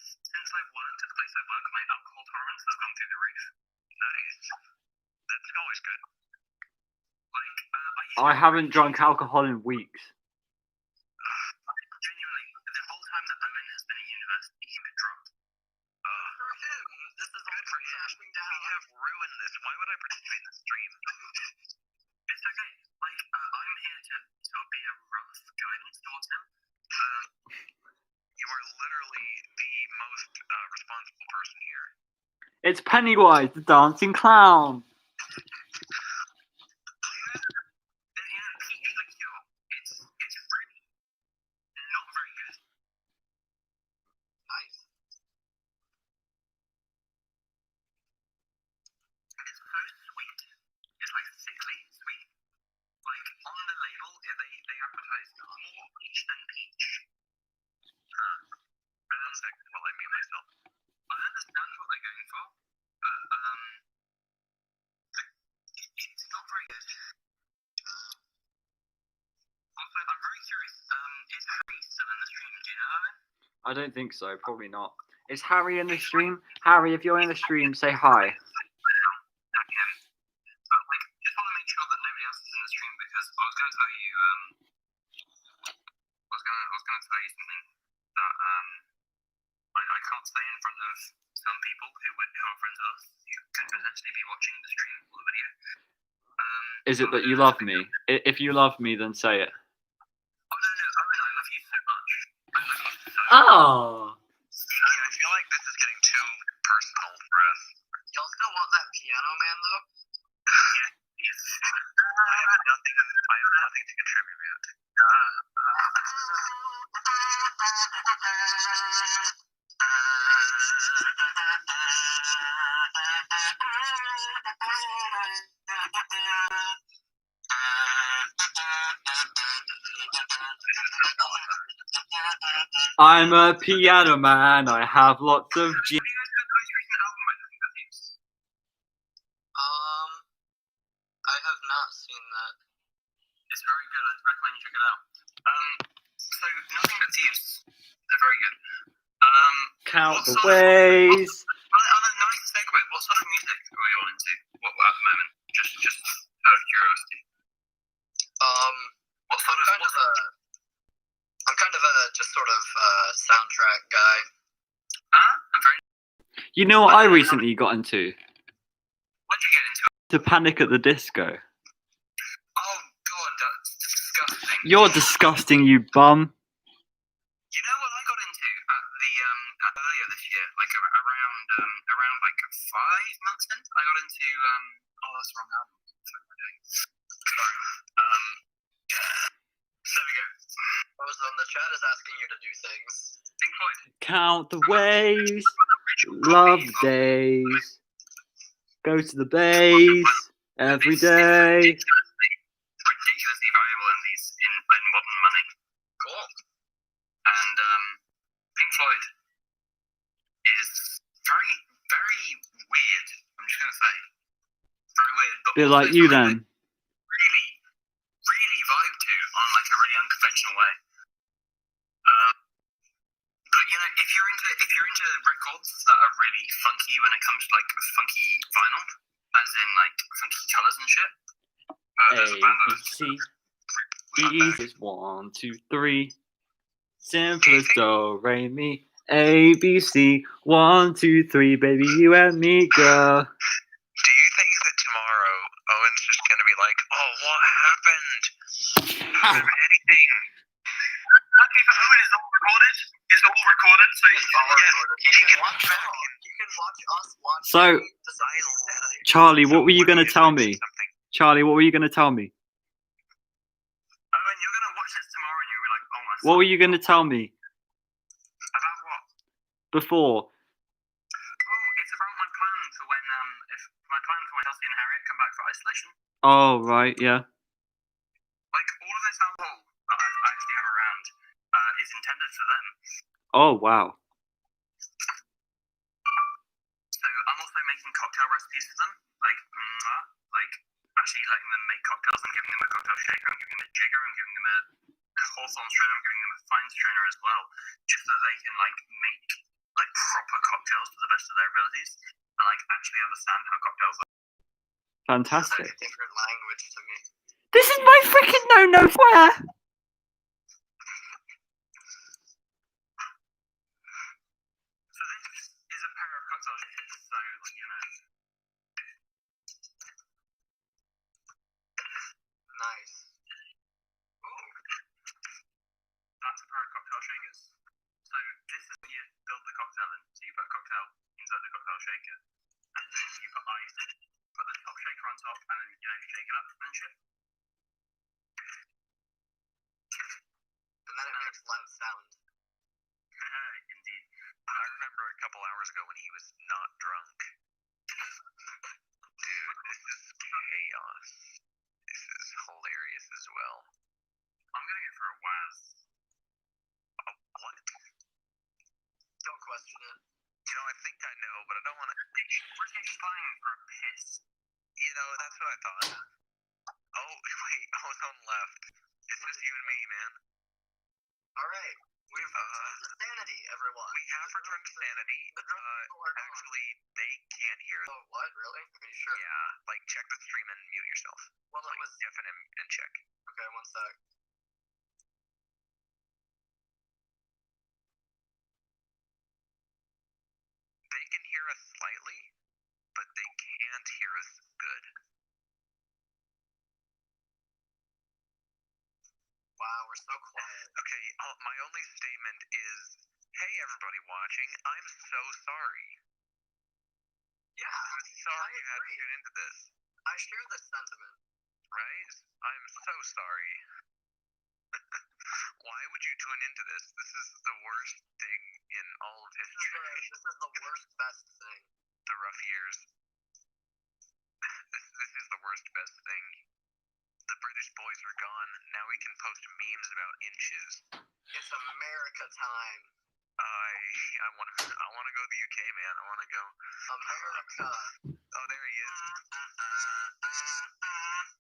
since I've worked at the place I work, my alcohol tolerance has gone through the roof. Nice. That's always good. Like, I haven't drunk alcohol in weeks. Genuinely, the whole time that Owen has been at university, he been drunk. For him, this is all crashing down. We have ruined this. Why would I participate in this stream? It's okay. Like, I'm here to be a rough guidance towards him. You are literally the most responsible person here. It's Pennywise, the dancing clown. It's really not very good. Nice. I don't think so. Probably not. Is Harry in the stream? Harry, if you're in the stream, say hi. But like, just want to make sure that nobody else is in the stream because I was going to tell you. I was going to tell you something that I can't say in front of some people who are friends with us who could potentially be watching the stream or the video. Is it that you love me? If you love me, then say it. Oh no, Owen, I love you so much. I love you so much. Oh. Yeah, I feel like this is getting too personal for us. Y'all still want that piano man though? I have nothing to contribute. I'm a piano man. I have lots of G. Have you guys heard the most recent album by the Thieves? I have not seen that. It's very good. I'd recommend you check it out. So Nothing But Thieves. They're very good. Count the ways. On a nice segue, what sort of music are you all into? What at the moment? Just out of curiosity. What sort of? I'm kind of a just sort of soundtrack guy. I'm very. You know what I recently got into? What'd you get into? To Panic at the Disco. Oh god, that's disgusting. You're disgusting, you bum. You know what I got into at the earlier this year, like around like 5 months in, I got into oh that's the wrong album. What am I doing? Sorry. There we go. The chat is asking you to do things. Pink Floyd. Count the ways. Love the days. Go to the base every day. Ridiculously valuable in modern money. Cool. And Pink Floyd is very, very weird. I'm just gonna say, very weird. But Bit also like you something then. Really, really vibe to on like a really unconventional way. But you know, if you're into records that are really funky when it comes to like funky vinyl, as in like funky colors and shit, there's a band that is Easy as 1, 2, 3. Simple as do, re, mi. A, B, C. 1, 2, 3. Baby, you and me, girl. Do you think that tomorrow Owen's just gonna be like, oh, what happened? Anything? Lucky for Owen, it's all recorded. It's all recorded, so It's all recorded. You can watch us watch. So, Charlie, what were you going to tell me? Charlie, what were you going to tell me? Owen, you're gonna watch this tomorrow and you'll be like, oh my. What were you going to tell me About what? before? Oh, it's about my plan for when when Chelsea and Harriet come back for isolation. Oh, right, yeah. Like all of this alcohol that I actually have around is intended for them. Oh, wow. So I'm also making cocktail recipes for them, like actually letting them make cocktails. I'm giving them a cocktail shaker. I'm giving them a jigger. I'm giving them a hawthorn strainer. I'm giving them a fine strainer as well, just so they can like make like proper cocktails to the best of their abilities and like actually understand how cocktails are. Fantastic. That's a different language to me. This is my freaking no swear. So this is a pair of cocktail shakers, so you know. Nice. Ooh. That's a pair of cocktail shakers. So this is what you build the cocktail in. So you put a cocktail inside the cocktail shaker, and then you put ice, put the top shaker on top, and then shake it up and shit. And then it makes loud sound. Indeed. I remember a couple hours ago when he was not drunk. Dude, this is chaos. This is hilarious as well. I'm gonna go for a Waz. What? Don't question it. You know, I think I know, but I don't want to. British slang for a piss. You know, that's what I thought. Oh, wait, Ozone left. It's just you and me, man. All right. We've returned to sanity, everyone. We have returned to sanity. The drunk people are gone. Actually, they can't hear. Oh, what? Really? Are you sure? Yeah, like check the stream and mute yourself. Well, it Like was... FNM and check. Okay, one sec. They can hear us slightly, but they can't hear us good. Wow, we're so quiet. Okay, my only statement is, hey everybody watching, I'm so sorry. Yeah, I'm sorry I you had to agree. tune into this. I share this sentiment. Right? I'm so sorry. Why would you tune into this? This is the worst thing in all of history. This is the worst, best thing. The rough years. This is the worst, best thing. The British boys are gone. Now we can post memes about inches. It's America time. I want to go to the UK, man. I want to go. America. Oh, there he is.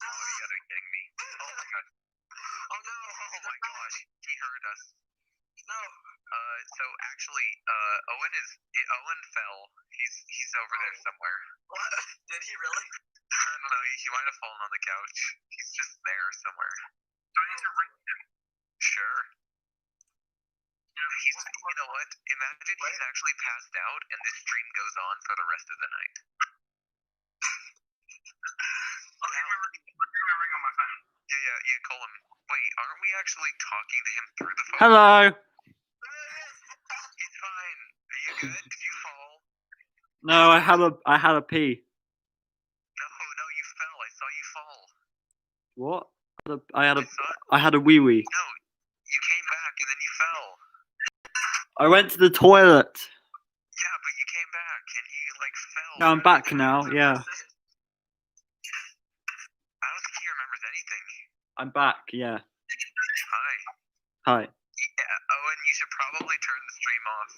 Oh, you gotta be kidding me. Oh my god. Oh no. Oh my gosh. He heard us. No. So actually, Owen fell. He's over there somewhere. What? Did he really? I don't know. He might have fallen on the couch. He's just there somewhere. Do I need to ring him? Sure. You know what? Imagine he's actually passed out and this stream goes on for the rest of the night. I'll give him a ring on my phone. Yeah, call him. Wait, aren't we actually talking to him through the phone? Hello. He's fine. Are you good? Did you fall? No, I had a pee. No, you fell. I saw you fall. What? I I had a wee wee. No, you came back and then you fell. I went to the toilet. Yeah, but you came back and you like fell. Yeah, I'm back now. Yeah, I don't think he remembers anything. I'm back. Yeah. Hi. Hi. Yeah, Owen, you should probably turn the stream off.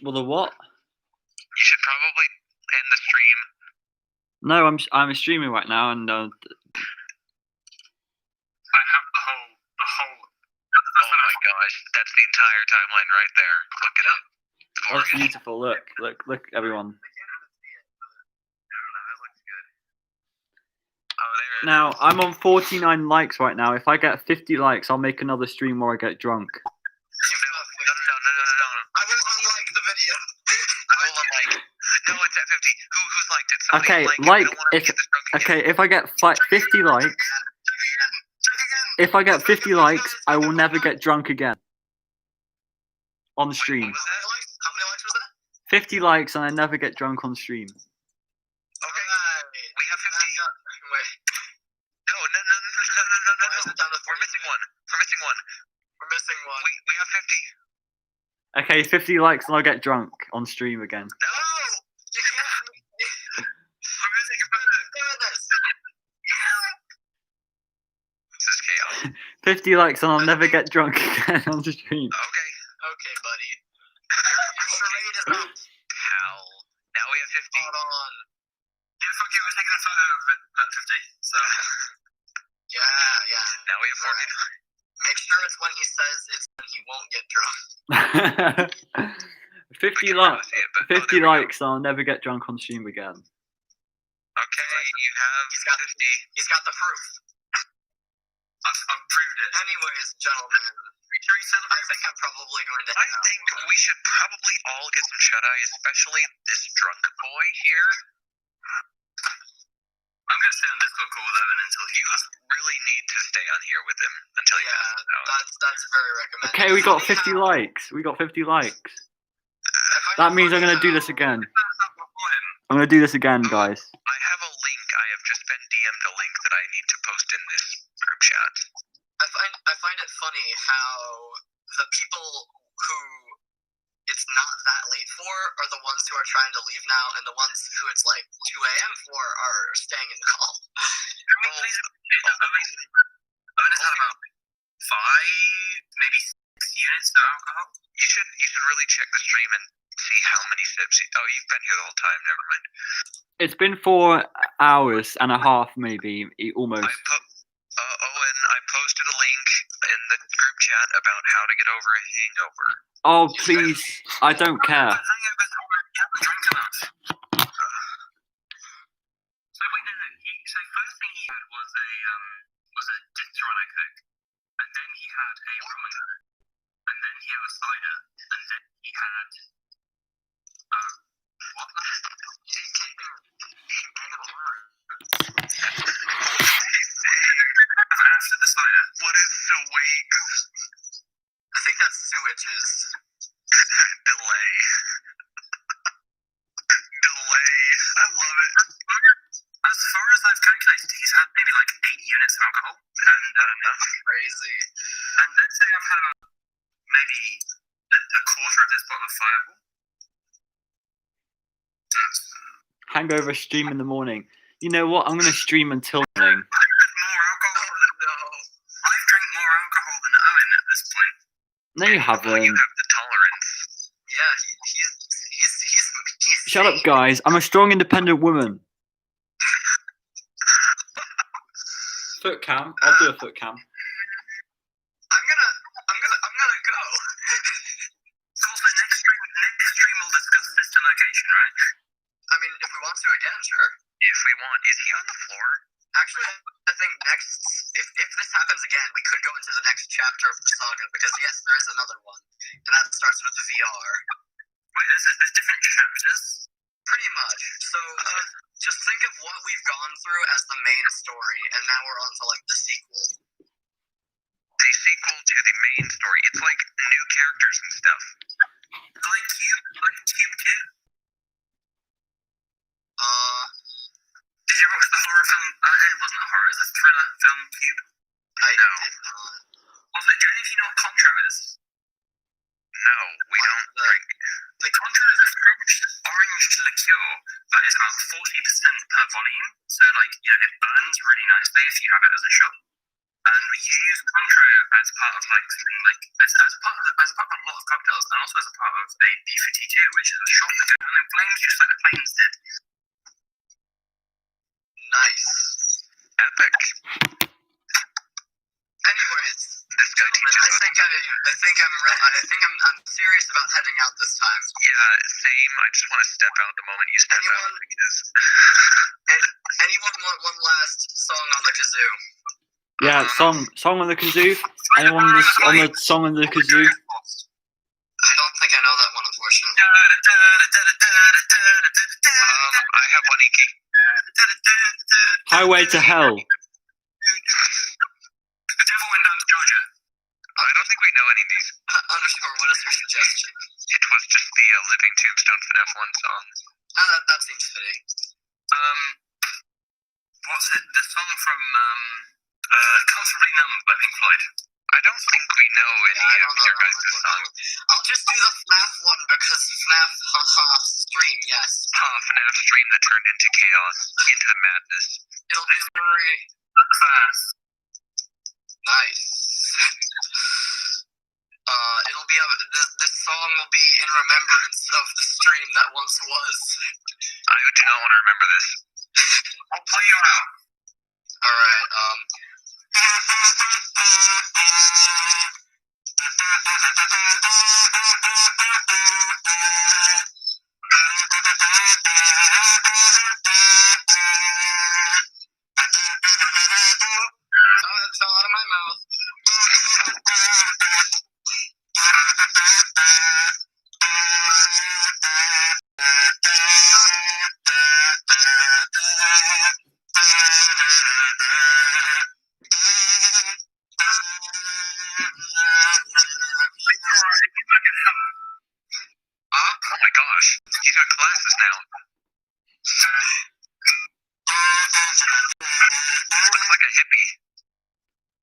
Well, the what? You should probably end the stream. No, I'm streaming right now, and I have the whole. Oh my gosh, that's the entire timeline right there. Look it up. that's beautiful. Look, everyone. That looks good. Oh, there it Now is. I'm on 49 likes right now. If I get 50 likes, I'll make another stream where I get drunk. No. I will unlike the video. I will unlike. No, it's at 50. Who's liked it? Somebody Okay, like it. like We don't want to if get this drunk again. okay, if I get 50 likes, if I get 50 likes, I will never get drunk again on the stream. What was that? How many likes was that? 50 likes and I never get drunk on stream. Okay, we have 50. Wait. No. Why is it down to We're missing 49? one. We're missing one. We have 50. Okay, 50 likes and I'll get drunk on stream again. No. You can't. I'm gonna take a photo. This is chaos. 50 likes and I'll never get drunk again on the stream. Okay. Okay, buddy. Your charade is up. Pal. Now we have 50. Hold on. Yeah, fuck you. We're taking a photo of it at 50. So. Yeah. Now we have 49. Right. Make sure it's when he says it's when he won't get drunk. 50 We can likes. see it, but 50 there we go. likes and I'll never get drunk on stream again. Okay, you have He's got 50. He's got the proof. I've proved it. Anyways, gentlemen, I think I'm probably going to I head out. think we should probably all get some shut-eye, especially this drunk boy here. I'm going to stay on Discord call with Owen until he You really need to stay on here with him until he passes out. that's very recommended. Okay, we got 50 likes. We got 50 likes. That means I'm going to do this again. I'm going to do this again, guys. I have a link. I have just been DM'd a link that I need to post in this group chat. I find it funny how the people who it's not that late for are the ones who are trying to leave now, and the ones who it's like 2 a.m. for are staying in the call. Well, the reason Owen has had about 5, maybe 6 units of alcohol. you should really check the stream and see how many sips. Oh, you've been here the whole time. Never mind. It's been 4 hours and a half, maybe, almost. Owen, I posted a link in the group chat about how to get over a hangover. Oh, please. I don't care. Hangovers already haven't drank enough. So wait, no. So first thing he had was a Disaronno Coke, and then he had a rum and coke, and then he had a cider, and then he had what? After the cider. What is swigs? I think that's sewages. Delay. Delay. I love it. As far as I've calculated, he's had maybe like 8 units of alcohol, and That's crazy. and let's say I've had about maybe a quarter of this bottle of Fireball. Hangover stream in the morning. You know what? I'm going to stream until morning. More alcohol than No. I've drank more alcohol than Owen at this point. No, you Well, you haven't. have the tolerance. Yeah, he's Shut up, guys. I'm a strong, independent woman. Foot cam. I'll do a foot cam. I'm gonna go. Also, next stream we'll discuss sister location, right? I mean, if we want to again, sure. If we want, is he on the floor? Actually, I think if this happens again, we could go into the next chapter of the saga, because yes, there is another one, and that starts with the VR. Wait, there's different chapters? Pretty much. So just think of what we've gone through as the main story, and now we're on to like the sequel. The sequel to the main story. It's like new characters and stuff. Like Cube 2? Did you watch the horror film? It wasn't a horror, it was a thriller film, Cube. I No. did not. Also, do any of you know what Contra is? No, we don't drink. The Contra is a French orange liqueur that is about 40% per volume. So, like, it burns really nicely if you have it as a shot. And we use Contra as part of like something like as part of a lot of cocktails, and also as a part of a B-52, which is a shot that goes down in flames, just like the planes did. Nice. Epic. Anyways, This guy gentlemen, teaches I think I'm serious about heading out this time. Yeah, same. I just want to step out the moment you step out because Anyone want one last song on the kazoo? Yeah, song on the kazoo. Anyone on the song on the kazoo? I don't think I know that one, unfortunately. I have one, Iki. Highway to Hell. The devil went down to Georgia. I don't think we know any of these. Underscore, what is your suggestion? It was just the Living Tombstone FNAF 1 song. That seems fitting. What's it? The song from Comfortably Numb by Pink Floyd. I don't think we know any I of don't know your that guys' one. songs. I'll just do the FNAF one because FNAF, stream, yes. FNAF stream that turned into chaos, into the madness. It'll be very Fast. nice. It'll be this song will be in remembrance of the stream that once was. I do not want to remember this. I'll play you out. All right. Oh, it fell out of my mouth. Oh my gosh, he's got glasses now. Looks like a hippie.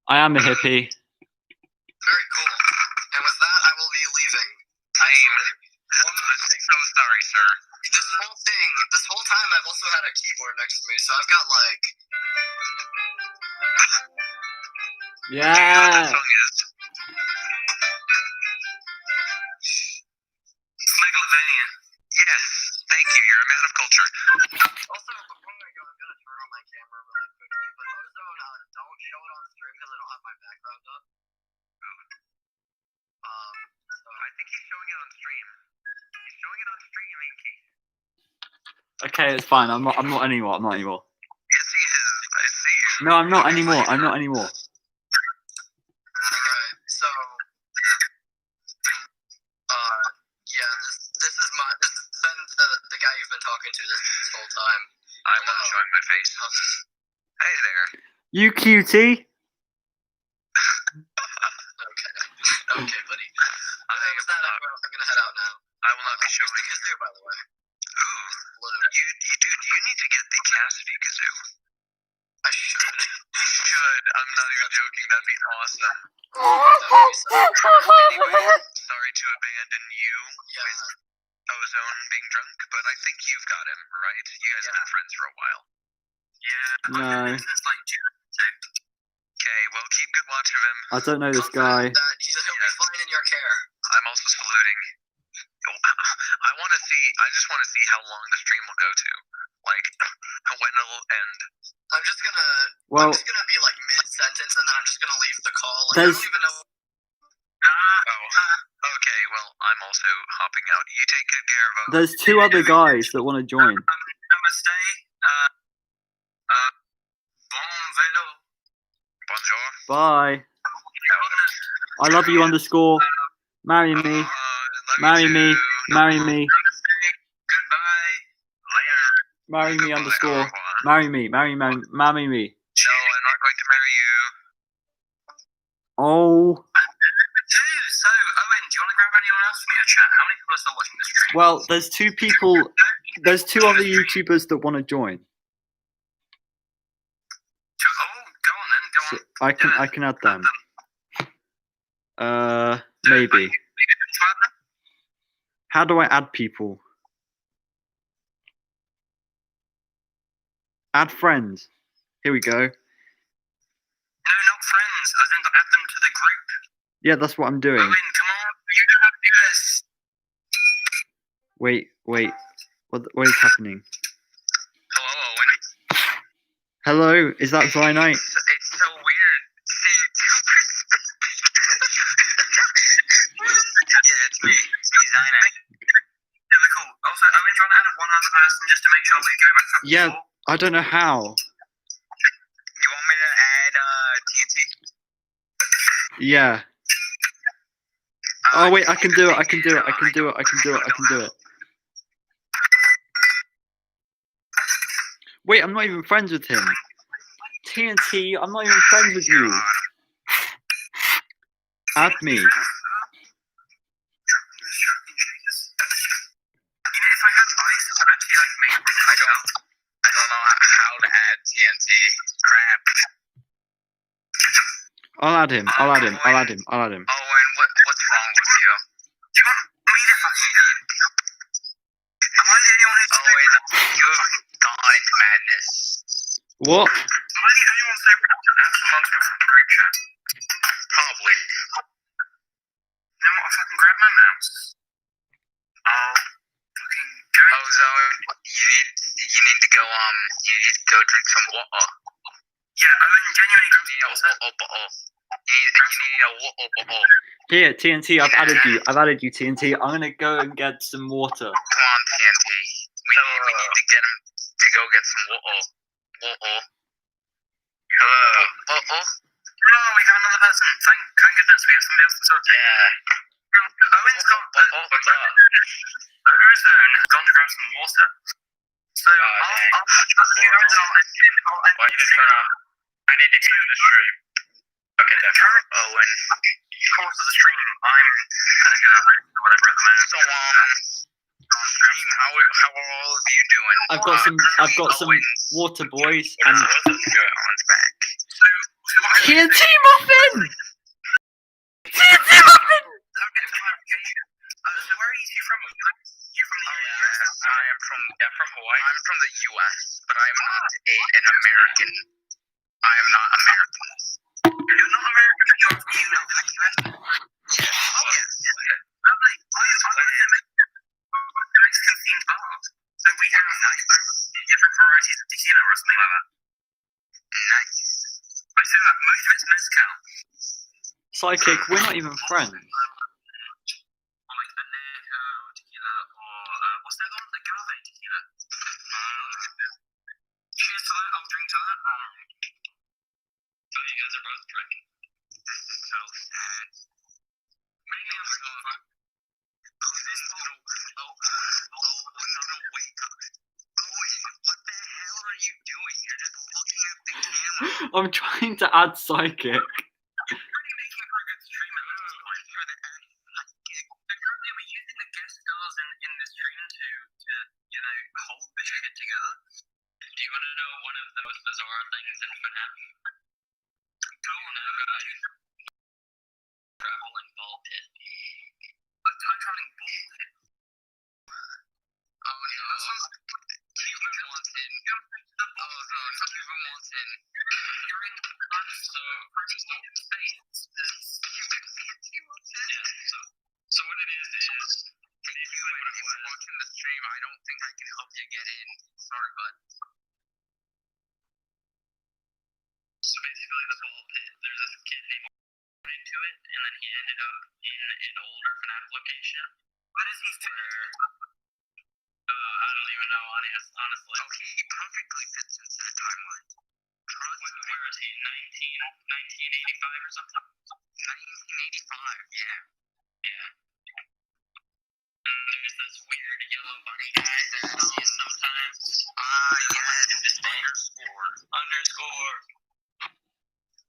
I am a hippie. Very cool. And with that, I will be leaving. I'm so sorry, sir. This whole time, I've also had a keyboard next to me, so I've got like. Do you know what Yeah. that song is? Megalovania. Yes, thank you. You're a man of culture. Also, before I go, I'm gonna turn on my camera really quickly, but Ozone, don't show it on stream because I don't have my background up. I think he's showing it on stream. He's showing it on stream, Keith. Okay, it's fine. I'm not anymore. I'm not anymore. Yes, he is. I see you. No, I'm not anymore. I'm not anymore. Alright, so yeah, this has been the guy you've been talking to this whole time. I'm not showing my face. Hey there. You cutie. Okay, buddy. I'm gonna head out now. I will not be showing the kazoo, by the way. Ooh. You need to get the Cassidy kazoo. I should. You should. I'm not even joking. That'd be awesome. Anyway, Sorry to abandon you with Ozone being drunk, but I think you've got him, right? You guys have been friends for a while. Yeah. No. I've been since like June. Okay, well, keep good watch of him. I don't know this guy. he'll be fine in your care. I'm also saluting. I just want to see how long the stream will go to. Like, when it'll end. I'm just gonna be like mid-sentence, and then I'm just gonna leave the call. Like, I don't even know. Oh, okay, well, I'm also hopping out. You take good care of him. There's two other guys that want to join. Namaste. Bon velo. Bonjour. Bye. I love you underscore. Marry me. Marry me. Marry me. Goodbye. Later. Marry me underscore. Marry me. Marry me. Marry me. No, I'm not going to marry you. Oh. So, Owen, do you want to grab anyone else from your chat? How many people are still watching this stream? Well, there's two people. There's two other YouTubers that want to join. Oh, go on then. Go on. I can add them. Maybe. How do I add people? Add friends. Here we go. No, not friends. I think add them to the group. Yeah, that's what I'm doing. Owen, come on. You know how to do this. Wait. What is happening? Hello, Owen. Hello, is that Zynite? It's so weird. See, yeah, it's me. It's me, Zynite. Yeah, cool. Also, Owen, do you want to add one other person just to make sure we go back to Yeah, I don't know how. You want me to add TNT? Yeah. Oh wait, I can do it. I can do it. Wait, I'm not even friends with him. TNT, I'm not even friends with you. Add me. You know, if I had ice, I'd actually like make it. I don't know how to add TNT. Crap. I'll add him. Owen, what's wrong with you? Do you want me to fucking do it? Am I the only one who's Owen, you've gone into madness. What? Am I the only one so productive to add someone to a fucking group chat? Probably. You know what? I'll fucking grab my mouse. I'll fucking go. Ozone, you need to go drink some water. Yeah, Owen, genuinely grab You need a water bottle. You need a water bottle. Here, TNT, I've added you. TNT. I'm gonna go and get some water. Come on, TNT. We need to get him to go get some water. Water. Hello. Water. Oh, we have another person. Thank goodness we have somebody else to talk to. Yeah. Owen's got. What's up? Ozone has gone to grab some water. So I'll you guys and I'll end the stream. I need to mute the stream. Okay, that's Owen. Course of the stream, I'm kind of good at host or whatever at the moment. So stream, how are all of you doing? I've got some water, boys. And Owen's back. TNT muffin. TNT muffin. Okay, clarification. So where are you two from? You from the US? I'm from Hawaii. I'm from the US, but I'm not an American. I am not American. You're not American, but you're from the US? Yes. Lovely. I live in the Mexican themed bars. So we have like different varieties of tequila or something like that. Nice. I say that most of it's mezcal. Psychic, we're not even friends. guys are both drinking. This is so sad. Mainly I'm drinking fun. Owen's gonna wake up. Owen, what the hell are you doing? You're just looking at the camera. I'm trying to add psychic. You're already making for a good streamer at this point. For the psychic. Apparently we're using the guest stars in the stream to hold this shit together. Do you want to know one of the most bizarre things in FNAF? Go on, traveling ball pit. A time traveling ball pit? Oh no. Cuban wants in. Cuban wants in. You're in in space. Cuban wants in? Yeah, so what it is hey Cuban, if you're watching the stream, I don't think I can help you get in. Sorry, bud. So basically the ball pit, there's this kid named into it, and then he ended up in an older FNAF location. What is he there? I don't even know, honestly. Oh, he perfectly fits into the timeline. Where is he? 1985 or something? 1985, yeah. Yeah. And there's this weird yellow bunny guy that I see sometimes. Yes. Underscore.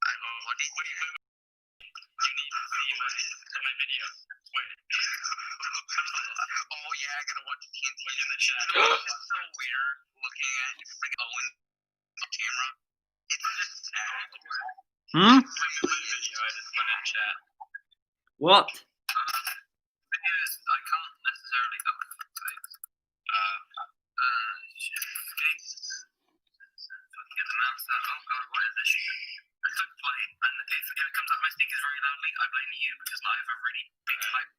What did wait. You need to see my video. Wait. Oh yeah, I gotta watch TNT. Look in the chat. It's so weird looking at freaking Owen on the camera. It's just sad. Hmm? Video I just put in chat. What? Videos I can't necessarily fucking get the mouse out. Oh god, what is this shit? I click play, and if it comes out of my speakers very loudly, I blame you because I have a really big type.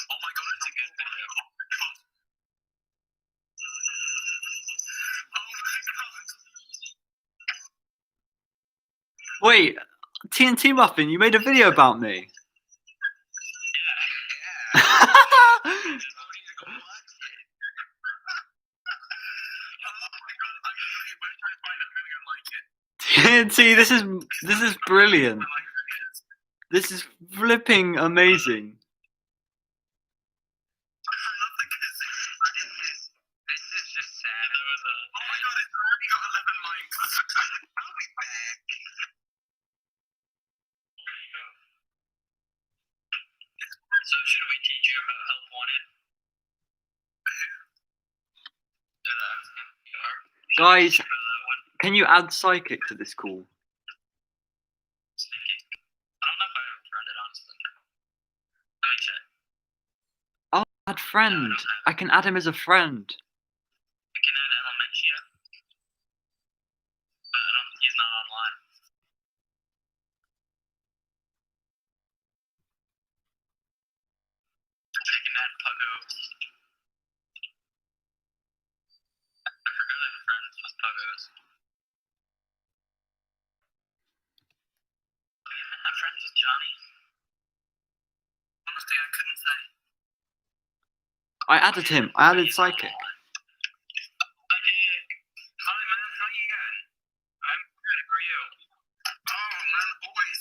Oh my god, it's a good video. Oh my god. Wait, TNT Muffin, you made a video about me. Yeah. TNT, this is brilliant. This is flipping amazing. I love the kazoo. This is just sad. Oh my god, it's already got 11 likes. I'll be back. Where do you go? So should we teach you about Help Wanted? Who? Guys, can you add psychic to this call? Psychic? I don't know if I ever turned it on. Let me check. Oh, add friend. I can add him as a friend. I can add Elementia. But he's not online. I can add Puggos. I forgot I have friends with Puggos. I'm not friends with Johnny. Honestly, I couldn't say. I added him. I added psychic. Psychic. Hi man, how you going? I'm good, how are you? Oh man, always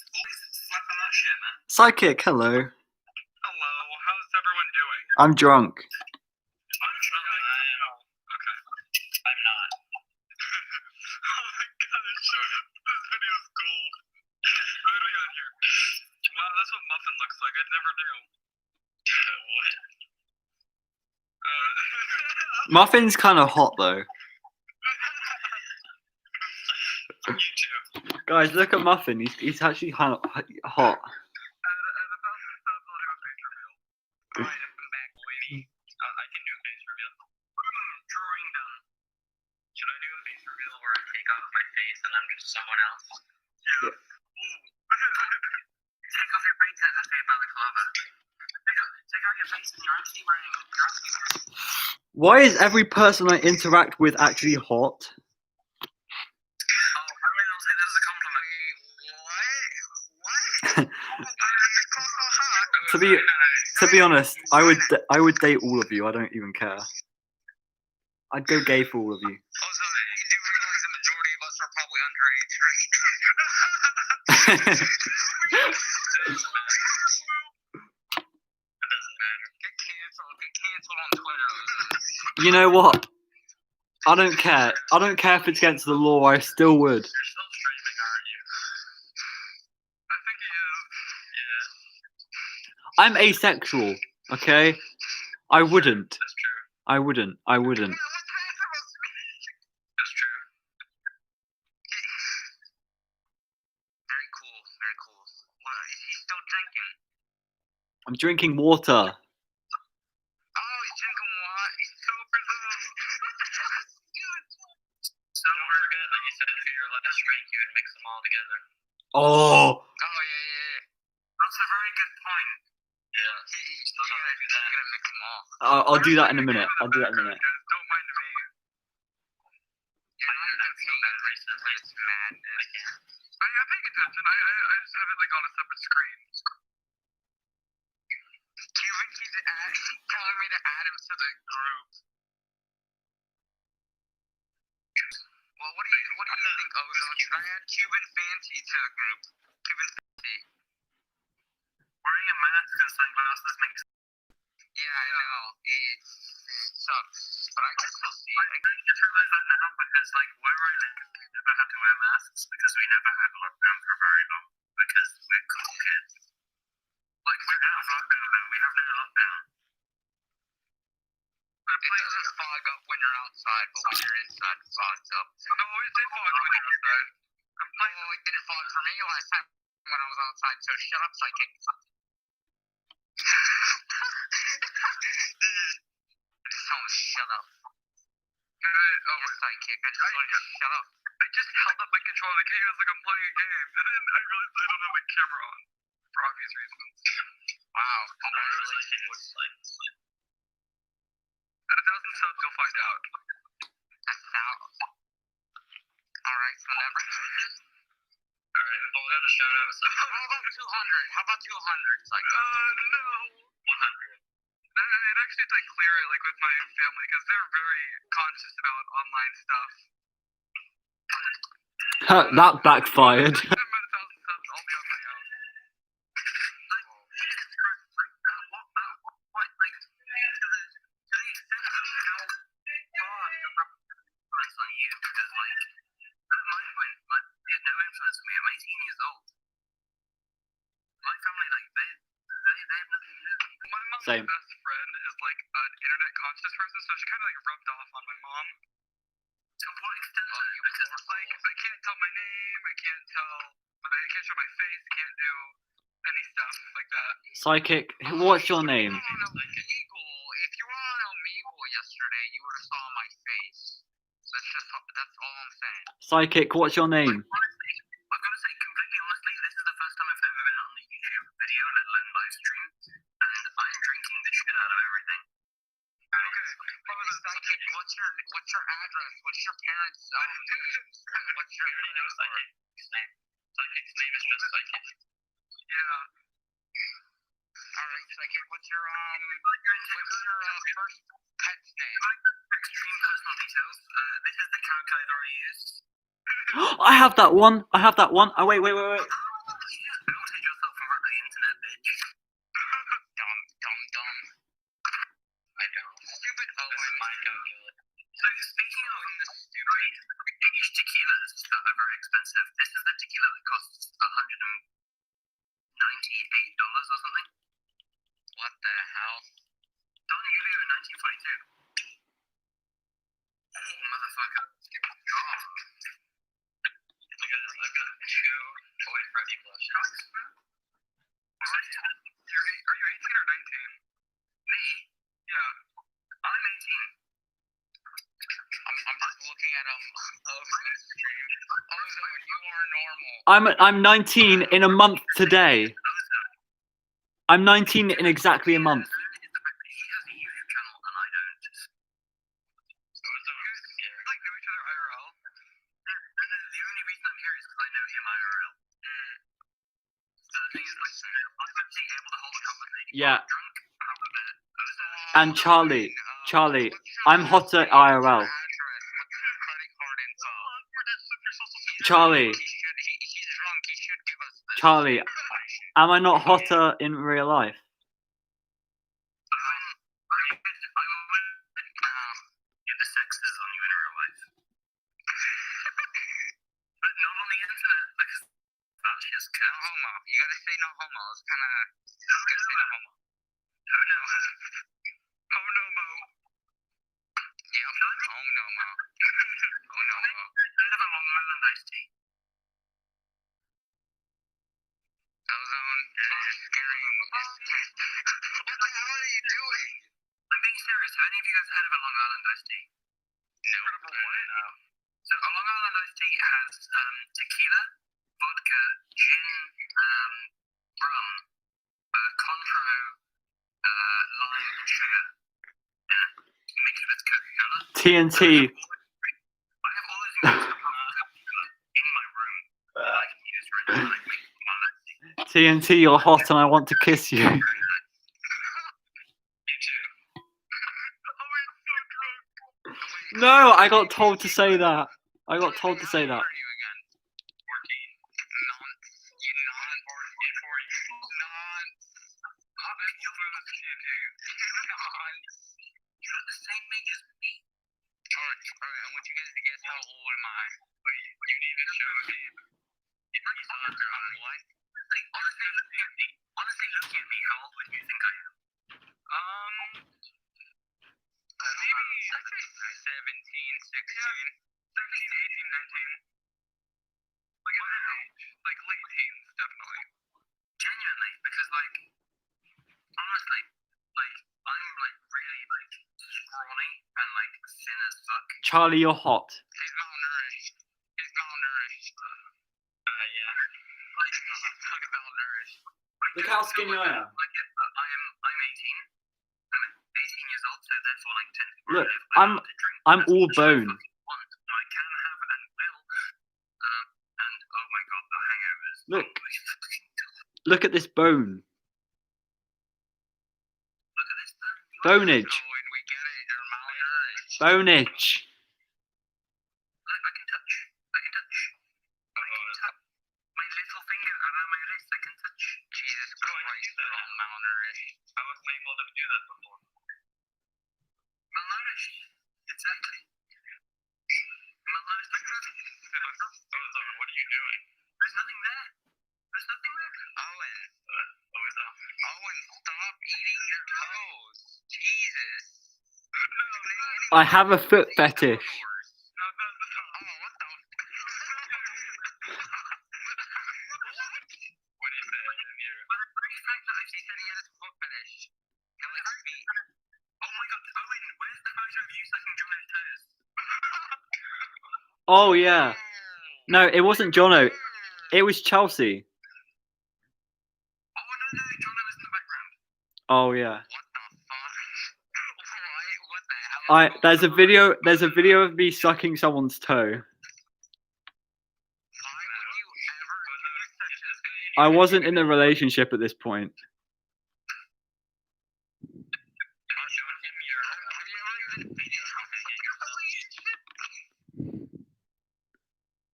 slapping that shit, man. Psychic, hello. Hello, how's everyone doing? I'm drunk. I'm drunk. I am. Okay. I'm not. Oh my gosh, this video is gold. What do we got here? Wow, that's what Muffin looks like. I'd never knew. What? Muffin's kind of hot though. You too. Guys, look at Muffin. He's actually hot. At 1,000 subs, I'll do a face reveal. Alright, I'm back, lady. I can do a face reveal. Drawing done. Should I do a face reveal where I take off my face and I'm just someone else? Yeah. Take off your face and just be a balaclava. Take off your face and you're actually wearing. Why is every person I interact with actually hot? Oh, I mean, I'll take that as a compliment. What? To be honest, I would date all of you. I don't even care. I'd go gay for all of you. Also, you do realize the majority of us are probably underage, right? It doesn't matter. Get canceled on Twitter. You know what? I don't care. I don't care if it's against the law. I still would. You're still streaming, aren't you? I think he is. Yeah. I'm asexual. Okay. I wouldn't. That's true. I wouldn't. I wouldn't. What's that supposed to mean? That's true. Very cool. Very cool. Well, he's still drinking. I'm drinking water. Oh, he's drinking water. He's sober though. Don't forget that you said for your last drink you would mix them all together. Oh. Oh yeah. That's a very good point. Yeah. You gotta mix them all. I'll do that in a minute. I'll do that in a minute. Don't mind me. You're not even feel bad recently. It's madness. I can't. I'm paying attention. I just have it like on a separate screen. Cuban keeps telling me to add him to the group. Well, what do you think, Ozone? Should I add Cuban Fancy to the group? Cuban Fancy. Wearing a mask and sunglasses makes. Yeah, I know. It sucks, but I can still see it. I just realized that now because, like, where I live, we never had to wear masks because we never had lockdown for very long because we're cool kids. Like, we're out of lockdown now. We have no lockdown. It doesn't fog up when you're outside, but when you're inside, it fogs up. No, it did fog when you're outside. Oh, it didn't fog for me last time when I was outside, so shut up, Psychic. Just tell him to shut up. Yes, Psychic, I just told you to shut up. I just held up my controller like, hey guys, like I'm playing a game, and then I realized I don't have my camera on, for obvious reasons. Wow, congratulations. At 1,000 subs, you'll find out. 1,000? Alright, so never. Alright, we've all got a shout out. How about 200? How about 200? Like, No. 100. I'd actually have to clear it like with my family because they're very conscious about online stuff. That backfired. I'm at 1,000 subs, I'll be on my own. On you because, like, at my point, like, it had no influence on me. I'm 18 years old. My family, like, they have nothing to do with me. My mom's Same. best friend is like an internet conscious person, so she kind of like rubbed off on my mom. To what extent? You Because, like, I can't tell my name, I can't show my face, I can't do any stuff like that. Psychic, what's your name? If you were on Omegle yesterday, you would have saw my face. That's all I'm saying. Psychic, what's your name? honestly, I've got to say, completely honestly, this is the first time I've ever been on a YouTube video, let alone live stream, and I'm drinking the shit out of everything. Okay, Psychic, what's your address? What's your parents' names? What's your Psychic's name? Psychic's name is just Psychic. Yeah. Alright, Psychic, what's your first pet's name? Extreme personal details. This is the calculator I use. I have that one. Oh, wait. Outage yourself from the internet, bitch. Dumb. I don't. Stupid Owen. My calculator. So, speaking of the stupid aged tequilas that are very expensive, this is the tequila that costs $198 or something. What the hell? Don Julio 1942. Oh, motherfucker. Look at this. I've got 2 Toy Freddy blushes. How is that? Are you 18 or 19? Me? Yeah. I'm 18. I'm just looking at Ozone stream. Ozone, you are normal. I'm 19 in a month today. I'm 19 in exactly a month. He has a YouTube channel and I don't. So it's Like know each other IRL? And the only reason I'm here is because I know him IRL. So the thing is, like, I'm actually able to hold a conversation. Yeah. Drunk, have a bit. And Charlie, I'm hotter IRL. Charlie. He's drunk. He should give us Charlie, am I not hotter in real life? Get the sexes on you in real life. But not on the internet, because that's just no homo. You gotta say no homo. It's kinda... You gotta say no homo. Oh no. Oh no mo. Yeah, oh no mo. Oh no mo. I have a Long Island iced tea. Ozone, you're scaring. What the hell are you doing? I'm being serious. Have any of you guys heard of a Long Island iced tea? No. No. So a Long Island iced tea has tequila, vodka, gin, rum, Contro, lime, and sugar. Mixed with Coca-Cola. TNT. I have all those ingredients in my room that I can use right now. Like make Long Island iced tea. TNT, you're hot and I want to kiss you. Me too. Oh, he's so drunk. No, I got told to say that. I got told to say that. How old are you again? 14. You non. You're the same age as me. Alright, I want you guys to guess how old am I? You need to show me. What? Honestly, looking at me, how old would you think I am? Maybe 17, 16, 17, 18, 19. Like at that age. Like late teens, definitely. Genuinely, because like, honestly, like, I'm like really like scrawny and like thin as fuck. Charlie, you're hot. He's malnourished. Yeah. Like, fucking malnourished. Look how skinny I am. Like it, but I'm 18. I'm 18 years old, so therefore like 10 to Look, live. I'm That's all the shit I bone. fucking want. I can have and will. And oh my god, the hangovers. Look. Oh, it's fucking delicious. Look at this bone. Look at this bone. Bonage. Oh, and we get it. You're malnourished. Bonage. Look, I can touch. I can touch. My little finger around my wrist, I can touch. Jesus Christ, you're all malnourished. I wasn't able to do that before. Malnourished. Exactly. Malnourished. What are you doing? There's nothing there. There's nothing there. Owen. Owen, stop eating your toes. Jesus. I have a foot fetish. What is it? He said he had his foot fetish. He likes feet. Oh my god, Owen, where's the photo of you sucking Jono's toes? Oh yeah. No, it wasn't Jono. It was Chelsea. Oh no, Jono was in the background. Oh yeah. What the fuck? What the hell? There's a video of me sucking someone's toe. Why would you ever do such a thing? I wasn't in a relationship at this point. Showing him your. Have you ever even video hanging yourself?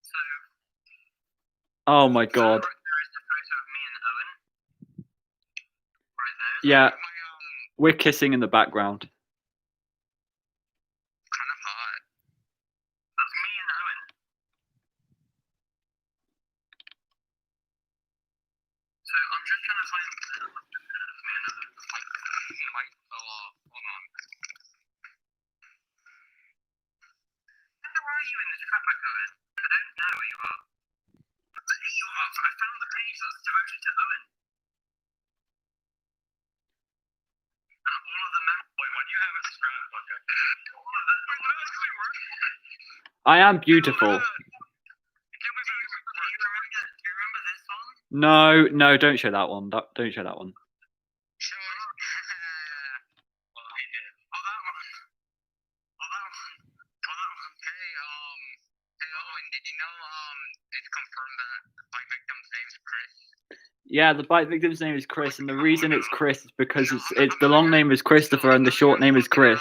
So. Oh my god. There is a photo of me and Owen. Right there. Yeah, My we're kissing in the background. kind of hot. That's me and Owen. So I'm just trying to find me and Owen. Mic fell off. Hold on. Where are you in this traffic, Owen? I don't know where you are. You are. I found the page that's devoted to Owen. And all of the Wait, when you have a scrapbook, all of the. I am beautiful. Do you remember this one? No, don't show that one. Don't show that one. Show it. Well, he did. Oh, that one. Hey, Owen, did you know, it's confirmed that my victim's name's Chris? Yeah, the bite victim's name is Chris, and the reason it's Chris is because it's the long name is Christopher and the short name is Chris,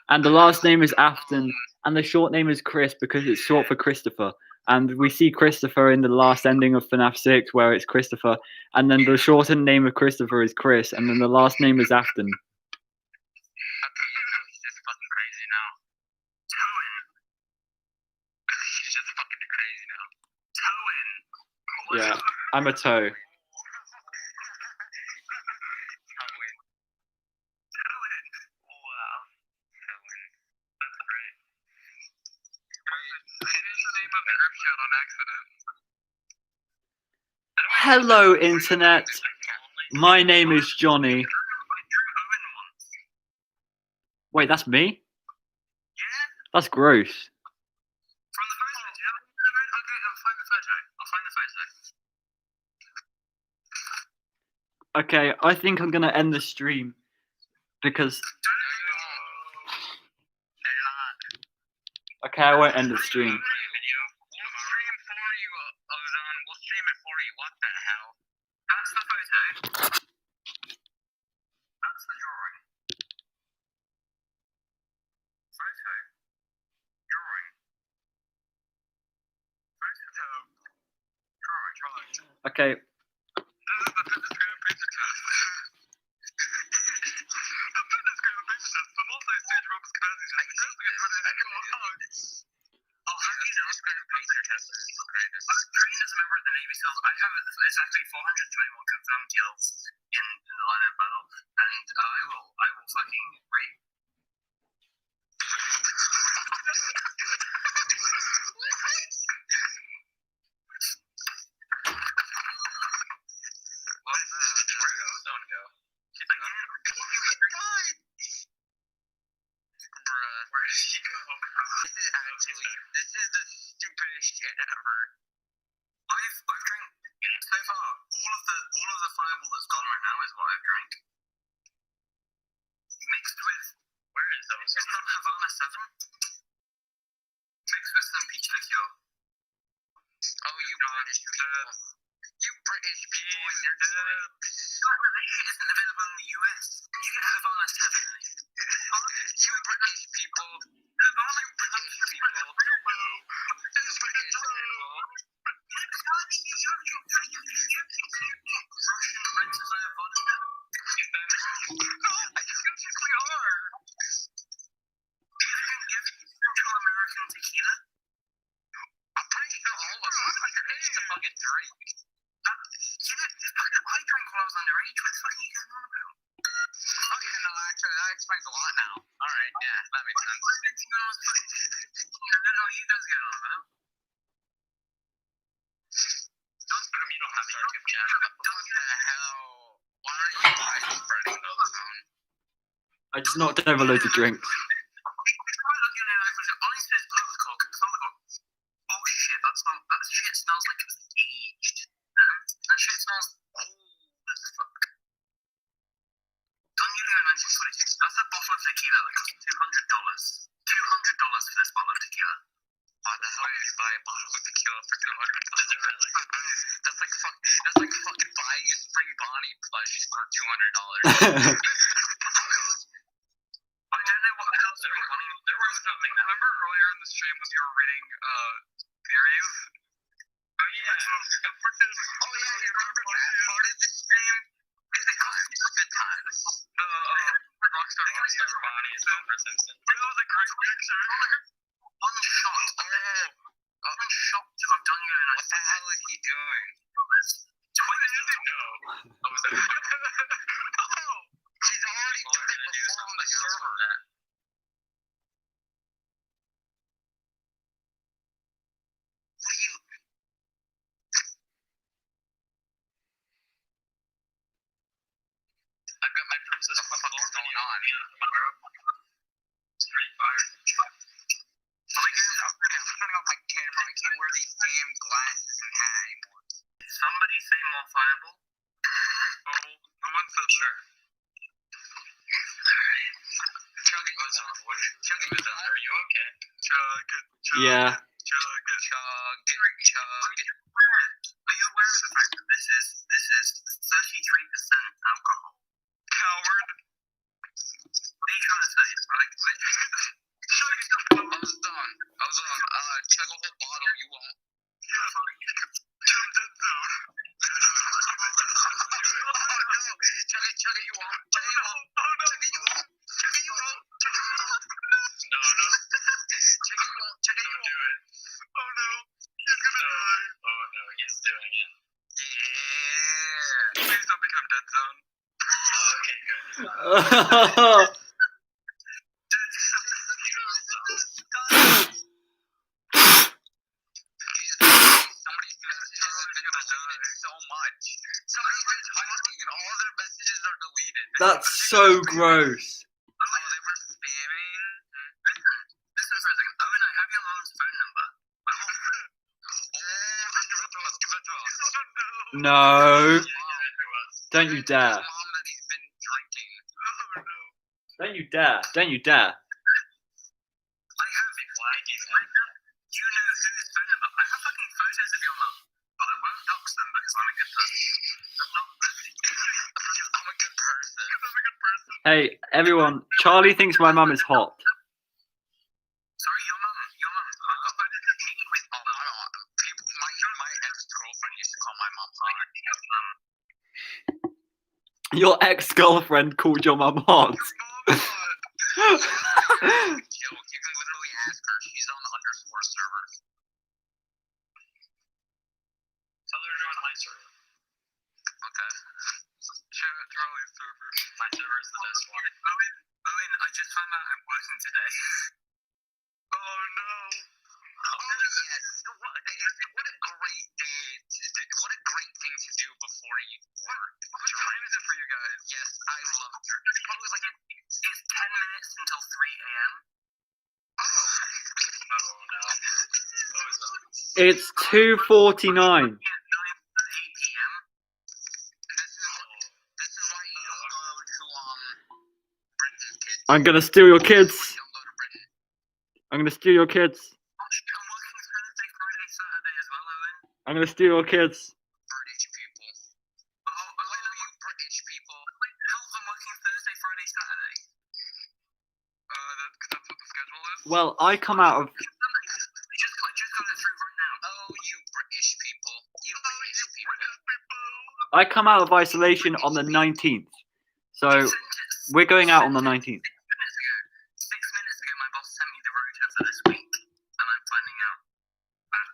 and the last name is Afton, and the short name is Chris because it's short for Christopher. and we see Christopher in the last ending of FNAF 6, where it's Christopher, and then the shortened name of Christopher is Chris, and then the last name is Afton. Okay, yeah, no, he's just fucking crazy now. Towen. He's just fucking crazy now. Towen. Yeah, I'm a toe. Towen. Towen. Wow. Towen. That's great. Wait, change the name of the group chat on accident. Hello, internet. My name is Johnny. I drew Owen once. Wait, that's me? Yeah? That's gross. From the photo, do you have the photo? Okay, I'll find the photo. Okay, I think I'm gonna end the stream because. No, you won't. No, you're not. Okay, I won't end the stream. We'll stream for you, Ozone. We'll stream it for you. What the hell? That's the photo. That's the drawing. Photo. Drawing. Photo. Drawing. Okay, This is the fitness gram picture test. The fitness gram picture test. The multi-stage ropes capacity test. The graphic is hard to go. Oh, how do you know Instagram pacer test is the greatest? I was trained as a member of the Navy SEALs. I have exactly 421 confirmed kills in the lineup battle, and I will fucking rate. What is that? Where did Ozone go? She's like, died! Bruh. Where did he go? This is the stupidest shit ever. I've drank so far. All of the fireball that's gone right now is what I've drank. Mixed with it's from Havana 7. Mixed with some peach liqueur. Oh, you British people. You British people and your dead. This shit isn't available in the US. You get Havana 7. You British people. Havana British people. You British people. Russian princes have vodka? I physically are. You ever drink Central American tequila? I'm pretty sure all of us are underage to fucking drink. I drank when I was underage. What the fuck are you going on about? Oh yeah, no, actually, that explains a lot now. Alright, yeah, that makes sense. I don't know what you guys get on about. You don't have a YouTube channel. What the hell? Why are you guys spreading Ozone? I just knocked over loads of drinks. Oh shit, that shit smells like it's aged. That shit smells old as fuck. Don Julio 1942. That's a bottle of tequila that costs $200. $200 for this bottle of tequila. Why the hell would you buy a bottle of tequila for $200? That's like fucking buying a Spring Bonnie plush for $200. I don't know what the hell's going on. There was something. Remember earlier in the stream when you were reading theories? Oh yeah. Oh yeah, you remember that part of the stream? Good times. The Rockstar Bonnie is Homer Simpson. That was a great picture. One shot. One shot of Don Julio. What the hell is he doing? No. He's already done it before on the server. What are you? I've got my Princess Flip-Flops going on. It's pretty fire. I'm turning off my camera. I can't wear these damn glasses and hat anymore. Did somebody say more fireball? Oh, no one said sure. Alright. Chug it. Chug it. Are you okay? Chug it. Yeah. Chug it. Chug it. Are you aware of the fact that this is 33% alcohol? Coward. What are you trying to say? Like, chug it. Ozone. Chug a whole bottle. You won't. Please don't become Dead Zone. Oh, okay, good. Somebody's messages have been deleted so much. Somebody's been talking and all their messages are deleted. That's so gross. Oh, they were spamming? Listen for a second. Owen, I have your mom's phone number. I will. Give it to us. Oh, no. No. Yeah, give it to us. Don't you dare. His mom that he's been drinking. Oh, no. Don't you dare. Don't you dare. I have it. Why do you have that? You know whose phone number. I have fucking photos of your mum, but I won't dox them because I'm a good person. I'm a good person. I'm a good person. Hey, everyone. Charlie thinks my mum is hot. Sorry, your mum. Your mum. Me with Oh, people, my ex-girlfriend used to call my mom hot. Your ex-girlfriend called your mum hot. Joke. You can literally ask her. She's on the underscore server. Tell her to join my server. Okay. Charlie's server. My server is the best one. Owen, I just found out I'm working today. Oh no. Oh yes. What a great day. What a great thing to do before you work. What time is it for you guys? Yes, I love it. It's probably like It's 10 minutes until 3 a.m. Oh no. It's 2:49. 9 to 8 p.m. This is why you don't go to Britain, kids. I'm gonna steal your kids. You don't go to Britain. I'm gonna steal your kids. I'm working Thursday, Friday, Saturday as well, Owen. I'm gonna steal your kids. British people. Oh, You British people. how's I'm working Thursday, Friday, Saturday? That's what the schedule is. Well, I come out of. I just got it through right now. Oh, you British people. You British people. I come out of isolation on the 19th. So we're going out on the 19th. 6 minutes ago, my boss sent me the rota for this week, and I'm finding out that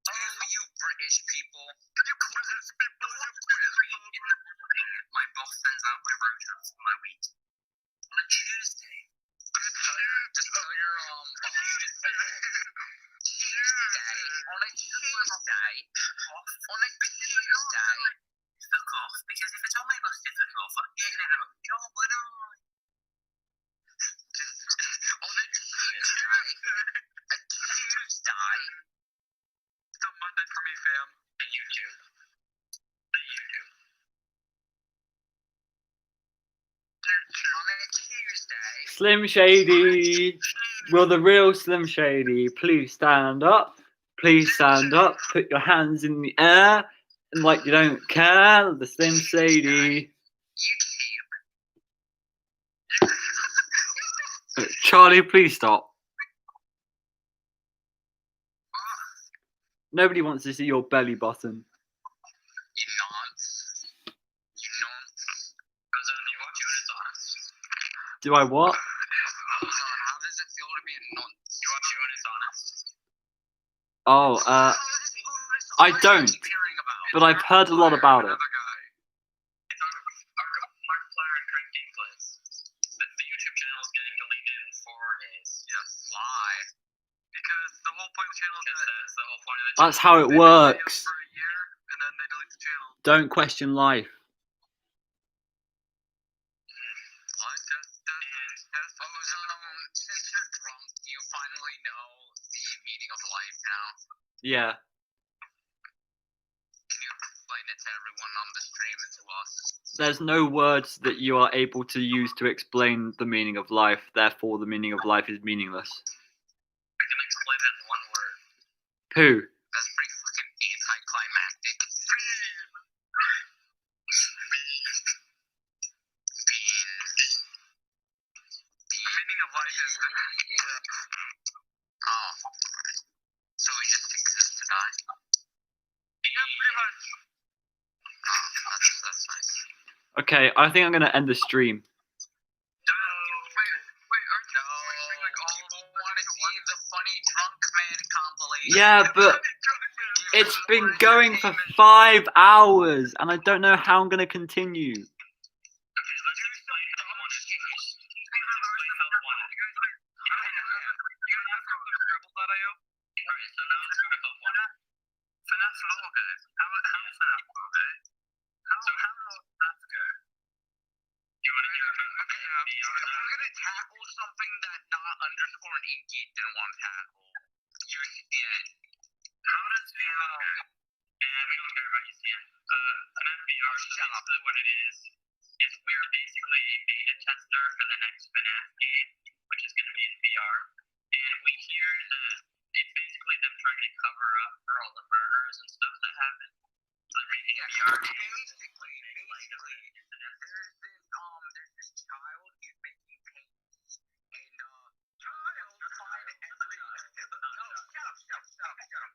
Oh, you British people. my boss sends out my rota for my week on a Tuesday. Just tell your boss to say Tuesday. On a Tuesday. Fuck off, because if I told my boss to fuck off, I'd get it out of the job, wouldn't I? On a Tuesday. Still Monday for me, fam. The YouTube. On a Tuesday. Slim Shady. Will the real Slim Shady please stand up? Please stand up. Put your hands in the air. And like you don't care. The Slim Shady. YouTube. Charlie, please stop. Nobody wants to see your belly button. You nonce. Ozone, you watch Units Honest? Do I what? How does it feel to be a nonce? You watch Units Honest? Oh, I don't, but I've heard a lot about it. Another guy. It's Markiplier and Crank Gameplays. The YouTube channel is getting deleted in 4 days. Yes. Why? Because the whole point of the channel is Because that that's the whole point of the That's channel. how it works. for a year and then they delete the channel. Don't question life. What? That's since you're drunk, do you finally know the meaning of life now? Yeah. Can you explain it to everyone on the stream and to us? There's no words that you are able to use to explain the meaning of life. Therefore, the meaning of life is meaningless. I can explain that in one word. Who? That's pretty fucking anticlimactic. Bean. The meaning of life is oh. So we just exist to die? Yeah, pretty much. Oh, that's nice. Okay, I think I'm gonna end the stream. Wait, aren't you like all people want to see the funny drunk man compilation? Yeah, but Even It's been going for 5 hours, and I don't know how I'm gonna continue. Okay, let's explain how one is first. Explain how one is. You guys have to go to Dribble.io? Alright, so now let's go to help one. FNAF's low, guys. How is FNAF low, okay? How low does FNAF go? Do you want to hear about Okay, VR? we're gonna tackle something that not underscore and Inky didn't want to tackle. UCN. How does VR go? And we don't care about UCN. FNAF VR, so basically what it is we're basically a beta tester for the next FNAF game, which is going to be in VR. And we hear that it's basically them trying to cover up for all the murders and stuff that happen. So they're making VR games. Basically, there's this child, he's making tapes, and child find every shut up.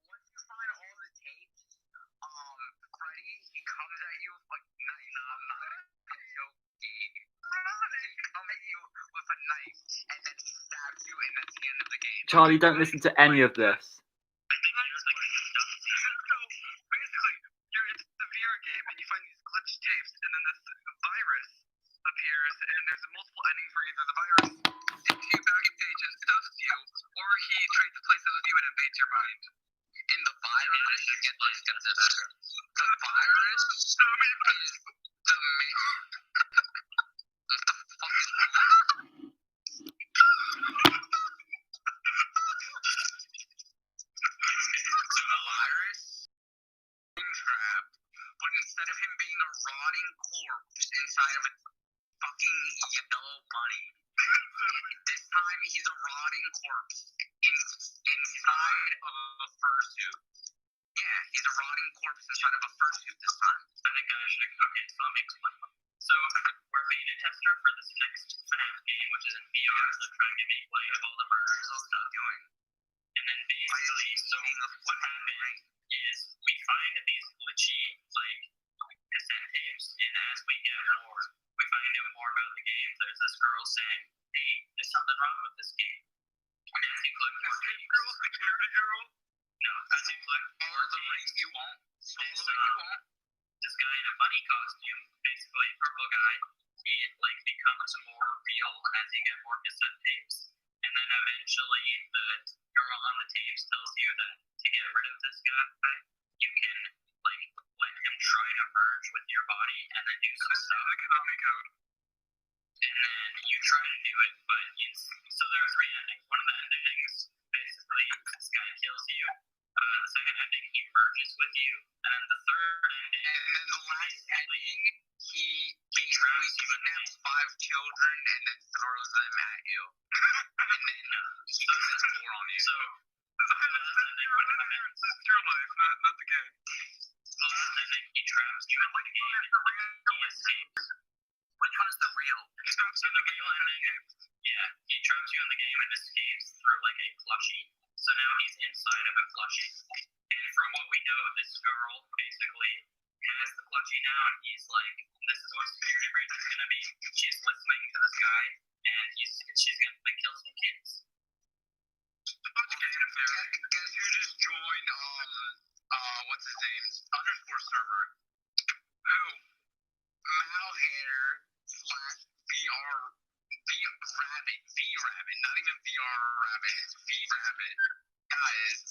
Once you find all the tapes, Freddy, he comes at you like I'm not joking. He comes at you with a knife, and then he stabs you, and that's the end of the game. Charlie, don't listen to any of this. I think there's like a dumb scene. So basically, you're in the VR game and you find these glitched tapes, and then this virus appears, and there's multiple endings for either the virus takes you backstage and stuffs you, or he trades places with you and invades your mind. And the virus, get this. The virus is the man. What the fuck is wrong? So a virus trapped, but instead of him being a rotting corpse inside of a fucking yellow bunny, this time he's a rotting corpse inside of a fursuit. Yeah, he's a rotting corpse inside of a fursuit this time. I think I should. Okay, so let me explain. So we're beta tester for this next FNAF game, which is in VR. So they're trying to make light of all the murders and stuff. Doing? And then basically, so what happened is we find these glitchy like cassette tapes, and as we get more, we find out more about the game. There's this girl saying, "Hey, there's something wrong with this game." And as you collect more tapes, Girl, security girl. no, as you collect more The ring tapes, you won't. Swallow It's, it, you won't. this guy in a bunny costume, basically a purple guy, he like becomes more real as you get more cassette tapes, and then eventually the girl on the tapes tells you that to get rid of this guy, you can like let him try to merge with your body and then do some stuff. The Konami code. And then you try to do it, but so there are 3 endings. One of the endings, basically, this guy kills you. The second ending, he merges with you. And then the third ending, And then the last ending, he traps basically you in the kidnaps 5 children and then throws them at you. And then he commits war on you. So, the last ending, what happens? It's your life, not the game. The last ending, he traps you in the game and he escapes. Which one is the real? So the real ending, yeah, he traps you in the game and escapes through like a plushie. So now he's inside of a plushie. And from what we know, this girl basically has the plushie now, and he's like, this is what security breach is gonna be. She's listening to this guy, and she's gonna kill some kids. Guess who just joined, what's his name? Underscore server. Who? Malhair / VR Rabbit. V-Rabbit. Not even VR Rabbit. It's V-Rabbit. Guys.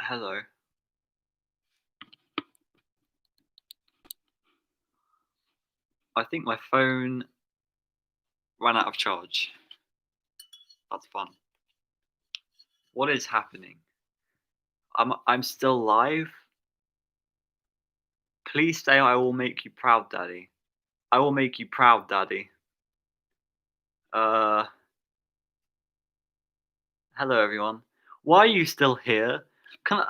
Hello. I think my phone ran out of charge. That's fun. What is happening? I'm still live. Please say I will make you proud, Daddy. I will make you proud, Daddy. Hello everyone. Why are you still here? Can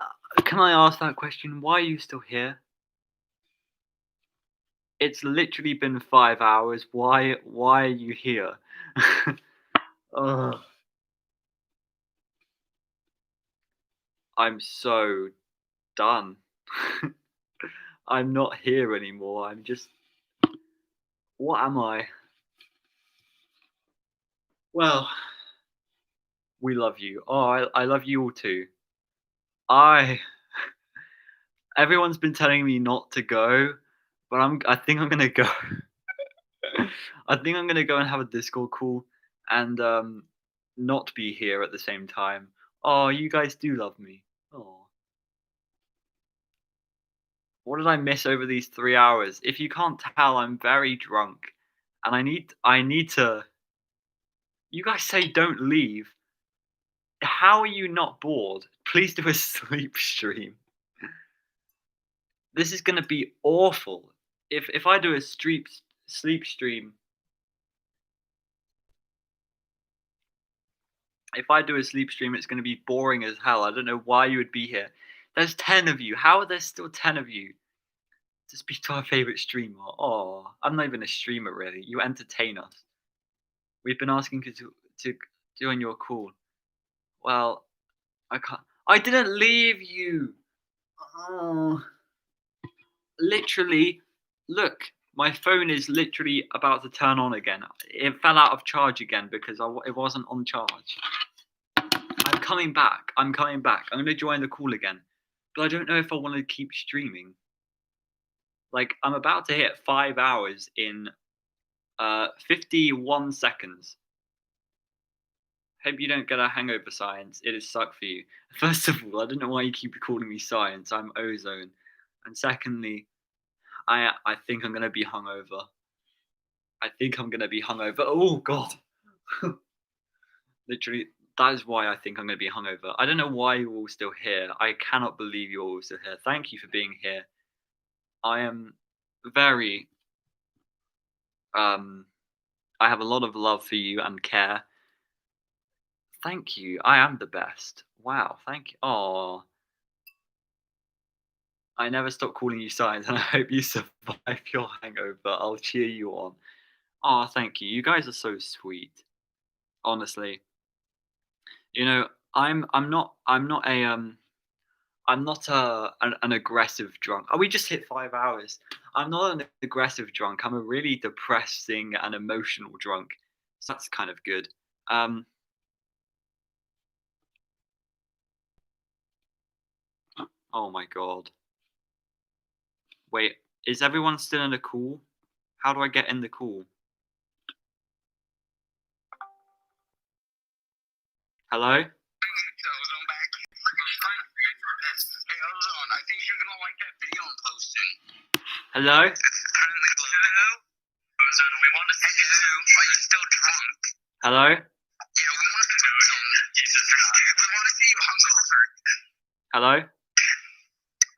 I ask that question? Why are you still here? It's literally been 5 hours. Why are you here? Ugh. I'm so done. I'm not here anymore. I'm just... What am I? Well, we love you. Oh, I love you all too. Everyone's been telling me not to go, but I think I'm gonna go. I think I'm gonna go and have a Discord call and not be here at the same time. Oh, you guys do love me. Oh. What did I miss over these 3 hours? If you can't tell, I'm very drunk, and I need to. You guys say don't leave. How are you not bored? Please do a sleep stream. This is gonna be awful. If I do a sleep stream. If I do a sleep stream, it's gonna be boring as hell. I don't know why you would be here. There's 10 of you. How are there still 10 of you to speak to our favorite streamer? Oh, I'm not even a streamer really. You entertain us. We've been asking you to join your call. Well, I can't. I didn't leave you. Oh. Literally, look, my phone is literally about to turn on again. It fell out of charge again because it wasn't on charge. I'm coming back. I'm going to join the call again. But I don't know if I want to keep streaming. Like, I'm about to hit 5 hours in 51 seconds. Hope you don't get a hangover, Science. It is suck for you. First of all, I don't know why you keep calling me Science. I'm Ozone. And secondly, I think I'm going to be hungover. Oh, God. Literally, that is why I think I'm going to be hungover. I don't know why you're all still here. I cannot believe you're all still here. Thank you for being here. I am very... I have a lot of love for you and care. Thank you. I am the best. Wow, thank you. Oh, I never stop calling you Science, and I hope you survive your hangover. I'll cheer you on. Oh, thank you. You guys are so sweet. Honestly, you know, I'm not an aggressive drunk. Oh, we just hit 5 hours. I'm not an aggressive drunk. I'm a really depressing and emotional drunk. So that's kind of good. Oh my God. Wait, is everyone still in the call? How do I get in the call? Hello? Hey, Ozone, I think you're gonna like that video I'm posting. Hello? It's currently loading. Hello? Ozone, we want to see you. Are you still drunk? Hello? Yeah, we want to see Ozone. We want to see you hungover. Hello?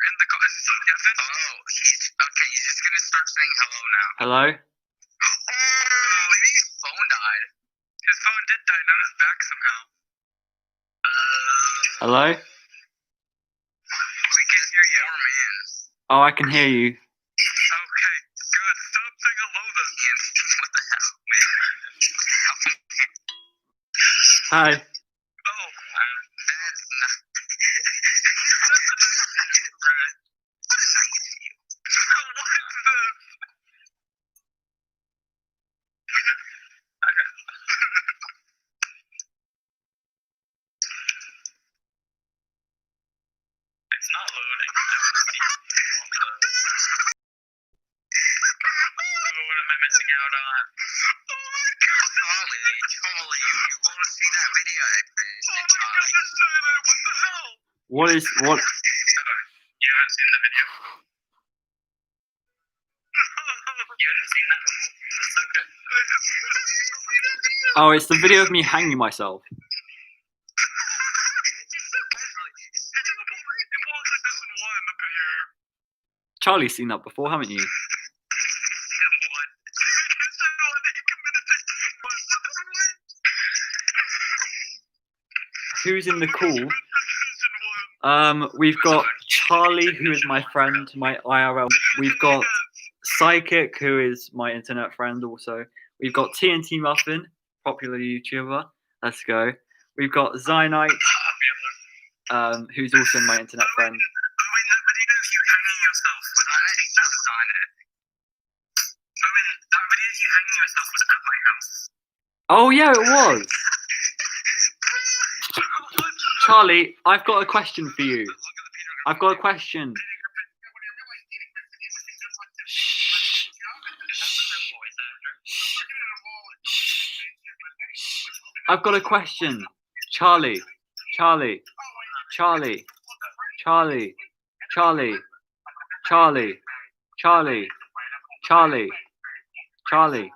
In the car. Hello? He's okay, he's just gonna start saying hello now. Hello? Oh, maybe his phone died. His phone did die, now it's back somehow. Hello? We can hear you. Poor man. Oh, I can hear you. Okay, good. Stop saying hello then. What the hell, man? Hi. Oh, that's not... That's a nice view, Ray. What a nice view. What is this? It's not loading. Oh, what am I missing out on? Oh my God. Charlie, you want to see that video I posted, Charlie? What the hell? What? You haven't seen the video? You haven't seen that before? That's okay. Oh, it's the video of me hanging myself. You're so casually. It's such a boring one up in here. Charlie's seen that before, haven't you? Season one. Season one, he committed season one. Who's in the call? Season one. We've got Charlie, who is my friend, my IRL. We've got Psychic, who is my internet friend also. We've got TNT Muffin, popular YouTuber. Let's go. We've got Zynite, who's also my internet friend. Owen, that video of you hanging yourself was actually just Zynite. Owen, that video of you hanging yourself was at my house. Oh yeah, it was. Charlie, I've got a question for you. I've got a question. I've got a question. Charlie, Charlie, Charlie, Charlie, Charlie, Charlie, Charlie, Charlie, Charlie.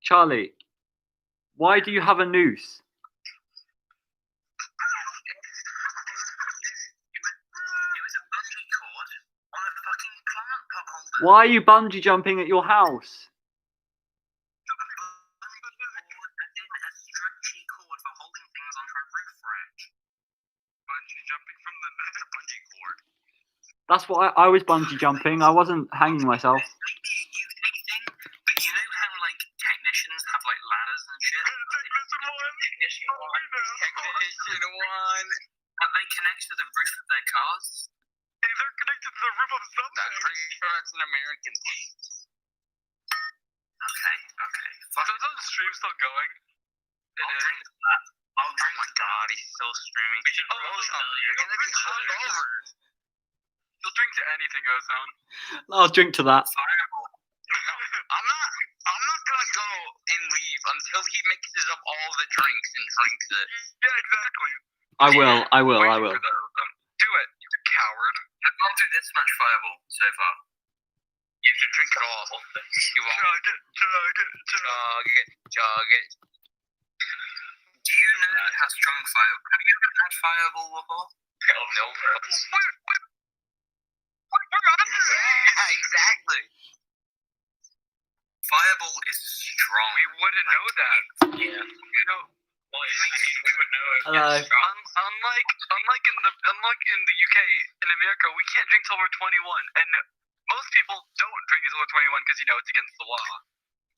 Charlie, why do you have a noose? Why are you bungee jumping at your house? That's what I was bungee jumping. I wasn't hanging myself. But you know how like technicians have like ladders and shit? Technician one. But they connect to the roof of their cars. Hey, they're connected to the roof of something. I'm pretty sure it's an American thing. Okay. So is the stream still going? I'll drink to that. Oh my god, he's still streaming. You're gonna be hungover. You'll drink to anything, Ozone. I'll drink to that. I'm not gonna go and leave until he mixes up all the drinks and drinks it. Yeah, exactly. I will. Do it, you coward. I've gone through this much Fireball so far. You can drink it all. You won't. Jog it. Do you know how strong Fireball? Have you ever had Fireball before? No. Yeah, exactly. Fireball is strong. We wouldn't know that. Yeah. You know. Well, we would know if Hello. it's strong. Unlike in the UK, in America, we can't drink till we're 21, and most people don't drink until they're 21 because it's against the law.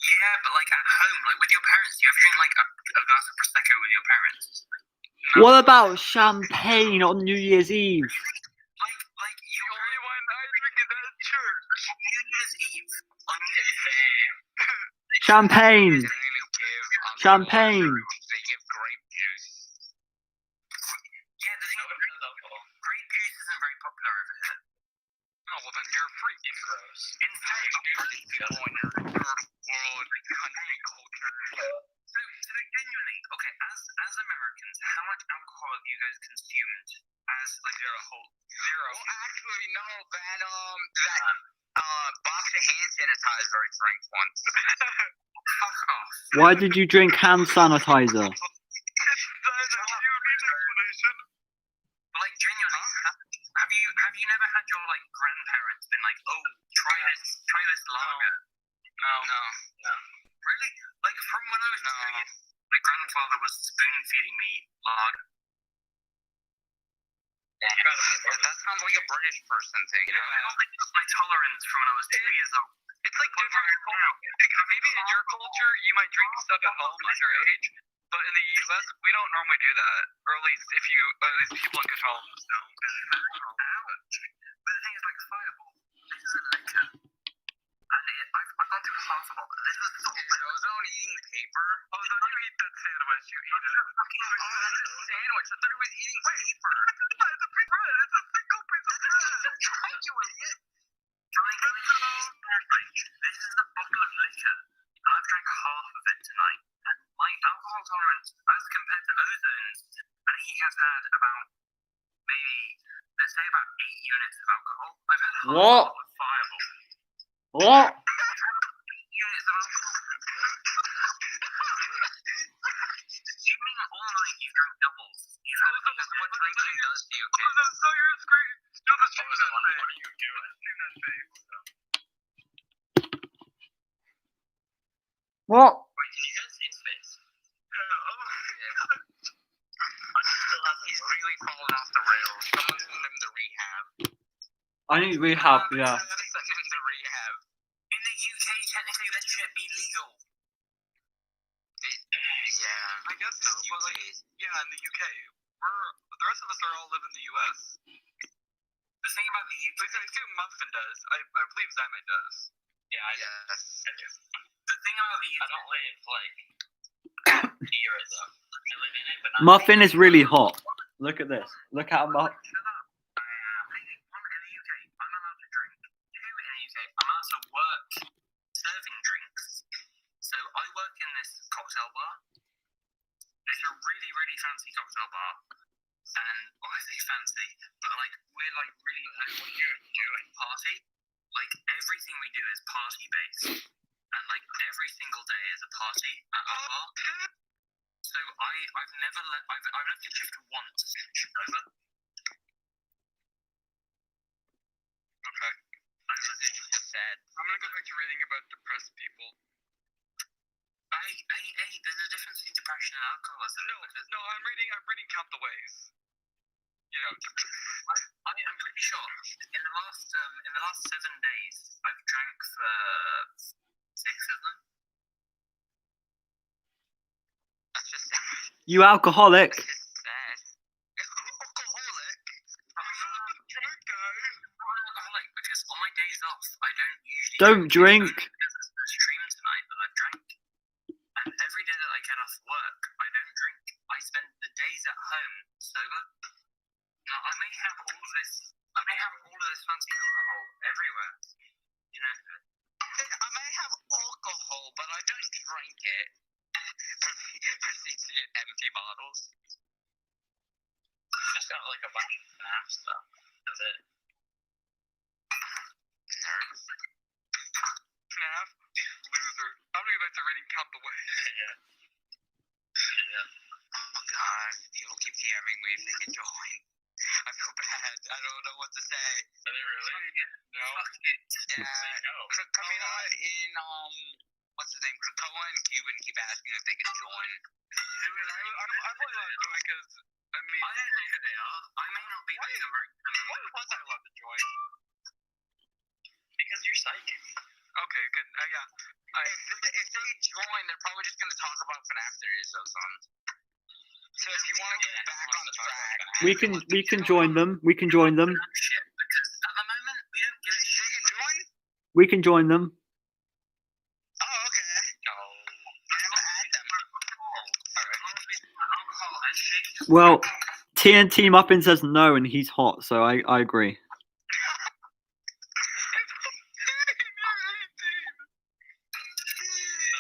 Yeah, but like at home, like with your parents, do you ever drink like a glass of prosecco with your parents? No. What about champagne on New Year's Eve? Like The only one I drink is at church. New Year's Eve on New Year's Eve. Champagne. Champagne. They give grape juice. Yeah, the thing is, grape juice isn't very popular over here. Oh, well then you're a freak. It's gross. Insane. World country culture. So genuinely, okay, as Americans, how much alcohol have you guys consumed as like a whole? Zero. Well, actually, no. That box of hand sanitizer I drank once. Fuck off. Why did you drink hand sanitizer? You need explanation. But like genuinely, have you never had your like grandparents been like, oh, try this lager? No. Really? Like from when I was 2 years, my grandfather was spoon feeding me lager. That sounds like a British person thing. You know, my tolerance from when I was 2 years old. It's like different. Maybe in your culture, you might drink stuff at home underage, but in the U.S., we don't normally do that. Or at least people in good homes don't. But the thing is, like Fireball, this is a liquor, and I've gone through half of it. This is Ozone eating the paper. Oh, so you eat that sandwich? You eat it. Oh, that's a sandwich. I thought he was eating paper. It's a big bread. It's a single piece of bread. You idiot. This is a bottle of liquor, and I've drank half of it tonight. And my alcohol tolerance, as compared to Ozone's, and he has had about maybe, let's say about 8 units of alcohol. I've had half What? of Fireball. What? 8 units of alcohol. stream does to you, kid. So your screen. No, the stream What are you doing? Stream that face. What? Wait, can you guys see his face? He's really fallen off the rails. Someone send him to rehab. I need rehab, yeah. Send him to rehab. In the UK, technically, that should be legal. Yeah. I guess so, but like, yeah, in the UK, the rest of us are all live in the US. The thing about the UK, Like, I assume Muffin does. I believe Zyma does. yeah, I Yes. do. The thing about the UK, I don't live like near it though. I live in it, but not. Muffin is really hot. Look at this. Look how much. One, in the UK, I'm allowed to drink. Two, in the UK, I'm allowed to work serving drinks. So I work in this cocktail bar. It's a really, really fancy cocktail bar. And, well, I say fancy, but like, we're like really like, what you're doing, party. Like, everything we do is party based. And like, every single day is a party at our bar. So I've never I've left a shift once since shift over. Okay. It's sad. I'm gonna go back to reading about depressed people. Hey, there's a difference between depression and alcoholism. No, I'm reading Count the Ways. You know, I'm pretty sure in the last 7 days I've drank for 6 of them. That's just sad. You alcoholic. That's just sad. Alcoholic? drunk guy. I'm an alcoholic because on my days off I don't usually Don't drink. There's a stream tonight that I've drank. And every day that I get off work, I don't drink. I spend the days at home sober. Now I may have all of this fancy alcohol everywhere. You know. I may have alcohol, but I don't drink it. Proceeds to get empty bottles. Just got like a bunch of FNAF stuff. That's it. Nerd. FNAF. Loser. I'm gonna go back to reading Count the Ways. Yeah. Oh god, people keep DMing me if they can join. I feel bad. I don't know what to say. Are they really? No. Yeah. No. Camila in what's his name? Krakoa and Cuban keep asking if they can join. I'm only allowed to join because, I mean, I don't know who they are. I may not be Why- like a very why was I allowed to join? because you're psychic. Okay, good. Yeah. If they join, they're probably just gonna talk about FNAF theories or something. So if you want to get back on track, We can join them. We can join them. Shit, because at the moment we don't get they can join. We can join them. Oh, okay. no. You have to add them. Alcohol and shake. Well, TNT Muffin says no, and he's hot, so I agree. So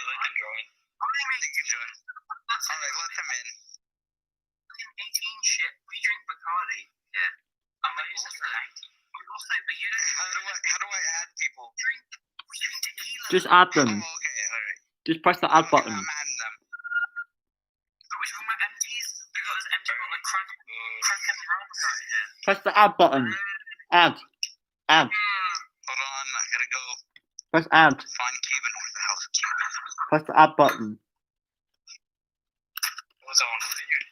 they can join. They can join. Alright, let them in. Fucking 18 shit. We drink Bacardi. Yeah. I'm like, also, but you don't How do I add people? drink. We drink tequila. Just add Oh, them. okay, alright. Just press the add button. I'm adding them. But we're talking about empties. We got this empty bottle of crack and rum right here. Press the add button. Add. Add. Hold on, I gotta go Press add. find Cuban. Where the hell's Cuban? Press the add button. What's on? What are you doing?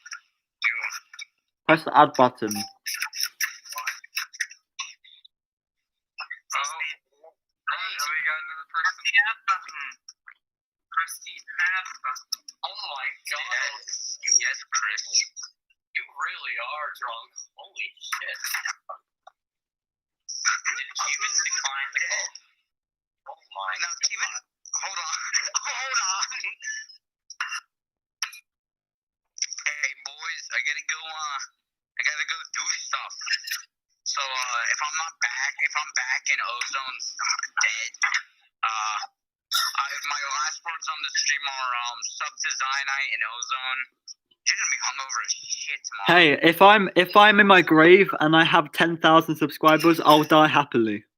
Press the add button. Now we got another person. The add button. Press the add button. Oh my god. Yes, Chris. You really are drunk. Holy shit. Did Cuban decline the call? Oh my No, god. Cuban. Hold on. Hold on. Hey boys, I gotta go do stuff. So if I'm back and Ozone's dead, my last words on the stream are sub to Zionite and Ozone. You're gonna be hungover as shit tomorrow. Hey, if I'm in my grave and I have 10,000 subscribers, I'll die happily. Okay,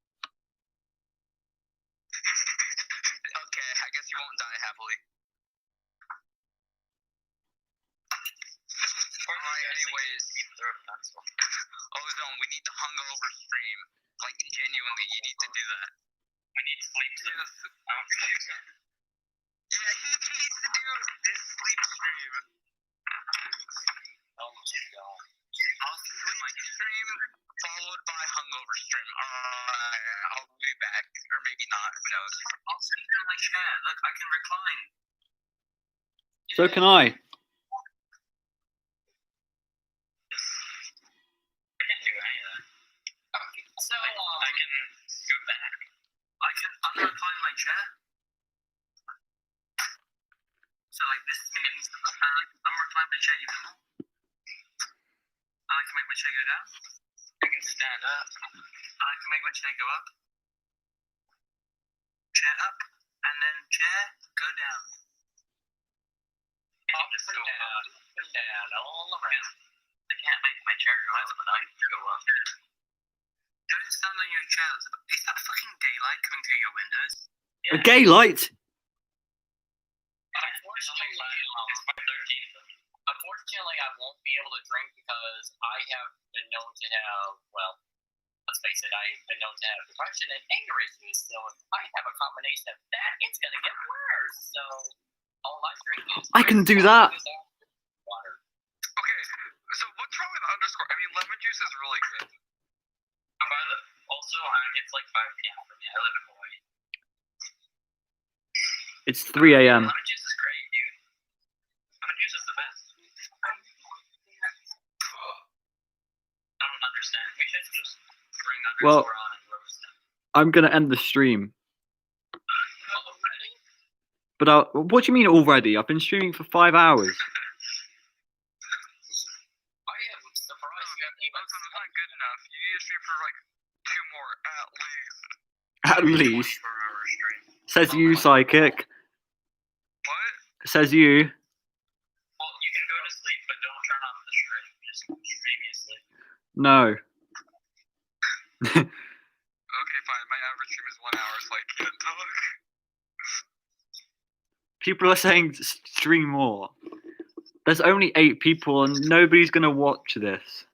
I guess you won't die happily. Alright, Anyways, Ozone, we need to hungover stream. Like, genuinely, you need to do that. We need sleep too. Yeah, he needs to do this sleep stream. Oh my god. Sleep stream followed by hungover stream. I'll be back. Or maybe not. Who knows? I'll sleep in my chair. Look, I can recline. So can I. I can't do any of that. So, I can scoot back. I can unrecline my chair. So, like, this means unrecline my chair even more. I can make my chair go down. I can stand up. I can make my chair go up. Chair up. And then chair, go down. Up and down, all around. I can't make my chair go up, but I can go up. Don't stand on your chair. Is that fucking daylight coming through your windows? A gay light? Unfortunately, I won't be able to drink because I have been known to have, well, let's face it, I've been known to have depression and anger issues. So if I have a combination of that, it's going to get worse. So all I drink is I can do that. water. Okay, so what's wrong with underscore? I mean, lemon juice is really good. Also, it's like 5 p.m. for me. I live in Hawaii. It's 3 a.m. Lemon juice is great, dude. Lemon juice is the best. I don't understand. We should just bring Well, underscore on and roast them. I'm gonna end the stream. Already? But what do you mean already? I've been streaming for 5 hours. I am surprised you haven't even. That's not good enough. You need to stream for like 2 more at least. At least. 24-hour stream. Says you, psychic. What? Says you. Well, you can go to sleep, but don't turn off the stream. Just stream you sleep. No. Okay, fine. My average stream is 1 hour, so I can't talk. People are saying stream more. There's only 8 people and nobody's gonna watch this.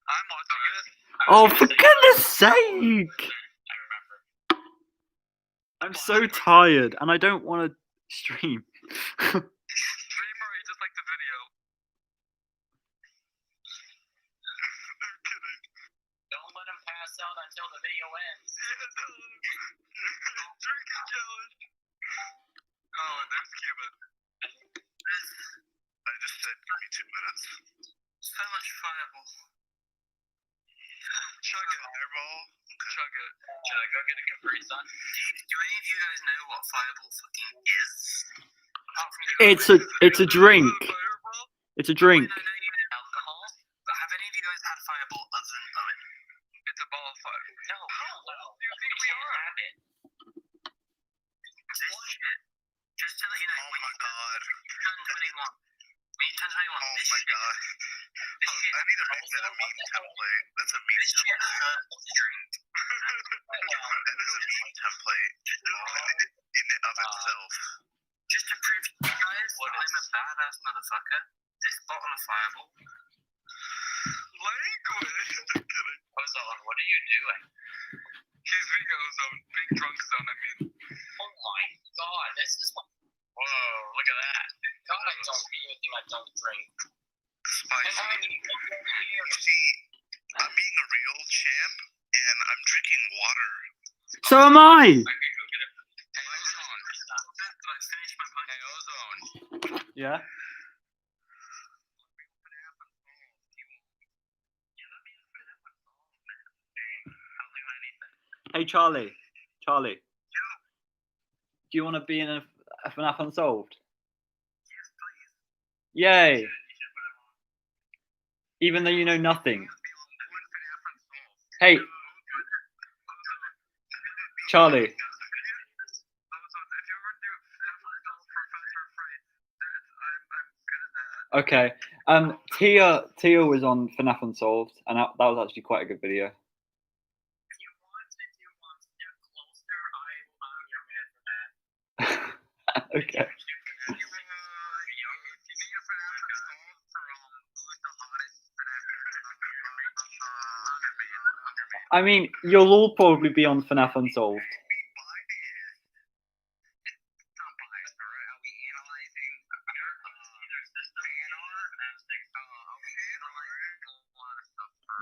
I'm watching it. Oh, for goodness sake! I remember. I'm so tired and I don't want to stream. Stream or you just like the video? I'm kidding. Don't let him pass out until the video ends. Drinking challenge. Oh, and there's Cuban. I just said give me 2 minutes. So much fireball. Chug it. Fireball? Chug it. Should I go get a Capri Sun? Do any of you guys know what fireball fucking is? Apart from you. It's a drink. Fireball? It's a drink. I know you know alcohol, but have any of you guys had fireball other than Owen? It's a ball of fire. No. Hell no. You think we can't are? have it. This shit. Just to let you know. Oh my god. Turn 21. When you turn 21, Oh this my shit. god. This shit. I need to make that a meme template. That's a meme This shit template. hurts to drink. That is a meme template in and of itself. Just to prove to you guys that I'm a badass motherfucker, this bottle of fireball. Language. Just kidding. Ozone, what are you doing? He's being ozone. Being Drunkzone, I mean. Oh my god, this is my Whoa, look at that. god, I don't eat anything I don't drink. Spicy. You see, I'm being a real champ, and I'm drinking water. So am I. I could go get a. Hey, Ozone. Did I finish my punch? Hey, Ozone. Yeah. Hey Charlie. Charlie. Do you want to be in a FNAF Unsolved? Yes, please. Yay. Even though you know nothing. Hey. Charlie. If you ever do FNAF Professor Fright, I'm good at that. Okay. Tia was on FNAF Unsolved, and that was actually quite a good video. If you want to do one step closer, I'm your man for that. Okay. If you need a FNAF installed for who's the hottest I mean, you'll all probably be on FNAF Unsolved.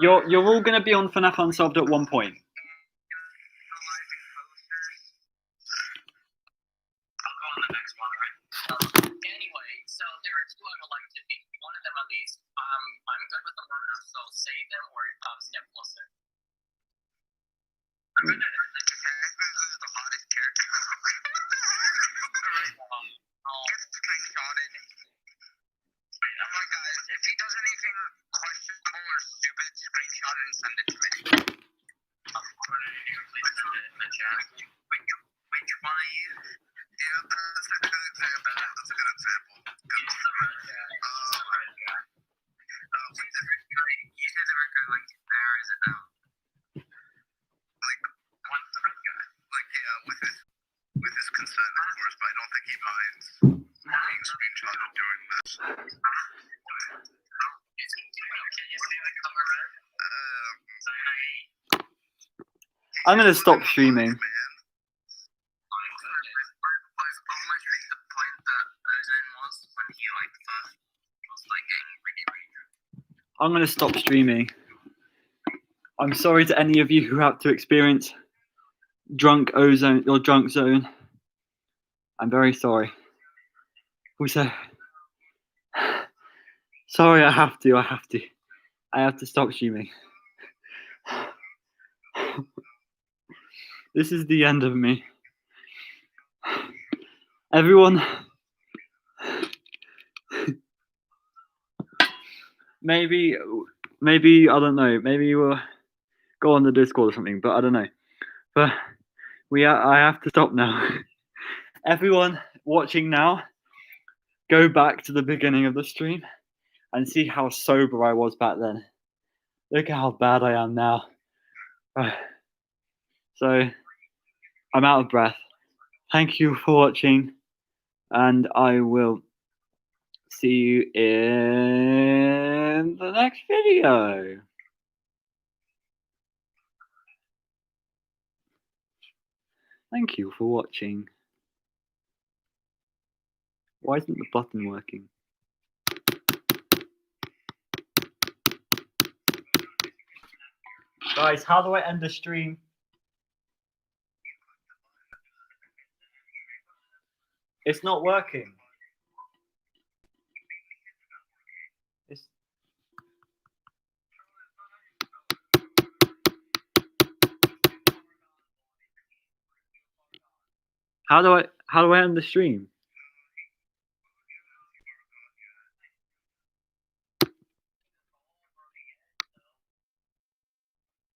You're all gonna be on FNAF Unsolved at one point. I'll go on the next one, right? Anyway, so there are two I would like to be. One of them at least. I'm good with the murder, so save them or step closer. I'm gonna who's the hottest character. Gets screenshotted. Alright guys, if he does anything questionable or stupid, screenshot it and send it to me. Please send it in the chat. Which one are you? Yeah, that's a good example. Use the red guy. You said the red guy like there, is it now? Like, what's the red guy? Like, yeah, with his consent, of course, but I don't think he minds being screenshotted during this. Is he doing okay? Is he the color red? I'm gonna stop streaming. I'm gonna stop streaming. I'm sorry to any of you who have to experience Drunkzone. I'm very sorry. Also, sorry, I have to stop streaming. This is the end of me. Everyone, maybe I don't know. Maybe we'll go on the Discord or something, but I don't know. But I have to stop now. Everyone watching now, go back to the beginning of the stream and see how sober I was back then. Look at how bad I am now. So, I'm out of breath. Thank you for watching, and I will see you in the next video. Thank you for watching. Why isn't the button working? Guys, how do I end the stream? It's not working. How do I end the stream?